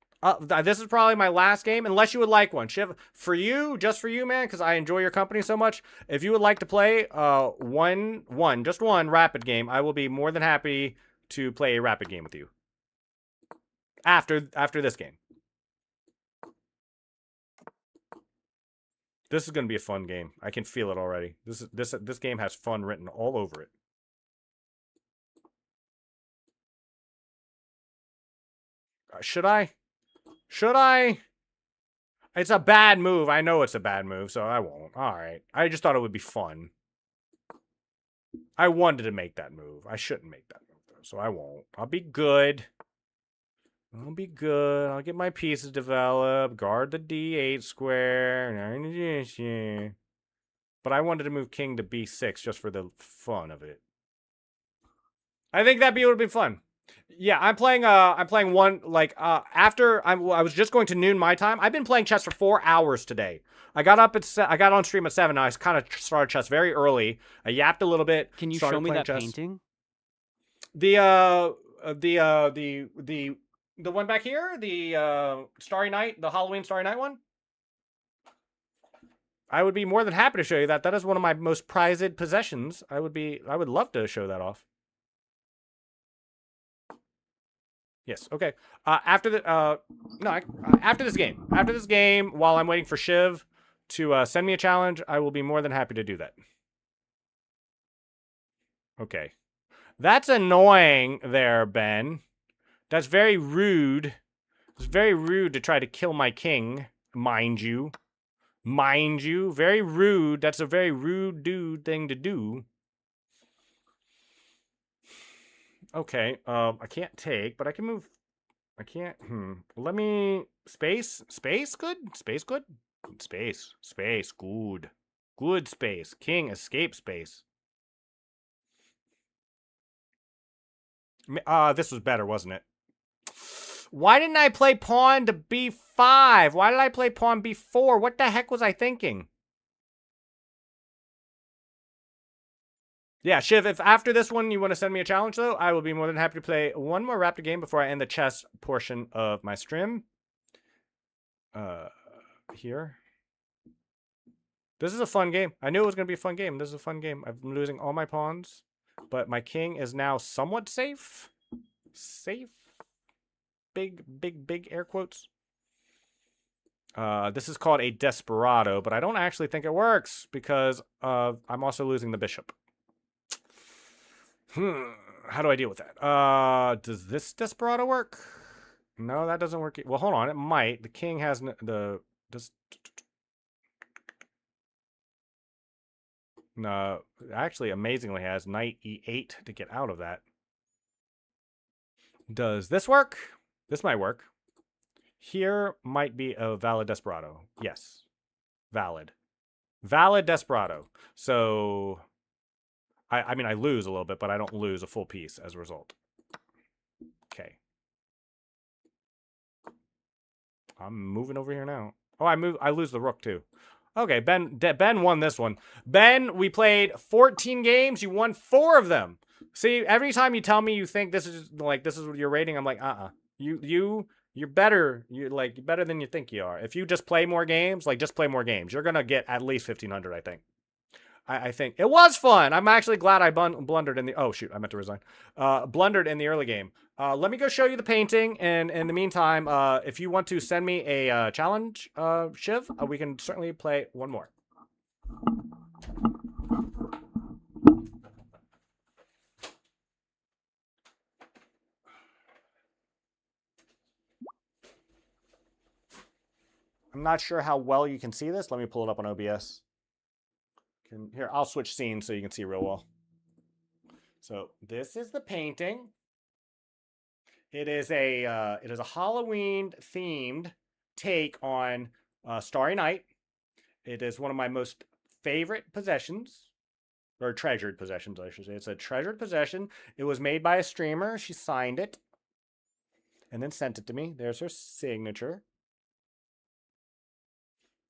This is probably my last game, unless you would like one. Shiv, for you, just for you, man, because I enjoy your company so much. If you would like to play just one rapid game, I will be more than happy to play a rapid game with you. After this game. This is going to be a fun game. I can feel it already. This game has fun written all over it. Should I? Should I? It's a bad move. I know it's a bad move, so I won't. All right. I just thought it would be fun. I wanted to make that move. I shouldn't make that move, though, so I won't. I'll be good. I'll be good. I'll get my pieces developed. Guard the d8 square. But I wanted to move king to b6 just for the fun of it. I think that would be fun. Yeah, I'm playing one like after I was just going to noon my time. I've been playing chess for 4 hours today. I got on stream at 7. I kind of started chess very early. I yapped a little bit. Can you started show me playing that chess. painting? The one back here, the Starry Night, the Halloween Starry Night one. I would be more than happy to show you that. That is one of my most prized possessions. I would love to show that off. Yes. Okay. After this game, while I'm waiting for Shiv to send me a challenge, I will be more than happy to do that. Okay. That's annoying there, Ben. That's very rude. It's very rude to try to kill my king, mind you. Mind you. Very rude. That's a very rude dude thing to do. Okay, I can't take, but I can move. I can't, Let me, space good? Space good? Space, good. Good space. King, escape space. This was better, wasn't it? Why didn't I play pawn to b5? Why did I play pawn b4? What the heck was I thinking? Yeah, Shiv, if after this one you want to send me a challenge, though, I will be more than happy to play one more Raptor game before I end the chess portion of my stream. Here. This is a fun game. I knew it was going to be a fun game. This is a fun game. I'm losing all my pawns, but my king is now somewhat safe. Safe? Big air quotes. This is called a Desperado, but I don't actually think it works because I'm also losing the bishop. How do I deal with that? Does this Desperado work? No, that doesn't work. Well, hold on. It might. The king has no, actually, amazingly, has knight e8 to get out of that. Does this work? This might work. Here might be a valid Desperado. Yes. Valid. Valid Desperado. So I mean, I lose a little bit, but I don't lose a full piece as a result. Okay. I'm moving over here now. Oh, I lose the rook too. Okay, Ben won this one. Ben, we played 14 games. You won 4 of them. See, every time you tell me you think this is your rating, I'm like, you're better. You're better than you think you are. If you just play more games, just play more games. You're gonna get at least 1,500, I think. I think it was fun. I'm actually glad I blundered in the. Oh shoot, I meant to resign. Blundered in the early game. Let me go show you the painting, and in the meantime, if you want to send me a challenge, Shiv, we can certainly play one more. I'm not sure how well you can see this. Let me pull it up on OBS. Here, I'll switch scenes so you can see real well. So this is the painting. It is a Halloween themed take on Starry Night. It is one of my most favorite possessions, or treasured possessions, I should say. It's a treasured possession. It was made by a streamer. She signed it and then sent it to me. There's her signature.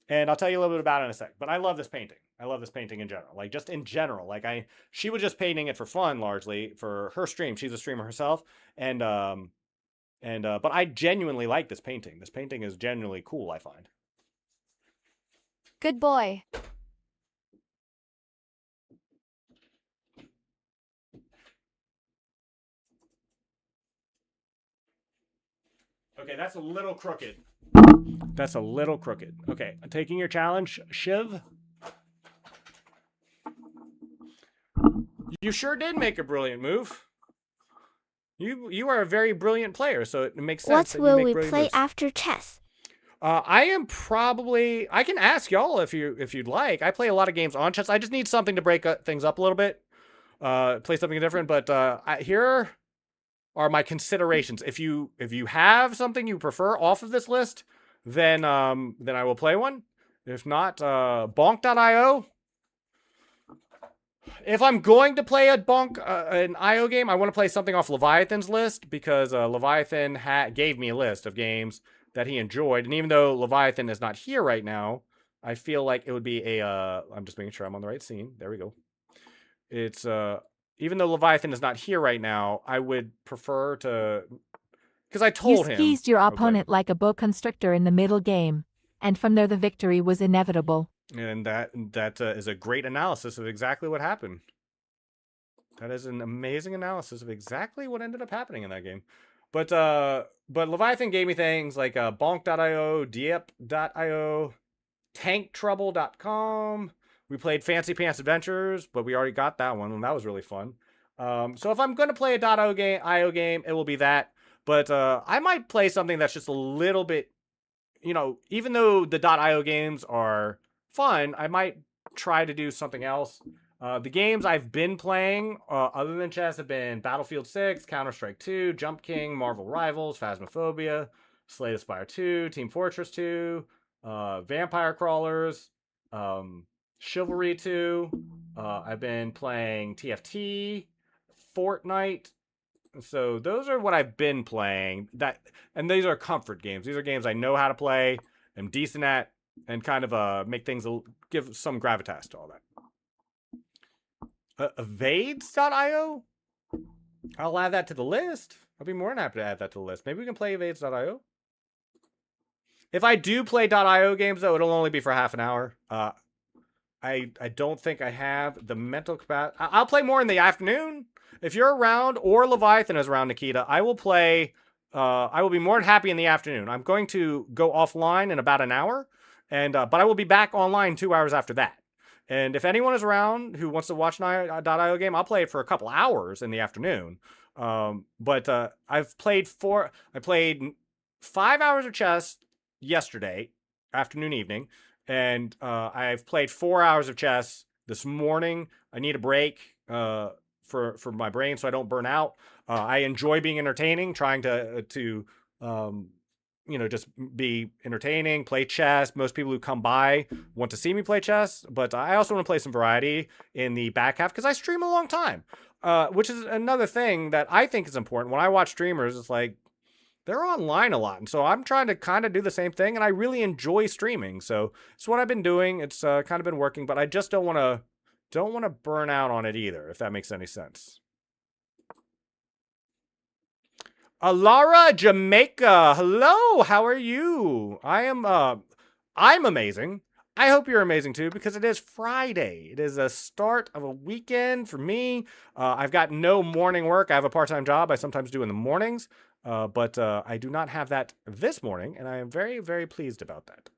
And I'll tell you a little bit about it in a sec. But I love this painting. I love this painting in general. Just in general. She was just painting it for fun, largely, for her stream. She's a streamer herself. But I genuinely like this painting. This painting is genuinely cool, I find. Good boy. Okay, that's a little crooked. That's a little crooked. Okay, I'm taking your challenge, Shiv. You sure did make a brilliant move. You are a very brilliant player, so it makes sense. What will we play after chess? I can ask y'all if you'd like. I play a lot of games on chess. I just need something to break things up a little bit. Play something different, but here are my considerations. If you have something you prefer off of this list, then I will play one. If not, bonk.io. If I'm going to play an IO game, I want to play something off Leviathan's list because Leviathan gave me a list of games that he enjoyed. And even though Leviathan is not here right now, I feel like it would be I'm just making sure I'm on the right scene. There we go. It's even though Leviathan is not here right now, I would prefer to, because I told him. You squeezed your Okay. opponent like a boa constrictor in the middle game, and from there the victory was inevitable. And that is a great analysis of exactly what happened. That is an amazing analysis of exactly what ended up happening in that game. But Leviathan gave me things like bonk.io, diep.io, tanktrouble.com. We played Fancy Pants Adventures, but we already got that one, and that was really fun. So if I'm going to play a .io game, it will be that. But I might play something that's just a little bit, even though the .io games are fun, I might try to do something else. The games I've been playing, other than chess, have been Battlefield 6, Counter-Strike 2, Jump King, Marvel Rivals, Phasmophobia, Slay the Spire 2, Team Fortress 2, Vampire Crawlers, Chivalry 2. I've been playing TFT, Fortnite. So those are what I've been playing. And these are comfort games. These are games I know how to play, am decent at, and kind of make things give some gravitas to all that. Evades.io? I'll add that to the list. I'll be more than happy to add that to the list. Maybe we can play Evades.io. If I do play .io games, though, it'll only be for half an hour. I don't think I have the mental capacity. I'll play more in the afternoon. If you're around, or Leviathan is around, Nikita, I will play. I will be more than happy in the afternoon. I'm going to go offline in about an hour, but I will be back online 2 hours after that. And if anyone is around who wants to watch an .io game, I'll play it for a couple hours in the afternoon. But I played 5 hours of chess yesterday, afternoon, evening, and I've played 4 hours of chess this morning. I need a break for my brain so I don't burn out. I enjoy being entertaining, trying to just be entertaining, play chess. Most people who come by want to see me play chess, but I also want to play some variety in the back half because I stream a long time, which is another thing that I think is important. When I watch streamers, it's like they're online a lot, and so I'm trying to kind of do the same thing, and I really enjoy streaming. So it's what I've been doing. It's kind of been working, but I just don't want to burn out on it either, if that makes any sense. Alara Jamaica, hello, how are you? I'm amazing. I hope you're amazing too, because it is Friday. It is a start of a weekend for me. I've got no morning work. I have a part-time job I sometimes do in the mornings, but I do not have that this morning, and I am very, very pleased about that.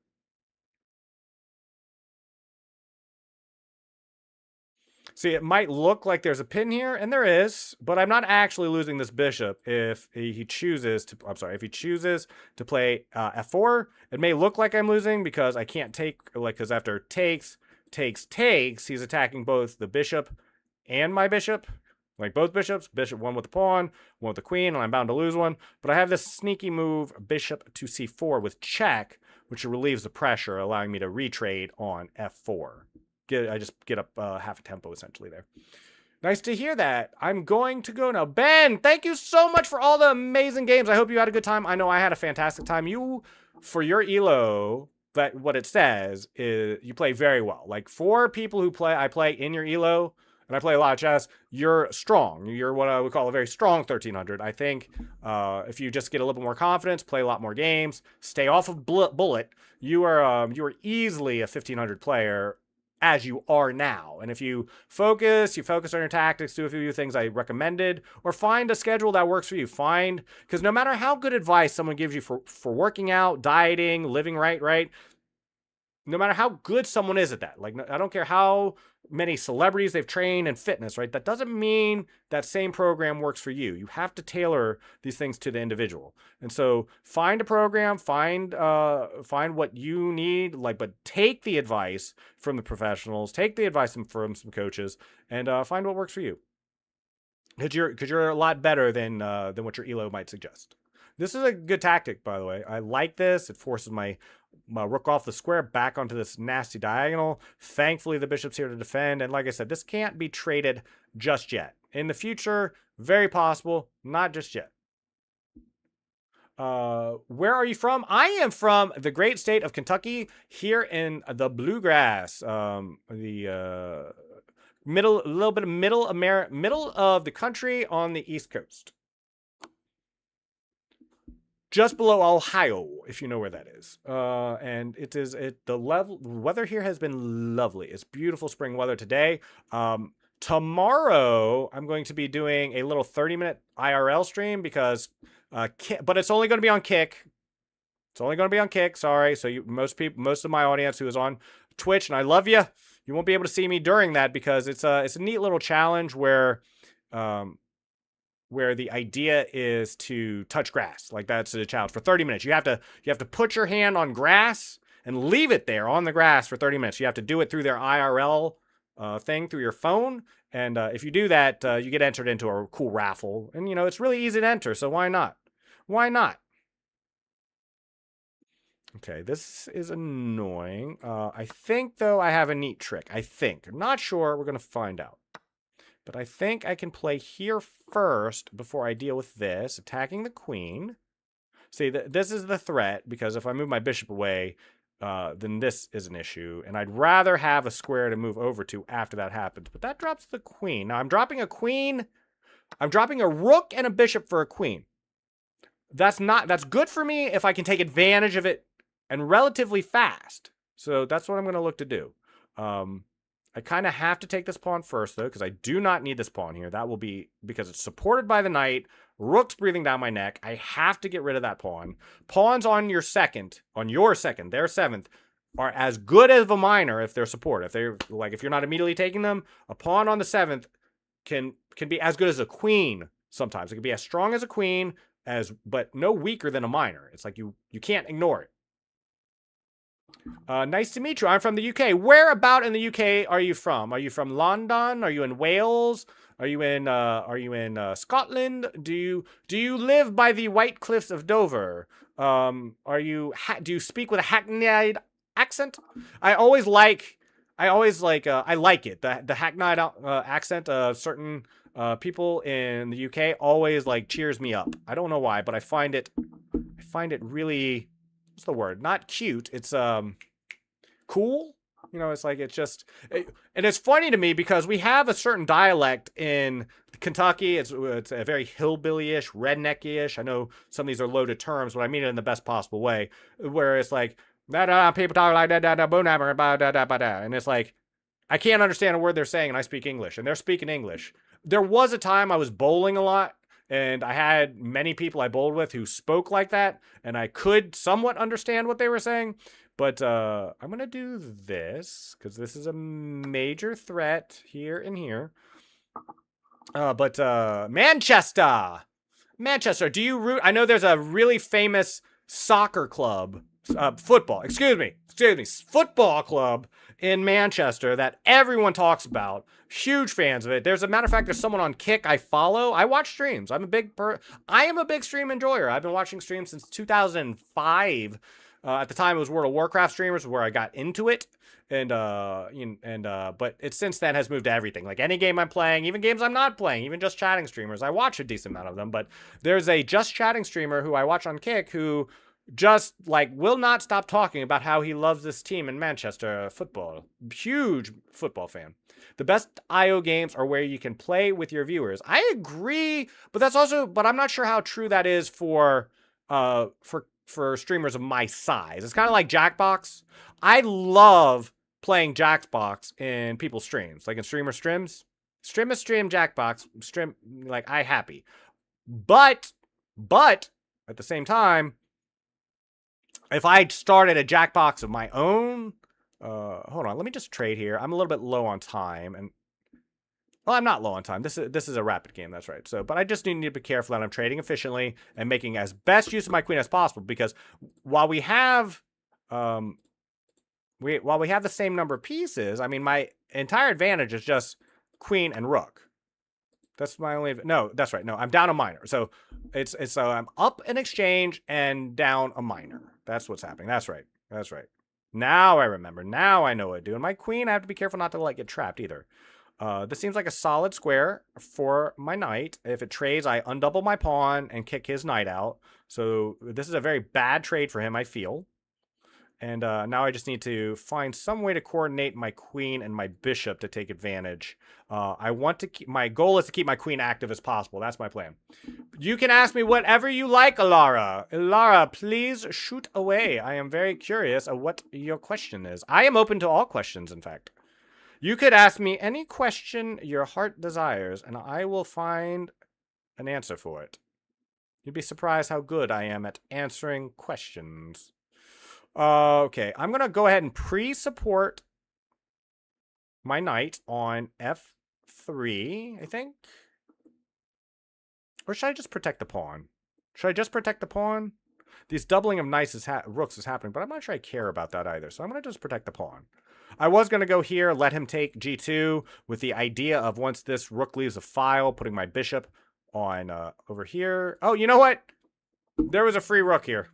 See, it might look like there's a pin here, and there is, but I'm not actually losing this bishop if he chooses to, if he chooses to play f4. It may look like I'm losing because I can't take, because after takes, he's attacking both the bishop and my bishop, like both bishops, one with the pawn, one with the queen, and I'm bound to lose one. But I have this sneaky move, bishop to c4 with check, which relieves the pressure, allowing me to retrade on f4. I just get up half a tempo essentially there. Nice to hear that. I'm going to go now. Ben, thank you so much for all the amazing games. I hope you had a good time. I know I had a fantastic time. For your ELO, that what it says is you play very well. Like for people who I play in your ELO, and I play a lot of chess, you're strong. You're what I would call a very strong 1300. I think if you just get a little bit more confidence, play a lot more games, stay off of bullet, you are easily a 1500 player as you are now. And if you focus on your tactics, do a few things I recommended, or find a schedule that works for you. Because no matter how good advice someone gives you for working out, dieting, living right, no matter how good someone is at that, like I don't care how many celebrities they've trained in fitness, right? That doesn't mean that same program works for you. You have to tailor these things to the individual. And so find a program, find what you need, but take the advice from the professionals, take the advice from some coaches, and find what works for you. Because you're a lot better than what your ELO might suggest. This is a good tactic, by the way. I like this. It forces my rook off the square back onto this nasty diagonal. Thankfully, the bishop's here to defend. And like I said, this can't be traded just yet. In the future, very possible, not just yet. Where are you from? I am from the great state of Kentucky, here in the Bluegrass. The middle, a little bit of middle of the country on the East Coast. Just below Ohio, if you know where that is. And the weather here has been lovely. It's beautiful spring weather today. Tomorrow, I'm going to be doing a little 30-minute IRL stream because, but it's only going to be on Kick. It's only going to be on Kick. Sorry. So most of my audience who is on Twitch, and I love you, you won't be able to see me during that because it's a neat little challenge where the idea is to touch grass. Like that's a challenge for 30 minutes. You have to put your hand on grass and leave it there on the grass for 30 minutes. You have to do it through their IRL thing through your phone. And if you do that, you get entered into a cool raffle. And, you know, it's really easy to enter. So why not? Why not? Okay, this is annoying. I think, though, I have a neat trick. I think. I'm not sure. We're going to find out. But I think I can play here first before I deal with this. Attacking the queen. See, this is the threat, because if I move my bishop away, then this is an issue. And I'd rather have a square to move over to after that happens. But that drops the queen. Now, I'm dropping a queen. I'm dropping a rook and a bishop for a queen. That's good for me if I can take advantage of it and relatively fast. So that's what I'm going to look to do. I kind of have to take this pawn first, though, because I do not need this pawn here. That will be because it's supported by the knight. Rook's breathing down my neck. I have to get rid of that pawn. Pawns on your second, their seventh, are as good as a minor if they're supported. If you're not immediately taking them, a pawn on the seventh can be as good as a queen sometimes. It can be as strong as a queen, but no weaker than a minor. It's like you can't ignore it. Nice to meet you. I'm from the UK. Where about in the UK are you from? Are you from London? Are you in Wales? Are you in Scotland? Do you live by the White Cliffs of Dover? Do you speak with a hackneyed accent? I like it. The hackneyed accent of certain people in the UK always cheers me up. I don't know why, but I find it really, what's the word? Not cute. It's cool. You know, it's and it's funny to me because we have a certain dialect in Kentucky. It's a very hillbilly-ish, rednecky-ish. I know some of these are loaded terms, but I mean it in the best possible way. Where it's like, people talk like that, and it's like, I can't understand a word they're saying, and I speak English, and they're speaking English. There was a time I was bowling a lot, and I had many people I bowled with who spoke like that, and I could somewhat understand what they were saying. But I'm going to do this, because this is a major threat here and here. Manchester! Manchester, do you root? I know there's a really famous soccer club, football club in Manchester that everyone talks about. Huge fans of it. As a matter of fact, there's someone on Kick I follow. I watch streams. I am a big stream enjoyer. I've been watching streams since 2005. At the time, it was World of Warcraft streamers where I got into it, but it since then has moved to everything. Like any game I'm playing, even games I'm not playing, even just chatting streamers. I watch a decent amount of them, but there's a just chatting streamer who I watch on Kick who just will not stop talking about how he loves this team in Manchester football. Huge football fan. The best IO games are where you can play with your viewers. I agree, but I'm not sure how true that is for streamers of my size. It's kind of like Jackbox. I love playing Jackbox in people's streams, like in stream Jackbox stream. I happy, but at the same time, if I started a Jackbox of my own, hold on, let me just trade here. I'm a little bit low on time, and well, I'm not low on time. This is a rapid game, that's right. So, but I just need to be careful that I'm trading efficiently and making as best use of my queen as possible, because while we have the same number of pieces, I mean, my entire advantage is just queen and rook. That's my only. No, that's right. No, I'm down a minor. So I'm up an exchange and down a minor. That's what's happening. That's right. That's right. Now I remember. Now I know what to do. And my queen, I have to be careful not to get trapped either. This seems like a solid square for my knight. If it trades, I undouble my pawn and kick his knight out. So this is a very bad trade for him, I feel. And now I just need to find some way to coordinate my queen and my bishop to take advantage. I want to keep, my goal is to keep my queen active as possible. That's my plan. You can ask me whatever you like, Alara. Alara, please shoot away. I am very curious of what your question is. I am open to all questions, in fact. You could ask me any question your heart desires, and I will find an answer for it. You'd be surprised how good I am at answering questions. Okay, I'm going to go ahead and pre-support my knight on F3, I think. Or should I just protect the pawn? Should I just protect the pawn? These doubling of knights rooks is happening, but I'm not sure I care about that either. So I'm going to just protect the pawn. I was going to go here, let him take G2 with the idea of once this rook leaves a file, putting my bishop on over here. Oh, you know what? There was a free rook here.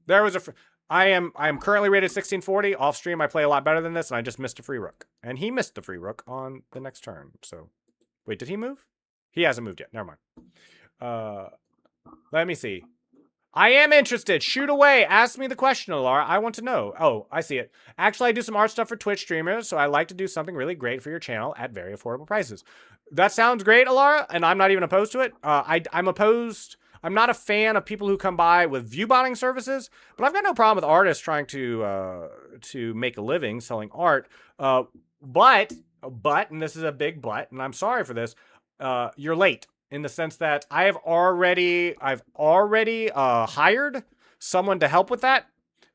There was a I am currently rated 1640. Off stream, I play a lot better than this, and I just missed a free rook. And he missed the free rook on the next turn. So, wait, did he move? He hasn't moved yet. Never mind. Let me see. I am interested. Shoot away. Ask me the question, Alara. I want to know. Oh, I see it. Actually, I do some art stuff for Twitch streamers, so I like to do something really great for your channel at very affordable prices. That sounds great, Alara, and I'm not even opposed to it. I'm opposed... I'm not a fan of people who come by with view botting services, but I've got no problem with artists trying to make a living selling art. But, and this is a big but, and I'm sorry for this, you're late in the sense that I've already hired someone to help with that.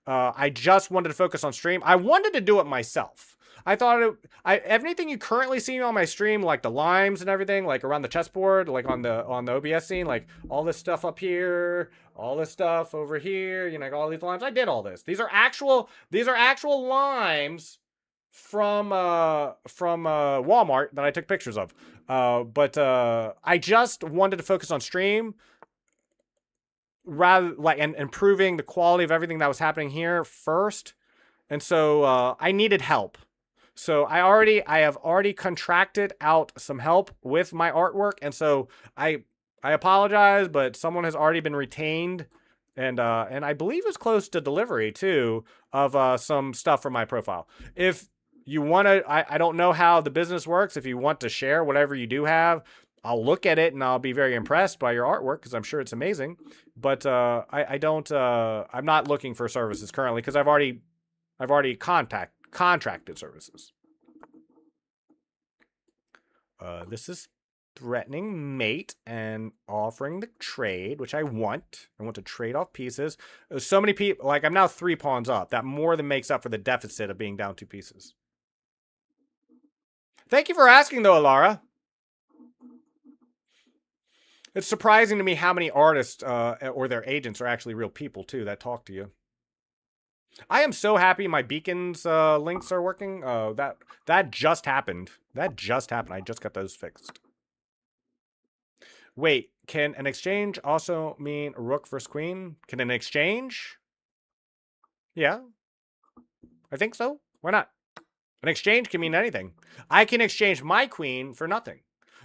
I just wanted to focus on stream. I wanted to do it myself. I thought everything you currently see on my stream, like the limes and everything, like around the chessboard, like on the OBS scene, like all this stuff up here, all this stuff over here, you know, like all these limes. I did all this. These are actual limes from Walmart that I took pictures of. But I just wanted to focus on stream rather like and improving the quality of everything that was happening here first. And so I needed help. So I have already contracted out some help with my artwork, and so I apologize, but someone has already been retained, and I believe it's close to delivery too of some stuff for my profile. If you want to, I don't know how the business works. If you want to share whatever you do have, I'll look at it and I'll be very impressed by your artwork because I'm sure it's amazing. But I'm not looking for services currently because I've already contracted services. This is threatening mate and offering the trade, which I want. I want to trade off pieces. There's so many people, like I'm now 3 pawns up. That more than makes up for the deficit of being down 2 pieces. Thank you for asking though, Alara. It's surprising to me how many artists or their agents are actually real people too that talk to you. I am so happy my beacons links are working. That just happened. That just happened. I just got those fixed. Wait, can an exchange also mean rook versus queen? Can an exchange? Yeah. I think so. Why not? An exchange can mean anything. I can exchange my queen for nothing.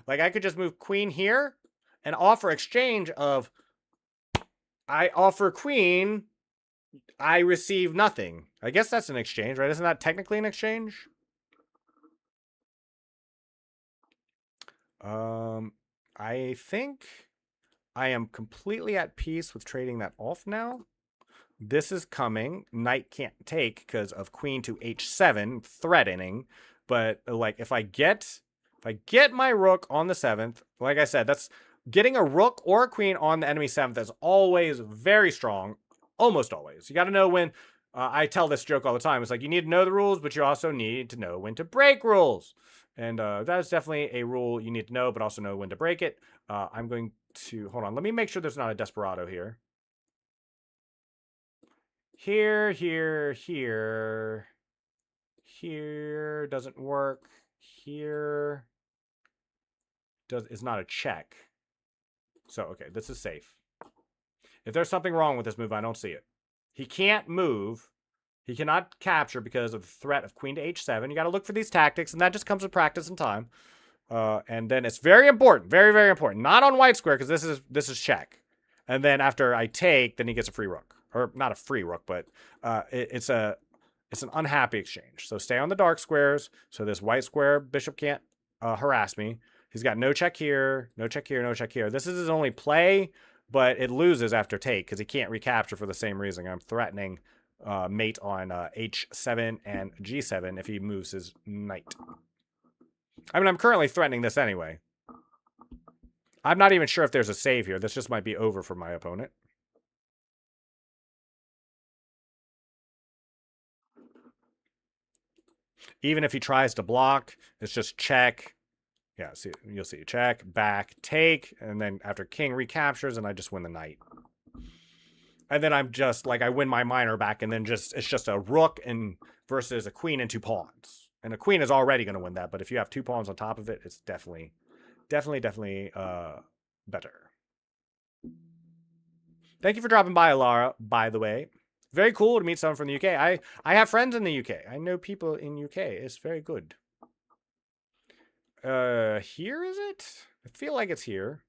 Like I could just move queen here and offer exchange of I offer queen, I receive nothing. I guess that's an exchange, right? Isn't that technically an exchange? I think I am completely at peace with trading that off now. This is coming. Knight can't take because of queen to h7, threatening. But like if I get my rook on the 7th, like I said, that's getting a rook or a queen on the enemy 7th is always very strong. Almost always. You got to know when, I tell this joke all the time. It's like you need to know the rules, but you also need to know when to break rules. And that is definitely a rule you need to know, but also know when to break it. I'm going to, hold on. Let me make sure there's not a desperado here. Here doesn't work. Here is not a check. So, okay, this is safe. If there's something wrong with this move, I don't see it. He can't move. He cannot capture because of the threat of queen to h7. You got to look for these tactics, and that just comes with practice and time. And then it's very important, very, very important. Not on white square, because this is check. And then after I take, then he gets a free rook. Or not a free rook, but it's an unhappy exchange. So stay on the dark squares, so this white square bishop can't harass me. He's got no check here, no check here, no check here. This is his only play, but it loses after take, because he can't recapture for the same reason. I'm threatening mate on h7 and g7 if he moves his knight. I mean, I'm currently threatening this anyway. I'm not even sure if there's a save here. This just might be over for my opponent. Even if he tries to block, it's just check. Yeah, see, you'll see. Check, back, take, and then after king recaptures, and I just win the knight. And then I'm just, like, I win my minor back, and then it's just a rook versus a queen and 2 pawns. And a queen is already going to win that, but if you have 2 pawns on top of it, it's definitely better. Thank you for dropping by, Lara, by the way. Very cool to meet someone from the UK. I have friends in the UK. I know people in UK. It's very good. Here is it? I feel like it's here.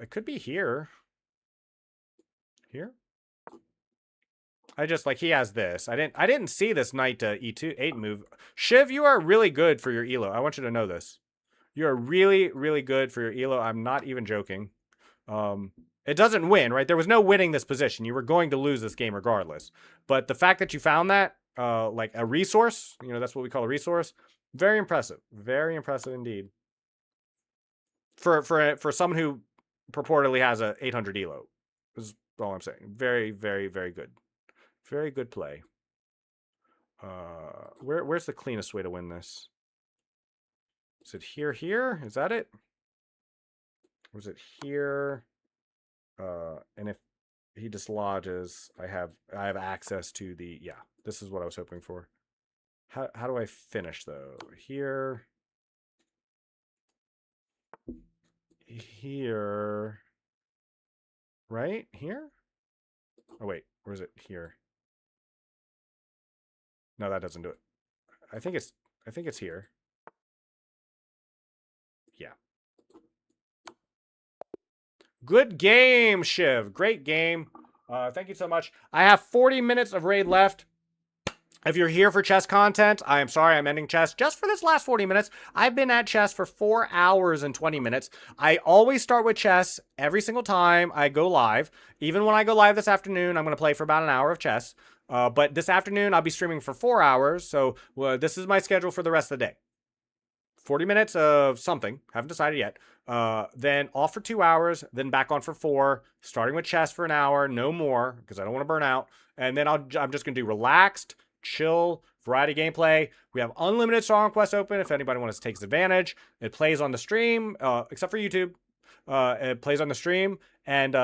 It could be here. Here? I just, like, he has this. I didn't see this knight to e8 move. Shiv, you are really good for your elo. I want you to know this. You are really, really good for your elo. I'm not even joking. It doesn't win, right? There was no winning this position. You were going to lose this game regardless. But the fact that you found that, like a resource, you know, that's what we call a resource. Very impressive. Very impressive indeed. For someone who purportedly has a 800 elo. Is all I'm saying. Very, very, very good. Very good play. Where's the cleanest way to win this? Is it here? Is that it? Or is it here? And if he dislodges, I have access to the, yeah, this is what I was hoping for. How do I finish though? Here. Here. Right? Here? Oh wait, or is it here? No, that doesn't do it. I think it's here. Yeah. Good game, Shiv. Great game. Thank you so much. I have 40 minutes of raid left. If you're here for chess content, I am sorry I'm ending chess just for this last 40 minutes. I've been at chess for 4 hours and 20 minutes. I always start with chess every single time I go live. Even when I go live this afternoon, I'm going to play for about an hour of chess. But this afternoon, I'll be streaming for 4 hours. So this is my schedule for the rest of the day. 40 minutes of something. Haven't decided yet. Then off for 2 hours. Then back on for 4. Starting with chess for an hour. No more, because I don't want to burn out. And then I'm just going to do relaxed, chill, variety gameplay. We have unlimited Song Quest open if anybody wants to take advantage. It plays on the stream, except for YouTube. It plays on the stream, and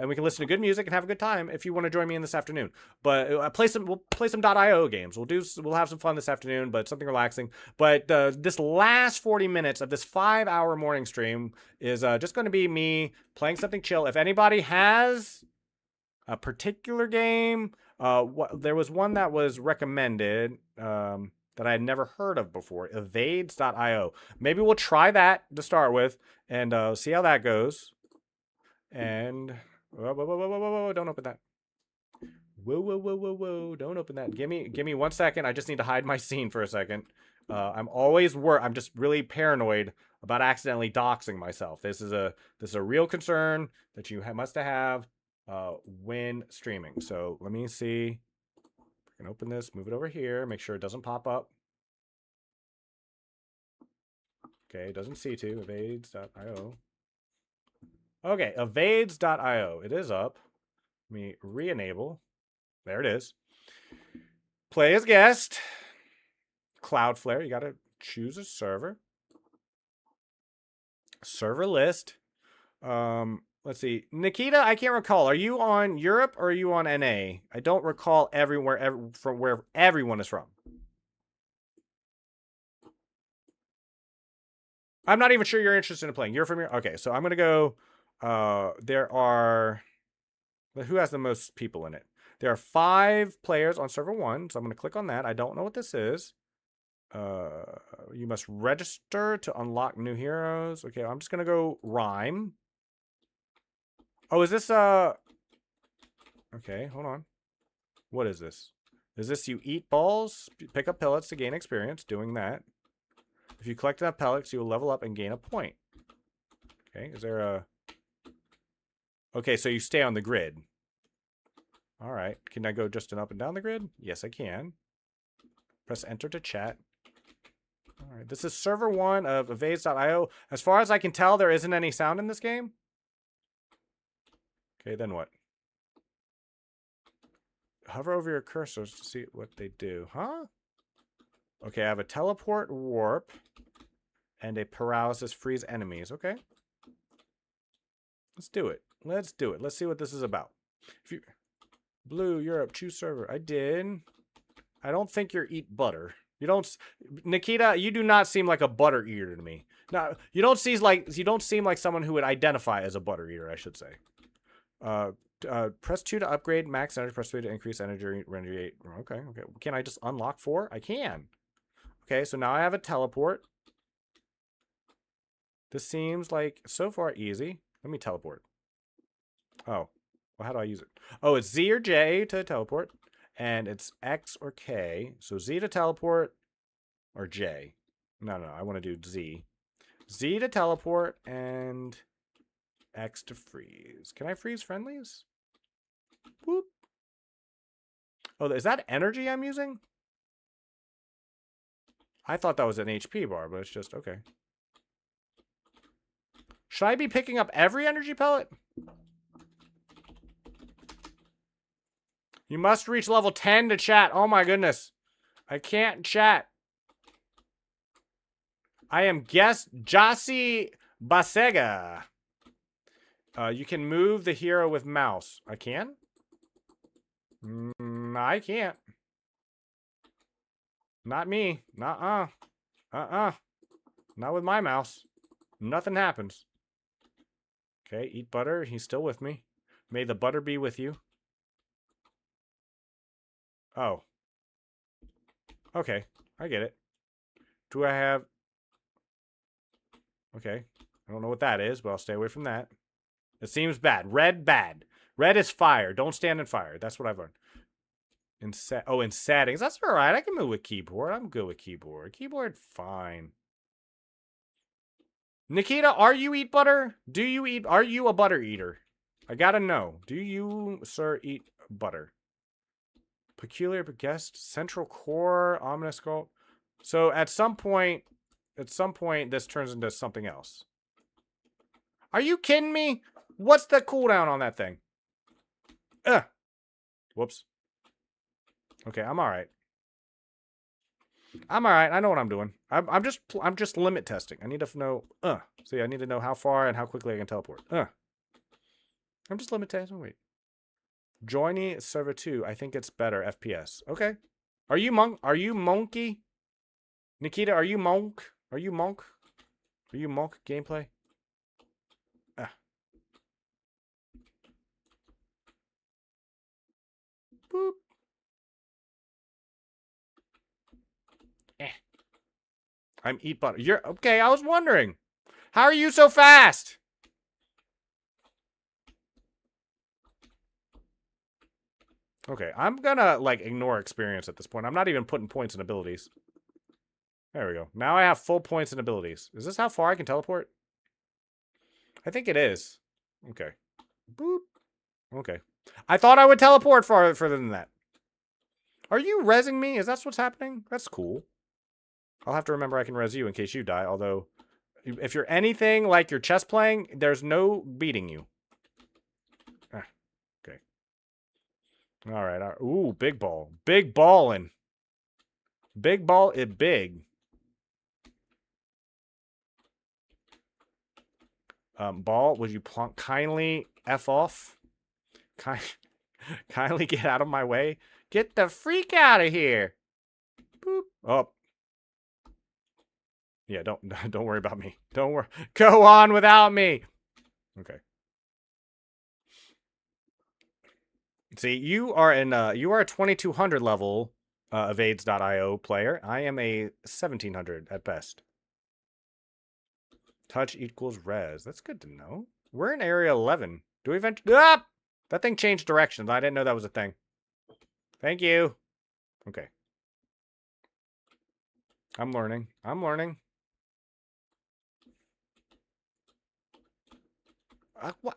we can listen to good music and have a good time if you want to join me in this afternoon. But we'll play some .io games. We'll have some fun this afternoon, but something relaxing. But this last 40 minutes of this 5-hour morning stream is just going to be me playing something chill. If anybody has a particular game, there was one that was recommended that I had never heard of before, evades.io. Maybe we'll try that to start with and see how that goes. And whoa, don't open that. Whoa, don't open that. Give me 1 second. I just need to hide my scene for a second. I'm just really paranoid about accidentally doxing myself. This is a real concern that you must have when streaming. So let me see. I can open this, move it over here, make sure it doesn't pop up. Okay, it doesn't see to evades.io. Okay, evades.io. It is up. Let me re-enable. There it is. Play as guest. Cloudflare. You got to choose a server. Server list. Let's see. Nikita, I can't recall. Are you on Europe or are you on NA? I don't recall from where everyone is from. I'm not even sure you're interested in playing. You're from here? Okay, so I'm going to go... there are... Who has the most people in it? There are 5 players on server 1, so I'm going to click on that. I don't know what this is. You must register to unlock new heroes. Okay, I'm just going to go Rhyme. Oh, is this... Okay, hold on. What is this? Is this you eat balls, pick up pellets to gain experience, doing that. If you collect enough pellets, you will level up and gain a point. Okay, is there a... Okay, so you stay on the grid. All right, can I go just an up and down the grid? Yes, I can. Press enter to chat. All right, this is server 1 of evades.io. As far as I can tell, there isn't any sound in this game. Okay, then what? Hover over your cursors to see what they do. Huh? Okay, I have a teleport warp and a paralysis freeze enemies. Okay. Let's do it. Let's do it. Let's see what this is about. If you... Blue, Europe, choose server. I did. I don't think you're eat butter. You don't... Nikita, you do not seem like a butter eater to me. No, you don't seem like someone who would identify as a butter eater, I should say. Press 2 to upgrade max energy. Press 3 to increase energy. Okay. Can I just unlock 4? I can. Okay, so now I have a teleport. This seems like, so far, easy. Let me teleport. Oh. Well, how do I use it? Oh, it's Z or J to teleport. And it's X or K. So Z to teleport or J. No. I want to do Z. Z to teleport and X to freeze. Can I freeze friendlies? Whoop. Oh, is that energy I'm using? I thought that was an HP bar, but it's just, okay. Should I be picking up every energy pellet? You must reach level 10 to chat. Oh my goodness. I can't chat. I am guest Jasi Basega. You can move the hero with mouse. I can? I can't. Not me. Nuh-uh. Not with my mouse. Nothing happens. Okay, eat butter. He's still with me. May the butter be with you. Oh. Okay, I get it. Do I have... Okay, I don't know what that is, but I'll stay away from that. It seems bad. Red, bad. Red is fire. Don't stand in fire. That's what I've learned. In settings. That's all right. I can move with keyboard. I'm good with keyboard. Keyboard, fine. Nikita, are you eat butter? Do you eat... Are you a butter eater? I gotta know. Do you, sir, eat butter? Peculiar guest, central core, ominous cult. So at some point, this turns into something else. Are you kidding me? What's the cooldown on that thing? Whoops. Okay, I'm all right. I'm all right. I know what I'm doing. I'm just limit testing. I need to know. See, I need to know how far and how quickly I can teleport. I'm just limit testing. Wait. Joining server 2. I think it's better FPS. Okay. Are you monk? Are you monkey? Nikita, are you monk? Are you monk? Are you monk gameplay? Boop. I'm eat butter. You're okay. I was wondering, how are you so fast? Okay, I'm gonna like ignore experience at this point. I'm not even putting points in abilities. There we go. Now I have full points in abilities. Is this how far I can teleport? I think it is. Okay. Boop. Okay. I thought I would teleport further than that. Are you rezzing me? Is that what's happening? That's cool. I'll have to remember I can res you in case you die. Although, if you're anything like your chess playing, there's no beating you. Okay. All right. Ooh, big ball. Big ballin'. Big ball is big. Ball, would you kindly F off? Kindly get out of my way. Get the freak out of here. Boop. Oh. Yeah, don't don't worry about me. Don't worry. Go on without me. Okay. See, you are a 2200 level evades.io player. I am a 1700 at best. Touch equals res. That's good to know. We're in area 11. Do we eventually... Ah! That thing changed directions. I didn't know that was a thing. Thank you. Okay. I'm learning. I'm learning.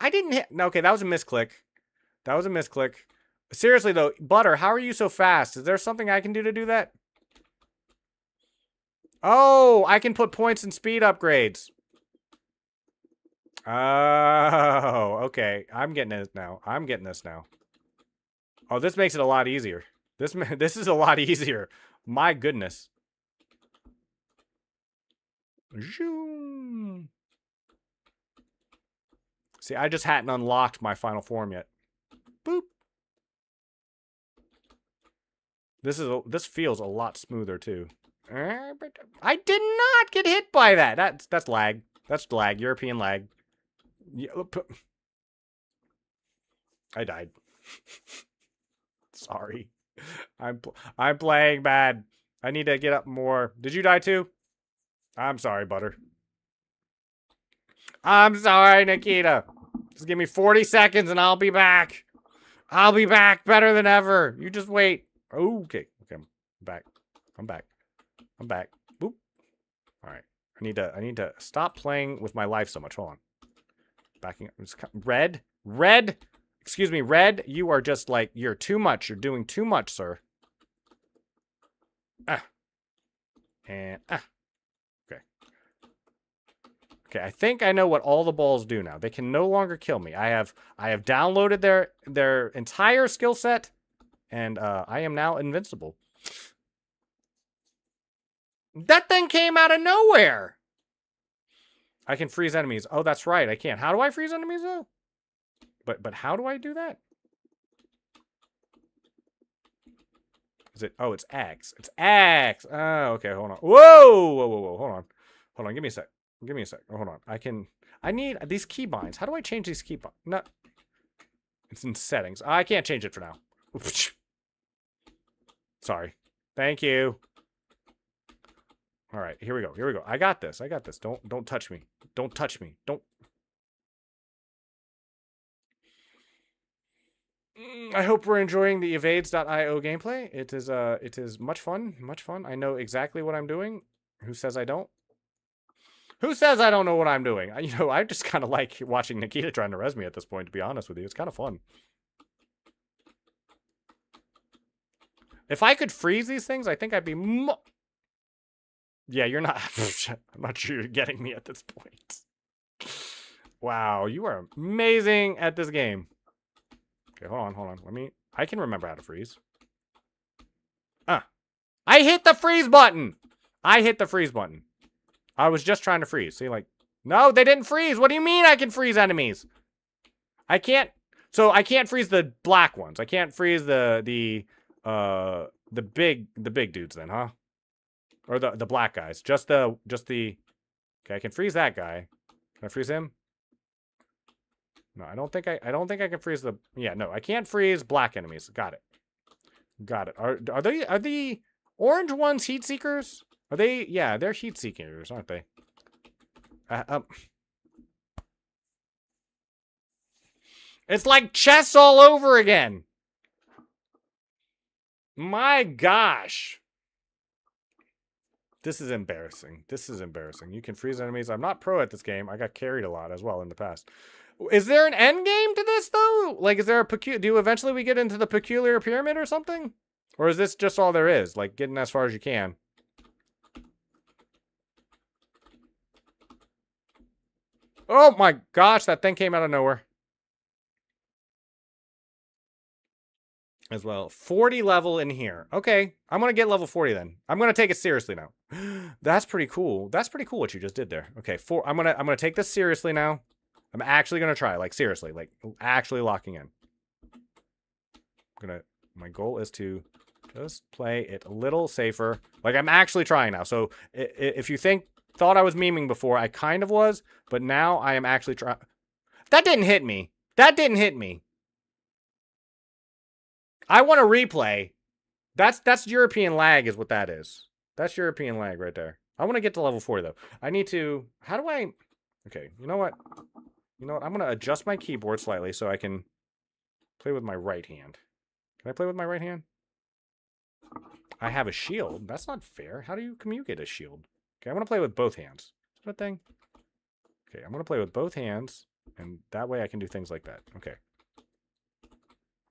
I didn't hit... No, okay, that was a misclick. That was a misclick. Seriously, though, Butter, how are you so fast? Is there something I can do to do that? Oh, I can put points in speed upgrades. Oh, okay. I'm getting this now. I'm getting this now. Oh, this makes it a lot easier. This is a lot easier. My goodness. Zoom. See, I just hadn't unlocked my final form yet. Boop. This feels a lot smoother too. I did not get hit by that. That's lag. That's lag. European lag. Yeah, I died. Sorry. I'm playing bad. I need to get up more. Did you die too? I'm sorry, Butter. I'm sorry, Nikita. Just give me 40 seconds and I'll be back. I'll be back better than ever. You just wait. Okay. Okay, I'm back. I'm back. I'm back. Boop. All right. I need to stop playing with my life so much. Hold on. Backing up. Red? Red? Excuse me, Red, you are just like, you're too much. You're doing too much, sir. And okay. Okay, I think I know what all the balls do now. They can no longer kill me. I have downloaded their entire skill set, and I am now invincible. That thing came out of nowhere. I can freeze enemies. Oh, that's right. I can't. How do I freeze enemies though? But how do I do that? Is it? Oh, it's X. It's X. Oh, okay. Hold on. Whoa, whoa, whoa, whoa. Hold on. Hold on. Give me a sec. Give me a sec. Oh, hold on. I need these keybinds. How do I change these keybinds? No. It's in settings. I can't change it for now. Sorry. Thank you. All right. Here we go. Here we go. I got this. I got this. Don't touch me. Don't touch me. Don't. I hope we're enjoying the evades.io gameplay. It is much fun. Much fun. I know exactly what I'm doing. Who says I don't? Who says I don't know what I'm doing? I just kind of like watching Nikita trying to res me at this point, to be honest with you. It's kind of fun. If I could freeze these things, I think I'd be Yeah, you're not... I'm not sure you're getting me at this point. Wow, you are amazing at this game. Okay, hold on. I can remember how to freeze. I hit the freeze button! I hit the freeze button. I was just trying to freeze. See, like... No, they didn't freeze! What do you mean I can freeze enemies? I can't... So, I can't freeze the black ones. I can't freeze the big dudes then, huh? Or the black guys. Just the... Okay, I can freeze that guy. Can I freeze him? No, I don't think I can freeze the... Yeah, no, I can't freeze black enemies. Got it. Got it. Are the orange ones heat seekers? Are they... Yeah, they're heat seekers, aren't they? It's like chess all over again. My gosh. This is embarrassing. This is embarrassing. You can freeze enemies. I'm not pro at this game. I got carried a lot as well in the past. Is there an end game to this, though? Like, is there a do eventually we get into the peculiar pyramid or something? Or is this just all there is? Like, getting as far as you can? Oh my gosh, that thing came out of nowhere. As well. 40 level in here. Okay, I'm going to get level 40 then. I'm going to take it seriously now. That's pretty cool. That's pretty cool what you just did there. Okay, I'm going to take this seriously now. I'm actually going to try, like seriously, like actually locking in. My goal is to just play it a little safer. Like I'm actually trying now. So if you think thought I was memeing before. I kind of was, but now I am actually trying. That didn't hit me. That didn't hit me. I want a replay. That's European lag is what that is. That's European lag right there. I want to get to level 4 though. I need to, how do I, okay, you know what? You know what? I'm going to adjust my keyboard slightly so I can play with my right hand. Can I play with my right hand? I have a shield. That's not fair. How do you communicate a shield? Okay, I want to play with both hands. Is that a thing? Okay, I'm going to play with both hands, and that way I can do things like that. Okay.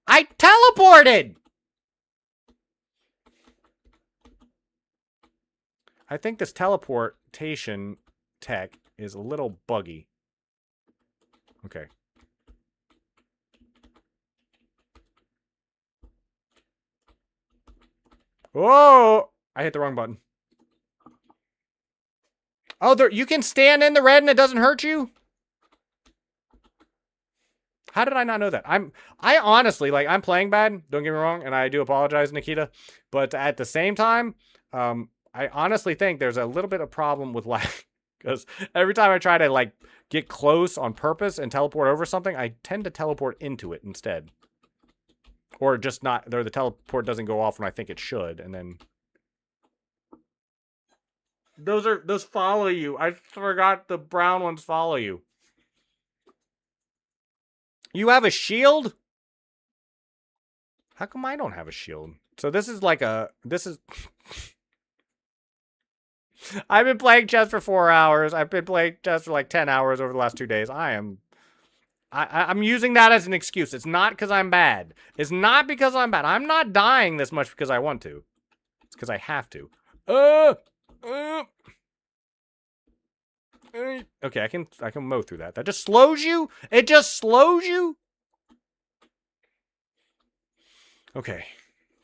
I teleported! I think this teleportation tech is a little buggy. Okay. Whoa! I hit the wrong button. Oh, there, you can stand in the red and it doesn't hurt you? How did I not know that? I honestly, like, I'm playing bad. Don't get me wrong, and I do apologize, Nikita. But at the same time, I honestly think there's a little bit of problem with lag. Because every time I try to, like, get close on purpose and teleport over something, I tend to teleport into it instead. Or just not, or the teleport doesn't go off when I think it should, and then... Those follow you. I forgot the brown ones follow you. You have a shield? How come I don't have a shield? So this is like a... This is... I've been playing chess for 4 hours. I've been playing chess for like 10 hours over the last 2 days. I'm using that as an excuse. It's not because I'm bad. It's not because I'm bad. I'm not dying this much because I want to. It's because I have to. Okay, I can mow through that. That just slows you? It just slows you? Okay.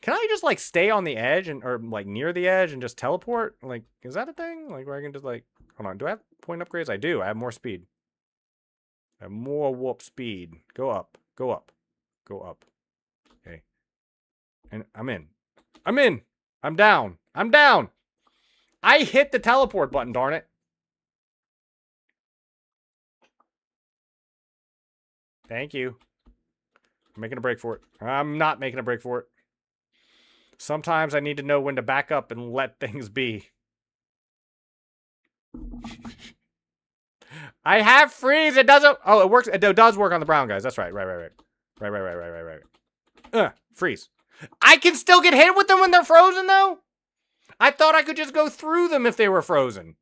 Can I just, like, stay on the edge and or, like, near the edge and just teleport? Like, is that a thing? Like, where I can just, like... Hold on. Do I have point upgrades? I do. I have more speed. I have more warp speed. Go up. Go up. Go up. Okay. And I'm in. I'm in! I'm down. I'm down! I hit the teleport button, darn it. Thank you. I'm making a break for it. I'm not making a break for it. Sometimes I need to know when to back up and let things be. I have freeze. It doesn't. Oh, it works. It does work on the brown guys. That's right. Right. Freeze. I can still get hit with them when they're frozen, though? I thought I could just go through them if they were frozen.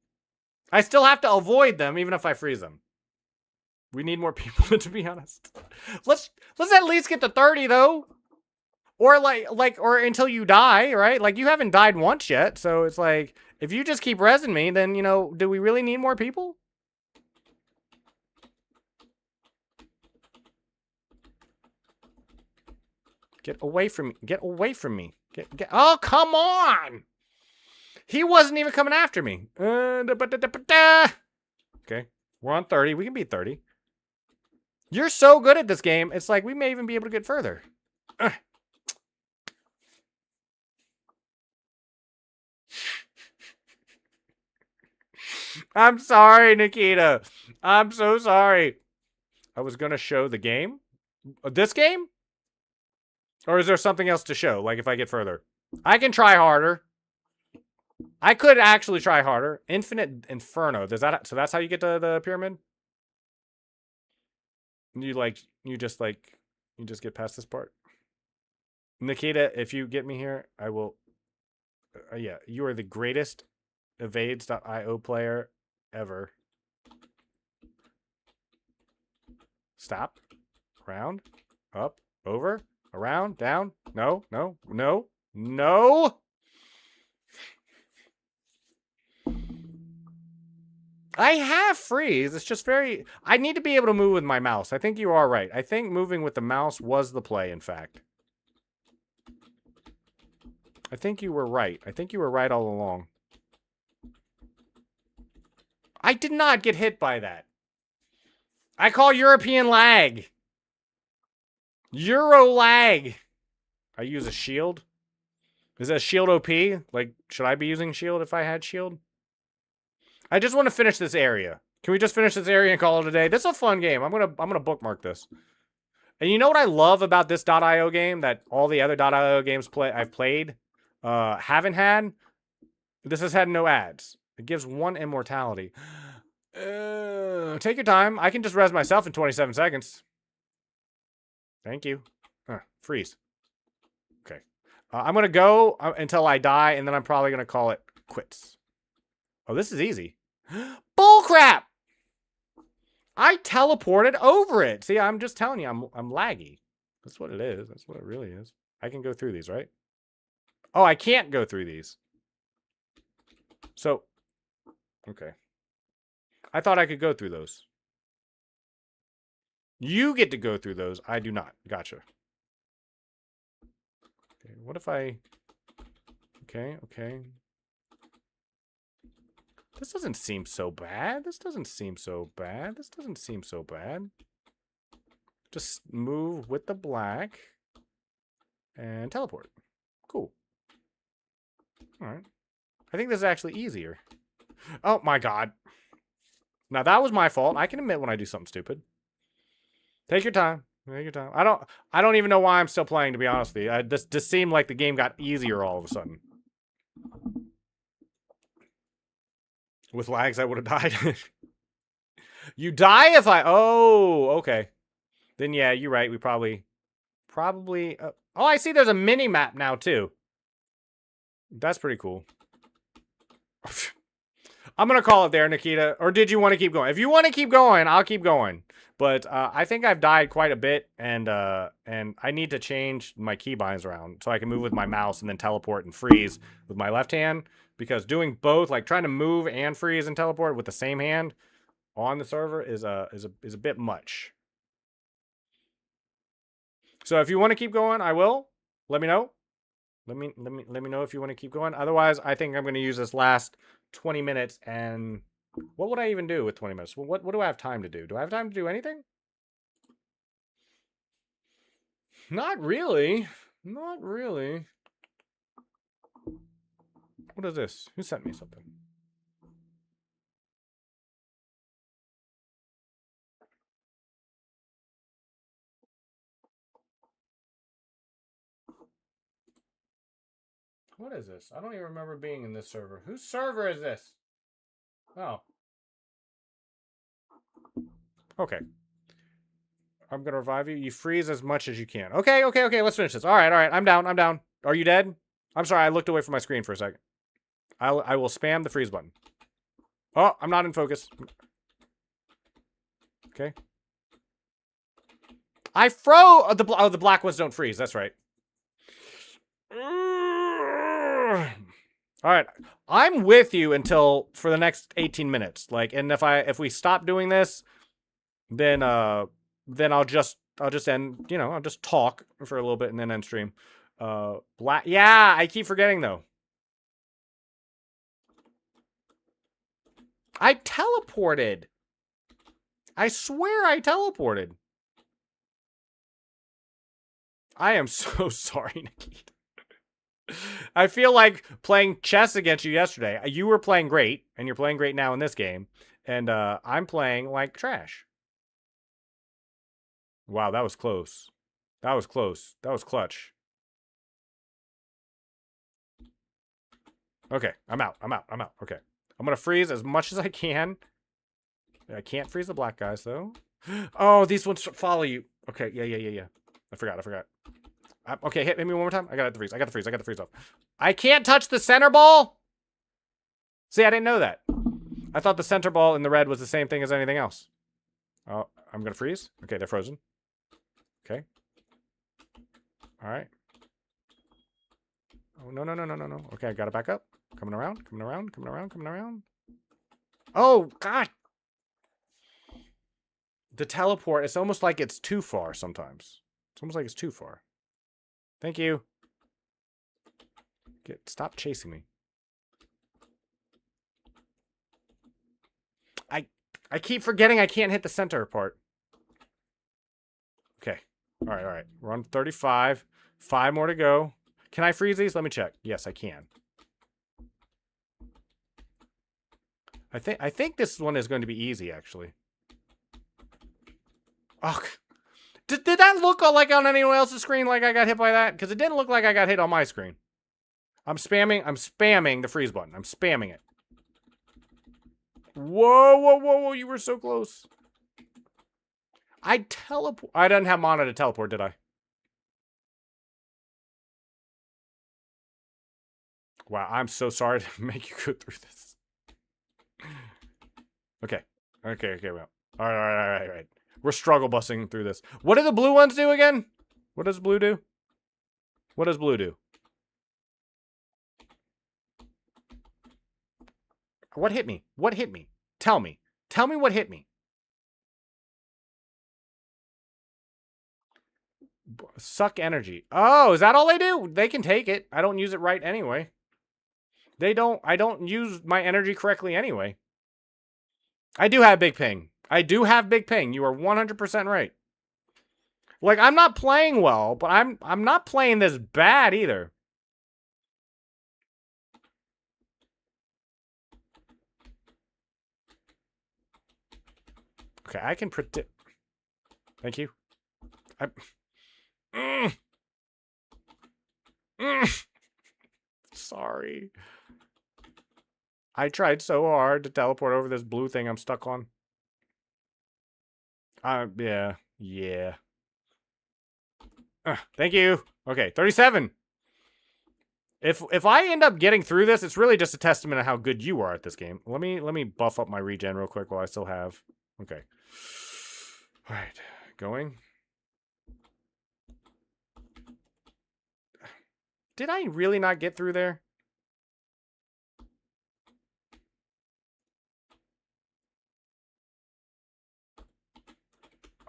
I still have to avoid them, even if I freeze them. We need more people, to be honest. Let's at least get to 30, though. Or or until you die, right? Like, you haven't died once yet, so it's like, if you just keep rezzing me, then, you know, do we really need more people? Get away from me. Get away from me. Get oh, come on! He wasn't even coming after me. Okay, we're on 30. We can beat 30. You're so good at this game, it's like we may even be able to get further. I'm sorry, Nikita. I'm so sorry. I was going to show the game. This game? Or is there something else to show? Like if I get further. I can try harder. I could actually try harder. Infinite Inferno. So that's how you get to the pyramid? You just get past this part. Nikita, if you get me here, I will. Yeah, you are the greatest evades.io player ever. Stop. Around. Up. Over. Around. Down. No. No. No. No. I have freeze. It's just very... I need to be able to move with my mouse. I think you are right. I think moving with the mouse was the play, in fact. I think you were right. I think you were right all along. I did not get hit by that. I call European lag. Euro lag. I use a shield. Is that shield OP? Like, should I be using shield if I had shield? I just want to finish this area. Can we just finish this area and call it a day? This is a fun game. I'm gonna bookmark this. And you know what I love about this .io game that all the other .io games I've played haven't had? This has had no ads. It gives 1 immortality. Take your time. I can just res myself in 27 seconds. Thank you. Freeze. Okay. I'm going to go until I die, and then I'm probably going to call it quits. Oh, this is easy. Bullcrap! I teleported over it. See, I'm just telling you, I'm laggy. That's what it is. That's what it really is. I can go through these, right? Oh, I can't go through these. So, okay. I thought I could go through those. You get to go through those. I do not. Gotcha. Okay, what if I... Okay, okay. This doesn't seem so bad. This doesn't seem so bad. This doesn't seem so bad. Just move with the black. And teleport. Cool. Alright. I think this is actually easier. Oh my god. Now that was my fault. I can admit when I do something stupid. Take your time. Take your time. I don't even know why I'm still playing, to be honest with you. This just seemed like the game got easier all of a sudden. With lags, I would have died. You die if I... Oh, okay. Then yeah, you're right. We probably... oh, I see there's a mini-map now, too. That's pretty cool. I'm going to call it there, Nikita. Or did you want to keep going? If you want to keep going, I'll keep going. But I think I've died quite a bit, and I need to change my keybinds around so I can move with my mouse and then teleport and freeze with my left hand. Because doing both, like trying to move and freeze and teleport with the same hand on the server is a bit much. So if you want to keep going, I will. Let me know. Let me know if you want to keep going. Otherwise, I think I'm going to use this last 20 minutes and what would I even do with 20 minutes? Well, what do I have time to do? Do I have time to do anything? Not really. Not really. What is this? Who sent me something? What is this? I don't even remember being in this server. Whose server is this? Oh. Okay. I'm gonna revive you. You freeze as much as you can. Okay, okay, okay. Let's finish this. All right, all right. I'm down. I'm down. Are you dead? I'm sorry. I looked away from my screen for a second. I will spam the freeze button. Oh, I'm not in focus. Okay. I froze. Oh, the black ones don't freeze. That's right. All right. I'm with you until for the next 18 minutes. Like, and if we stop doing this, then I'll just end, you know, I'll just talk for a little bit and then end stream. Black. Yeah, I keep forgetting though. I teleported. I swear I teleported. I am so sorry, Nikita. I feel like playing chess against you yesterday. You were playing great, and you're playing great now in this game. And I'm playing like trash. Wow, that was close. That was close. That was clutch. Okay, I'm out. I'm out. I'm out. Okay. I'm going to freeze as much as I can. I can't freeze the black guys, though. Oh, these ones follow you. Okay, yeah. I forgot. Okay, hit me one more time. I got the freeze. I got the freeze off. I can't touch the center ball? See, I didn't know that. I thought the center ball in the red was the same thing as anything else. Oh, I'm going to freeze. Okay, they're frozen. Okay. All right. Oh, no. Okay, I got to back up. Coming around. Oh, God. The teleport, it's almost like it's too far sometimes. It's almost like it's too far. Thank you. Stop chasing me. I keep forgetting I can't hit the center part. Okay. All right. We're on 35. 5 more to go. Can I freeze these? Let me check. Yes, I can. I think this one is going to be easy, actually. Oh, did that look like on anyone else's screen like I got hit by that? Because it didn't look like I got hit on my screen. I'm spamming the freeze button. I'm spamming it. Whoa, whoa, whoa, whoa, you were so close. I didn't have mana to teleport, did I? Wow, I'm so sorry to make you go through this. Okay. Well. All right. We're struggle busing through this. What do the blue ones do again? What does blue do? What does blue do? What hit me? What hit me? Tell me. Tell me what hit me. Suck energy. Oh, is that all they do? They can take it. I don't use it right anyway. I don't use my energy correctly anyway. I do have big ping. I do have big ping. You are 100% right. Like, I'm not playing well, but I'm not playing this bad either. Okay, I can predict. Thank you. Sorry. I tried so hard to teleport over this blue thing I'm stuck on. Yeah. Thank you. Okay, 37. If I end up getting through this, it's really just a testament of how good you are at this game. Let me buff up my regen real quick while I still have. Okay. All right, going. Did I really not get through there?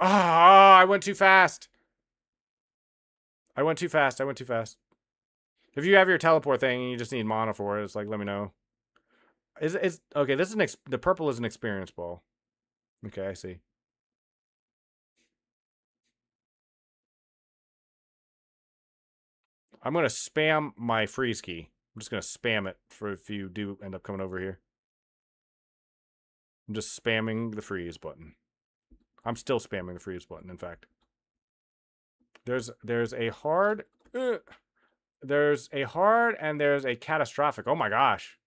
Ah, I went too fast. I went too fast. If you have your teleport thing and you just need mana for it, it's like, let me know. Okay, this is the purple is an experience ball. Okay, I see. I'm going to spam my freeze key. I'm just going to spam it for if you do end up coming over here. I'm just spamming the freeze button. I'm still spamming the freeze button, in fact. There's a hard... there's a hard and there's a catastrophic. Oh my gosh.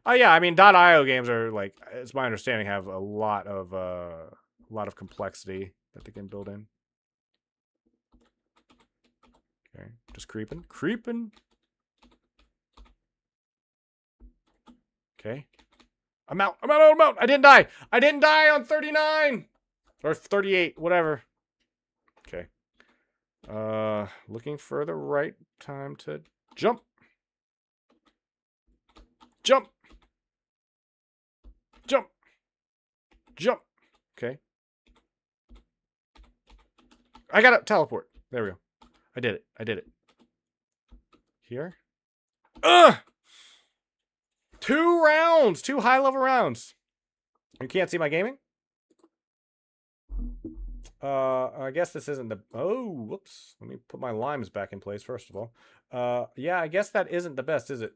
Oh yeah, I mean, .io games are, like, it's my understanding, have a lot of complexity that they can build in. Okay, just creeping. Okay. I'm out. I didn't die. I didn't die on 39 or 38, whatever. Okay. Looking for the right time to jump. Jump. Okay. I gotta teleport. There we go. I did it. Here. Ugh! 2 rounds. 2 high-level rounds. You can't see my gaming? I guess this isn't the... Oh, whoops. Let me put my limes back in place, first of all. Yeah, I guess that isn't the best, is it?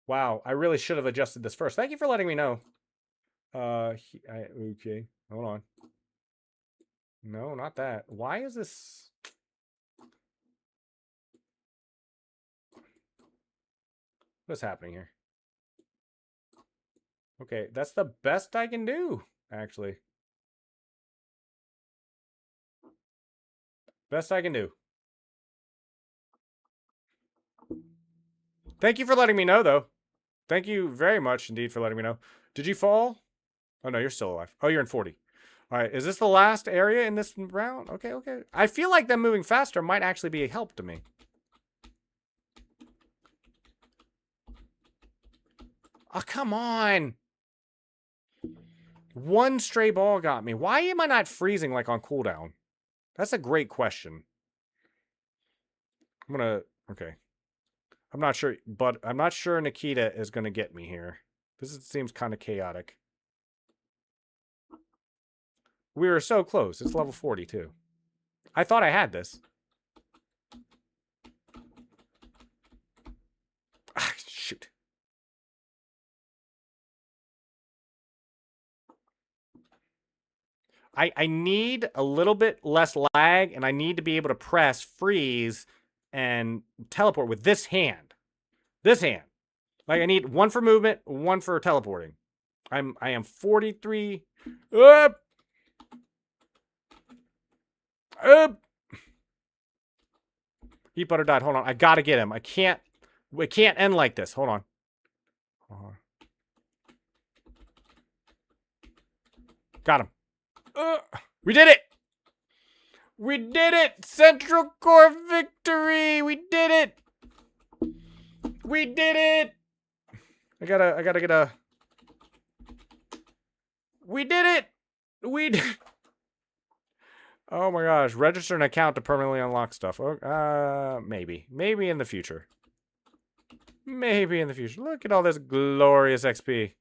Wow, I really should have adjusted this first. Thank you for letting me know. Okay, hold on. No, not that. Why is this... What's happening here? Okay, that's the best I can do, actually. Best I can do. Thank you for letting me know, though. Thank you very much indeed for letting me know. Did you fall? Oh, no, you're still alive. Oh, you're in 40. All right, is this the last area in this round? Okay. I feel like them moving faster might actually be a help to me. Oh, come on. 1 stray ball got me. Why am I not freezing like on cooldown? That's a great question. Okay. I'm not sure, but I'm not sure Nikita is going to get me here. Seems kind of chaotic. We were so close. It's level 40 too. I thought I had this. Ah, shoot. I need a little bit less lag, and I need to be able to press freeze and teleport with this hand. This hand. Like, I need one for movement, one for teleporting. I am 43. Up! Up! Eat butter died. Hold on. I gotta get him. It can't end like this. Hold on. Got him. We did it! We did it! Central Core victory! We did it! We did it! I gotta get a... We did it! We did... Oh my gosh. Register an account to permanently unlock stuff. Maybe. Maybe in the future. Maybe in the future. Look at all this glorious XP.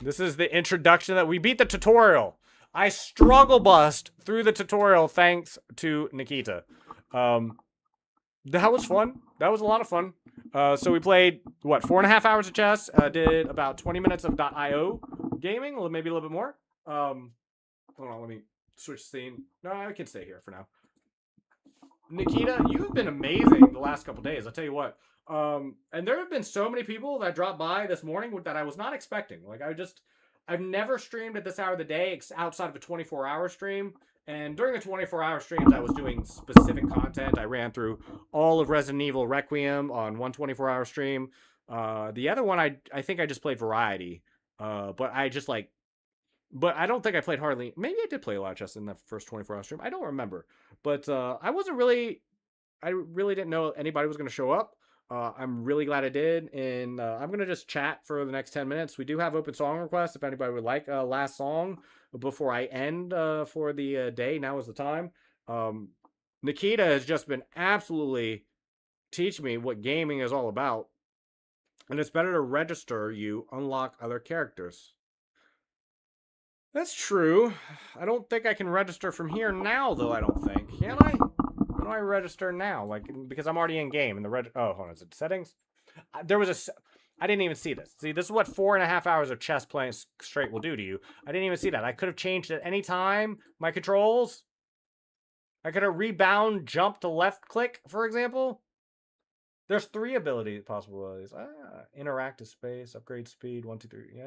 This is the introduction that we beat the tutorial. I struggle bust through the tutorial thanks to Nikita. That was fun. That was a lot of fun. So we played, what, 4.5 hours of chess. Did about 20 minutes of .io gaming, or maybe a little bit more. Hold on, let me switch scene. No, I can stay here for now. Nikita, you've been amazing the last couple days. I'll tell you what. And there have been so many people that dropped by this morning that I was not expecting. Like, I've never streamed at this hour of the day outside of a 24-hour stream. And during the 24-hour streams, I was doing specific content. I ran through all of Resident Evil Requiem on one 24-hour stream. The other one, I think I just played variety. But I don't think I played hardly. Maybe I did play a lot of chess in the first 24-hour stream. I don't remember. But I really didn't know anybody was going to show up. I'm really glad I did, and I'm going to just chat for the next 10 minutes. We do have open song requests if anybody would like a last song before I end for the day. Now is the time. Nikita has just been absolutely teaching me what gaming is all about, and it's better to register you unlock other characters. That's true. I don't think I can register from here now, though, I don't think. Can I? How do I register now? Like, because I'm already in game and the oh, hold on, is it settings? I didn't even see this. See, this is what 4.5 hours of chess playing straight will do to you. I didn't even see that. I could have changed at any time my controls. I could have rebound, jump to left click, for example. There's 3 possibilities. Interactive space, upgrade speed, 1, 2, 3. Yeah.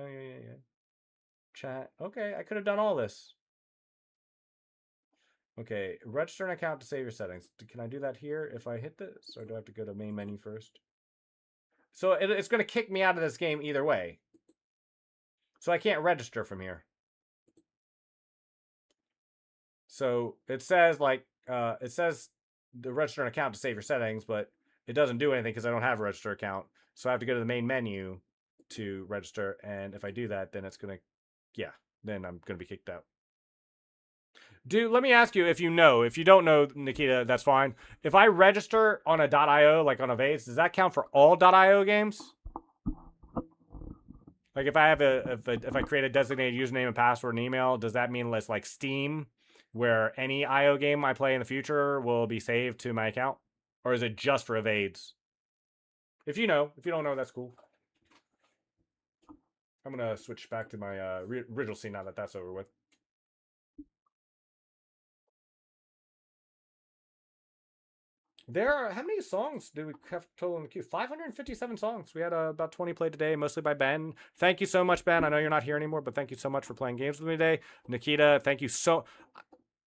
Chat. Okay, I could have done all this. Okay, register an account to save your settings. Can I do that here if I hit this? Or do I have to go to main menu first? So it's going to kick me out of this game either way. So I can't register from here. So it says the register an account to save your settings, but it doesn't do anything because I don't have a register account. So I have to go to the main menu to register. And if I do that, then it's going to, yeah, then I'm going to be kicked out. Dude, let me ask you if you know. If you don't know, Nikita, that's fine. If I register on a .io, like on Evades, does that count for all .io games? Like if I have if I create a designated username and password and email, does that mean less like Steam, where any IO game I play in the future will be saved to my account? Or is it just for Evades? If you know. If you don't know, that's cool. I'm going to switch back to my original scene now that that's over with. How many songs do we have total in the queue? 557 songs. We had about 20 played today, mostly by Ben. Thank you so much, Ben. I know you're not here anymore, but thank you so much for playing games with me today. Nikita, thank you so...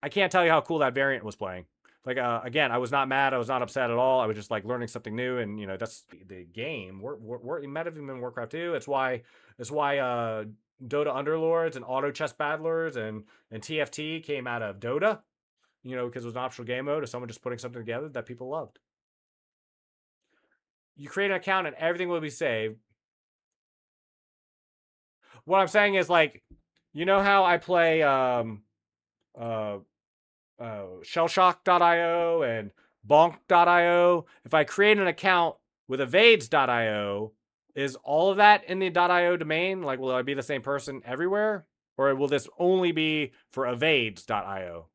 I can't tell you how cool that variant was playing. Like, again, I was not mad. I was not upset at all. I was just, like, learning something new, and, you know, that's the game. It might have even been Warcraft 2. It's why Dota Underlords and Auto Chess Battlers and TFT came out of Dota. You know, because it was an optional game mode of someone just putting something together that people loved. You create an account and everything will be saved. What I'm saying is, like, you know how I play Shellshock.io and Bonk.io? If I create an account with Evades.io, is all of that in the .io domain? Like, will I be the same person everywhere? Or will this only be for Evades.io?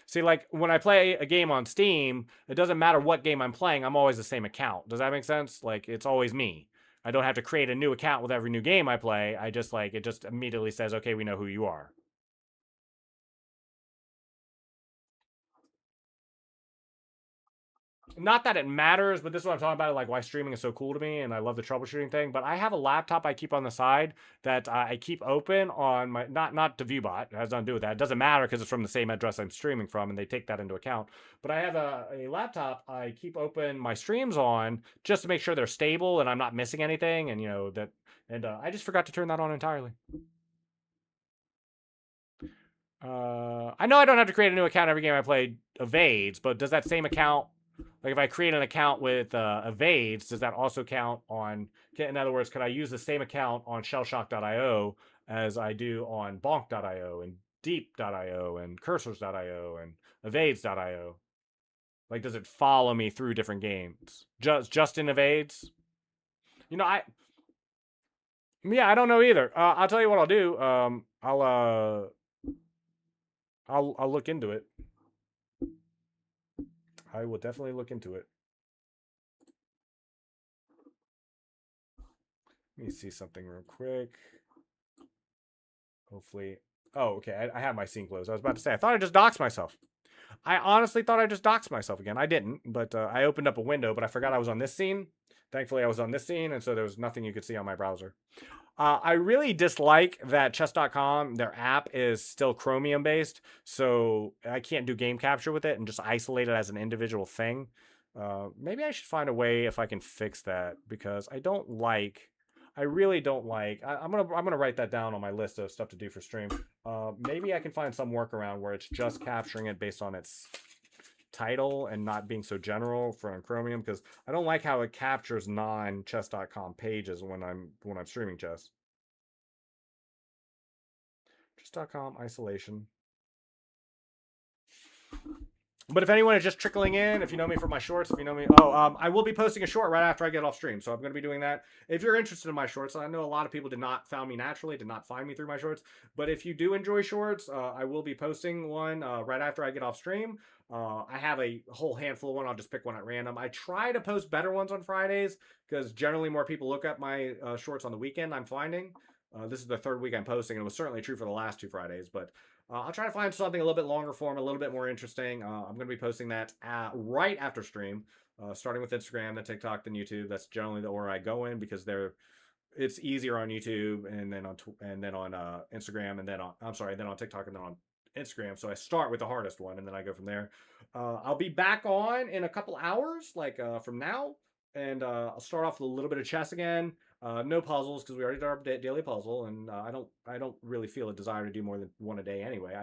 See, like, when I play a game on Steam, it doesn't matter what game I'm playing. I'm always the same account. Does that make sense? Like, it's always me. I don't have to create a new account with every new game I play. I just like, it just immediately says, okay, we know who you are. Not that it matters, but this is what I'm talking about, like why streaming is so cool to me, and I love the troubleshooting thing. But I have a laptop I keep on the side that I keep open on my, not the ViewBot, it has nothing to do with that. It doesn't matter because it's from the same address I'm streaming from, and they take that into account. But I have a laptop I keep open my streams on just to make sure they're stable and I'm not missing anything, and I just forgot to turn that on entirely. I know I don't have to create a new account every game I play Evades, but does that same account, like if I create an account with Evades, does that also count on, in other words, could I use the same account on shellshock.io as I do on bonk.io and deep.io and cursors.io and evades.io? Like, does it follow me through different games? Just in Evades? Yeah, I don't know either. I'll tell you what I'll do. I'll look into it. I will definitely look into it. Let me see something real quick. Hopefully. Oh, okay. I have my scene closed. I was about to say, I thought I just doxed myself. I honestly thought I just doxed myself again. I didn't, but I opened up a window, but I forgot I was on this scene. Thankfully, I was on this scene, and so there was nothing you could see on my browser. I really dislike that chess.com, their app is still Chromium based, so I can't do game capture with it and just isolate it as an individual thing. Maybe I should find a way if I can fix that, because I really don't like. I'm gonna write that down on my list of stuff to do for stream. Maybe I can find some workaround where it's just capturing it based on its title and not being so general for Chromium, because I don't like how it captures non-chess.com pages when I'm streaming chess. Chess.com isolation. But if anyone is just trickling in, if you know me from my shorts, if you know me, I will be posting a short right after I get off stream, so I'm going to be doing that. If you're interested in my shorts, I know a lot of people did not find me naturally, did not find me through my shorts, but if you do enjoy shorts, I will be posting one right after I get off stream. I have a whole handful of one. I'll just pick one at random. I try to post better ones on Fridays because generally more people look at my shorts on the weekend, I'm finding. This is the third week I'm posting, and it was certainly true for the last 2 Fridays, but I'll try to find something a little bit longer form, a little bit more interesting. I'm going to be posting that right after stream, starting with Instagram, then TikTok, then YouTube. That's generally the order I go in because it's easier on YouTube, and then on Instagram, and then on TikTok, and then on Instagram. So I start with the hardest one, and then I go from there. I'll be back on in a couple hours, like from now, and I'll start off with a little bit of chess again. No puzzles because we already did our daily puzzle, and I don't really feel a desire to do more than one a day anyway.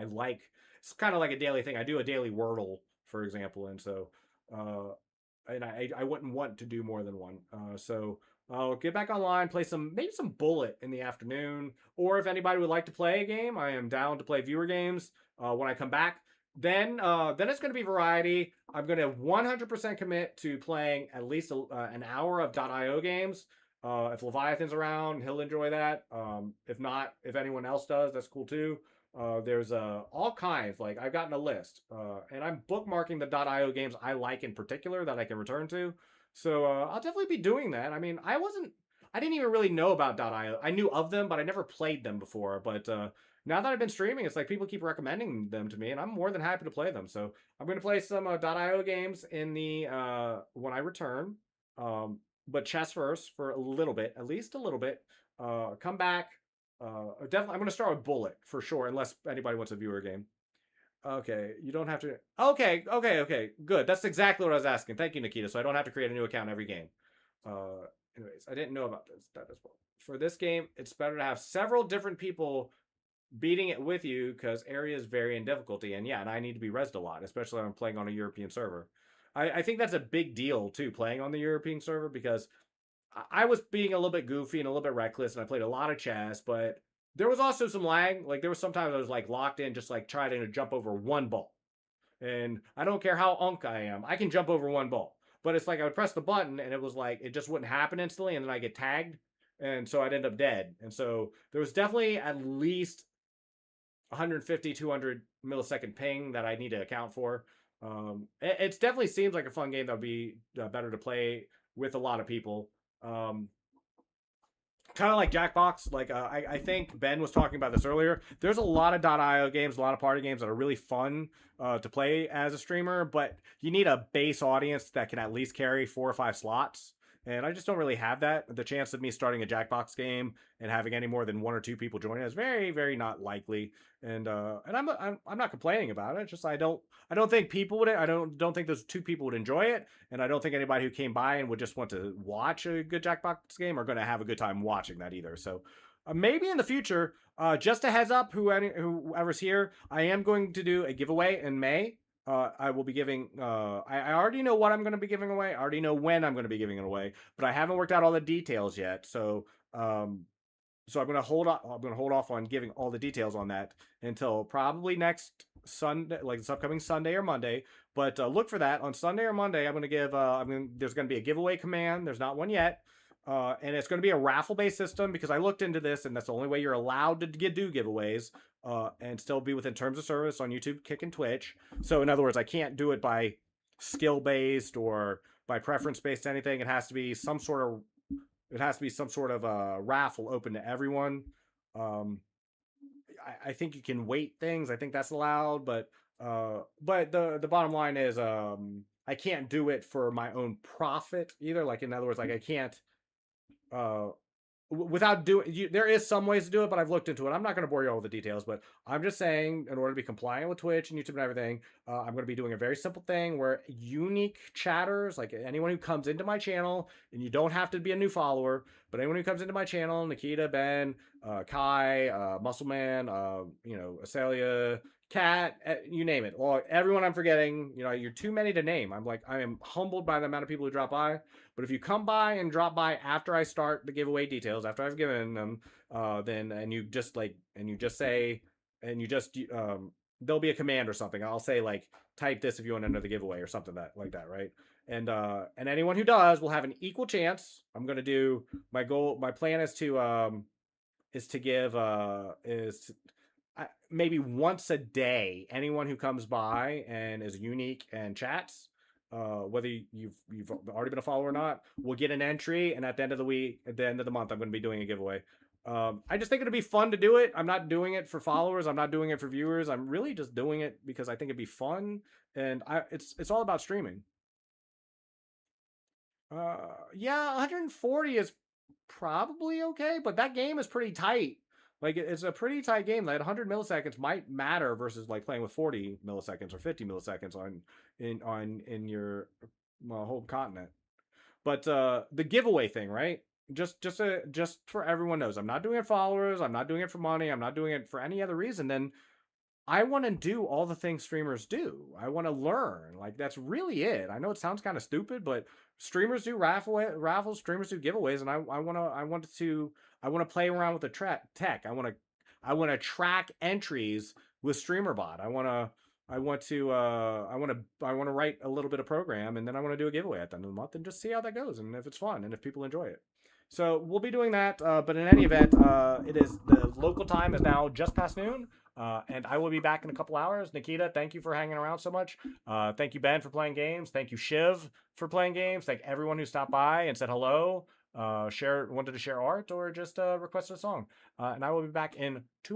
It's kind of like a daily thing. I do a daily Wordle, for example, and so and I wouldn't want to do more than one. So I'll get back online, play maybe some Bullet in the afternoon, or if anybody would like to play a game, I am down to play viewer games when I come back. Then it's going to be variety. I'm going to 100% commit to playing at least an hour of .io games. If Leviathan's around, he'll enjoy that. If not, if anyone else does, that's cool too. There's all kinds. Like, I've gotten a list, and I'm bookmarking the .io games I like in particular that I can return to. So I'll definitely be doing that. I mean, I didn't even really know about .io. I knew of them, but I never played them before. But now that I've been streaming, it's like people keep recommending them to me, and I'm more than happy to play them. So I'm going to play some .io games in the when I return. But chess first for a little bit, at least a little bit. Come back. Definitely, I'm going to start with Bullet for sure, unless anybody wants a viewer game. Okay, you don't have to. Okay, good. That's exactly what I was asking. Thank you, Nikita. So I don't have to create a new account every game. Anyways, I didn't know about that as well. For this game, it's better to have several different people beating it with you because areas vary in difficulty. And yeah, and I need to be rezzed a lot, especially when I'm playing on a European server. I think that's a big deal too, playing on the European server, because I was being a little bit goofy and a little bit reckless, and I played a lot of chess, but there was also some lag. Like, there was sometimes I was like locked in, just like trying to jump over one ball. And I don't care how unk I am, I can jump over one ball. But it's like I would press the button and it was like it just wouldn't happen instantly, and then I get tagged, and so I'd end up dead. And so there was definitely at least 150, 200 millisecond ping that I need to account for. It definitely seems like a fun game that would be better to play with a lot of people. kind of like Jackbox. Like I think Ben was talking about this earlier. There's a lot of .io games, a lot of party games that are really fun to play as a streamer, but you need a base audience that can at least carry 4 or 5 slots. And I just don't really have that. The chance of me starting a Jackbox game and having any more than 1 or 2 people join is very, very not likely. And I'm not complaining about it. It's just I don't think people would. I don't think those 2 people would enjoy it, and I don't think anybody who came by and would just want to watch a good Jackbox game are going to have a good time watching that either. So maybe in the future, just a heads up, whoever's here, I am going to do a giveaway in May. I will be giving. I already know what I'm going to be giving away. I already know when I'm going to be giving it away, but I haven't worked out all the details yet. So I'm going to hold off. I'm going to hold off on giving all the details on that until probably next Sunday, like this upcoming Sunday or Monday. But look for that on Sunday or Monday. I'm going to give. There's going to be a giveaway command. There's not one yet. And it's going to be a raffle-based system because I looked into this, and that's the only way you're allowed to do giveaways and still be within terms of service on YouTube, Kick, and Twitch. So in other words, I can't do it by skill-based or by preference-based anything. It has to be some sort of raffle open to everyone. I think you can weight things. I think that's allowed, but the bottom line is I can't do it for my own profit either. Like in other words, like I can't. Without doing, there is some ways to do it, but I've looked into it. I'm not going to bore you all with the details, but I'm just saying, in order to be compliant with Twitch and YouTube and everything, I'm going to be doing a very simple thing where unique chatters, like anyone who comes into my channel, and you don't have to be a new follower, but anyone who comes into my channel, Nikita, Ben, Kai, Muscleman, Asalia, Cat, you name it. Well, everyone I'm forgetting, you're too many to name. I am humbled by the amount of people who drop by. But if you come by and drop by after I start the giveaway details, after I've given them, there'll be a command or something. I'll say like, type this if you want to enter the giveaway or something like that, right? And anyone who does will have an equal chance. I'm gonna do my plan is to give maybe once a day, anyone who comes by and is unique and chats, whether you've already been a follower or not, will get an entry. And at the end of the month, I'm going to be doing a giveaway. I just think it'd be fun to do it. I'm not doing it for followers. I'm not doing it for viewers. I'm really just doing it because I think it'd be fun. And it's all about streaming. Yeah, 140 is probably okay, but that game is pretty tight. Like it's a pretty tight game. Like 100 milliseconds might matter versus like playing with 40 milliseconds or 50 milliseconds in your whole continent. But the giveaway thing, right? Just for everyone knows, I'm not doing it for followers. I'm not doing it for money. I'm not doing it for any other reason than I want to do all the things streamers do. I want to learn. Like that's really it. I know it sounds kind of stupid, but streamers do raffles. Streamers do giveaways, and I want to play around with the tech. I want to track entries with StreamerBot. I want to write a little bit of program, and then I want to do a giveaway at the end of the month and just see how that goes and if it's fun and if people enjoy it. So we'll be doing that. But in any event, the local time is now just past noon. And I will be back in a couple hours. Nikita, thank you for hanging around so much. Thank you, Ben, for playing games. Thank you, Shiv, for playing games. Thank everyone who stopped by and said hello, wanted to share art, or just requested a song. And I will be back in 2